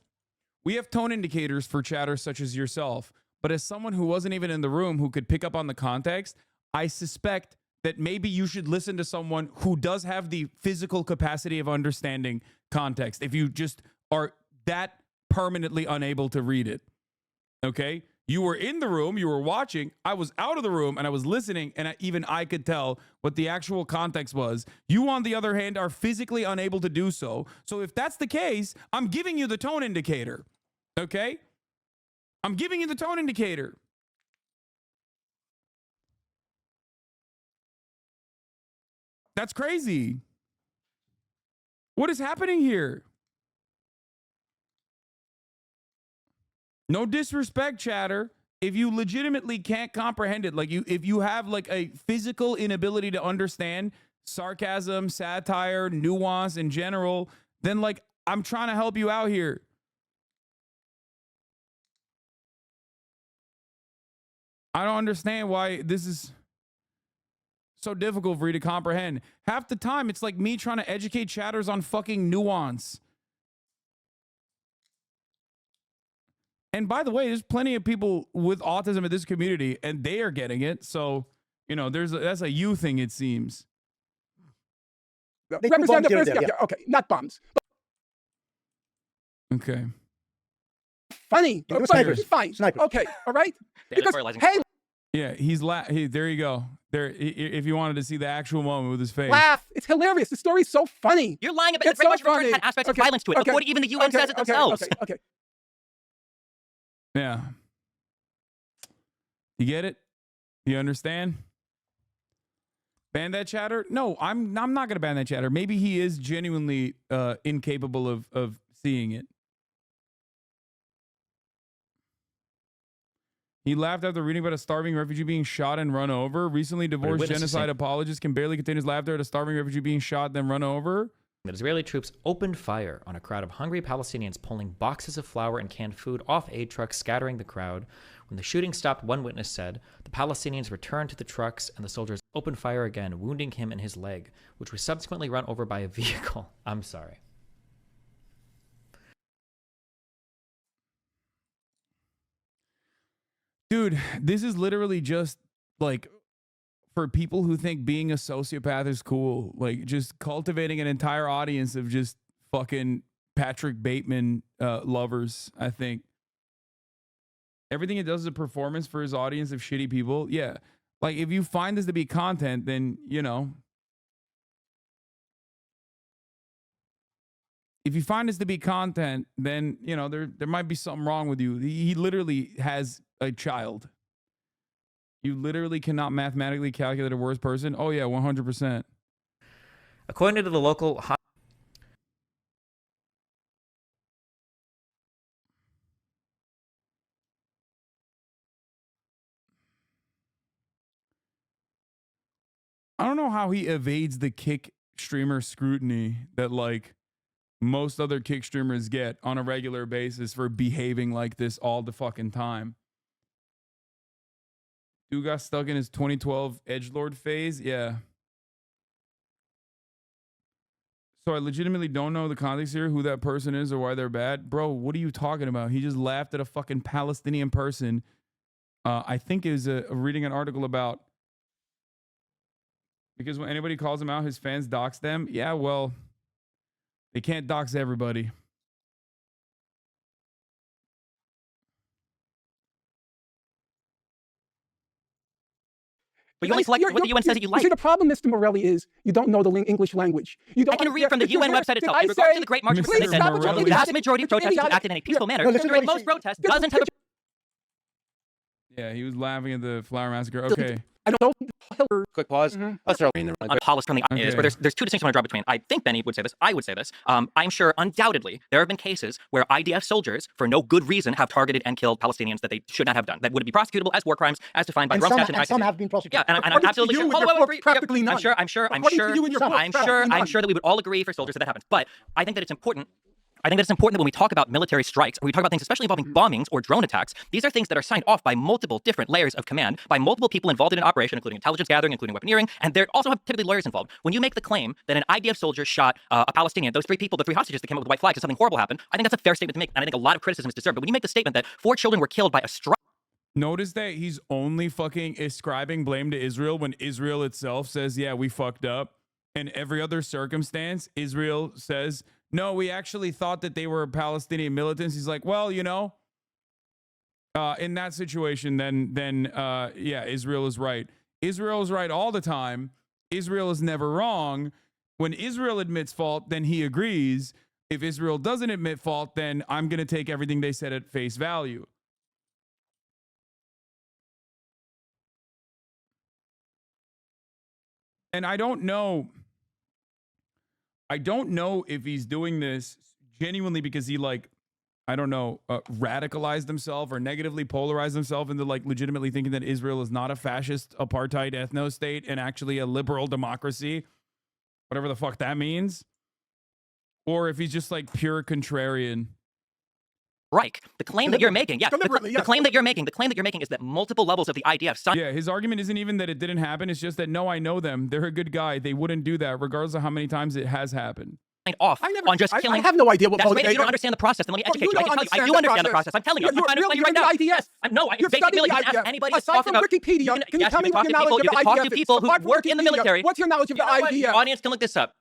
Speaker 1: We have tone indicators for chatters such as yourself. But as someone who wasn't even in the room who could pick up on the context, I suspect that maybe you should listen to someone who does have the physical capacity of understanding context if you just are that permanently unable to read it. Okay? You were in the room, you were watching, I was out of the room and I was listening, and even I could tell what the actual context was. You, on the other hand, are physically unable to do so. So if that's the case, I'm giving you the tone indicator. Okay? I'm giving you the tone indicator. That's crazy. What is happening here? No disrespect, chatter. If you legitimately can't comprehend it, like if you have like a physical inability to understand sarcasm, satire, nuance in general, then like I'm trying to help you out here. I don't understand why this is so difficult for you to comprehend. Half the time, it's like me trying to educate chatters on fucking nuance. And by the way, there's plenty of people with autism in this community, and they are getting it. So, you know, that's a you thing, it seems.
Speaker 9: Represent the first, okay, not bombs.
Speaker 1: Okay.
Speaker 9: Funny.
Speaker 4: Snipers.
Speaker 9: Fine.
Speaker 4: Snipers.
Speaker 9: Okay, all right? Because, hey,
Speaker 1: Yeah, there you go. There, if you wanted to see the actual moment with his face.
Speaker 9: laugh. It's hilarious. The story's so funny.
Speaker 6: You're lying about it.
Speaker 9: It's
Speaker 6: Very much
Speaker 9: so funny.
Speaker 6: had aspects of violence to it. According, even the UN says it themselves.
Speaker 9: Okay.
Speaker 1: Yeah. You get it? You understand? Ban that chatter? No, I'm not going to ban that chatter. Maybe he is genuinely incapable of seeing it. He laughed after reading about a starving refugee being shot and run over. Recently divorced genocide apologist can barely contain his laughter at a starving refugee being shot then run over.
Speaker 8: that Israeli troops opened fire on a crowd of hungry Palestinians pulling boxes of flour and canned food off aid trucks, scattering the crowd. When the shooting stopped, one witness said, the Palestinians returned to the trucks and the soldiers opened fire again, wounding him in his leg, which was subsequently run over by a vehicle. I'm sorry.
Speaker 1: Dude, this is literally just like for people who think being a sociopath is cool, like just cultivating an entire audience of just fucking Patrick Bateman lovers, I think. Everything it does is a performance for his audience of shitty people. Yeah. Like if you find this to be content, then, you know, if you find this to be content, then, you know, there might be something wrong with you. He literally has a child. You literally cannot mathematically calculate a worse person. Oh, yeah, 100%.
Speaker 8: According to the local...
Speaker 1: I don't know how he evades the kick streamer scrutiny that, like, most other kick streamers get on a regular basis for behaving like this all the fucking time. Dude got stuck in his 2012 edgelord phase. Yeah. So I legitimately don't know the context here, who that person is or why they're bad. Bro, what are you talking about? He just laughed at a fucking Palestinian person. I think it was reading an article about, because when anybody calls him out, his fans dox them. Yeah, well, they can't dox everybody.
Speaker 6: But you only select what the UN says that you like.
Speaker 9: See, the problem, Mr. Morelli, is you don't know the English language. You don't
Speaker 6: I can read from the
Speaker 9: if you're
Speaker 6: UN
Speaker 9: here-
Speaker 6: website
Speaker 9: did
Speaker 6: itself.
Speaker 9: I
Speaker 6: In regards
Speaker 9: say-
Speaker 6: to the Great March of
Speaker 9: Please
Speaker 6: 2010,
Speaker 9: stop with your
Speaker 6: the vast
Speaker 9: idiotic-
Speaker 6: majority of
Speaker 9: you're
Speaker 6: protesters
Speaker 9: idiotic.
Speaker 6: acted in a peaceful manner.
Speaker 4: No, listen,
Speaker 6: Considering
Speaker 4: listen,
Speaker 6: most protests
Speaker 9: listen,
Speaker 6: doesn't have a...
Speaker 1: Yeah, he was laughing at the flower massacre. Okay.
Speaker 9: I don't know Hitler.
Speaker 2: Quick pause. Let's throw in the
Speaker 6: Unpolished from the
Speaker 1: Okay.
Speaker 6: is where there's two distinctions I want to draw between. I think Benny would say this. I would say this. I'm sure undoubtedly there have been cases where IDF soldiers, for no good reason, have targeted and killed Palestinians that they should not have done. That would be prosecutable as war crimes, as defined by
Speaker 4: And
Speaker 6: Rome
Speaker 4: some,
Speaker 6: Statute
Speaker 4: and some
Speaker 6: ICC.
Speaker 4: have been prosecuted.
Speaker 6: Yeah, and I'm
Speaker 9: According to
Speaker 6: absolutely
Speaker 9: you
Speaker 6: sure.
Speaker 9: and
Speaker 6: Hold
Speaker 9: your
Speaker 6: on,
Speaker 9: book,
Speaker 6: wait, wait,
Speaker 9: practically
Speaker 6: I'm
Speaker 9: none.
Speaker 6: sure. I'm
Speaker 9: According to you and your book, practically none.
Speaker 6: sure that we would all agree for soldiers that happens. But I think that it's important. I think that it's important that when we talk about military strikes, or we talk about things especially involving bombings or drone attacks, these are things that are signed off by multiple different layers of command, by multiple people involved in an operation, including intelligence gathering, including weaponeering, and there also have typically lawyers involved. When you make the claim that an IDF soldier shot a Palestinian, those three people, the three hostages that came up with white flags, and something horrible happened, I think that's a fair statement to make, and I think a lot of criticism is deserved. But when you make the statement that 4 children were killed by a strike,
Speaker 1: Notice that he's only fucking ascribing blame to Israel when Israel itself says, yeah, we fucked up. In every other circumstance, Israel says, no, we actually thought that they were Palestinian militants. He's like, well, you know, in that situation, then yeah, Israel is right. Israel is right all the time. Israel is never wrong. When Israel admits fault, then he agrees. If Israel doesn't admit fault, then I'm going to take everything they said at face value. And I don't know if he's doing this genuinely because he, like, I don't know, radicalized himself or negatively polarized himself into, like, legitimately thinking that Israel is not a fascist apartheid ethno state and actually a liberal democracy, whatever the fuck that means. Or if he's just, like, pure contrarian.
Speaker 6: strike, the claim that you're making, yeah, the claim that you're making is that multiple levels of the IDF signed
Speaker 1: Yeah, his argument isn't even that it didn't happen. It's just that, no, I know them. They're a good guy. They wouldn't do that regardless of how many times it has happened.
Speaker 6: off on just killing.
Speaker 9: I have no idea what
Speaker 6: That's
Speaker 9: motivated
Speaker 6: great. You don't
Speaker 9: them.
Speaker 6: understand the process. Then let me educate
Speaker 9: you
Speaker 6: you. I
Speaker 9: don't
Speaker 6: can tell you. I do
Speaker 9: understand
Speaker 6: understand
Speaker 9: the
Speaker 6: the process. I'm telling you. I'm
Speaker 9: You're
Speaker 6: trying to tell you
Speaker 9: really
Speaker 6: right now.
Speaker 9: into the IDF.
Speaker 6: Yes. No,
Speaker 9: You've
Speaker 6: basic
Speaker 9: studied
Speaker 6: military. You
Speaker 9: the
Speaker 6: can ask
Speaker 9: IDF.
Speaker 6: anybody that's
Speaker 9: Aside
Speaker 6: talking
Speaker 9: from
Speaker 6: about.
Speaker 9: Wikipedia, can you tell me what your knowledge of
Speaker 6: You
Speaker 9: the
Speaker 6: can talk to
Speaker 9: IDF is?
Speaker 6: people who
Speaker 9: Apart from
Speaker 6: work in the
Speaker 9: Wikipedia,
Speaker 6: military.
Speaker 9: what's your knowledge of the
Speaker 6: You know what?
Speaker 9: IDF?
Speaker 6: The audience can look this up.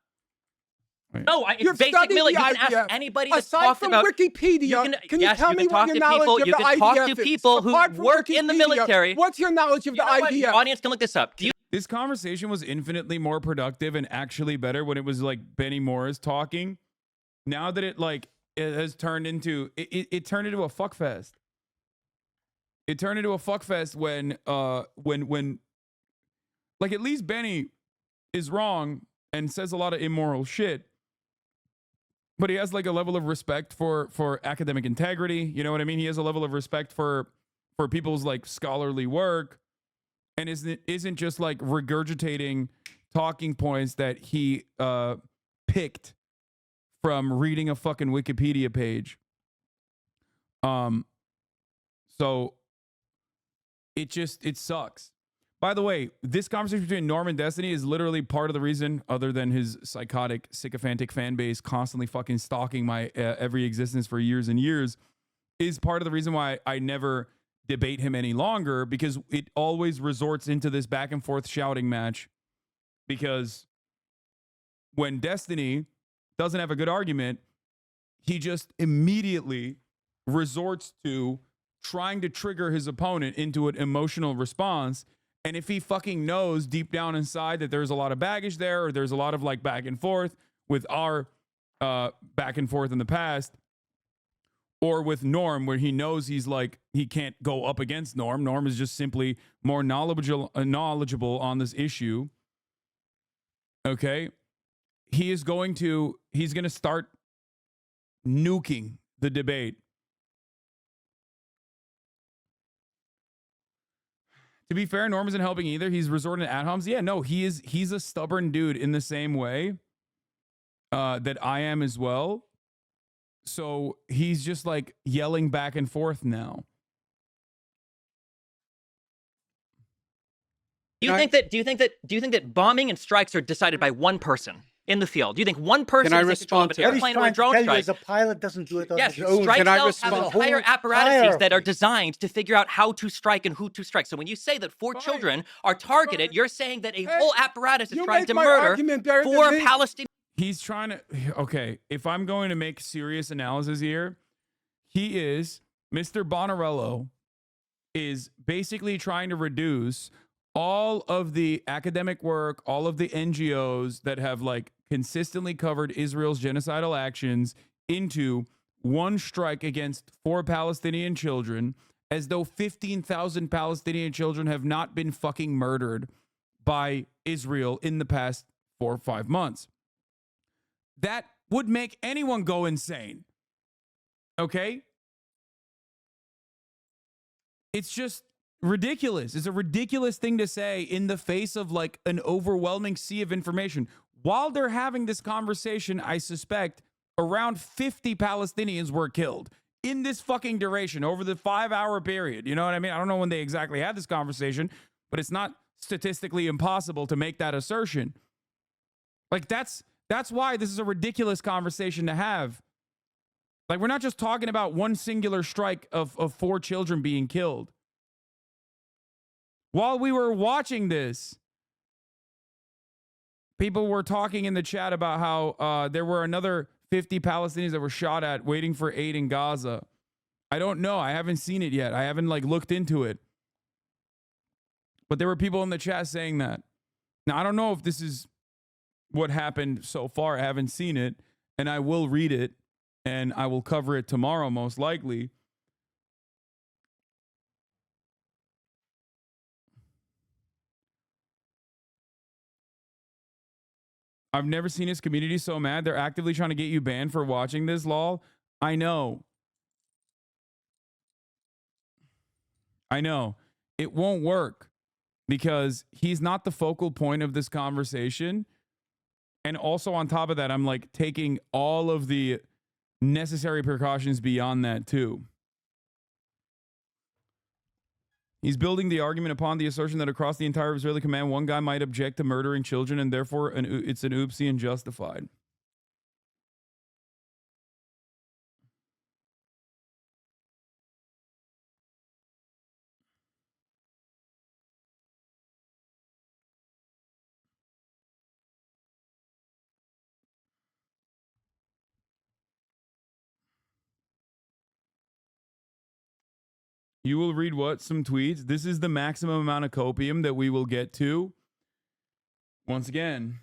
Speaker 6: No, it's
Speaker 9: You've
Speaker 6: basic
Speaker 9: studied
Speaker 6: military.
Speaker 9: the
Speaker 6: You can
Speaker 9: IDF.
Speaker 6: ask anybody that's
Speaker 9: Aside
Speaker 6: talked
Speaker 9: from
Speaker 6: about.
Speaker 9: Wikipedia, can you
Speaker 6: yes,
Speaker 9: tell
Speaker 6: you
Speaker 9: me
Speaker 6: can talk
Speaker 9: what
Speaker 6: to
Speaker 9: your knowledge
Speaker 6: people.
Speaker 9: of
Speaker 6: You
Speaker 9: the
Speaker 6: can talk
Speaker 9: IDF
Speaker 6: to
Speaker 9: is?
Speaker 6: people who
Speaker 9: Apart from
Speaker 6: work in the
Speaker 9: Wikipedia,
Speaker 6: military.
Speaker 9: What's your knowledge of the
Speaker 6: You know what?
Speaker 9: IDF?
Speaker 6: The audience can look this up. Do you?
Speaker 1: This conversation was infinitely more productive and actually better when it was like Benny Morris talking. Now that it has turned into it turned into a fuck fest. It turned into a fuck fest when like at least Benny is wrong and says a lot of immoral shit. But he has like a level of respect for academic integrity. You know what I mean? He has a level of respect for people's like scholarly work. And isn't just like regurgitating talking points that he picked from reading a fucking Wikipedia page. So it sucks. By the way, this conversation between Norm and Destiny is literally part of the reason, other than his psychotic, sycophantic fan base constantly fucking stalking my every existence for years and years, is part of the reason why I never debate him any longer, because it always resorts into this back and forth shouting match. Because when Destiny doesn't have a good argument, he just immediately resorts to trying to trigger his opponent into an emotional response. And if he fucking knows deep down inside that there's a lot of baggage there, or there's a lot of like back and forth with our back and forth in the past, or with Norm, where he knows he's like, he can't go up against Norm. Norm is just simply more knowledgeable on this issue. Okay. He's going to start nuking the debate. To be fair, Norm isn't helping either. He's resorting to ad homs. Yeah, no, he's a stubborn dude in the same way that I am as well. So he's just like yelling back and forth now.
Speaker 6: Do you think that bombing and strikes are decided by one person in the field? Do you think one person
Speaker 5: Can I
Speaker 6: is in control of
Speaker 5: respond
Speaker 6: an
Speaker 5: to that?
Speaker 6: airplane or a drone strike?
Speaker 4: As a pilot doesn't do it on
Speaker 6: Yes,
Speaker 4: his own.
Speaker 6: strike
Speaker 5: Can I
Speaker 6: cells have
Speaker 5: respond?
Speaker 6: entire
Speaker 4: Whole
Speaker 6: apparatuses that are
Speaker 4: hierarchy.
Speaker 6: designed to figure out how to strike and who to strike. So when you say that 4 children are targeted, you're saying that a whole apparatus is
Speaker 9: you
Speaker 6: trying
Speaker 9: make
Speaker 6: to
Speaker 9: my
Speaker 6: murder
Speaker 9: argument better than
Speaker 6: 4
Speaker 9: me.
Speaker 6: Palestinians.
Speaker 1: He's trying to, okay, if I'm going to make serious analysis here, Mr. Bonarello is basically trying to reduce all of the academic work, all of the NGOs that have like consistently covered Israel's genocidal actions into one strike against 4 Palestinian children, as though 15,000 Palestinian children have not been fucking murdered by Israel in the past 4 or 5 months. That would make anyone go insane. Okay? It's just ridiculous. It's a ridiculous thing to say in the face of like an overwhelming sea of information. While they're having this conversation, I suspect around 50 Palestinians were killed in this fucking duration over the 5-hour period. You know what I mean? I don't know when they exactly had this conversation, but it's not statistically impossible to make that assertion. Like that's why this is a ridiculous conversation to have. Like, we're not just talking about one singular strike of 4 children being killed. While we were watching this, people were talking in the chat about how there were another 50 Palestinians that were shot at waiting for aid in Gaza. I don't know. I haven't seen it yet. I haven't like looked into it. But there were people in the chat saying that. Now, I don't know if this is what happened so far. I haven't seen it, and I will read it, and I will cover it tomorrow, most likely. I've never seen his community so mad. They're actively trying to get you banned for watching this, lol. I know. It won't work because he's not the focal point of this conversation. And also on top of that, I'm like taking all of the necessary precautions beyond that too. He's building the argument upon the assertion that across the entire Israeli command, one guy might object to murdering children, and therefore it's an oopsie and justified. You will read what? Some tweets? This is the maximum amount of copium that we will get to. Once again,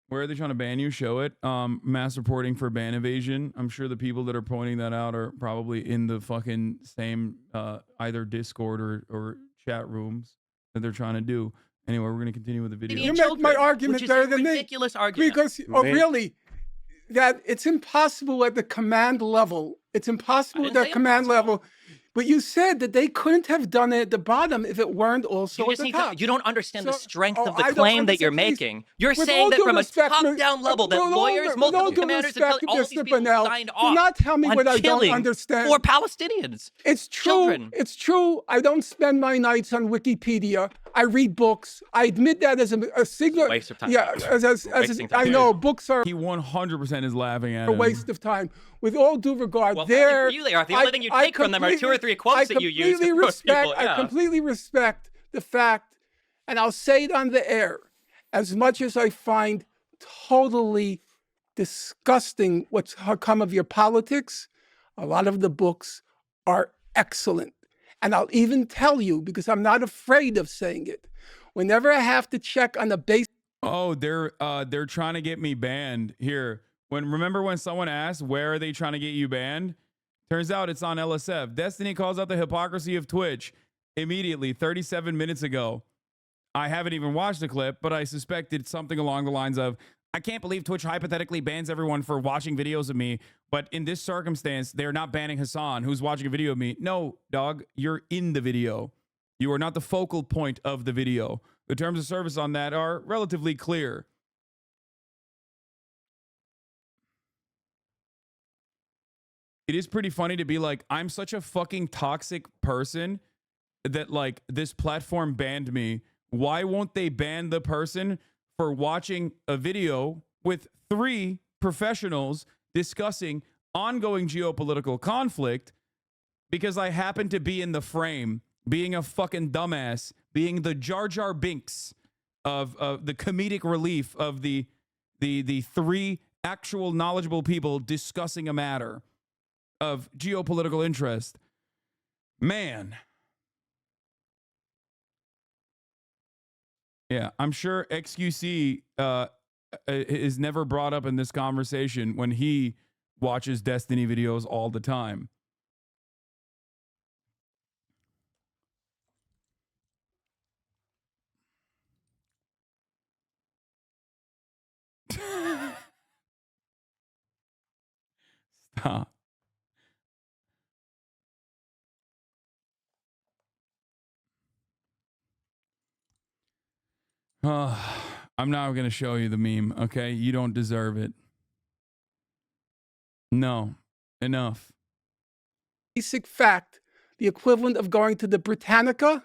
Speaker 1: where are they trying to ban you? Show it. Mass reporting for ban evasion. I'm sure the people that are pointing that out are probably in the fucking same either Discord or chat rooms that they're trying to do. Anyway, we're going to continue with the video.
Speaker 9: You make my argument better than me.
Speaker 6: Ridiculous argument.
Speaker 9: Because, really, that it's impossible at the command level. It's impossible at the command level But you said that they couldn't have done it at the bottom if it weren't also
Speaker 6: You
Speaker 9: at
Speaker 6: just
Speaker 9: the
Speaker 6: need
Speaker 9: top.
Speaker 6: to, you don't understand the
Speaker 9: So-
Speaker 6: strength
Speaker 9: oh,
Speaker 6: of the
Speaker 9: I don't
Speaker 6: claim that you're
Speaker 9: understand. Please,
Speaker 6: making. You're
Speaker 9: with
Speaker 6: saying
Speaker 9: all
Speaker 6: that
Speaker 9: due
Speaker 6: from
Speaker 9: respect,
Speaker 6: a top-down level that
Speaker 9: with all-
Speaker 6: lawyers,
Speaker 9: with
Speaker 6: multiple
Speaker 9: all due
Speaker 6: commanders, and
Speaker 9: respect,
Speaker 6: all
Speaker 9: Mr.
Speaker 6: these people
Speaker 9: Bernal,
Speaker 6: signed
Speaker 9: do
Speaker 6: off
Speaker 9: not tell me
Speaker 6: on
Speaker 9: what I don't
Speaker 6: killing
Speaker 9: understand.
Speaker 6: 4 Palestinians.
Speaker 9: It's true.
Speaker 6: Children.
Speaker 9: It's true. I don't spend my nights on Wikipedia. I read books. I admit that as a signal.
Speaker 6: Waste of time.
Speaker 9: Yeah,
Speaker 6: Wasting time.
Speaker 9: I know books are
Speaker 1: He 100% is laughing at
Speaker 9: a
Speaker 1: him.
Speaker 9: waste of time. With all due regard,
Speaker 6: Well,
Speaker 9: there.
Speaker 6: for you they are. The only thing you take from them are 2 or 3 quotes that you use to roast people.
Speaker 9: I
Speaker 6: Yeah.
Speaker 9: completely respect the fact, and I'll say it on the air, as much as I find totally disgusting what's come of your politics, a lot of the books are excellent. And I'll even tell you, because I'm not afraid of saying it, whenever I have to check on the base.
Speaker 1: Oh, they're trying to get me banned here. Remember when someone asked where are they trying to get you banned? Turns out it's on LSF. Destiny calls out the hypocrisy of Twitch immediately 37 minutes ago. I haven't even watched the clip, but I suspected something along the lines of, I can't believe Twitch hypothetically bans everyone for watching videos of me, but in this circumstance, they're not banning Hasan, who's watching a video of me. No, dog, you're in the video. You are not the focal point of the video. The terms of service on that are relatively clear. It is pretty funny to be like, I'm such a fucking toxic person that like this platform banned me. Why won't they ban the person for watching a video with 3 professionals discussing ongoing geopolitical conflict because I happen to be in the frame, being a fucking dumbass, being the Jar Jar Binks of the comedic relief of the 3 actual knowledgeable people discussing a matter of geopolitical interest. Man. Yeah, I'm sure XQC is never brought up in this conversation when he watches Destiny videos all the time. Stop. I'm not going to show you the meme, okay? You don't deserve it. No. Enough.
Speaker 9: Basic fact, the equivalent of going to the Britannica,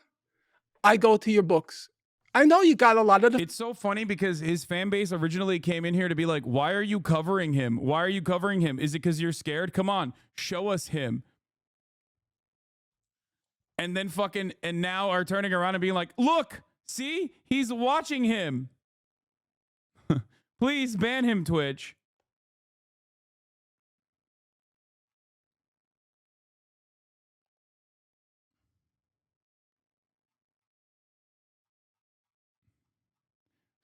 Speaker 9: I go to your books. I know you got a lot of the.
Speaker 1: It's so funny because his fan base originally came in here to be like, why are you covering him? Why are you covering him? Is it because you're scared? Come on, show us him. And then and now are turning around and being like, look, see, he's watching him. Please ban him, Twitch.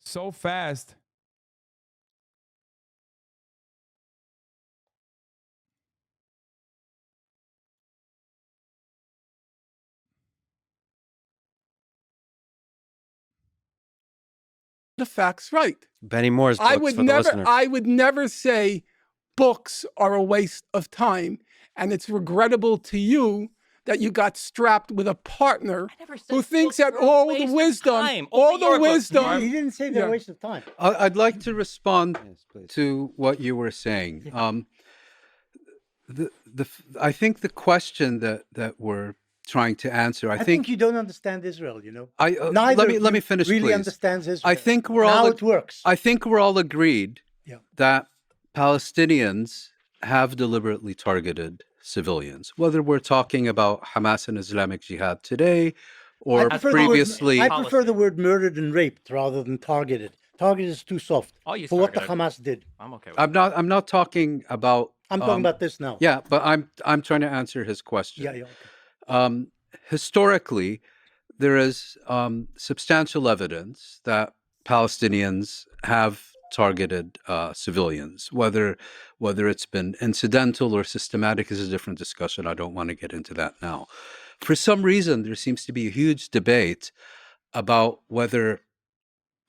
Speaker 1: So fast.
Speaker 9: The facts right.
Speaker 2: Benny Morris books
Speaker 9: I would
Speaker 2: for the listeners.
Speaker 9: I would never say books are a waste of time, and it's regrettable to you that you got strapped with a partner who thinks that all the wisdom, all the wisdom.
Speaker 4: He didn't say they're a waste of time.
Speaker 5: I'd like to respond to what you were saying. I think the question that we're trying to answer,
Speaker 4: I think you don't understand Israel. You know,
Speaker 5: let me finish,
Speaker 4: really
Speaker 5: please.
Speaker 4: Understands Israel.
Speaker 5: I think we're
Speaker 4: how
Speaker 5: all
Speaker 4: it works.
Speaker 5: I think we're all agreed that Palestinians have deliberately targeted civilians, whether we're talking about Hamas and Islamic Jihad today or previously.
Speaker 4: I prefer the word murdered and raped rather than targeted. Targeted is too soft for what the Hamas did.
Speaker 6: I'm okay with
Speaker 5: I'm not talking about.
Speaker 4: I'm talking about this now.
Speaker 5: Yeah, but I'm trying to answer his question.
Speaker 4: Yeah. Okay.
Speaker 5: Historically, there is substantial evidence that Palestinians have targeted civilians. Whether it's been incidental or systematic is a different discussion. I don't want to get into that now. For some reason, there seems to be a huge debate about whether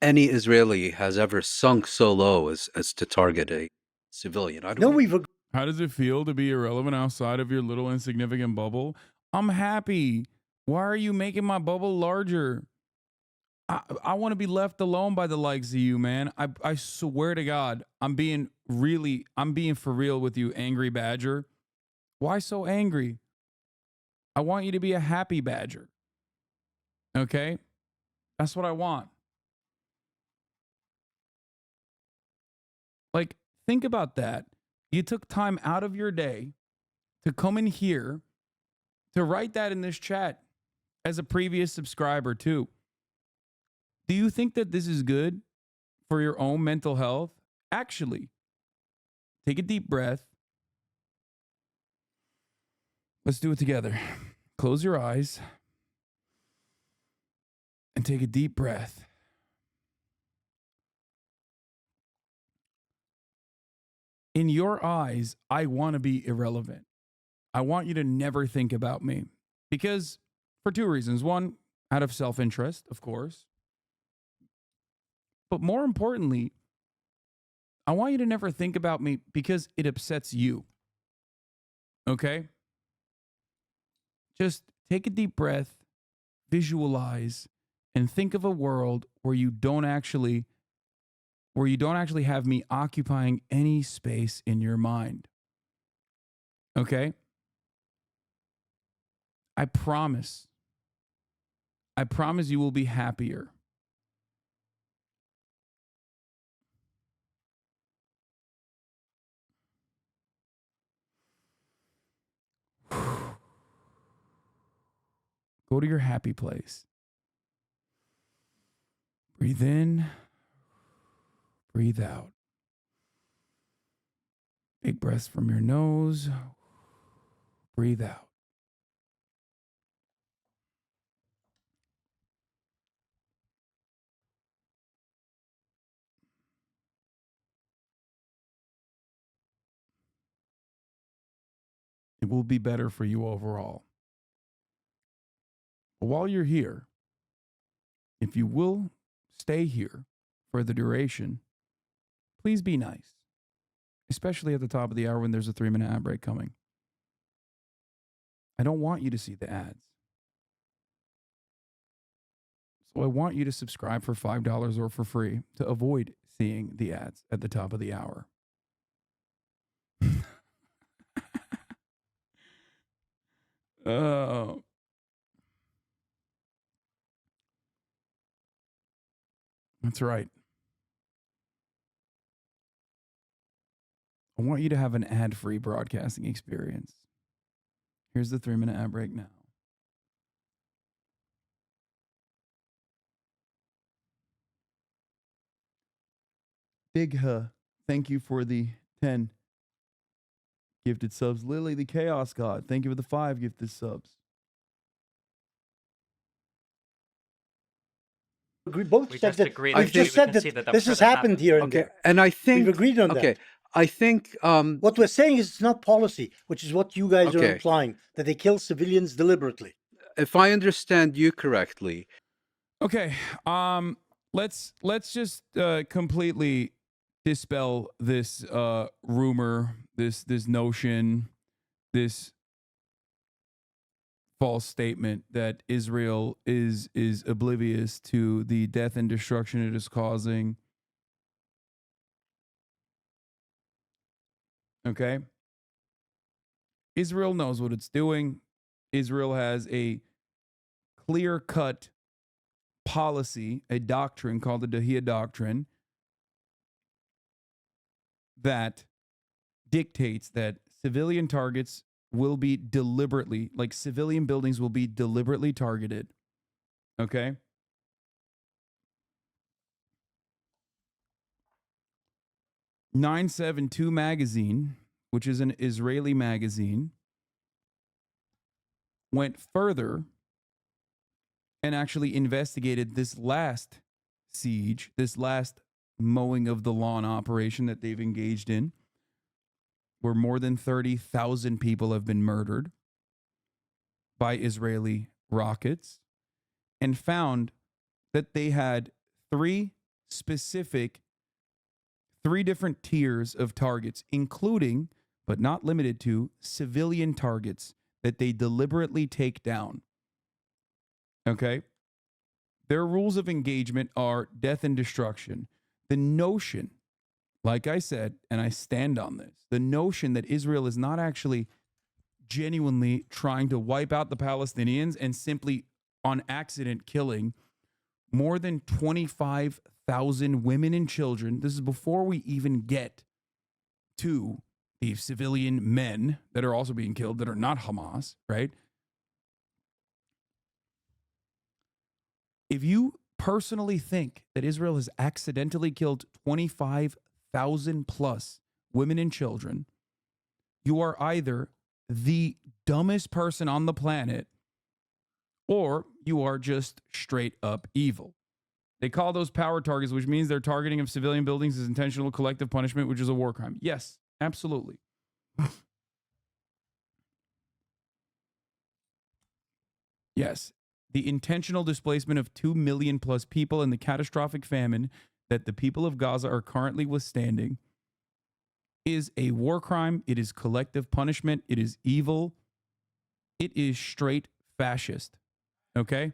Speaker 5: any Israeli has ever sunk so low as to target a civilian.
Speaker 1: How does it feel to be irrelevant outside of your little insignificant bubble? I'm happy. Why are you making my bubble larger? I want to be left alone by the likes of you, man. I swear to God, I'm being for real with you, Angry Badger. Why so angry? I want you to be a happy badger. Okay? That's what I want. Like, think about that. You took time out of your day to come in here to write that in this chat as a previous subscriber, too. Do you think that this is good for your own mental health? Actually, take a deep breath. Let's do it together. Close your eyes and take a deep breath. In your eyes, I want to be irrelevant. I want you to never think about me. Because for two reasons. One, out of self-interest, of course. But more importantly, I want you to never think about me because it upsets you. Okay? Just take a deep breath, visualize, and think of a world where you don't actually have me occupying any space in your mind. Okay? I promise you will be happier. Go to your happy place. Breathe in, breathe out. Big breaths from your nose. Breathe out. It will be better for you overall. But while you're here, if you will stay here for the duration, please be nice, especially at the top of the hour when there's a 3-minute ad break coming. I don't want you to see the ads. So I want you to subscribe for $5 or for free to avoid seeing the ads at the top of the hour. Oh. That's right. I want you to have an ad-free broadcasting experience. Here's the 3-minute ad break now. Big thank you for the 10 gifted subs. Lily, the Chaos God, thank you for the 5 gifted subs.
Speaker 4: We both
Speaker 6: We
Speaker 4: said
Speaker 6: just
Speaker 4: that.
Speaker 6: agreed.
Speaker 4: We've just said that this has happened here and
Speaker 5: Okay,
Speaker 4: there.
Speaker 5: and I think
Speaker 4: We've agreed on that.
Speaker 5: I think
Speaker 4: What we're saying is it's not policy, which is what you guys are
Speaker 5: Okay.
Speaker 4: implying, that they kill civilians deliberately.
Speaker 5: if I understand you correctly,
Speaker 1: Okay, let's just completely dispel this rumor, this notion, this false statement that Israel is oblivious to the death and destruction it is causing. Okay? Israel knows what it's doing. Israel has a clear-cut policy, a doctrine called the Dahia Doctrine that dictates that civilian targets will be deliberately, like civilian buildings will be deliberately targeted. Okay? "972 magazine, which is an Israeli magazine, went further and actually investigated this last siege, this last mowing of the lawn operation that they've engaged in, where more than 30,000 people have been murdered by Israeli rockets, and found that they had three different tiers of targets, including, but not limited to, civilian targets that they deliberately take down. Okay? Their rules of engagement are death and destruction. The notion, like I said, and I stand on this, the notion that Israel is not actually genuinely trying to wipe out the Palestinians and simply on accident killing more than 25,000 women and children. This is before we even get to the civilian men that are also being killed that are not Hamas, right? If you personally think that Israel has accidentally killed 25,000 plus women and children, you are either the dumbest person on the planet or you are just straight up evil. They call those power targets, which means their targeting of civilian buildings is intentional collective punishment, which is a war crime. Yes, absolutely. Yes, the intentional displacement of 2 million plus people and the catastrophic famine that the people of Gaza are currently withstanding is a war crime. It is collective punishment. It is evil. It is straight fascist. Okay?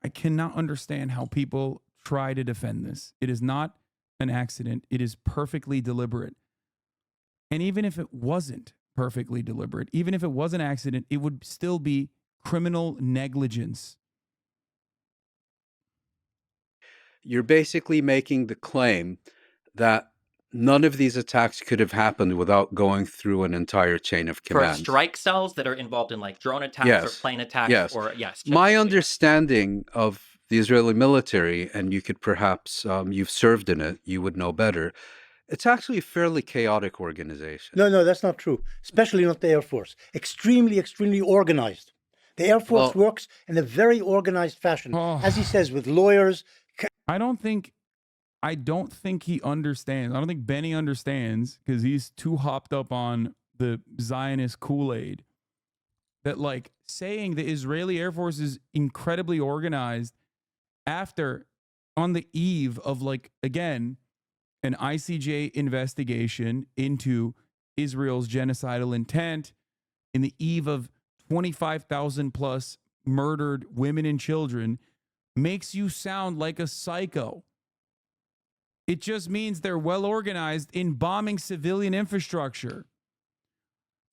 Speaker 1: I cannot understand how people try to defend this. It is not an accident. It is perfectly deliberate. And even if it wasn't perfectly deliberate, even if it was an accident, it would still be criminal negligence.
Speaker 5: You're basically making the claim that none of these attacks could have happened without going through an entire chain of command.
Speaker 6: For strike cells that are involved in like drone attacks or
Speaker 5: Yes.
Speaker 6: plane attacks
Speaker 5: Yes.
Speaker 6: or yes.
Speaker 5: My
Speaker 6: yeah.
Speaker 5: understanding of the Israeli military, and you could perhaps, you've served in it, you would know better, it's actually a fairly chaotic organization.
Speaker 4: No, that's not true. Especially not the Air Force. Extremely, extremely organized. The Air Force works in a very organized fashion, as he says, with lawyers.
Speaker 1: I don't think he understands. I don't think Benny understands because he's too hopped up on the Zionist Kool-Aid that like saying the Israeli Air Force is incredibly organized after on the eve of like, again, an ICJ investigation into Israel's genocidal intent in the eve of 25,000 plus murdered women and children makes you sound like a psycho. It just means they're well organized in bombing civilian infrastructure.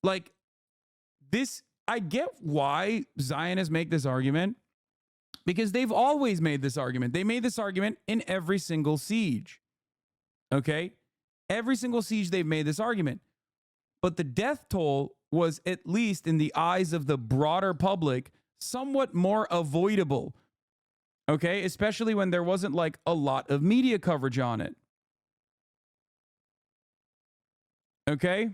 Speaker 1: Like this, I get why Zionists make this argument because they've always made this argument. They made this argument in every single siege. Okay? Every single siege they've made this argument. But the death toll was, at least in the eyes of the broader public, somewhat more avoidable. Okay? Especially when there wasn't like a lot of media coverage on it. Okay?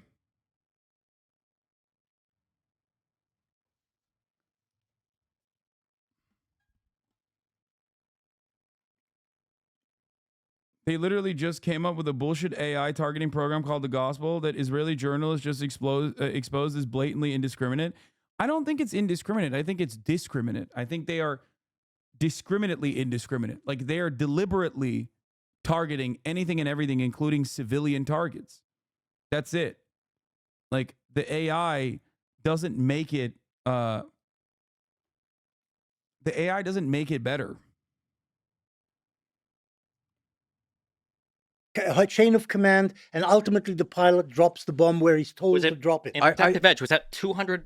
Speaker 1: They literally just came up with a bullshit AI targeting program called The Gospel that Israeli journalists just exposed as blatantly indiscriminate. I don't think it's indiscriminate. I think it's discriminate. I think they are discriminately indiscriminate. Like they are deliberately targeting anything and everything, including civilian targets. That's it. Like the AI doesn't make it, the AI doesn't make it better.
Speaker 4: A chain of command, and ultimately the pilot drops the bomb where he's told to drop it.
Speaker 6: In Protective Edge, was that 200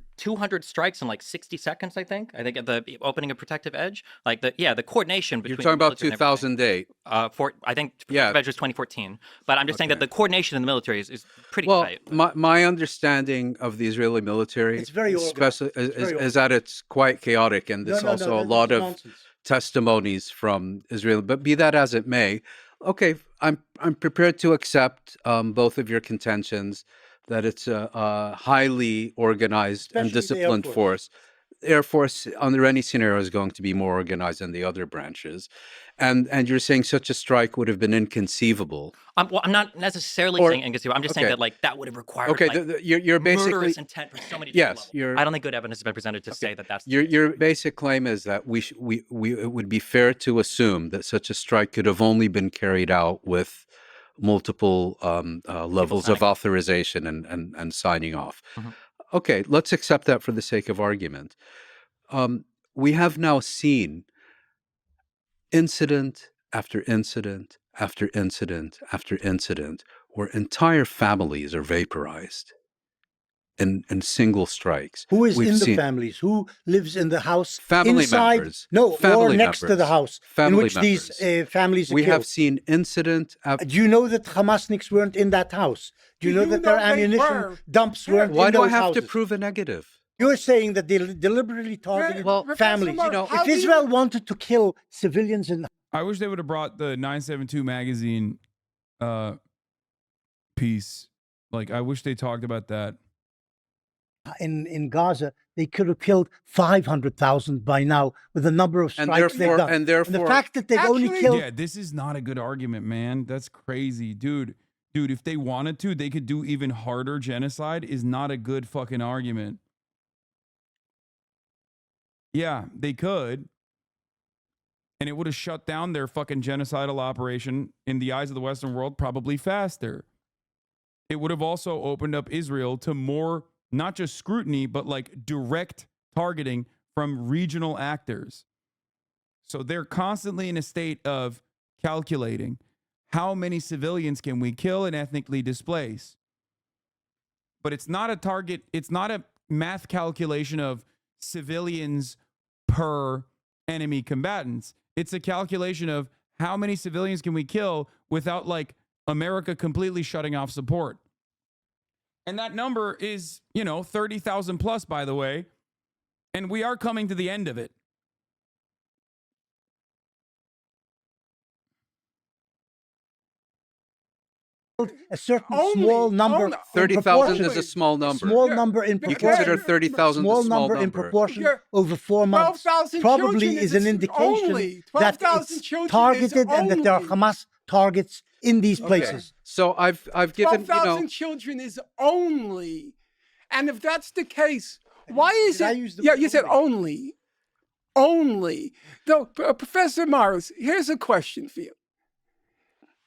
Speaker 6: strikes in like 60 seconds, I think? I think at the opening of Protective Edge. Like the coordination between...
Speaker 5: You're talking about 2008.
Speaker 6: I think Protective Edge was 2014. But I'm just saying that the coordination in the military is pretty tight.
Speaker 5: My understanding of the Israeli military
Speaker 4: it's very
Speaker 5: is that it's quite chaotic, and there's also a lot of testimonies from Israel. But be that as it may, okay, I'm prepared to accept both of your contentions that it's a highly organized and disciplined force. Air Force, under any scenario, is going to be more organized than the other branches. And you're saying such a strike would have been inconceivable.
Speaker 6: I'm not necessarily saying inconceivable. I'm just saying that like that would have required
Speaker 5: you're basically
Speaker 6: murderous intent for so many different levels. I don't think good evidence has been presented to say that that's
Speaker 5: your basic claim is that it would be fair to assume that such a strike could have only been carried out with multiple levels of authorization and signing off. Okay, let's accept that for the sake of argument. We have now seen incident after incident after incident after incident where entire families are vaporized in single strikes.
Speaker 4: Who is
Speaker 5: We've
Speaker 4: in the
Speaker 5: seen
Speaker 4: families? Who lives in the house?
Speaker 5: family
Speaker 4: inside,
Speaker 5: members,
Speaker 4: no,
Speaker 5: family
Speaker 4: or next to the
Speaker 5: members,
Speaker 4: house
Speaker 5: family
Speaker 4: in which
Speaker 5: members.
Speaker 4: these families are
Speaker 5: We
Speaker 4: killed.
Speaker 5: have seen incident after.
Speaker 4: Do you know that Hamasniks weren't in that house? Do you know that their
Speaker 9: they
Speaker 4: ammunition
Speaker 9: were?
Speaker 4: dumps weren't
Speaker 5: Why
Speaker 4: in
Speaker 5: do I
Speaker 4: those
Speaker 5: have
Speaker 4: houses?
Speaker 5: to prove a negative?
Speaker 4: You're saying that they deliberately targeted
Speaker 5: Well,
Speaker 4: families.
Speaker 9: Professor Mark, how
Speaker 4: If
Speaker 9: do you-
Speaker 4: Israel wanted to kill civilians
Speaker 1: I wish they would have brought the 972 magazine piece. Like, I wish they talked about that.
Speaker 4: in Gaza, they could have killed 500,000 by now with the number of strikes they've done.
Speaker 5: and therefore,
Speaker 4: the fact that they've only
Speaker 9: Actually-
Speaker 4: killed
Speaker 1: Yeah, this is not a good argument, man. That's crazy, dude. Dude, if they wanted to, they could do even harder genocide. Is not a good fucking argument. Yeah, they could. And it would have shut down their fucking genocidal operation in the eyes of the Western world probably faster. It would have also opened up Israel to more, not just scrutiny, but like direct targeting from regional actors. So they're constantly in a state of calculating how many civilians can we kill and ethnically displace. But it's not a target, it's not a math calculation of civilians per enemy combatants. It's a calculation of how many civilians can we kill without like America completely shutting off support. And that number is, 30,000 plus, by the way. And we are coming to the end of it.
Speaker 4: a certain
Speaker 9: Only-
Speaker 4: small number.
Speaker 9: only-
Speaker 4: in
Speaker 5: 30,000
Speaker 4: proportion-
Speaker 5: is a small number.
Speaker 4: Small
Speaker 9: Yeah.
Speaker 4: number in
Speaker 9: You
Speaker 5: You
Speaker 4: proportion.
Speaker 5: consider 30,000 a
Speaker 4: small
Speaker 5: small
Speaker 4: number in
Speaker 5: number.
Speaker 4: proportion
Speaker 9: Yeah.
Speaker 4: over 4 months
Speaker 9: 12,000
Speaker 4: probably
Speaker 9: children
Speaker 4: is
Speaker 9: is
Speaker 4: an indication
Speaker 9: only.
Speaker 4: that
Speaker 9: 12,000
Speaker 4: it's
Speaker 9: children is
Speaker 4: targeted and that there are
Speaker 9: only.
Speaker 4: Hamas targets in these places.
Speaker 5: So I've given
Speaker 9: 12,000 children is only. And if that's the case, why is
Speaker 4: Did I
Speaker 9: it?
Speaker 4: use the
Speaker 9: Yeah,
Speaker 4: word
Speaker 9: you said only. Only. Though, Professor Morris, here's a question for you.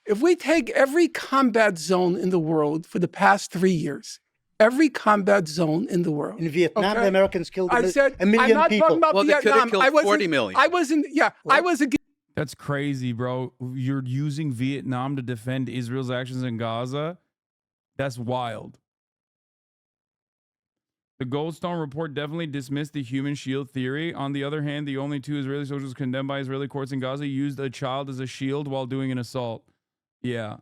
Speaker 9: If we take every combat zone in the world for the past 3 years, every combat zone in the world.
Speaker 4: In Vietnam,
Speaker 9: okay?
Speaker 4: the Americans killed
Speaker 9: I said,
Speaker 4: a million
Speaker 9: I'm not
Speaker 4: people.
Speaker 9: talking about
Speaker 5: Well, they could have
Speaker 9: Vietnam.
Speaker 5: killed
Speaker 9: I wasn't,
Speaker 5: 40 million.
Speaker 9: I wasn't, yeah, I was against.
Speaker 1: That's crazy, bro. You're using Vietnam to defend Israel's actions in Gaza? That's wild. The Goldstone report definitely dismissed the human shield theory. On the other hand, the only 2 Israeli soldiers condemned by Israeli courts in Gaza used a child as a shield while doing an assault. Yeah.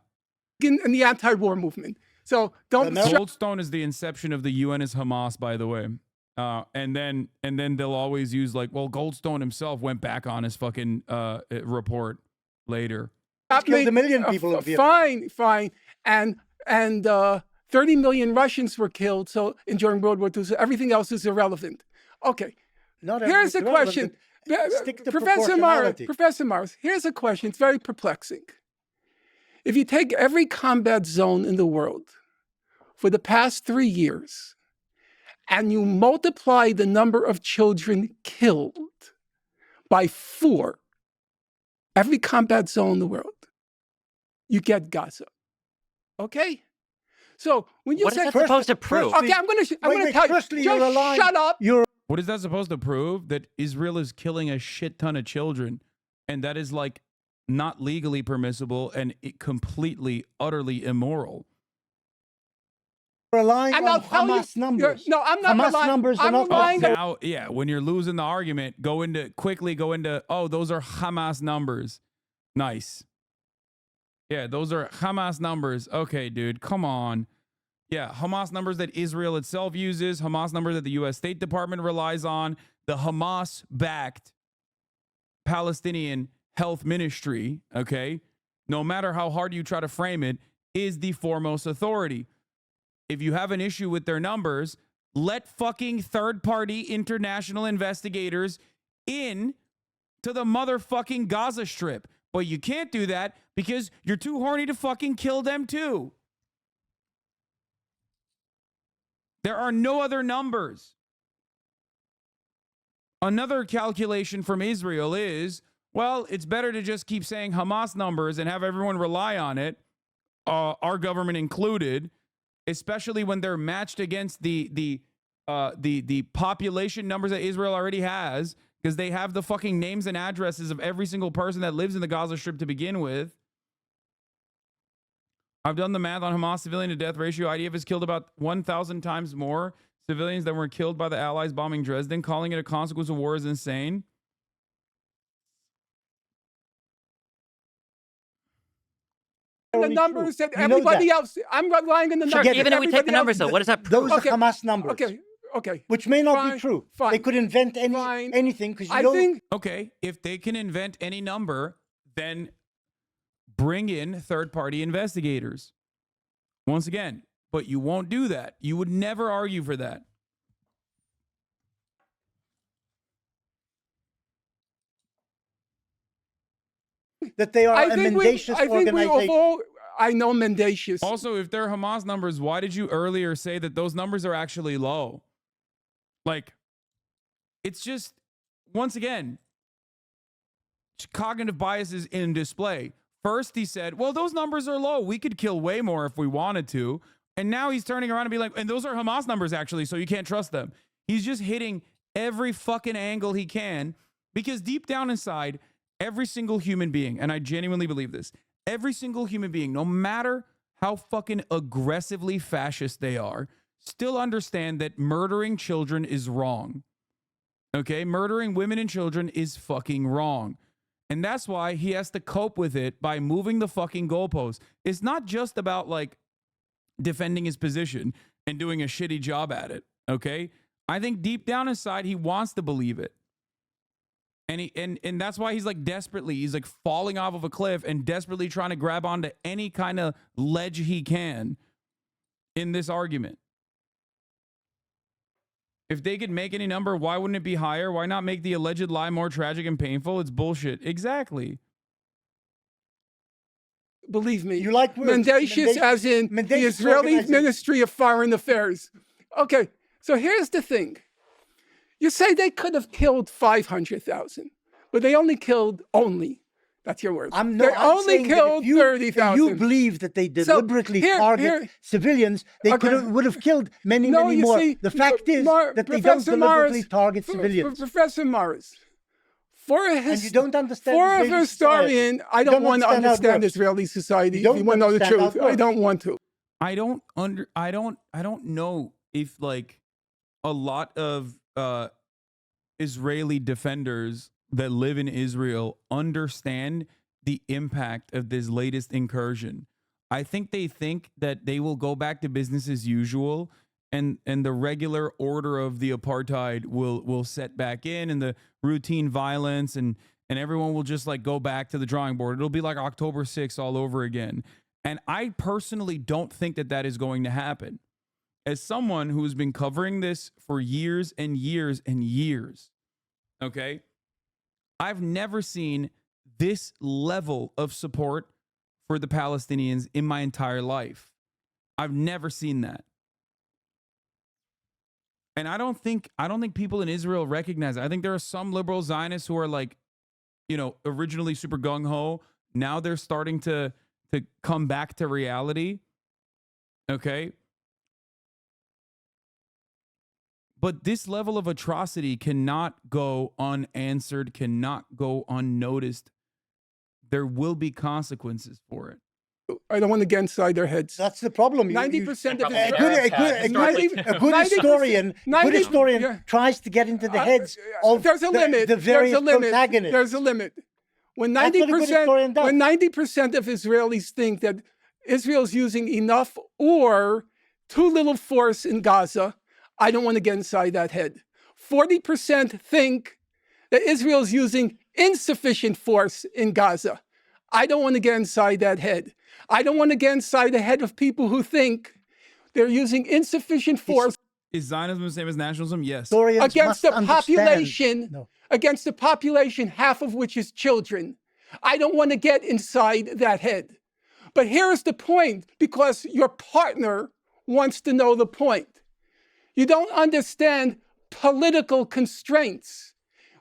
Speaker 9: in the anti-war movement. So don't.
Speaker 1: Goldstone is the inception of the UN as Hamas, by the way. And then they'll always use like, well, Goldstone himself went back on his fucking report later.
Speaker 4: Killed a million people in Vietnam.
Speaker 9: Fine. And 30 million Russians were killed. So during World War II, so everything else is irrelevant. Okay.
Speaker 4: Not
Speaker 9: Here's the
Speaker 4: everything
Speaker 9: question.
Speaker 4: relevant. Stick to
Speaker 9: Professor Morris, here's a question. It's very perplexing. If you take every combat zone in the world for the past 3 years and you multiply the number of children killed by 4, every combat zone in the world, you get Gaza. Okay? So when you
Speaker 6: What is
Speaker 9: say
Speaker 6: that supposed to prove?
Speaker 9: Okay, I'm going to tell you.
Speaker 4: Firstly, you're
Speaker 9: Just
Speaker 4: aligned.
Speaker 9: shut up.
Speaker 1: What is that supposed to prove? That Israel is killing a shit ton of children, and that is like not legally permissible and completely, utterly immoral.
Speaker 4: Relying
Speaker 9: And
Speaker 4: on
Speaker 9: I'll tell you-
Speaker 4: Hamas numbers.
Speaker 9: No, I'm not
Speaker 4: Hamas
Speaker 9: relying-
Speaker 4: numbers are
Speaker 9: I'm
Speaker 4: not
Speaker 9: relying on-
Speaker 1: Now, yeah, when you're losing the argument, go into, oh, those are Hamas numbers. Nice. Yeah, those are Hamas numbers. Okay, dude, come on. Yeah, Hamas numbers that Israel itself uses, Hamas numbers that the U.S. State Department relies on, the Hamas-backed Palestinian Health Ministry, okay, no matter how hard you try to frame it, is the foremost authority. If you have an issue with their numbers, let fucking third-party international investigators in to the motherfucking Gaza Strip. But you can't do that because you're too horny to fucking kill them too. There are no other numbers. Another calculation from Israel is, well, it's better to just keep saying Hamas numbers and have everyone rely on it. our government included, especially when they're matched against the population numbers that Israel already has, because they have the fucking names and addresses of every single person that lives in the Gaza Strip to begin with. I've done the math on Hamas civilian to death ratio. IDF has killed about 1,000 times more civilians than were killed by the Allies bombing Dresden. Calling it a consequence of war is insane.
Speaker 9: The numbers that everybody else, I'm relying on the
Speaker 6: Sure,
Speaker 9: numbers.
Speaker 6: even if we take the numbers, though, what does that prove?
Speaker 4: Those are Hamas numbers.
Speaker 9: Okay.
Speaker 4: Which may not
Speaker 9: Fine,
Speaker 4: be true.
Speaker 9: fine.
Speaker 4: They could invent anything because
Speaker 9: I think
Speaker 1: Okay, if they can invent any number, then bring in third-party investigators. Once again, but you won't do that. You would never argue for that.
Speaker 4: that they are
Speaker 9: I
Speaker 4: a
Speaker 9: think
Speaker 4: mendacious organization.
Speaker 9: I know mendacious.
Speaker 1: Also, if they're Hamas numbers, why did you earlier say that those numbers are actually low? Like, it's just, once again, cognitive bias is in display. First, he said, well, those numbers are low. We could kill way more if we wanted to. And now he's turning around and be like, and those are Hamas numbers, actually, so you can't trust them. He's just hitting every fucking angle he can, because deep down inside, every single human being, and I genuinely believe this, every single human being, no matter how fucking aggressively fascist they are, still understand that murdering children is wrong. Okay? Murdering women and children is fucking wrong. And that's why he has to cope with it by moving the fucking goalposts. It's not just about, like, defending his position and doing a shitty job at it. Okay? I think deep down inside, he wants to believe it. And that's why he's like he's like falling off of a cliff and desperately trying to grab onto any kind of ledge he can in this argument. If they could make any number, why wouldn't it be higher? Why not make the alleged lie more tragic and painful? It's bullshit. Exactly.
Speaker 9: Believe me.
Speaker 4: You like words.
Speaker 9: Mendacious as in the Israeli Ministry of Foreign Affairs. Okay, so here's the thing. You say they could have killed 500,000, but they only killed that's your words. They only killed 30,000.
Speaker 4: You believe that they deliberately target civilians. They would have killed many more. The fact is that they don't deliberately target civilians.
Speaker 9: Professor Morris,
Speaker 4: and you don't understand
Speaker 9: for a historian, I don't want to understand Israeli society. If you want to know the truth, I don't want to.
Speaker 1: I don't know if, like, a lot of Israeli defenders that live in Israel understand the impact of this latest incursion. I think they think that they will go back to business as usual, and the regular order of the apartheid will set back in, and the routine violence, and everyone will just, like, go back to the drawing board. It'll be like October 6th all over again. And I personally don't think that is going to happen. As someone who's been covering this for years and years and years, okay, I've never seen this level of support for the Palestinians in my entire life. I've never seen that. And I don't think people in Israel recognize it. I think there are some liberal Zionists who are, like, you know, originally super gung-ho. Now they're starting to come back to reality. Okay? But this level of atrocity cannot go unanswered, cannot go unnoticed. There will be consequences for it.
Speaker 9: I don't want to get inside their heads.
Speaker 4: That's the problem.
Speaker 9: 90% of
Speaker 4: a good historian tries to get into the heads of the various protagonists.
Speaker 9: There's a limit. When 90% of Israelis think that Israel's using enough or too little force in Gaza, I don't want to get inside that head. 40% think that Israel's using insufficient force in Gaza. I don't want to get inside that head. I don't want to get inside the head of people who think they're using insufficient force.
Speaker 1: Is Zionism the same as nationalism? Yes.
Speaker 9: Against the population, against the population, half of which is children. I don't want to get inside that head. But here's the point, because your partner wants to know the point. You don't understand political constraints.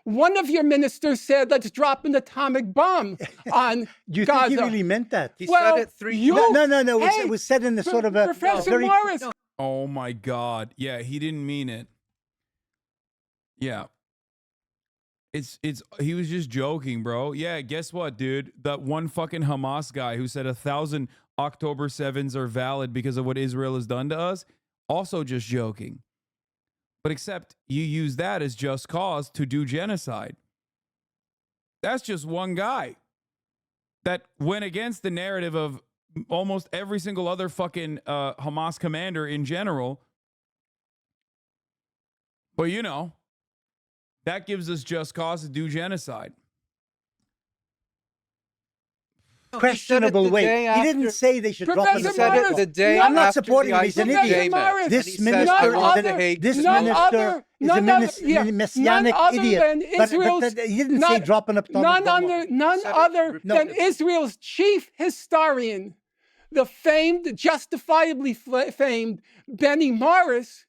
Speaker 9: One of your ministers said, let's drop an atomic bomb on
Speaker 4: Do you
Speaker 9: Gaza.
Speaker 4: think he really meant that?
Speaker 10: He
Speaker 9: well,
Speaker 10: said it three
Speaker 9: you,
Speaker 4: No.
Speaker 9: Hey,
Speaker 4: It was said in a sort of a
Speaker 9: Professor
Speaker 4: very.
Speaker 9: Morris.
Speaker 1: Oh my God. Yeah, he didn't mean it. Yeah. He was just joking, bro. Yeah, guess what, dude? That one fucking Hamas guy who said 1,000 October 7s are valid because of what Israel has done to us, also just joking. But except you use that as just cause to do genocide. That's just one guy that went against the narrative of almost every single other fucking Hamas commander in general. But you know, that gives us just cause to do genocide.
Speaker 4: Questionable way. He didn't say they should drop
Speaker 9: Professor
Speaker 4: an
Speaker 10: said
Speaker 9: Morris,
Speaker 10: it the day
Speaker 4: I'm not
Speaker 10: after
Speaker 4: supporting
Speaker 10: the
Speaker 4: him. He's an
Speaker 10: ICJ
Speaker 4: idiot.
Speaker 10: met.
Speaker 9: Morris,
Speaker 4: This
Speaker 10: And he said,
Speaker 4: minister
Speaker 10: "I
Speaker 4: is
Speaker 10: want
Speaker 4: an-
Speaker 10: the Hague
Speaker 4: this
Speaker 10: Convention."
Speaker 4: minister is a messianic
Speaker 9: none other
Speaker 4: idiot.
Speaker 9: than
Speaker 4: But
Speaker 9: Israel's-
Speaker 4: he didn't say
Speaker 9: none-
Speaker 4: drop an atomic
Speaker 9: None
Speaker 4: bomb.
Speaker 9: other
Speaker 4: No.
Speaker 9: than Israel's chief historian, the famed, justifiably famed Benny Morris,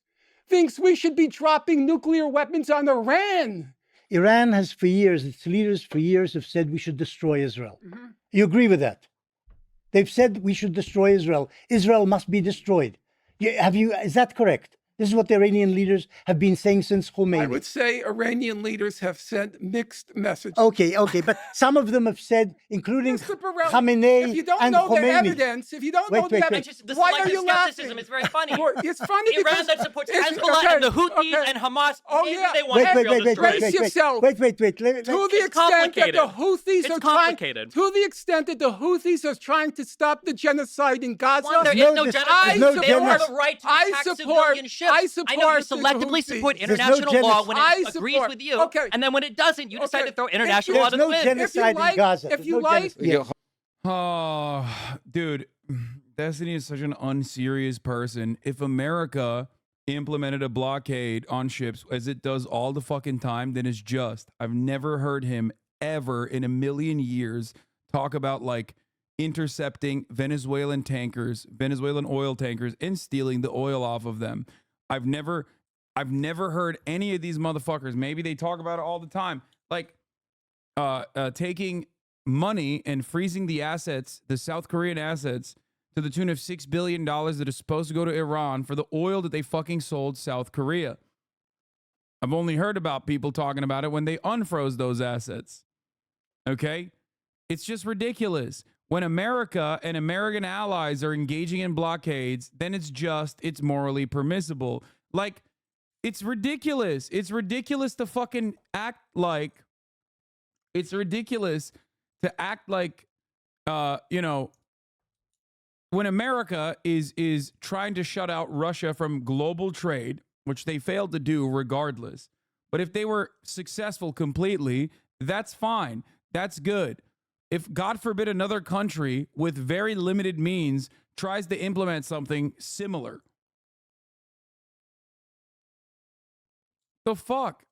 Speaker 9: thinks we should be dropping nuclear weapons on Iran.
Speaker 4: Iran has for years, its leaders for years have said we should destroy Israel. You agree with that? They've said we should destroy Israel. Israel must be destroyed. Is that correct? This is what the Iranian leaders have been saying since Khomeini.
Speaker 9: I would say Iranian leaders have sent mixed messages.
Speaker 4: Okay, but some of them have said, including
Speaker 9: Mr. Burrell,
Speaker 4: Khamenei
Speaker 9: if you don't
Speaker 4: and
Speaker 9: know the
Speaker 4: Khomeini.
Speaker 9: evidence, if you don't know the
Speaker 4: Wait.
Speaker 9: evidence,
Speaker 6: This
Speaker 9: why
Speaker 6: is like
Speaker 9: are you
Speaker 6: skepticism.
Speaker 9: laughing?
Speaker 6: It's very funny.
Speaker 9: Well, it's funny
Speaker 6: Iran
Speaker 9: because
Speaker 6: that supports
Speaker 9: it's-
Speaker 6: Hezbollah
Speaker 9: okay,
Speaker 6: and the Houthis
Speaker 9: okay.
Speaker 6: and Hamas.
Speaker 9: Oh,
Speaker 6: maybe
Speaker 9: yeah.
Speaker 6: they want
Speaker 4: Wait,
Speaker 6: Israel destroyed.
Speaker 9: Brace yourself.
Speaker 4: Wait.
Speaker 9: To the extent that the Houthis
Speaker 6: It's
Speaker 9: are
Speaker 6: complicated.
Speaker 9: to the extent that the Houthis are trying to stop the genocide in Gaza,
Speaker 6: One, there is
Speaker 4: no
Speaker 6: no
Speaker 4: dis-
Speaker 6: genocide.
Speaker 4: there's no
Speaker 6: They don't have
Speaker 4: genocide.
Speaker 6: the right to
Speaker 9: I
Speaker 6: attack
Speaker 9: support-
Speaker 6: civilian ships.
Speaker 9: I
Speaker 6: know you
Speaker 9: support the
Speaker 6: selectively
Speaker 9: Houthis.
Speaker 6: support
Speaker 4: There's no
Speaker 6: international law when
Speaker 9: I
Speaker 6: it agrees
Speaker 9: support-
Speaker 6: with you,
Speaker 9: okay.
Speaker 6: and then when it doesn't, you decide
Speaker 9: Okay.
Speaker 6: to throw
Speaker 9: If
Speaker 6: international
Speaker 9: you-
Speaker 6: law
Speaker 4: There's
Speaker 6: to
Speaker 4: no
Speaker 6: the wind.
Speaker 4: genocide in Gaza.
Speaker 9: if
Speaker 4: There's
Speaker 9: you
Speaker 4: no
Speaker 9: like-
Speaker 4: genocide.
Speaker 1: Oh, dude, Destiny is such an unserious person. If America implemented a blockade on ships as it does all the fucking time, then it's just. I've never heard him ever in a million years talk about like intercepting Venezuelan oil tankers and stealing the oil off of them. I've never heard any of these motherfuckers. Maybe they talk about it all the time. Like taking money and freezing the assets, the South Korean assets, to the tune of $6 billion that is supposed to go to Iran for the oil that they fucking sold South Korea. I've only heard about people talking about it when they unfroze those assets. Okay? It's just ridiculous. When America and American allies are engaging in blockades, then it's morally permissible. Like, it's ridiculous. It's ridiculous to fucking act like, when America is trying to shut out Russia from global trade, which they failed to do regardless. But if they were successful completely, that's fine. That's good. If, God forbid, another country with very limited means tries to implement something similar, the fuck?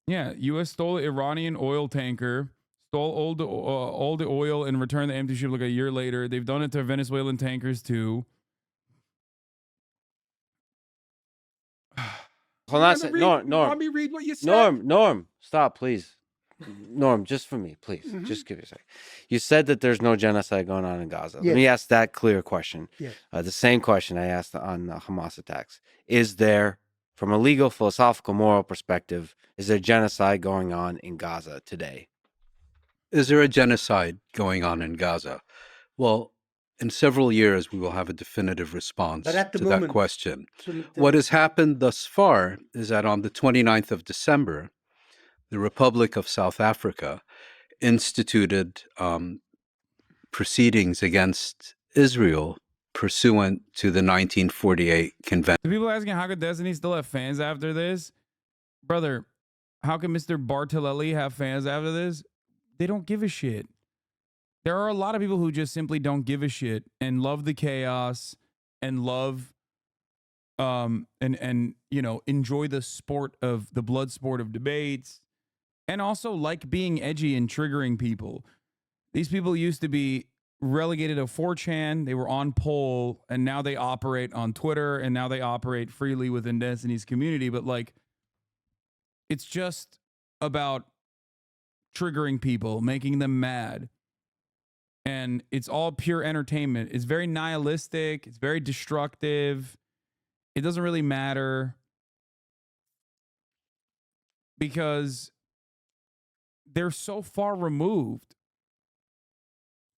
Speaker 1: Yeah, U.S. stole an Iranian oil tanker, stole all the oil, and returned the empty ship like a year later. They've done it to Venezuelan tankers too.
Speaker 10: Hold on a
Speaker 9: You
Speaker 10: second.
Speaker 9: wanna read-
Speaker 10: Norm,
Speaker 9: Want me to read what you said?
Speaker 10: Norm, stop, please. Norm, just for me, please. Just give me a second. You said that there's no genocide going on in Gaza.
Speaker 4: Yes.
Speaker 10: Let me ask that clear question.
Speaker 4: Yes.
Speaker 10: The same question I asked on Hamas attacks. Is there, from a legal, philosophical, moral perspective, is there genocide going on in Gaza today?
Speaker 5: Is there a genocide going on in Gaza? Well, in several years, we will have a definitive response
Speaker 4: But at the
Speaker 5: to that
Speaker 4: moment-
Speaker 5: question.
Speaker 4: So,
Speaker 5: What has happened thus far is that on the 29th of December, the Republic of South Africa instituted proceedings against Israel pursuant to the 1948 Convention.
Speaker 1: The people asking how could Destiny still have fans after this? Brother, how can Mr. Bartolelli have fans after this? They don't give a shit. There are a lot of people who just simply don't give a shit and love the chaos and love and you know, enjoy the sport of the blood sport of debates, and also like being edgy and triggering people. These people used to be relegated to 4chan. They were on poll, and now they operate on Twitter, and now they operate freely within Destiny's community. But like, it's just about triggering people, making them mad. And it's all pure entertainment. It's very nihilistic. It's very destructive. It doesn't really matter because they're so far removed.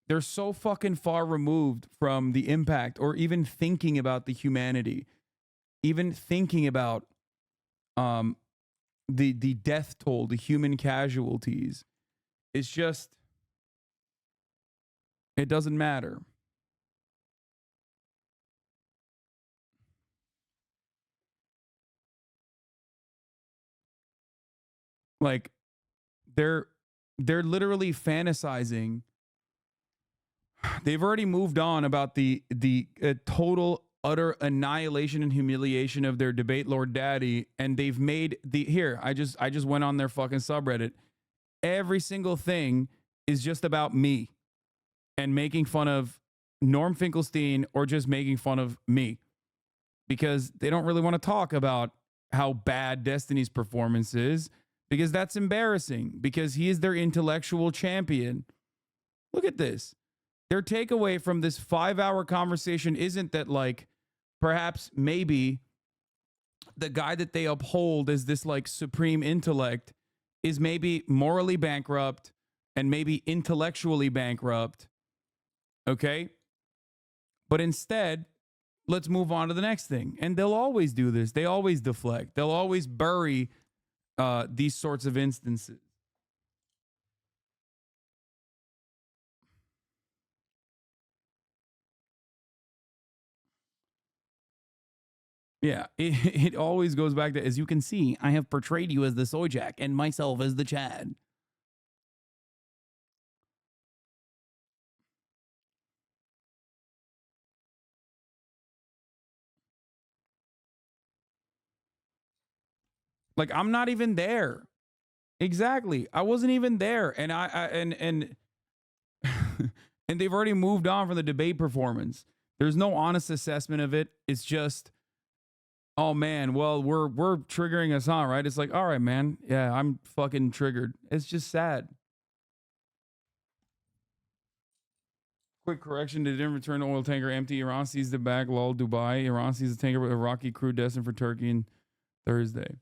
Speaker 1: They're so fucking far removed from the impact or even thinking about the humanity, even thinking about the death toll, the human casualties. It's just, it doesn't matter. Like, they're literally fantasizing. They've already moved on about the total utter annihilation and humiliation of their debate lord daddy, and they've made I just went on their fucking subreddit. Every single thing is just about me and making fun of Norm Finkelstein or just making fun of me, because they don't really want to talk about how bad Destiny's performance is, because that's embarrassing, because he is their intellectual champion. Look at this. Their takeaway from this 5-hour conversation isn't that, like, perhaps maybe the guy that they uphold as this like supreme intellect is maybe morally bankrupt and maybe intellectually bankrupt. Okay? But instead, let's move on to the next thing. And they'll always do this. They always deflect. They'll always bury these sorts of instances. Yeah, it always goes back to, as you can see, I have portrayed you as the Sojak and myself as the Chad. Like, I'm not even there. Exactly. I wasn't even there. And and they've already moved on from the debate performance. There's no honest assessment of it. It's just, oh man, well, we're triggering Hasan, right? It's like, all right, man. Yeah, I'm fucking triggered. It's just sad. Quick correction, they didn't return the oil tanker empty. Iran sees the bag, lol, Dubai. Iran sees the tanker with Iraqi crew destined for Turkey on Thursday.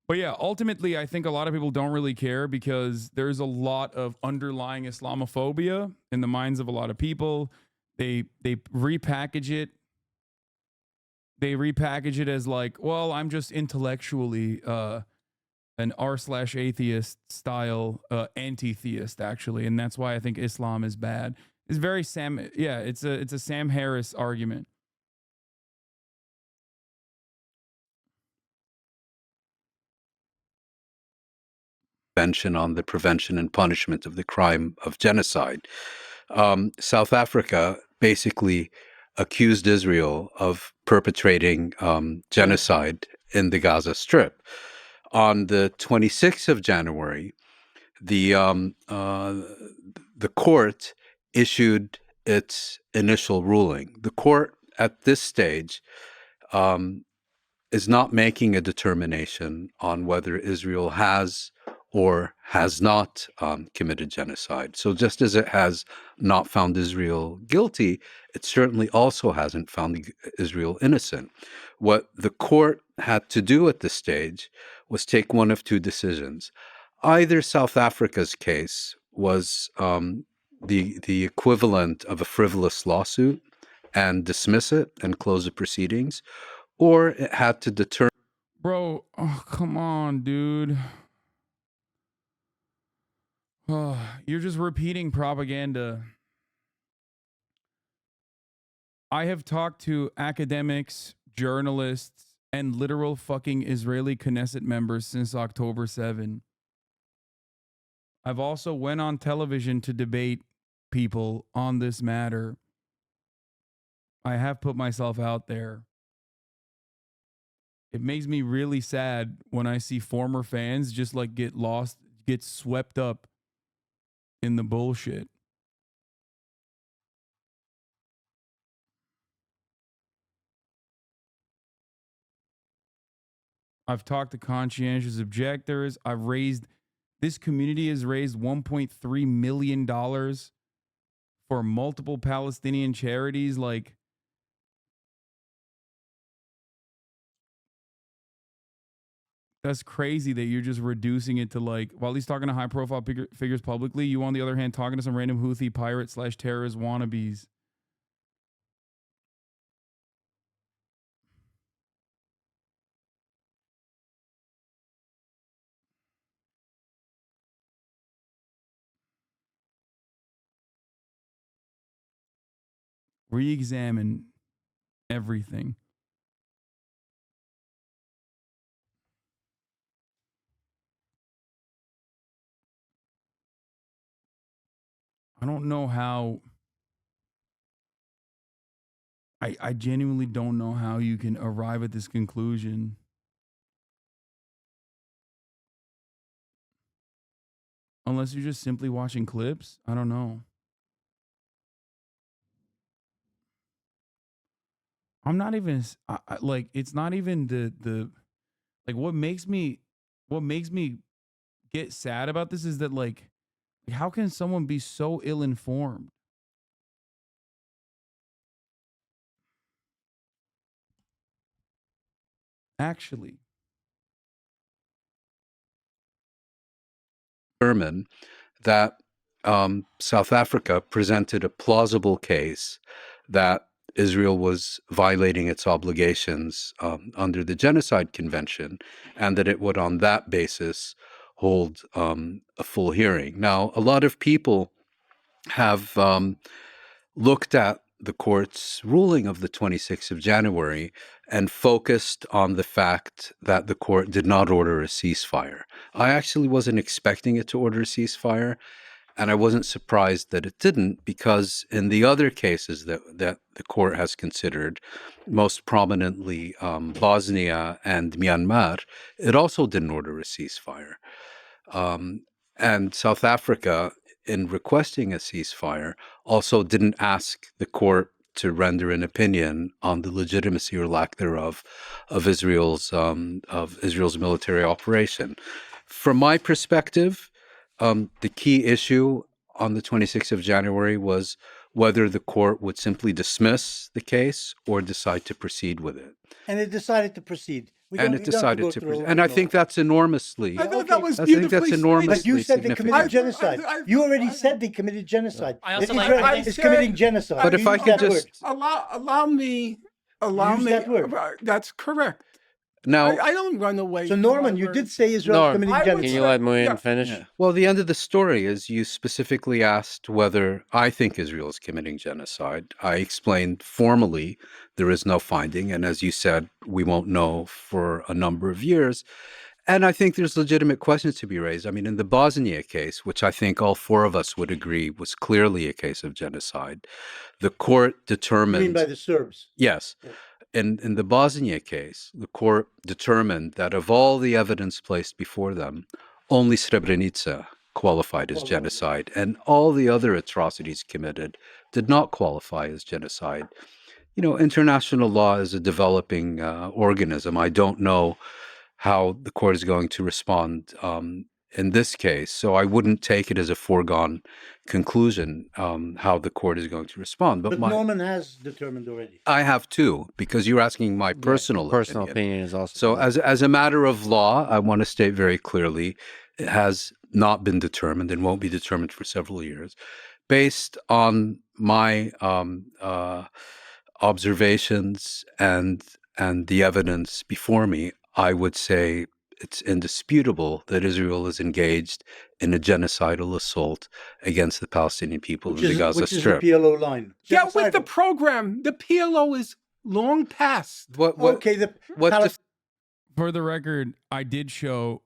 Speaker 1: But yeah, ultimately, I think a lot of people don't really care because there's a lot of underlying Islamophobia in the minds of a lot of people. They repackage it. They repackage it as like, well, I'm just intellectually an r/atheist style anti-theist, actually, and that's why I think Islam is bad. It's very it's a Sam Harris argument.
Speaker 5: Convention on the Prevention and Punishment of the Crime of Genocide. South Africa basically accused Israel of perpetrating genocide in the Gaza Strip. On the 26th of January, the court issued its initial ruling. The court at this stage is not making a determination on whether Israel has or has not committed genocide. So just as it has not found Israel guilty, it certainly also hasn't found Israel innocent. What the court had to do at this stage was take one of two decisions. Either South Africa's case was the equivalent of a frivolous lawsuit and dismiss it and close the proceedings, or it had to determine.
Speaker 1: Bro, oh, come on, dude. Oh, you're just repeating propaganda. I have talked to academics, journalists, and literal fucking Israeli Knesset members since October 7. I've also went on television to debate people on this matter. I have put myself out there. It makes me really sad when I see former fans just like get lost, get swept up in the bullshit. I've talked to conscientious objectors. This community has raised $1.3 million for multiple Palestinian charities. Like, that's crazy that you're just reducing it to like, while he's talking to high profile figures publicly, you on the other hand talking to some random Houthi pirate / terrorist wannabes. Re-examine everything. I don't know how. I genuinely don't know how you can arrive at this conclusion. Unless you're just simply watching clips. I don't know. I'm not even like, it's not even the like what makes me get sad about this is that like how can someone be so ill-informed? Actually,
Speaker 5: determine that South Africa presented a plausible case that Israel was violating its obligations under the Genocide Convention, and that it would, on that basis, hold a full hearing. Now, a lot of people have looked at the court's ruling of the 26th of January and focused on the fact that the court did not order a ceasefire. I actually wasn't expecting it to order a ceasefire, and I wasn't surprised that it didn't, because in the other cases that the court has considered, most prominently Bosnia and Myanmar, it also didn't order a ceasefire. And South Africa, in requesting a ceasefire, also didn't ask the court to render an opinion on the legitimacy or lack thereof of Israel's military operation. From my perspective, the key issue on the 26th of January was whether the court would simply dismiss the case or decide to proceed with it.
Speaker 4: And it decided to proceed.
Speaker 5: And it decided to proceed. And I think that's enormously.
Speaker 9: I thought that was
Speaker 5: I think that's
Speaker 9: beautifully
Speaker 5: enormously
Speaker 4: But you said they
Speaker 5: significant.
Speaker 4: committed genocide. You already said they committed genocide.
Speaker 8: I also
Speaker 4: Israel
Speaker 8: like-
Speaker 4: is committing genocide.
Speaker 5: But if I
Speaker 4: Use
Speaker 5: could
Speaker 4: that
Speaker 5: just
Speaker 4: word.
Speaker 9: allow me.
Speaker 4: Use that word.
Speaker 9: That's correct.
Speaker 5: now,
Speaker 9: I don't run away.
Speaker 4: So
Speaker 9: from
Speaker 4: Norman,
Speaker 9: my
Speaker 4: you
Speaker 9: word.
Speaker 4: did say Israel
Speaker 10: Norm,
Speaker 4: committing
Speaker 9: I would
Speaker 10: can
Speaker 4: genocide.
Speaker 10: you let Muin
Speaker 9: Yeah.
Speaker 10: finish?
Speaker 5: well, the end of the story is you specifically asked whether I think Israel is committing genocide. I explained formally there is no finding, and as you said, we won't know for a number of years. And I think there's legitimate questions to be raised. I mean, in the Bosnia case, which I think all four of us would agree was clearly a case of genocide, the court
Speaker 4: You
Speaker 5: determined.
Speaker 4: mean by the Serbs?
Speaker 5: Yes.
Speaker 4: Yeah.
Speaker 5: In the Bosnia case, the court determined that of all the evidence placed before them, only Srebrenica qualified as genocide, and all the other atrocities committed did not qualify as genocide. You know, international law is a developing organism. I don't know how the court is going to respond in this case. So I wouldn't take it as a foregone conclusion how the court is going to respond.
Speaker 4: But Norman has determined already.
Speaker 5: I have too, because you're asking my personal
Speaker 10: Personal
Speaker 5: opinion.
Speaker 10: opinion is also
Speaker 5: So as a matter of law, I want to state very clearly, it has not been determined and won't be determined for several years. Based on my observations and the evidence before me, I would say it's indisputable that Israel is engaged in a genocidal assault against the Palestinian people in the Gaza
Speaker 4: which
Speaker 5: Strip.
Speaker 4: is the PLO line.
Speaker 9: Get with the
Speaker 4: Genocidal.
Speaker 9: program. The PLO is long past.
Speaker 4: Okay, the
Speaker 1: for the record, I did show.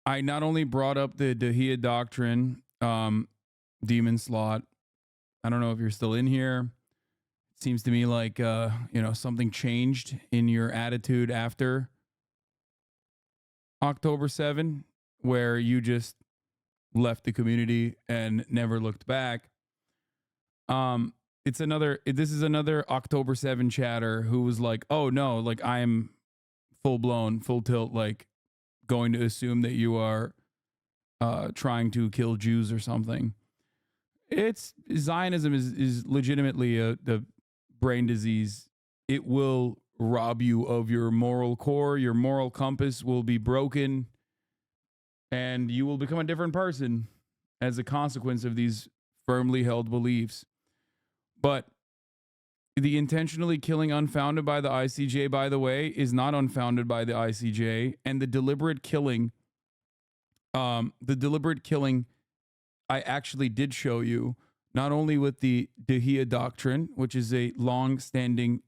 Speaker 1: I not only brought up the Dahia doctrine, demon slot. I don't know if you're still in here. It seems to me like something changed in your attitude after October 7, where you just left the community and never looked back. This is another October 7 chatter who was like, oh no, like I'm full blown, full tilt, like going to assume that you are trying to kill Jews or something. It's Zionism is legitimately a brain disease. It will rob you of your moral core. Your moral compass will be broken, and you will become a different person as a consequence of these firmly held beliefs. But the intentionally killing unfounded by the ICJ, by the way, is not unfounded by the ICJ, and the deliberate killing, I actually did show you, not only with the Dahia Doctrine, which is a long-standing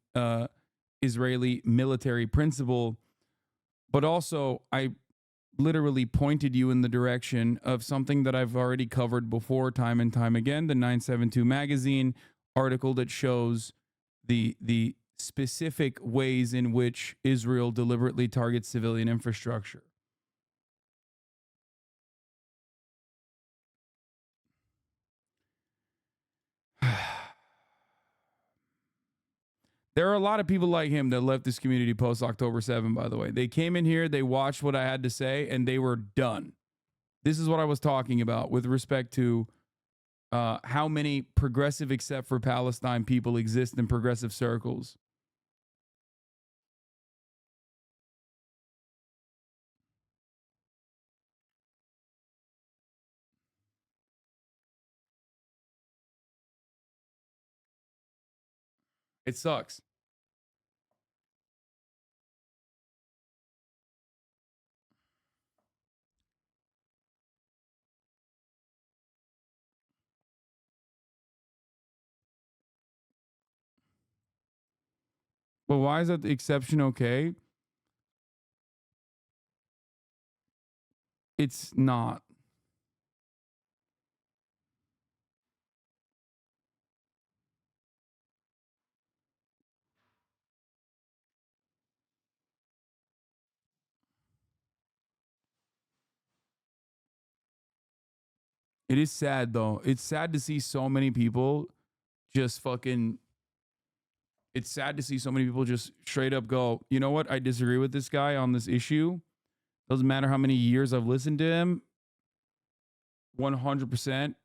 Speaker 1: Israeli military principle, but also I literally pointed you in the direction of something that I've already covered before time and time again, the 972 magazine article that shows the specific ways in which Israel deliberately targets civilian infrastructure. There are a lot of people like him that left this community post October 7, by the way. They came in here, they watched what I had to say, and they were done. This is what I was talking about with respect to how many progressive except for Palestine people exist in progressive circles. It sucks. But why is that the exception okay? It's not. It is sad, though. It's sad to see so many people just fucking... It's sad to see so many people just straight up go, you know what? I disagree with this guy on this issue. Doesn't matter how many years I've listened to him. 100%.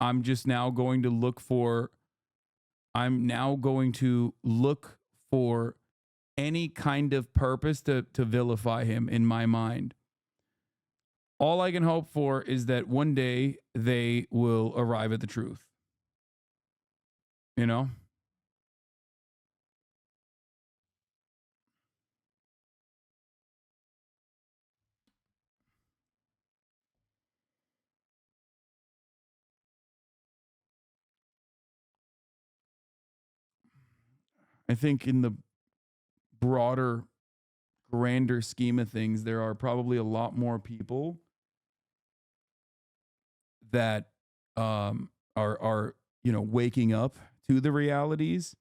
Speaker 1: I'm just now going to look for... I'm now going to look for any kind of purpose to vilify him in my mind. All I can hope for is that one day they will arrive at the truth. You know? I think in the broader, grander scheme of things, there are probably a lot more people that are waking up to the realities,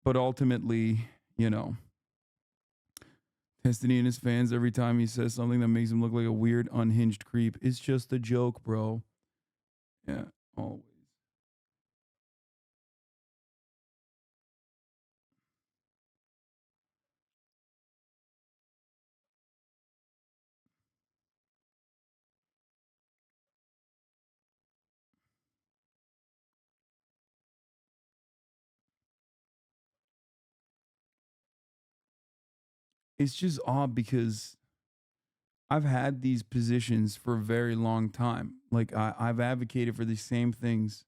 Speaker 1: but ultimately, Destiny and his fans, every time he says something that makes him look like a weird, unhinged creep, it's just a joke, bro. Yeah, always. It's just odd because I've had these positions for a very long time. Like I've advocated for the same things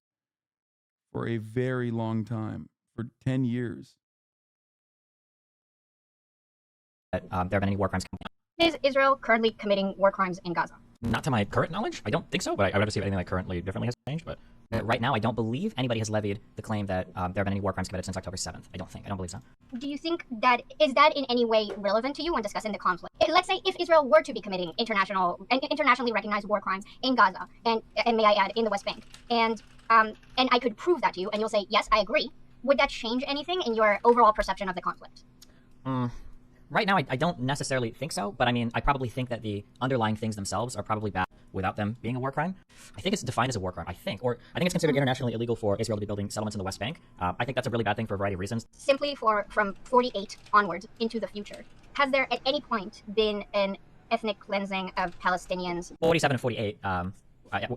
Speaker 1: for a very long time, for 10 years.
Speaker 6: There have been any war crimes.
Speaker 11: Is Israel currently committing war crimes in Gaza?
Speaker 6: Not to my current knowledge, I don't think so, but I would have to see if anything that currently differently has changed. But right now, I don't believe anybody has levied the claim that there have been any war crimes committed since October 7th. I don't believe so.
Speaker 11: Do you think that is that in any way relevant to you when discussing the conflict? Let's say if Israel were to be committing internationally recognized war crimes in Gaza and may I add in the West Bank, and I could prove that to you, and you'll say yes, I agree. Would that change anything in your overall perception of the conflict?
Speaker 6: Right now, I don't necessarily think so, but I mean, I probably think that the underlying things themselves are probably bad without them being a war crime. I think it's defined as a war crime, or I think it's considered internationally illegal for Israel to be building settlements in the West Bank. I think that's a really bad thing for a variety of reasons.
Speaker 11: Simply from 48 onwards into the future, has there at any point been an ethnic cleansing of Palestinians?
Speaker 6: 47 and 48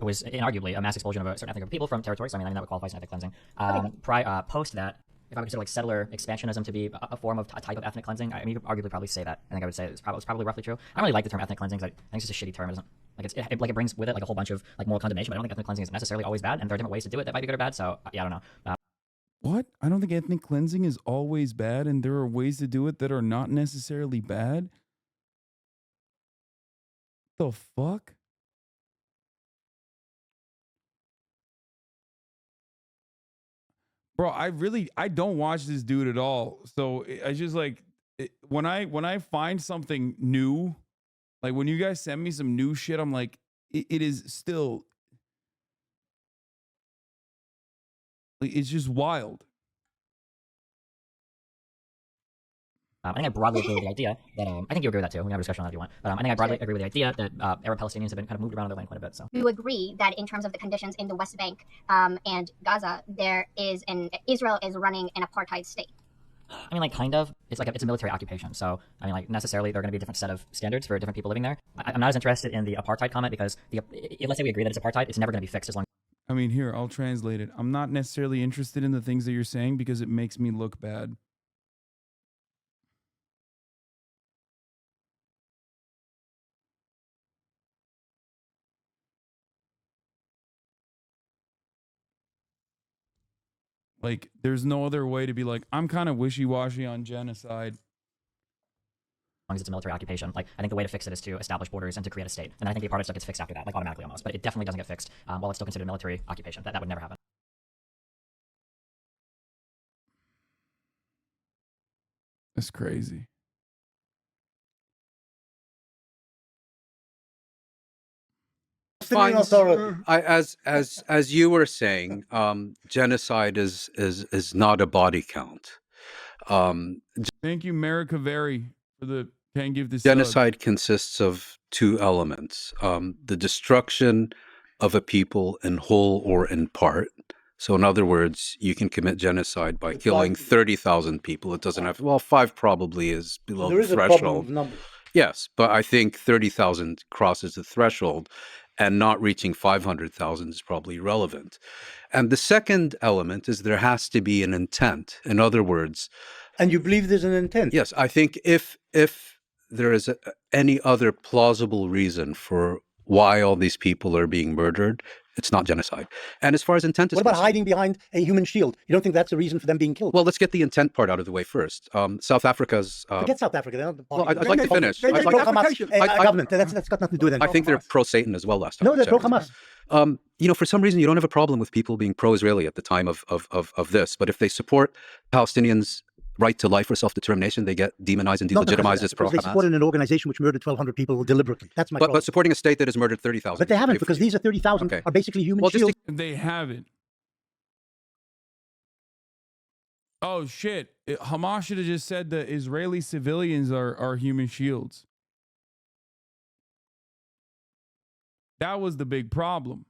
Speaker 6: was inarguably a mass expulsion of a certain ethnic group of people from territories. So, I mean, that would qualify as ethnic cleansing. Post that, if I would consider like settler expansionism to be a form of a type of ethnic cleansing, I mean, you could arguably probably say that. I think I would say it's probably roughly true. I don't really like the term ethnic cleansing because I think it's just a shitty term. It doesn't like it brings with it like a whole bunch of like moral condemnation. But I don't think ethnic cleansing is necessarily always bad, and there are different ways to do it that might be good or bad. So yeah, I don't know.
Speaker 1: What? I don't think ethnic cleansing is always bad, and there are ways to do it that are not necessarily bad. The fuck? Bro, I don't watch this dude at all. So I just like when I find something new, like when you guys send me some new shit, I'm like, it is still, like, it's just wild.
Speaker 6: I think I broadly agree with the idea that I think you agree with that too. We can have a discussion on that if you want. But I think I broadly agree with the idea that Arab Palestinians have been kind of moved around their land quite a bit. So
Speaker 11: You agree that in terms of the conditions in the West Bank and Gaza, Israel is running an apartheid state.
Speaker 6: I mean, like, kind of. It's a military occupation. So, I mean, like, necessarily, there are going to be a different set of standards for different people living there. I'm not as interested in the apartheid comment because let's say we agree that it's apartheid, it's never going to be fixed as long.
Speaker 1: I mean, here, I'll translate it. I'm not necessarily interested in the things that you're saying because it makes me look bad. Like, there's no other way to be like, I'm kind of wishy-washy on genocide.
Speaker 6: As long as it's a military occupation. Like, I think the way to fix it is to establish borders and to create a state. And I think the apartheid stuff gets fixed after that, like automatically almost. But it definitely doesn't get fixed while it's still considered a military occupation. That would never happen.
Speaker 1: That's crazy.
Speaker 5: As you were saying, genocide is not a body count.
Speaker 1: Thank you, America Very, for the can't give this.
Speaker 5: Genocide consists of two elements: the destruction of a people in whole or in part. So, in other words, you can commit genocide by killing 30,000 people. It doesn't have 5 probably is below the threshold.
Speaker 4: There is a problem with numbers.
Speaker 5: Yes, but I think 30,000 crosses the threshold, and not reaching 500,000 is probably irrelevant. And the second element is there has to be an intent. In other words,
Speaker 4: and you believe there's an intent?
Speaker 5: Yes, I think if there is any other plausible reason for why all these people are being murdered, it's not genocide. And as far as intent is
Speaker 4: concerned, what about hiding behind a human shield? You don't think that's a reason for them being killed?
Speaker 5: Well, let's get the intent part out of the way first. South Africa's...
Speaker 4: Forget South Africa. They're not the party.
Speaker 5: Well, I'd like to finish.
Speaker 4: They're pro-Hamas government. That's got nothing to do with it.
Speaker 5: I think they're pro-Satan as well last time.
Speaker 4: No, they're pro-Hamas.
Speaker 5: For some reason, you don't have a problem with people being pro-Israeli at the time of this. But if they support Palestinians' right to life or self-determination, they get demonized and delegitimized as pro-Hamas.
Speaker 4: They supported an organization which murdered 1,200 people deliberately. That's my problem.
Speaker 5: But supporting a state that has murdered 30,000.
Speaker 4: But they haven't, because these are 30,000 are basically human shields.
Speaker 1: They haven't. Oh, shit. Hamas should have just said that Israeli civilians are human shields. That was the big problem.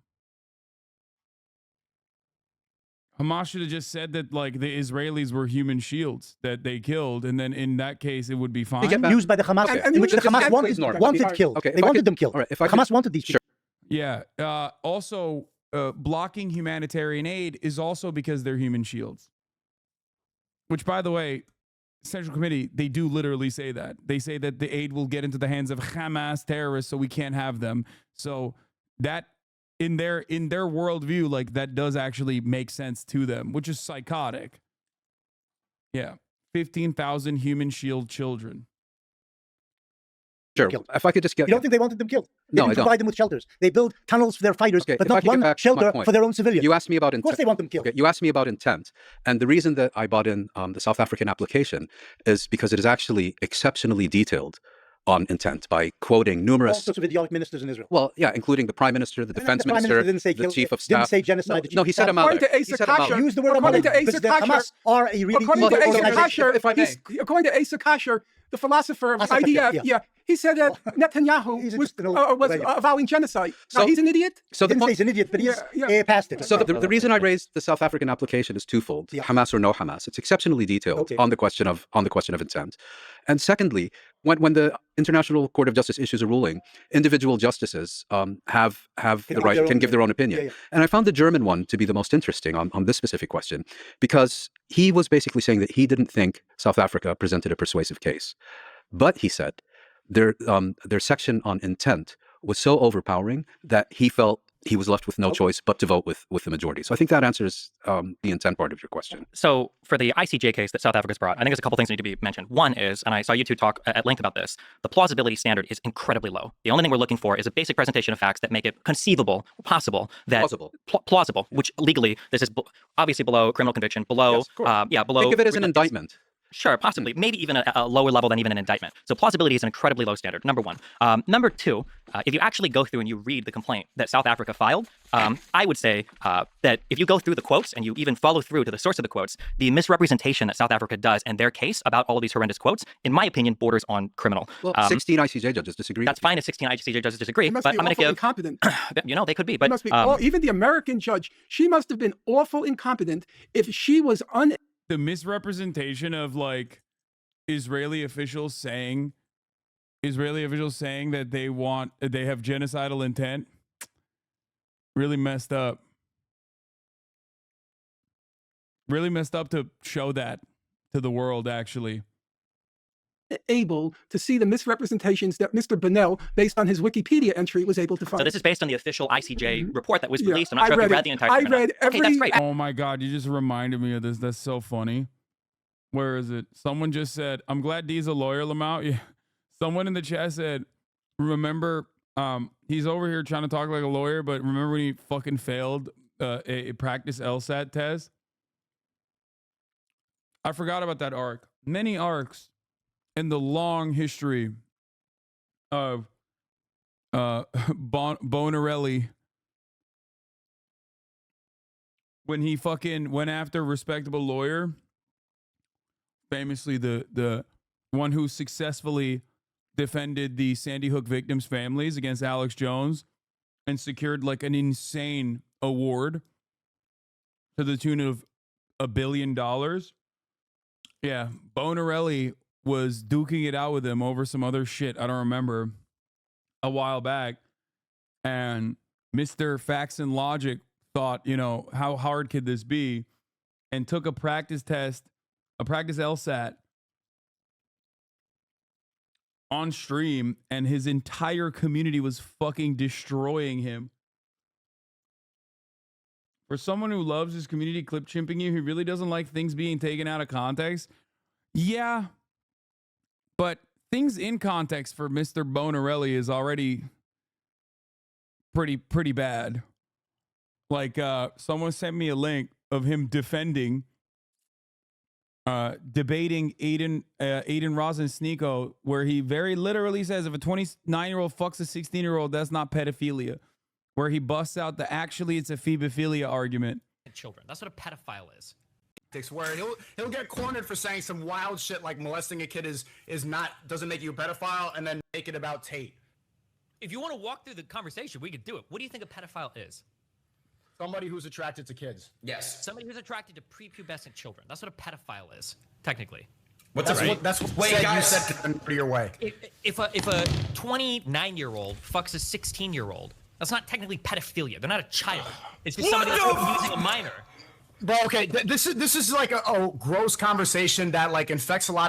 Speaker 1: Hamas should have just said that, like, the Israelis were human shields that they killed, and then in that case it would be fine.
Speaker 4: Used by the Hamas, in which the Hamas wanted killed.
Speaker 5: Okay,
Speaker 4: they wanted them killed. Right, Hamas wanted these people.
Speaker 1: Yeah. Also, blocking humanitarian aid is also because they're human shields. Which, by the way, Central Committee, they do literally say that. They say that the aid will get into the hands of Hamas terrorists, so we can't have them. So that, in their worldview, like, that does actually make sense to them, which is psychotic. Yeah. 15,000 human shield children.
Speaker 5: Sure. If I could just get...
Speaker 4: You don't think they wanted them killed? They
Speaker 5: No, I
Speaker 4: didn't
Speaker 5: don't.
Speaker 4: provide them with shelters. They build tunnels for their fighters, but not one shelter for their own civilians.
Speaker 5: You asked me about intent.
Speaker 4: Of course they want them killed.
Speaker 5: Okay, you asked me about intent. And the reason that I bought in the South African application is because it is actually exceptionally detailed on intent by quoting numerous.
Speaker 4: All sorts of idiotic ministers in Israel.
Speaker 5: Well, yeah, including the prime minister, the defense
Speaker 4: The prime
Speaker 5: minister,
Speaker 4: didn't say
Speaker 5: the
Speaker 4: kill,
Speaker 5: chief of
Speaker 4: didn't
Speaker 5: staff.
Speaker 4: say genocide.
Speaker 5: No, he said
Speaker 9: According
Speaker 5: Amalek.
Speaker 9: to
Speaker 5: He said
Speaker 9: Asa
Speaker 5: Amalek.
Speaker 9: Kasher,
Speaker 4: Use the word
Speaker 9: according to
Speaker 4: Amalek,
Speaker 9: Asa
Speaker 4: because the
Speaker 9: Kasher,
Speaker 4: Hamas are a really
Speaker 9: according to
Speaker 5: Well,
Speaker 9: Asa
Speaker 5: okay,
Speaker 9: Kasher,
Speaker 5: if I may.
Speaker 9: according to Asa Kasher, the philosopher of
Speaker 4: Asa
Speaker 9: IDF,
Speaker 4: Kasher, yeah.
Speaker 9: he said that Netanyahu
Speaker 4: He's
Speaker 9: was
Speaker 4: just an old-
Speaker 9: avowing genocide. Now,
Speaker 5: So-
Speaker 9: he's an idiot?
Speaker 5: So
Speaker 4: He
Speaker 5: the
Speaker 4: didn't say
Speaker 5: point,
Speaker 4: he's an idiot, but he's
Speaker 9: Yeah.
Speaker 4: past it.
Speaker 5: so the reason I raised the South African application is twofold:
Speaker 4: Yeah.
Speaker 5: Hamas or no Hamas. It's exceptionally detailed
Speaker 4: Okay.
Speaker 5: on the question of intent. And secondly, when the International Court of Justice issues a ruling, individual justices have the
Speaker 4: give
Speaker 5: right,
Speaker 4: their
Speaker 5: can
Speaker 4: own
Speaker 5: give their own opinion.
Speaker 4: Yeah, yeah.
Speaker 5: And I found the German one to be the most interesting on this specific question, because he was basically saying that he didn't think South Africa presented a persuasive case, but he said their section on intent was so overpowering that he felt he was left with no choice but to vote with the majority. So I think that answers the intent part of your question.
Speaker 6: So for the ICJ case that South Africa's brought, I think there's a couple things that need to be mentioned. One is, and I saw you two talk at length about this, the plausibility standard is incredibly low. The only thing we're looking for is a basic presentation of facts that make it conceivable, possible, that
Speaker 5: Plausible.
Speaker 6: plausible, which legally this is obviously below criminal conviction, below,
Speaker 5: Yes, of course.
Speaker 6: below.
Speaker 5: Think of it as an indictment.
Speaker 6: Sure, possibly. Maybe even a lower level than even an indictment. So plausibility is an incredibly low standard, number one. Number two, if you actually go through and you read the complaint that South Africa filed, I would say that if you go through the quotes and you even follow through to the source of the quotes, the misrepresentation that South Africa does in their case about all of these horrendous quotes, in my opinion, borders on criminal.
Speaker 5: Well, 16 ICJ judges disagree.
Speaker 6: That's fine if 16 ICJ judges disagree,
Speaker 9: He must
Speaker 6: but
Speaker 9: be
Speaker 6: I'm going to
Speaker 9: awful
Speaker 6: give...
Speaker 9: incompetent.
Speaker 6: They could be,
Speaker 9: He
Speaker 6: but...
Speaker 9: must be even the American judge, she must have been awful incompetent if she was
Speaker 1: The misrepresentation of like Israeli officials saying that they have genocidal intent really messed up. Really messed up to show that to the world, actually.
Speaker 9: able to see the misrepresentations that Mr. Bonnell, based on his Wikipedia entry, was able to find.
Speaker 6: So this is based on the official ICJ report that was
Speaker 9: Yeah,
Speaker 6: released. I'm not sure if you read the entire thing. Okay, that's great.
Speaker 1: Oh my God, you just reminded me of this. That's so funny. Where is it? Someone just said, I'm glad D's a lawyer, Lamau. Yeah. Someone in the chat said, remember, he's over here trying to talk like a lawyer, but remember when he fucking failed a practice LSAT test? I forgot about that arc. Many arcs in the long history of Bonarelli, when he fucking went after a respectable lawyer, famously the one who successfully defended the Sandy Hook victims' families against Alex Jones and secured like an insane award to the tune of $1 billion. Yeah, Bonarelli was duking it out with him over some other shit I don't remember a while back, and Mr. Facts and Logic thought, you know, how hard could this be, and took a practice test, a practice LSAT on stream, and his entire community was fucking destroying him. For someone who loves his community clip chimping you, he really doesn't like things being taken out of context. Yeah, but things in context for Mr. Bonarelli is already pretty bad. Like, someone sent me a link of him defending, debating Aiden Rosen-Sneeko, where he very literally says if a 29-year-old fucks a 16-year-old, that's not pedophilia. Where he busts out the actually it's a phebophilia argument.
Speaker 12: Children. That's what a pedophile is. Where he'll get cornered for saying some wild shit like molesting a kid doesn't make you a pedophile, and then make it about Tate.
Speaker 8: If you want to walk through the conversation, we could do it. What do you think a pedophile is?
Speaker 12: Somebody who's attracted to kids.
Speaker 8: Yes. Somebody who's attracted to prepubescent children. That's what a pedophile is, technically.
Speaker 12: That's what you said to your way.
Speaker 8: If a 29-year-old fucks a 16-year-old, that's not technically pedophilia. They're not a child. It's just somebody that's using a minor.
Speaker 12: Bro, okay, this is like a gross conversation that like infects a lot.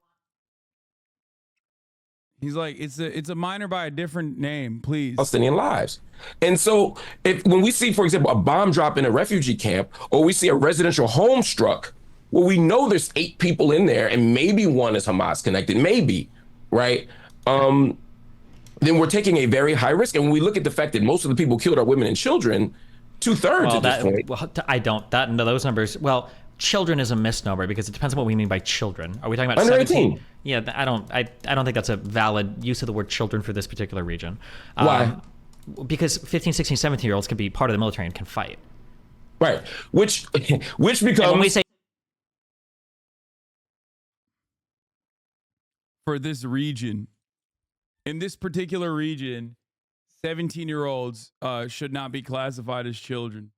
Speaker 1: He's like, it's a minor by a different name, please.
Speaker 13: Palestinian lives. And so when we see, for example, a bomb drop in a refugee camp, or we see a residential home struck, well, we know there's 8 people in there and maybe one is Hamas connected, maybe, right? Then we're taking a very high risk. And when we look at the fact that most of the people killed are women and children, 2/3 at this point.
Speaker 8: Well, I don't. Those numbers, well, children is a misnomer because it depends on what we mean by children. Are we talking about
Speaker 13: under
Speaker 8: 17?
Speaker 13: 18?
Speaker 8: Yeah, I don't think that's a valid use of the word children for this particular region.
Speaker 13: Why?
Speaker 8: Because 15, 16, 17-year-olds can be part of the military and can fight.
Speaker 13: Right. Which becomes,
Speaker 8: and when we say
Speaker 1: for this region, in this particular region, 17-year-olds should not be classified as children.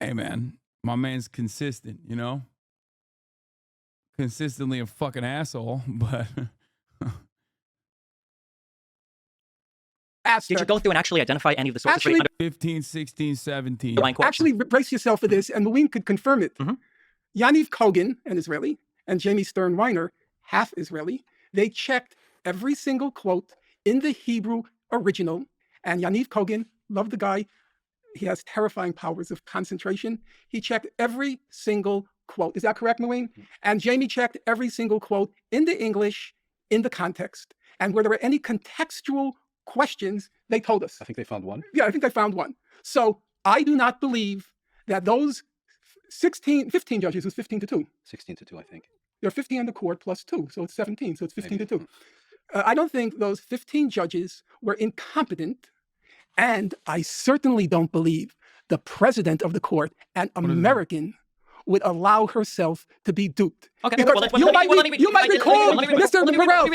Speaker 1: Hey, man, my man's consistent, you know? Consistently a fucking asshole, but...
Speaker 6: Did you go through and actually identify any of the sources?
Speaker 9: Actually,
Speaker 1: 15, 16, 17.
Speaker 9: Actually, brace yourself for this, and Moeen could confirm it. Yaniv Kogan, an Israeli, and Jamie Stern Weiner, half Israeli, they checked every single quote in the Hebrew original. And Yaniv Kogan, love the guy. He has terrifying powers of concentration. He checked every single quote. Is that correct, Moeen? And Jamie checked every single quote in the English, in the context. And where there were any contextual questions, they told us.
Speaker 5: I think they found one.
Speaker 9: Yeah, I think they found one. So I do not believe that those 15 judges, it was 15 to 2.
Speaker 5: 16 to 2, I think.
Speaker 9: There are 15 on the court plus 2, so it's 17, so it's 15 to 2. I don't think those 15 judges were incompetent, and I certainly don't believe the president of the court, an American, would allow herself to be duped.
Speaker 6: Okay,
Speaker 9: Because
Speaker 6: well,
Speaker 9: you might recall, Mr. Terrell.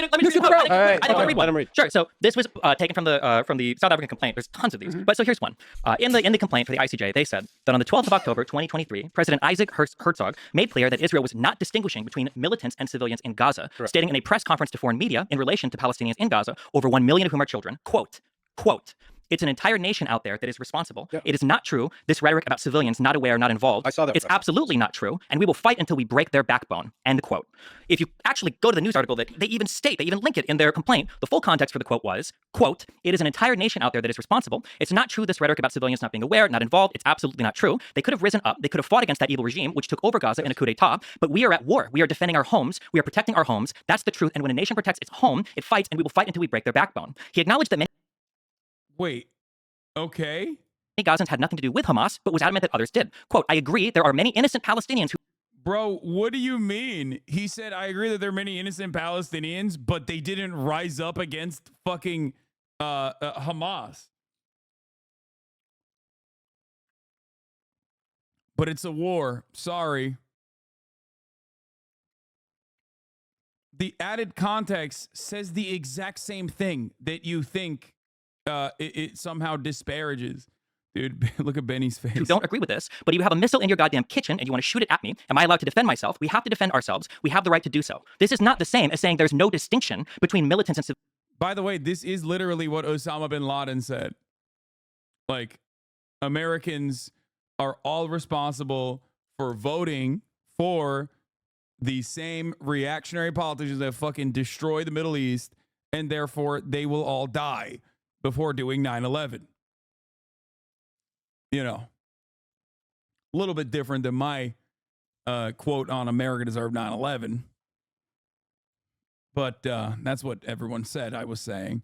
Speaker 6: Let me read. Sure. So this was taken from the South African complaint. There's tons of these, but so here's one. In the complaint for the ICJ, they said that on the 12th of October, 2023, President Isaac Herzog made clear that Israel was not distinguishing between militants and civilians in Gaza, stating in a press conference to foreign media in relation to Palestinians in Gaza, over 1 million of whom are children, quote, "It's an entire nation out there that is responsible. It is not true. This rhetoric about civilians not aware, not involved.
Speaker 5: I saw that.
Speaker 6: It's absolutely not true, and we will fight until we break their backbone." End quote. If you actually go to the news article that they even link it in their complaint, the full context for the quote was, quote, "It is an entire nation out there that is responsible. It's not true, this rhetoric about civilians not being aware, not involved. It's absolutely not true. They could have risen up. They could have fought against that evil regime, which took over Gaza in a coup d'etat. But we are at war. We are defending our homes. We are protecting our homes. That's the truth. And when a nation protects its home, it fights, and we will fight until we break their backbone." He acknowledged that many
Speaker 1: Wait. Okay.
Speaker 6: Gazans had nothing to do with Hamas, but was adamant that others did. Quote, "I agree, there are many innocent Palestinians who..."
Speaker 1: Bro, what do you mean? He said, I agree that there are many innocent Palestinians, but they didn't rise up against fucking Hamas. But it's a war. Sorry. The added context says the exact same thing that you think it somehow disparages. Dude, look at Benny's face.
Speaker 6: You don't agree with this, but you have a missile in your goddamn kitchen and you want to shoot it at me. Am I allowed to defend myself? We have to defend ourselves. We have the right to do so. This is not the same as saying there's no distinction between militants and civilians.
Speaker 1: By the way, this is literally what Osama bin Laden said. Like, Americans are all responsible for voting for the same reactionary politicians that fucking destroy the Middle East, and therefore they will all die before doing 9/11. You know, a little bit different than my quote on America deserved 9/11. But that's what everyone said I was saying.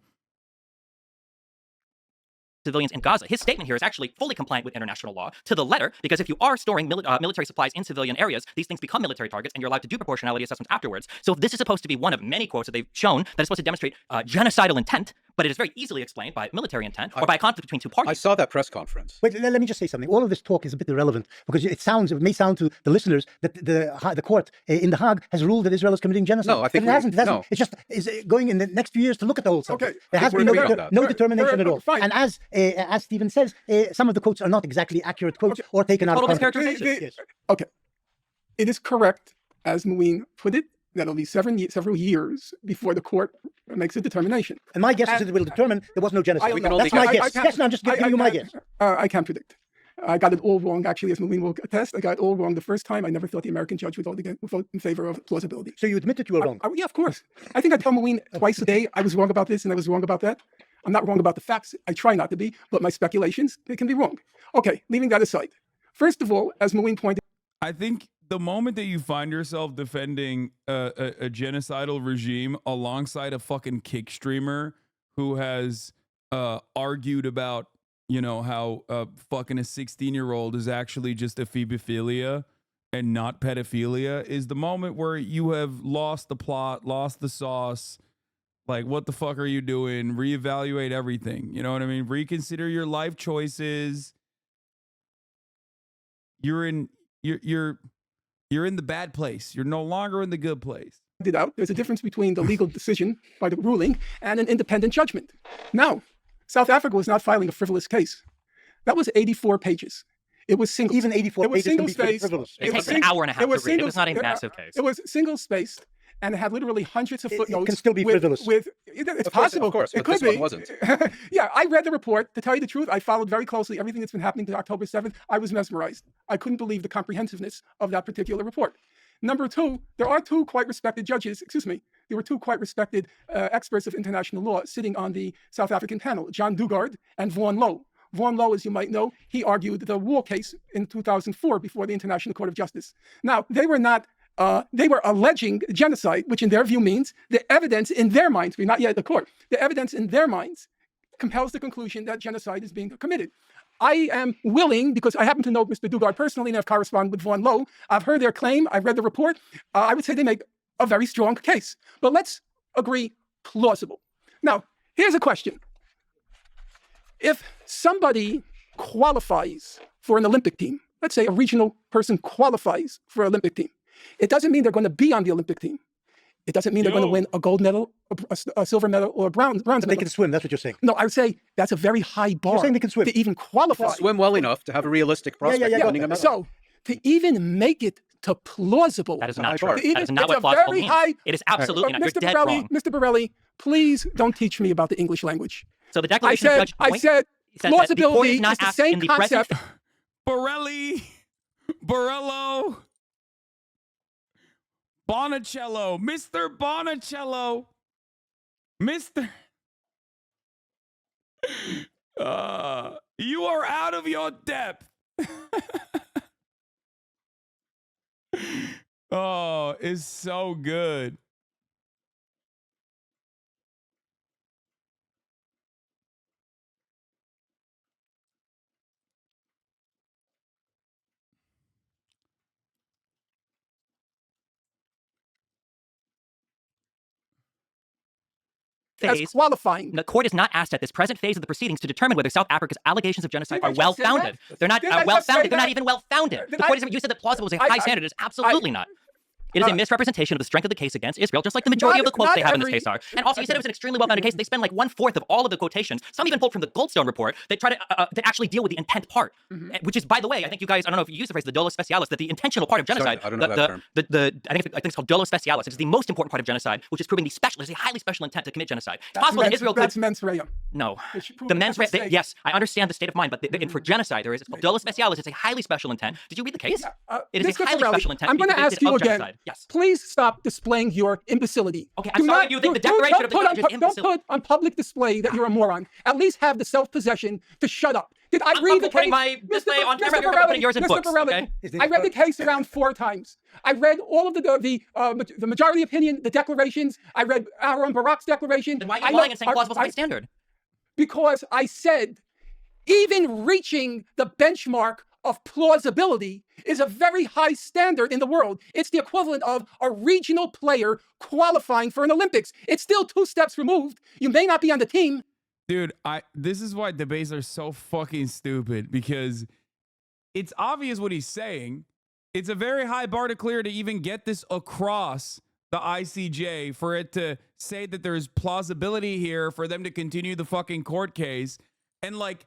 Speaker 6: Civilians in Gaza. His statement here is actually fully compliant with international law to the letter, because if you are storing military supplies in civilian areas, these things become military targets and you're allowed to do proportionality assessments afterwards. So if this is supposed to be one of many quotes that they've shown that is supposed to demonstrate genocidal intent, but it is very easily explained by military intent or by a conflict between two parties.
Speaker 5: I saw that press conference.
Speaker 4: Wait, let me just say something. All of this talk is a bit irrelevant because it may sound to the listeners that the court in The Hague has ruled that Israel is committing genocide.
Speaker 5: No, I think
Speaker 4: it hasn't.
Speaker 5: no.
Speaker 4: It's just going in the next few years to look at the whole subject.
Speaker 9: Okay.
Speaker 4: There has been no determination at all.
Speaker 9: Fine.
Speaker 4: And as Stephen says, some of the quotes are not exactly accurate quotes or taken out of context.
Speaker 6: Yes.
Speaker 9: Okay. It is correct, as Moeen put it, that it'll be several years before the court makes a determination.
Speaker 4: And my guess is that it will determine there was no genocide. That's my guess. Yes, no, I'm just giving you my guess.
Speaker 9: I can't predict. I got it all wrong, actually, as Moeen will attest. I got it all wrong the first time. I never thought the American judge would vote in favor of plausibility.
Speaker 4: So you admit that you were wrong?
Speaker 9: Yeah, of course. I think I tell Moeen twice a day I was wrong about this and I was wrong about that. I'm not wrong about the facts. I try not to be, but my speculations, they can be wrong. Okay, leaving that aside. First of all, as Moeen pointed,
Speaker 1: I think the moment that you find yourself defending a genocidal regime alongside a fucking kick streamer who has argued about, you know, how fucking a 16-year-old is actually just a phobophilia and not pedophilia is the moment where you have lost the plot, lost the sauce. Like, what the fuck are you doing? Reevaluate everything. You know what I mean? Reconsider your life choices. You're in the bad place. You're no longer in the good place.
Speaker 9: Out, there's a difference between the legal decision by the ruling and an independent judgment. Now, South Africa was not filing a frivolous case. That was 84 pages. It was single.
Speaker 4: Even 84 pages can be pretty frivolous.
Speaker 6: It takes an hour and a half to read. It was not a massive case.
Speaker 9: It was single spaced, and it had literally hundreds of footnotes.
Speaker 4: It can still be frivolous.
Speaker 9: It's possible.
Speaker 5: Of course,
Speaker 9: it
Speaker 5: but
Speaker 9: could
Speaker 5: this
Speaker 9: be.
Speaker 5: one wasn't.
Speaker 9: Yeah, I read the report. To tell you the truth, I followed very closely everything that's been happening to October 7th. I was mesmerized. I couldn't believe the comprehensiveness of that particular report. Number two, there are two quite respected judges, there were two quite respected experts of international law sitting on the South African panel, John Dugard and Vaughan Lowe. Vaughan Lowe, as you might know, he argued the war case in 2004 before the International Court of Justice. Now, they were alleging genocide, which in their view means the evidence in their minds, we're not yet at the court, the evidence in their minds compels the conclusion that genocide is being committed. I am willing, because I happen to know Mr. Dugard personally and I've corresponded with Vaughan Lowe. I've heard their claim. I've read the report. I would say they make a very strong case. But let's agree plausible. Now, here's a question. If somebody qualifies for an Olympic team, let's say a regional person qualifies for an Olympic team, it doesn't mean they're going to be on the Olympic team. It doesn't mean they're going to win a gold medal, a silver medal, or a bronze medal.
Speaker 4: They can swim, that's what you're saying.
Speaker 9: No, I would say that's a very high bar.
Speaker 4: You're saying they can swim.
Speaker 9: To even qualify.
Speaker 5: Swim well enough to have a realistic prospect of winning a medal.
Speaker 9: So, to even make it to plausible.
Speaker 6: That is not true.
Speaker 9: That
Speaker 6: is not what plausible means. It is absolutely not. You're dead wrong.
Speaker 9: Mr. Borelli, please don't teach me about the English language.
Speaker 6: So the declaration of Judge
Speaker 9: I said plausibility is the same concept.
Speaker 1: Borelli, Borello, Bonicello, Mr. Bonicello, Mr. You are out of your depth. Oh, it's so good.
Speaker 9: That's qualifying.
Speaker 6: The court is not asked at this present phase of the proceedings to determine whether South Africa's allegations of genocide are well-founded. They're not well-founded. They're not even well-founded. The court isn't. You said that plausible is a high standard. It's absolutely not. It is a misrepresentation of the strength of the case against Israel, just like the majority of the quotes they have in this case are. And also, you said it was an extremely well-founded case. They spend like 1/4 of all of the quotations. Some even pulled from the Goldstone report. They try to actually deal with the intent part, which is, by the way, I think you guys, I don't know if you use the phrase the dolo specialis, that the intentional part of genocide.
Speaker 5: Sorry, I don't know that term.
Speaker 6: I think it's called dolo specialis. It is the most important part of genocide, which is proving the special. It's a highly special intent to commit genocide. It's possible that Israel could.
Speaker 9: That's mens rea.
Speaker 6: No, the mens rea. Yes, I understand the state of mind, but for genocide there is. It's called dolo specialis. It's a highly special intent. Did you read the case? It is a highly special intent.
Speaker 9: I'm going to ask you again.
Speaker 6: Yes.
Speaker 9: Please stop displaying your imbecility.
Speaker 6: Okay, I'm sorry. You think the declaration of the judge is imbecility?
Speaker 9: Don't put on public display that you're a moron. At least have the self-possession to shut up. Did I read the case?
Speaker 6: Putting my display on camera. You're putting yours in books. Okay?
Speaker 9: I read the case around 4 times. I read all of the majority opinion, the declarations. I read Aaron Barak's declaration.
Speaker 6: Then why are you lying and saying plausible is high standard?
Speaker 9: Because I said, even reaching the benchmark of plausibility is a very high standard in the world. It's the equivalent of a regional player qualifying for an Olympics. It's still 2 steps removed. You may not be on the team.
Speaker 1: Dude, this is why debates are so fucking stupid, because it's obvious what he's saying. It's a very high bar to clear to even get this across the ICJ, for it to say that there's plausibility here for them to continue the fucking court case. And like,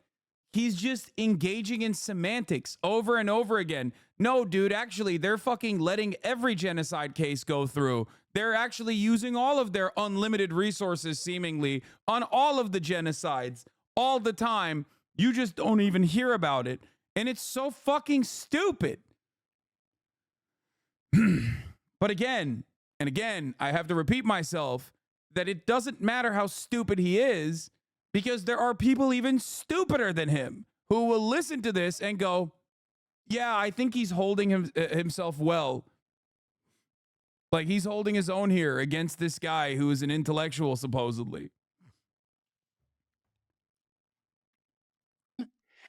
Speaker 1: he's just engaging in semantics over and over again. No, dude, actually, they're fucking letting every genocide case go through. They're actually using all of their unlimited resources, seemingly, on all of the genocides all the time. You just don't even hear about it. And it's so fucking stupid. But again, and again, I have to repeat myself that it doesn't matter how stupid he is, because there are people even stupider than him who will listen to this and go, yeah, I think he's holding himself well. Like, he's holding his own here against this guy who is an intellectual, supposedly.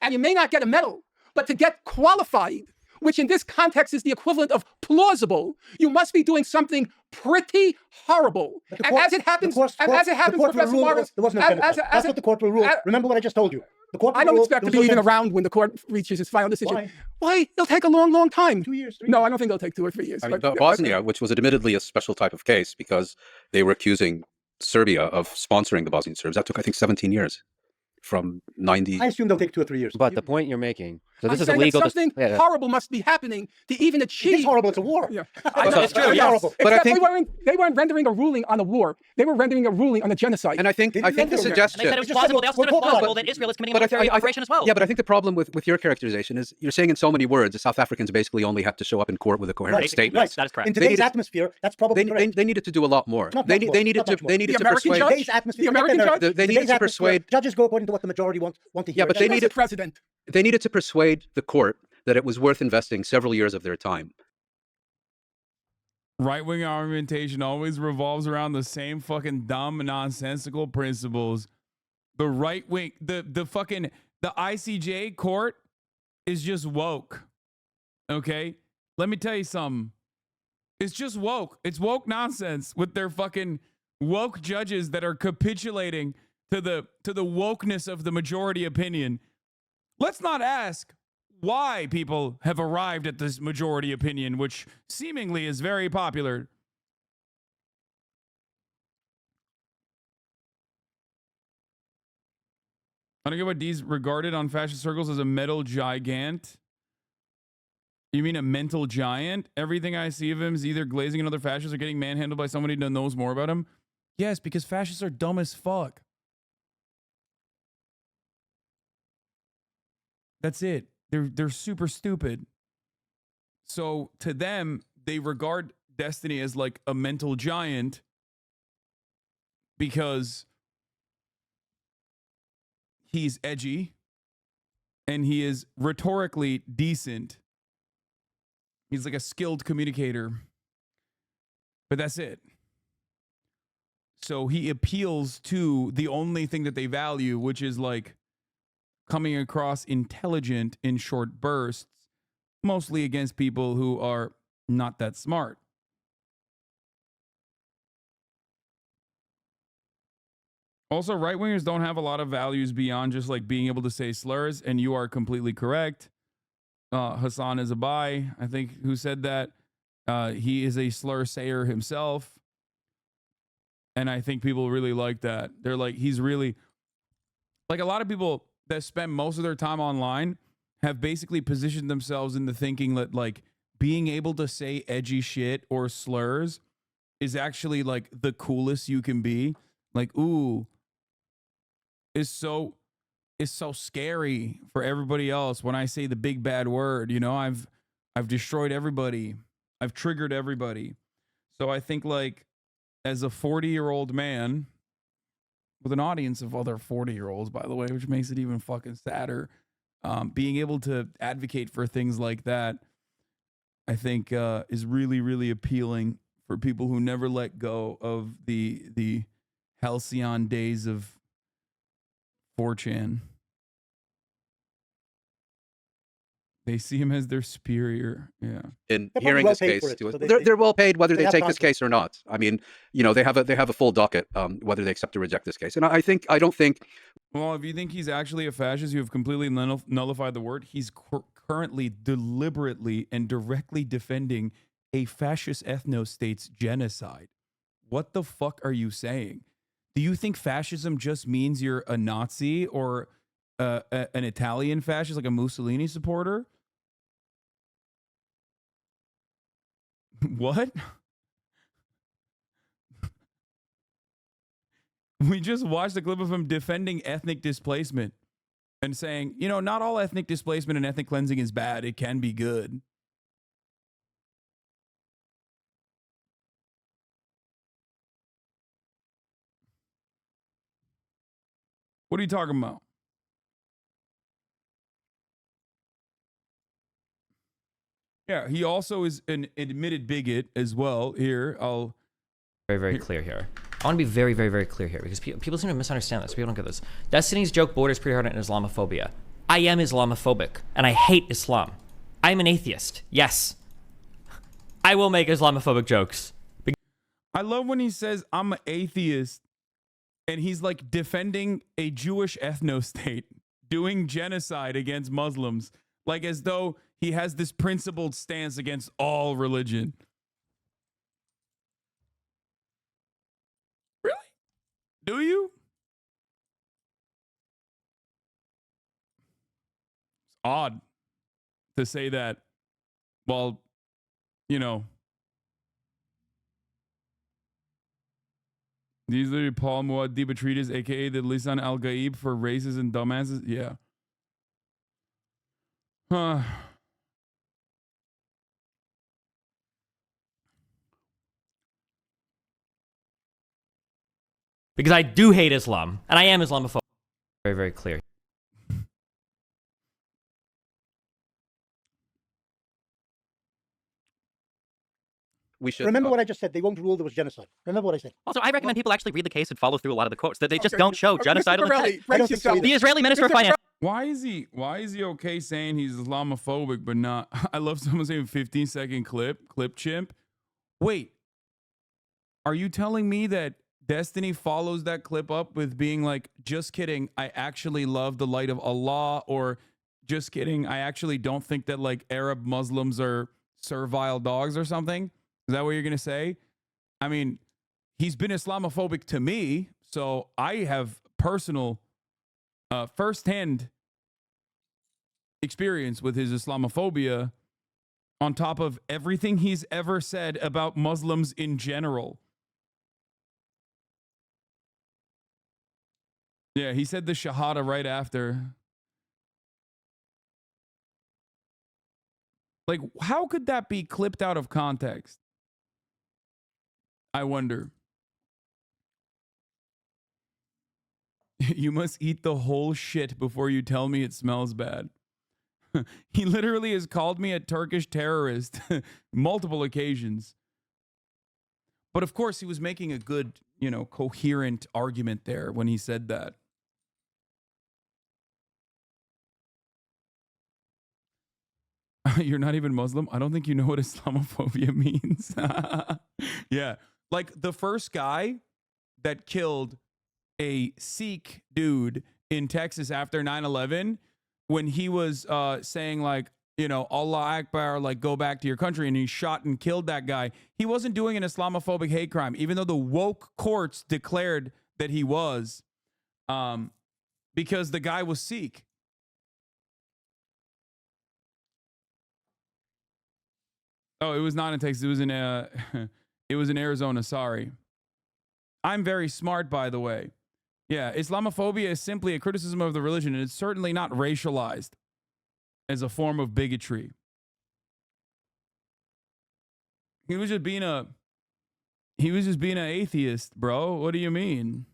Speaker 9: And you may not get a medal, but to get qualified, which in this context is the equivalent of plausible, you must be doing something pretty horrible. And as it happens, Professor Morris,
Speaker 4: that's what the court will rule. Remember what I just told you. The court
Speaker 9: I don't expect to be even around when the court reaches its final decision. Why? It'll take a long, long time.
Speaker 4: 2 years.
Speaker 9: No, I don't think it'll take 2 or 3 years.
Speaker 5: I mean, Bosnia, which was admittedly a special type of case because they were accusing Serbia of sponsoring the Bosnian Serbs. That took, I think, 17 years. From 90.
Speaker 4: I assume they'll take 2 or 3 years.
Speaker 10: But the point you're making, so this
Speaker 9: I'm
Speaker 10: is
Speaker 9: saying
Speaker 10: illegal.
Speaker 9: that something horrible must be happening to even achieve.
Speaker 4: It's horrible. It's a war.
Speaker 9: Yeah,
Speaker 4: it's true.
Speaker 9: Yes.
Speaker 4: Horrible.
Speaker 5: But I think
Speaker 9: they weren't rendering a ruling on a war. They were rendering a ruling on a genocide.
Speaker 5: And I think the suggestion.
Speaker 6: And they said it was plausible. They also said it was plausible that Israel is committing a military operation as well.
Speaker 5: Yeah, but I think the problem with your characterization is you're saying in so many words that South Africans basically only have to show up in court with a coherent statement.
Speaker 6: Right, that is correct.
Speaker 4: In today's atmosphere, that's probably correct.
Speaker 5: They needed to do a lot more. They needed to persuade.
Speaker 9: The American judge.
Speaker 5: They needed to persuade.
Speaker 4: Judges go according to what the majority want to hear.
Speaker 5: Yeah, but they needed
Speaker 9: president.
Speaker 5: They needed to persuade the court that it was worth investing several years of their time.
Speaker 1: Right-wing argumentation always revolves around the same fucking dumb, nonsensical principles. The right wing, the ICJ court is just woke. Okay? Let me tell you something. It's just woke. It's woke nonsense with their fucking woke judges that are capitulating to the wokeness of the majority opinion. Let's not ask why people have arrived at this majority opinion, which seemingly is very popular. I don't get what D's regarded on fascist circles as a metal gigant. You mean a mental giant? Everything I see of him is either glazing another fascist or getting manhandled by somebody that knows more about him. Yes, because fascists are dumb as fuck. That's it. They're super stupid. So to them, they regard Destiny as like a mental giant because he's edgy and he is rhetorically decent. He's like a skilled communicator. But that's it. So he appeals to the only thing that they value, which is like coming across intelligent in short bursts, mostly against people who are not that smart. Also, right-wingers don't have a lot of values beyond just like being able to say slurs, and you are completely correct. Hasan is a bi, I think, who said that. He is a slur sayer himself. And I think people really like that. They're like, he's really, like a lot of people that spend most of their time online have basically positioned themselves in the thinking that like being able to say edgy shit or slurs is actually like the coolest you can be. Like, ooh, is so scary for everybody else when I say the big bad word. You know, I've destroyed everybody. I've triggered everybody. So I think like as a 40-year-old man with an audience of other 40-year-olds, by the way, which makes it even fucking sadder, being able to advocate for things like that, I think is really, really appealing for people who never let go of the halcyon days of 4chan. They see him as their superior. Yeah.
Speaker 5: In hearing this case, they're well paid whether they take this case or not. I mean, you know, they have a full docket whether they accept or reject this case. And I don't think.
Speaker 1: Well, if you think he's actually a fascist, you have completely nullified the word. He's currently deliberately and directly defending a fascist ethno-state's genocide. What the fuck are you saying? Do you think fascism just means you're a Nazi or an Italian fascist, like a Mussolini supporter? What? We just watched a clip of him defending ethnic displacement and saying, you know, not all ethnic displacement and ethnic cleansing is bad. It can be good. What are you talking about? Yeah, he also is an admitted bigot as well. Here, I'll...
Speaker 8: Very clear here. I want to be very clear here because people seem to misunderstand this. People don't get this. Destiny's joke borders pretty hard on Islamophobia. I am Islamophobic, and I hate Islam. I'm an atheist. Yes. I will make Islamophobic jokes.
Speaker 1: I love when he says, I'm an atheist, and he's like defending a Jewish ethno-state, doing genocide against Muslims, like as though he has this principled stance against all religion. Really? Do you? It's odd to say that. Well, you know, these are Paul Muad'Dib Atreides, aka the Lisan Al Gaib for races and dumbasses. Yeah. Huh.
Speaker 8: Because I do hate Islam, and I am Islamophobic. Very, very clear.
Speaker 5: We should
Speaker 4: Remember what I just said. They won't rule there was genocide. Remember what I said.
Speaker 6: Also, I recommend people actually read the case and follow through a lot of the quotes. That they just don't show genocidal intent.
Speaker 4: I don't think so either.
Speaker 6: The Israeli Minister of Finance.
Speaker 1: Why is he okay saying he's Islamophobic but not? I love someone saying 15-second clip chimp. Wait. Are you telling me that Destiny follows that clip up with being like, just kidding, I actually love the light of Allah, or just kidding, I actually don't think that like Arab Muslims are servile dogs or something? Is that what you're going to say? I mean, he's been Islamophobic to me, so I have personal, firsthand experience with his Islamophobia on top of everything he's ever said about Muslims in general. Yeah, he said the Shahada right after. Like, how could that be clipped out of context? I wonder. You must eat the whole shit before you tell me it smells bad. He literally has called me a Turkish terrorist multiple occasions. But of course, he was making a good, coherent argument there when he said that. You're not even Muslim? I don't think you know what Islamophobia means. Yeah. Like the first guy that killed a Sikh dude in Texas after 9/11, when he was saying like, Allah Akbar, like go back to your country, and he shot and killed that guy. He wasn't doing an Islamophobic hate crime, even though the woke courts declared that he was, because the guy was Sikh. Oh, it was not in Texas. It was in it was in Arizona. Sorry. I'm very smart, by the way. Yeah, Islamophobia is simply a criticism of the religion, and it's certainly not racialized as a form of bigotry. He was just being an atheist, bro. What do you mean?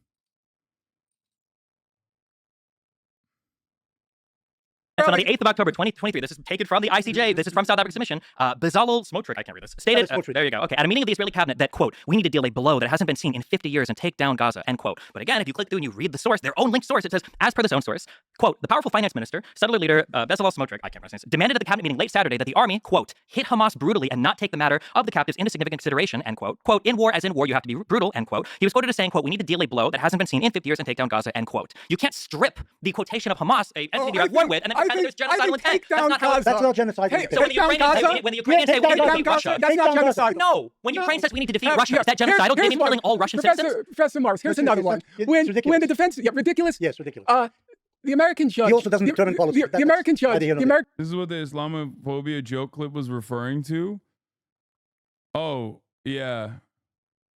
Speaker 6: So on the 8th of October, 2023, this is taken from the ICJ. This is from South Africa's submission. Bezalel Smotrich, I can't read this, stated, there you go. Okay, at a meeting of the Israeli cabinet that, quote, we need to deal a blow that hasn't been seen in 50 years and take down Gaza, end quote. But again, if you click through and you read the source, their own linked source, it says, as per this own source, quote, the powerful finance minister, settler leader, Bezalel Smotrich, I can't remember his name, demanded at the cabinet meeting late Saturday that the army, quote, hit Hamas brutally and not take the matter of the captives into significant consideration, end quote. Quote, in war, as in war, you have to be brutal, end quote. He was quoted as saying, quote, we need to deal a blow that hasn't been seen in 50 years and take down Gaza, end quote. You can't strip the quotation of Hamas, a entity you're at war with, and then pretend that there's genocidal intent.
Speaker 9: That's
Speaker 6: not how
Speaker 4: That's not genocide.
Speaker 6: So when the Ukrainians say we need to defeat Russia,
Speaker 9: that's not genocide.
Speaker 6: No, when Ukraine says we need to defeat Russia, is that genocidal? Do you mean killing all Russian citizens?
Speaker 9: Professor Morris, here's another one. When the defense, ridiculous.
Speaker 4: Yes, ridiculous.
Speaker 9: The American judge.
Speaker 4: He also doesn't determine policy.
Speaker 9: The American judge.
Speaker 1: This is what the Islamophobia joke clip was referring to. Oh, yeah.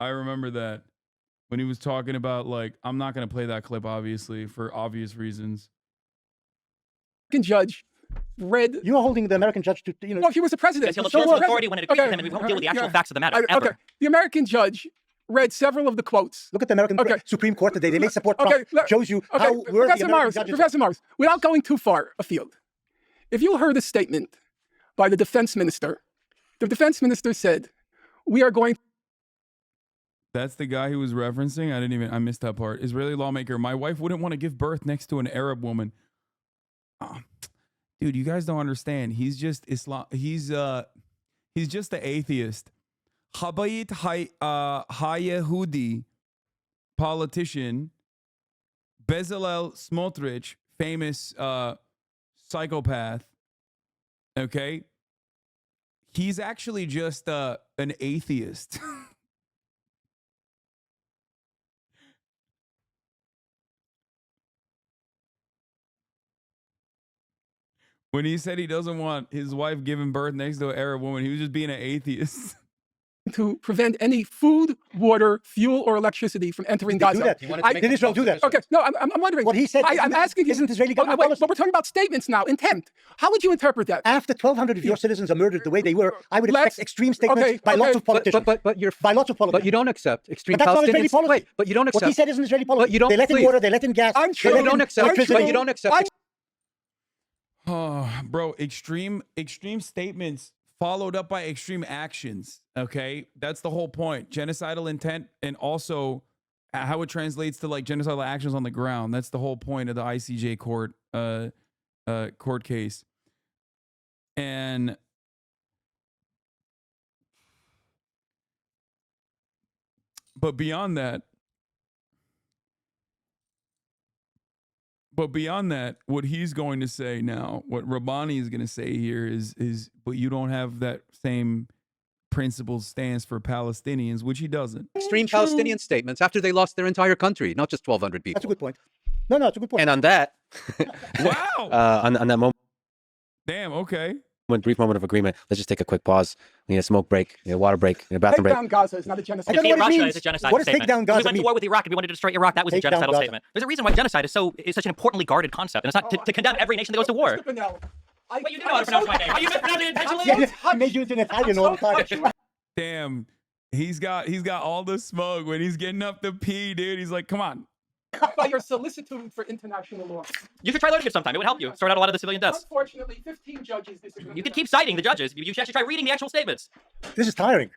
Speaker 1: I remember that. When he was talking about, like, I'm not going to play that clip, obviously, for obvious reasons.
Speaker 9: American judge read.
Speaker 4: You are holding the American judge to,
Speaker 9: Well, he was the president.
Speaker 6: Because he'll abuse authority when it agrees with him, and we won't deal with the actual facts of the matter, ever.
Speaker 9: Okay. The American judge read several of the quotes.
Speaker 4: Look at the American Supreme Court today. They may support Trump. Shows you how worthy American judges are.
Speaker 9: Professor Morris, without going too far afield, if you heard a statement by the defense minister said, we are going.
Speaker 1: That's the guy he was referencing? I missed that part. Israeli lawmaker, my wife wouldn't want to give birth next to an Arab woman. dude, you guys don't understand. He's just Islam. He's just the atheist. Habayit Hayehudi politician Bezalel Smotrich, famous psychopath. Okay, he's actually just an atheist. When he said he doesn't want his wife giving birth next to an Arab woman, he was just being an atheist.
Speaker 9: To prevent any food, water, fuel, or electricity from entering Gaza.
Speaker 4: Do that. Did Israel do that?
Speaker 9: Okay, no, I'm wondering.
Speaker 4: What he said
Speaker 9: I'm asking you.
Speaker 4: Isn't Israeli government
Speaker 9: But
Speaker 4: policy?
Speaker 9: we're talking about statements now, intent. How would you interpret that?
Speaker 4: After 1,200 of your citizens are murdered the way they were, I would expect
Speaker 9: Let's-
Speaker 4: extreme statements by lots of politicians.
Speaker 14: But you're
Speaker 4: by lots of politicians.
Speaker 14: But you don't accept extreme
Speaker 4: But that's not Israeli
Speaker 14: Palestinians.
Speaker 4: policy.
Speaker 14: Wait, but you don't accept.
Speaker 4: What he said isn't Israeli policy.
Speaker 14: But you don't.
Speaker 4: They let in
Speaker 14: please.
Speaker 4: water, they let in gas.
Speaker 9: I'm sure
Speaker 4: they
Speaker 14: you
Speaker 4: let
Speaker 14: don't
Speaker 4: in
Speaker 14: accept.
Speaker 4: electricity.
Speaker 14: But you don't accept.
Speaker 1: Oh, bro, extreme statements followed up by extreme actions. Okay, that's the whole point. Genocidal intent, and also how it translates to like genocidal actions on the ground. That's the whole point of the ICJ court court case. And but beyond that, what he's going to say now, what Rabbani is going to say here is, but you don't have that same principle stance for Palestinians, which he doesn't.
Speaker 14: Extreme Palestinian statements after they lost their entire country, not just 1,200 people.
Speaker 4: That's a good point. No, it's a good point.
Speaker 10: And on that,
Speaker 1: wow,
Speaker 10: on that moment,
Speaker 1: damn, okay.
Speaker 10: Brief moment of agreement. Let's just take a quick pause. We need a smoke break, a water break, a bathroom break.
Speaker 9: Take down Gaza is not a genocide.
Speaker 4: I don't know what it
Speaker 6: Russia
Speaker 4: means.
Speaker 6: is a genocidal
Speaker 4: What does
Speaker 6: statement.
Speaker 4: take down Gaza
Speaker 6: We went
Speaker 4: mean?
Speaker 6: to war with Iraq and we wanted to destroy Iraq. That was a
Speaker 4: Take down
Speaker 6: genocidal
Speaker 4: Gaza.
Speaker 6: statement. There's a reason why genocide is such an importantly guarded concept, and it's not to condemn every nation that goes to war.
Speaker 9: But
Speaker 6: you didn't know how to pronounce my name. Are you mispronouncing it intentionally?
Speaker 4: Yeah, I made you into an Italian all the time.
Speaker 1: Damn, he's got all the smoke when he's getting up to pee, dude. He's like, come on.
Speaker 9: By your solicitude for international law.
Speaker 6: You should try learning it sometime. It would help you sort out a lot of the civilian deaths.
Speaker 9: Unfortunately, 15 judges disagree.
Speaker 6: You could keep citing the judges. You should actually try reading the actual statements.
Speaker 4: This is tiring.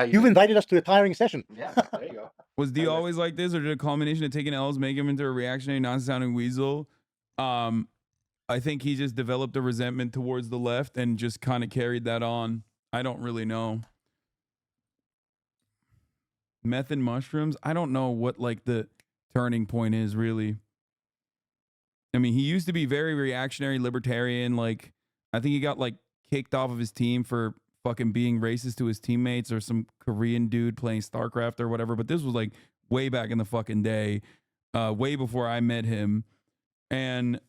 Speaker 4: You've invited us to a tiring session.
Speaker 14: Yeah, there you go.
Speaker 1: Was D always like this, or did a culmination of taking L's make him into a reactionary, non-sounding weasel? I think he just developed a resentment towards the left and just kind of carried that on. I don't really know. Meth and mushrooms? I don't know what like the turning point is really. I mean, he used to be very reactionary, libertarian. Like, I think he got like kicked off of his team for fucking being racist to his teammates or some Korean dude playing StarCraft or whatever. But this was like way back in the fucking day, way before I met him. And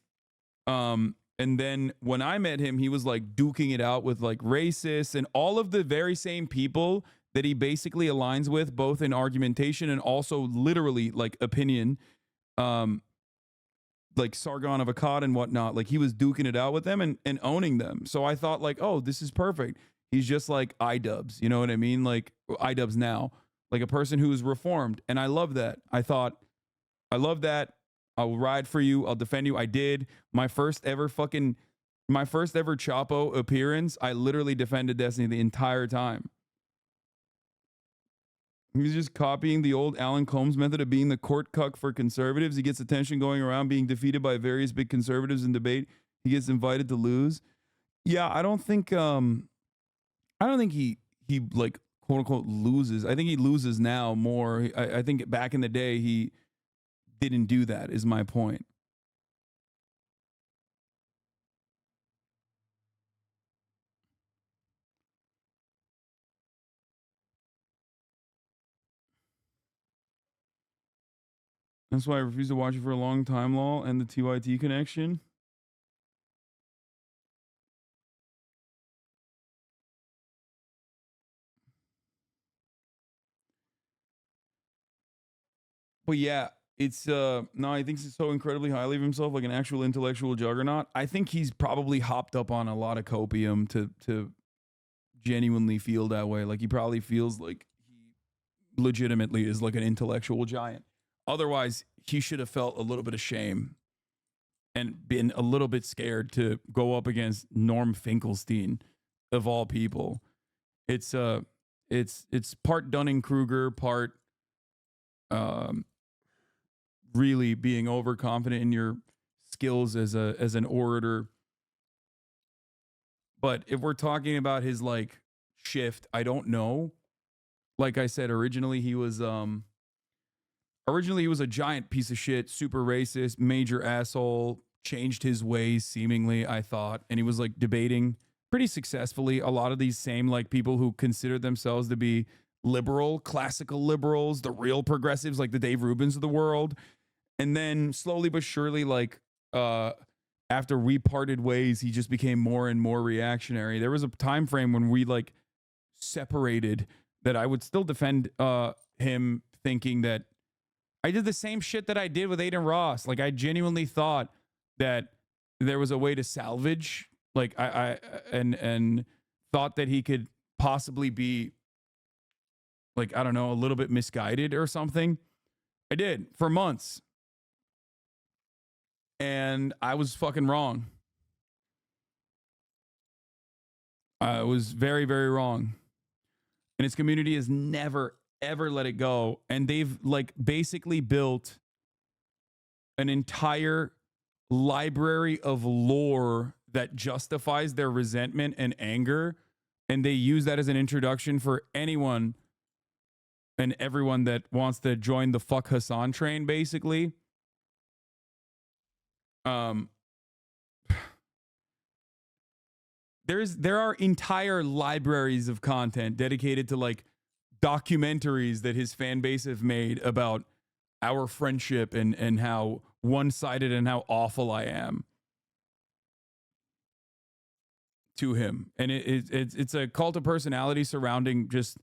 Speaker 1: then when I met him, he was like duking it out with like racists and all of the very same people that he basically aligns with, both in argumentation and also literally like opinion, like Sargon of Akkad and whatnot. Like he was duking it out with them and owning them. So I thought like, oh, this is perfect. He's just like iDubbbz, you know what I mean? Like iDubbbz now, like a person who is reformed. And I love that. I thought, I love that. I will ride for you. I'll defend you. I did. My first ever Chapo appearance, I literally defended Destiny the entire time. He's just copying the old Alan Combs method of being the court cuck for conservatives. He gets attention going around being defeated by various big conservatives in debate. He gets invited to lose. Yeah, I don't think he like quote unquote loses. I think he loses now more. I think back in the day he didn't do that, is my point. That's why I refused to watch it for a long time, lol, and the TYT connection. But yeah, it's no, he thinks he's so incredibly highly of himself, like an actual intellectual juggernaut. I think he's probably hopped up on a lot of copium to genuinely feel that way. Like he probably feels like he legitimately is like an intellectual giant. Otherwise, he should have felt a little bit of shame and been a little bit scared to go up against Norm Finkelstein, of all people. It's part Dunning-Kruger, part really being overconfident in your skills as an orator. But if we're talking about his like shift, I don't know. Like I said, originally he was a giant piece of shit, super racist, major asshole, changed his ways seemingly, I thought, and he was like debating pretty successfully a lot of these same like people who consider themselves to be liberal, classical liberals, the real progressives like the Dave Rubins of the world. And then slowly but surely, like after we parted ways, he just became more and more reactionary. There was a time frame when we like separated that I would still defend him, thinking that I did the same shit that I did with Aiden Ross. Like I genuinely thought that there was a way to salvage, like and thought that he could possibly be like, I don't know, a little bit misguided or something. I did for months. And I was fucking wrong. I was very, very wrong. And his community has never, ever let it go. And they've like basically built an entire library of lore that justifies their resentment and anger. And they use that as an introduction for anyone and everyone that wants to join the fuck Hasan train, basically. There are entire libraries of content dedicated to like documentaries that his fan base have made about our friendship and how one-sided and how awful I am to him. And it's a cult of personality surrounding just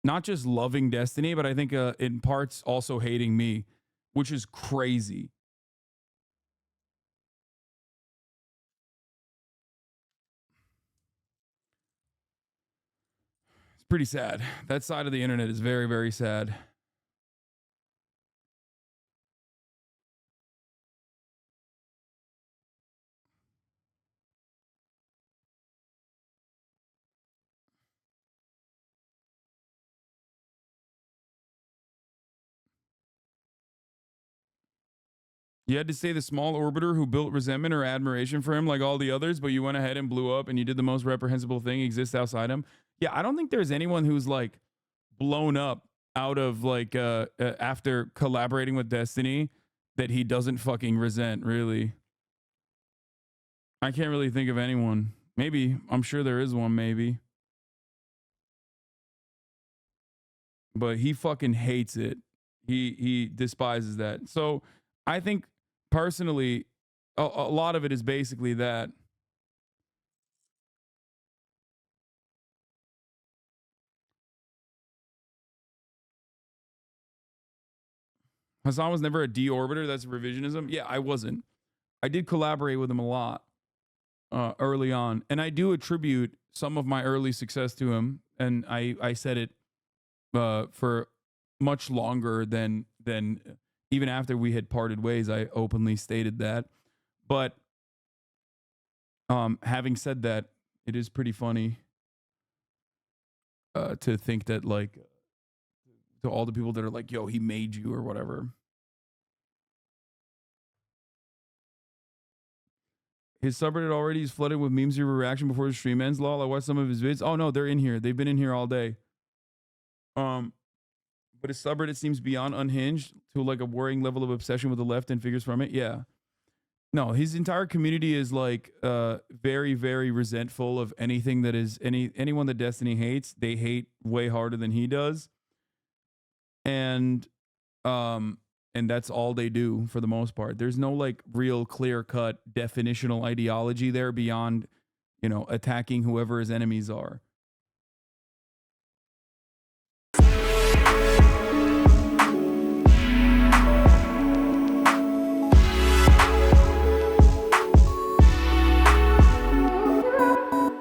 Speaker 1: not just loving Destiny, but I think in parts also hating me, which is crazy. It's pretty sad. That side of the internet is very, very sad. You had to say the small orbiter who built resentment or admiration for him like all the others, but you went ahead and blew up and you did the most reprehensible thing exists outside him. Yeah, I don't think there's anyone who's like blown up out of like after collaborating with Destiny that he doesn't fucking resent, really. I can't really think of anyone. Maybe. I'm sure there is one, maybe. But he fucking hates it. He despises that. So I think personally, a lot of it is basically that. Hasan was never a deorbiter. That's revisionism. Yeah, I wasn't. I did collaborate with him a lot early on. And I do attribute some of my early success to him. And I said it for much longer than even after we had parted ways. I openly stated that. But having said that, it is pretty funny to think that like to all the people that are like, yo, he made you or whatever. His subreddit already is flooded with memes of reaction before the stream ends. Lol, I watched some of his vids. Oh no, they're in here. They've been in here all day. But his subreddit seems beyond unhinged to like a worrying level of obsession with the left and figures from it. Yeah. No, his entire community is like very, very resentful of anything that is anyone that Destiny hates. They hate way harder than he does. And that's all they do for the most part. There's no like real clear-cut definitional ideology there beyond, you know, attacking whoever his enemies are.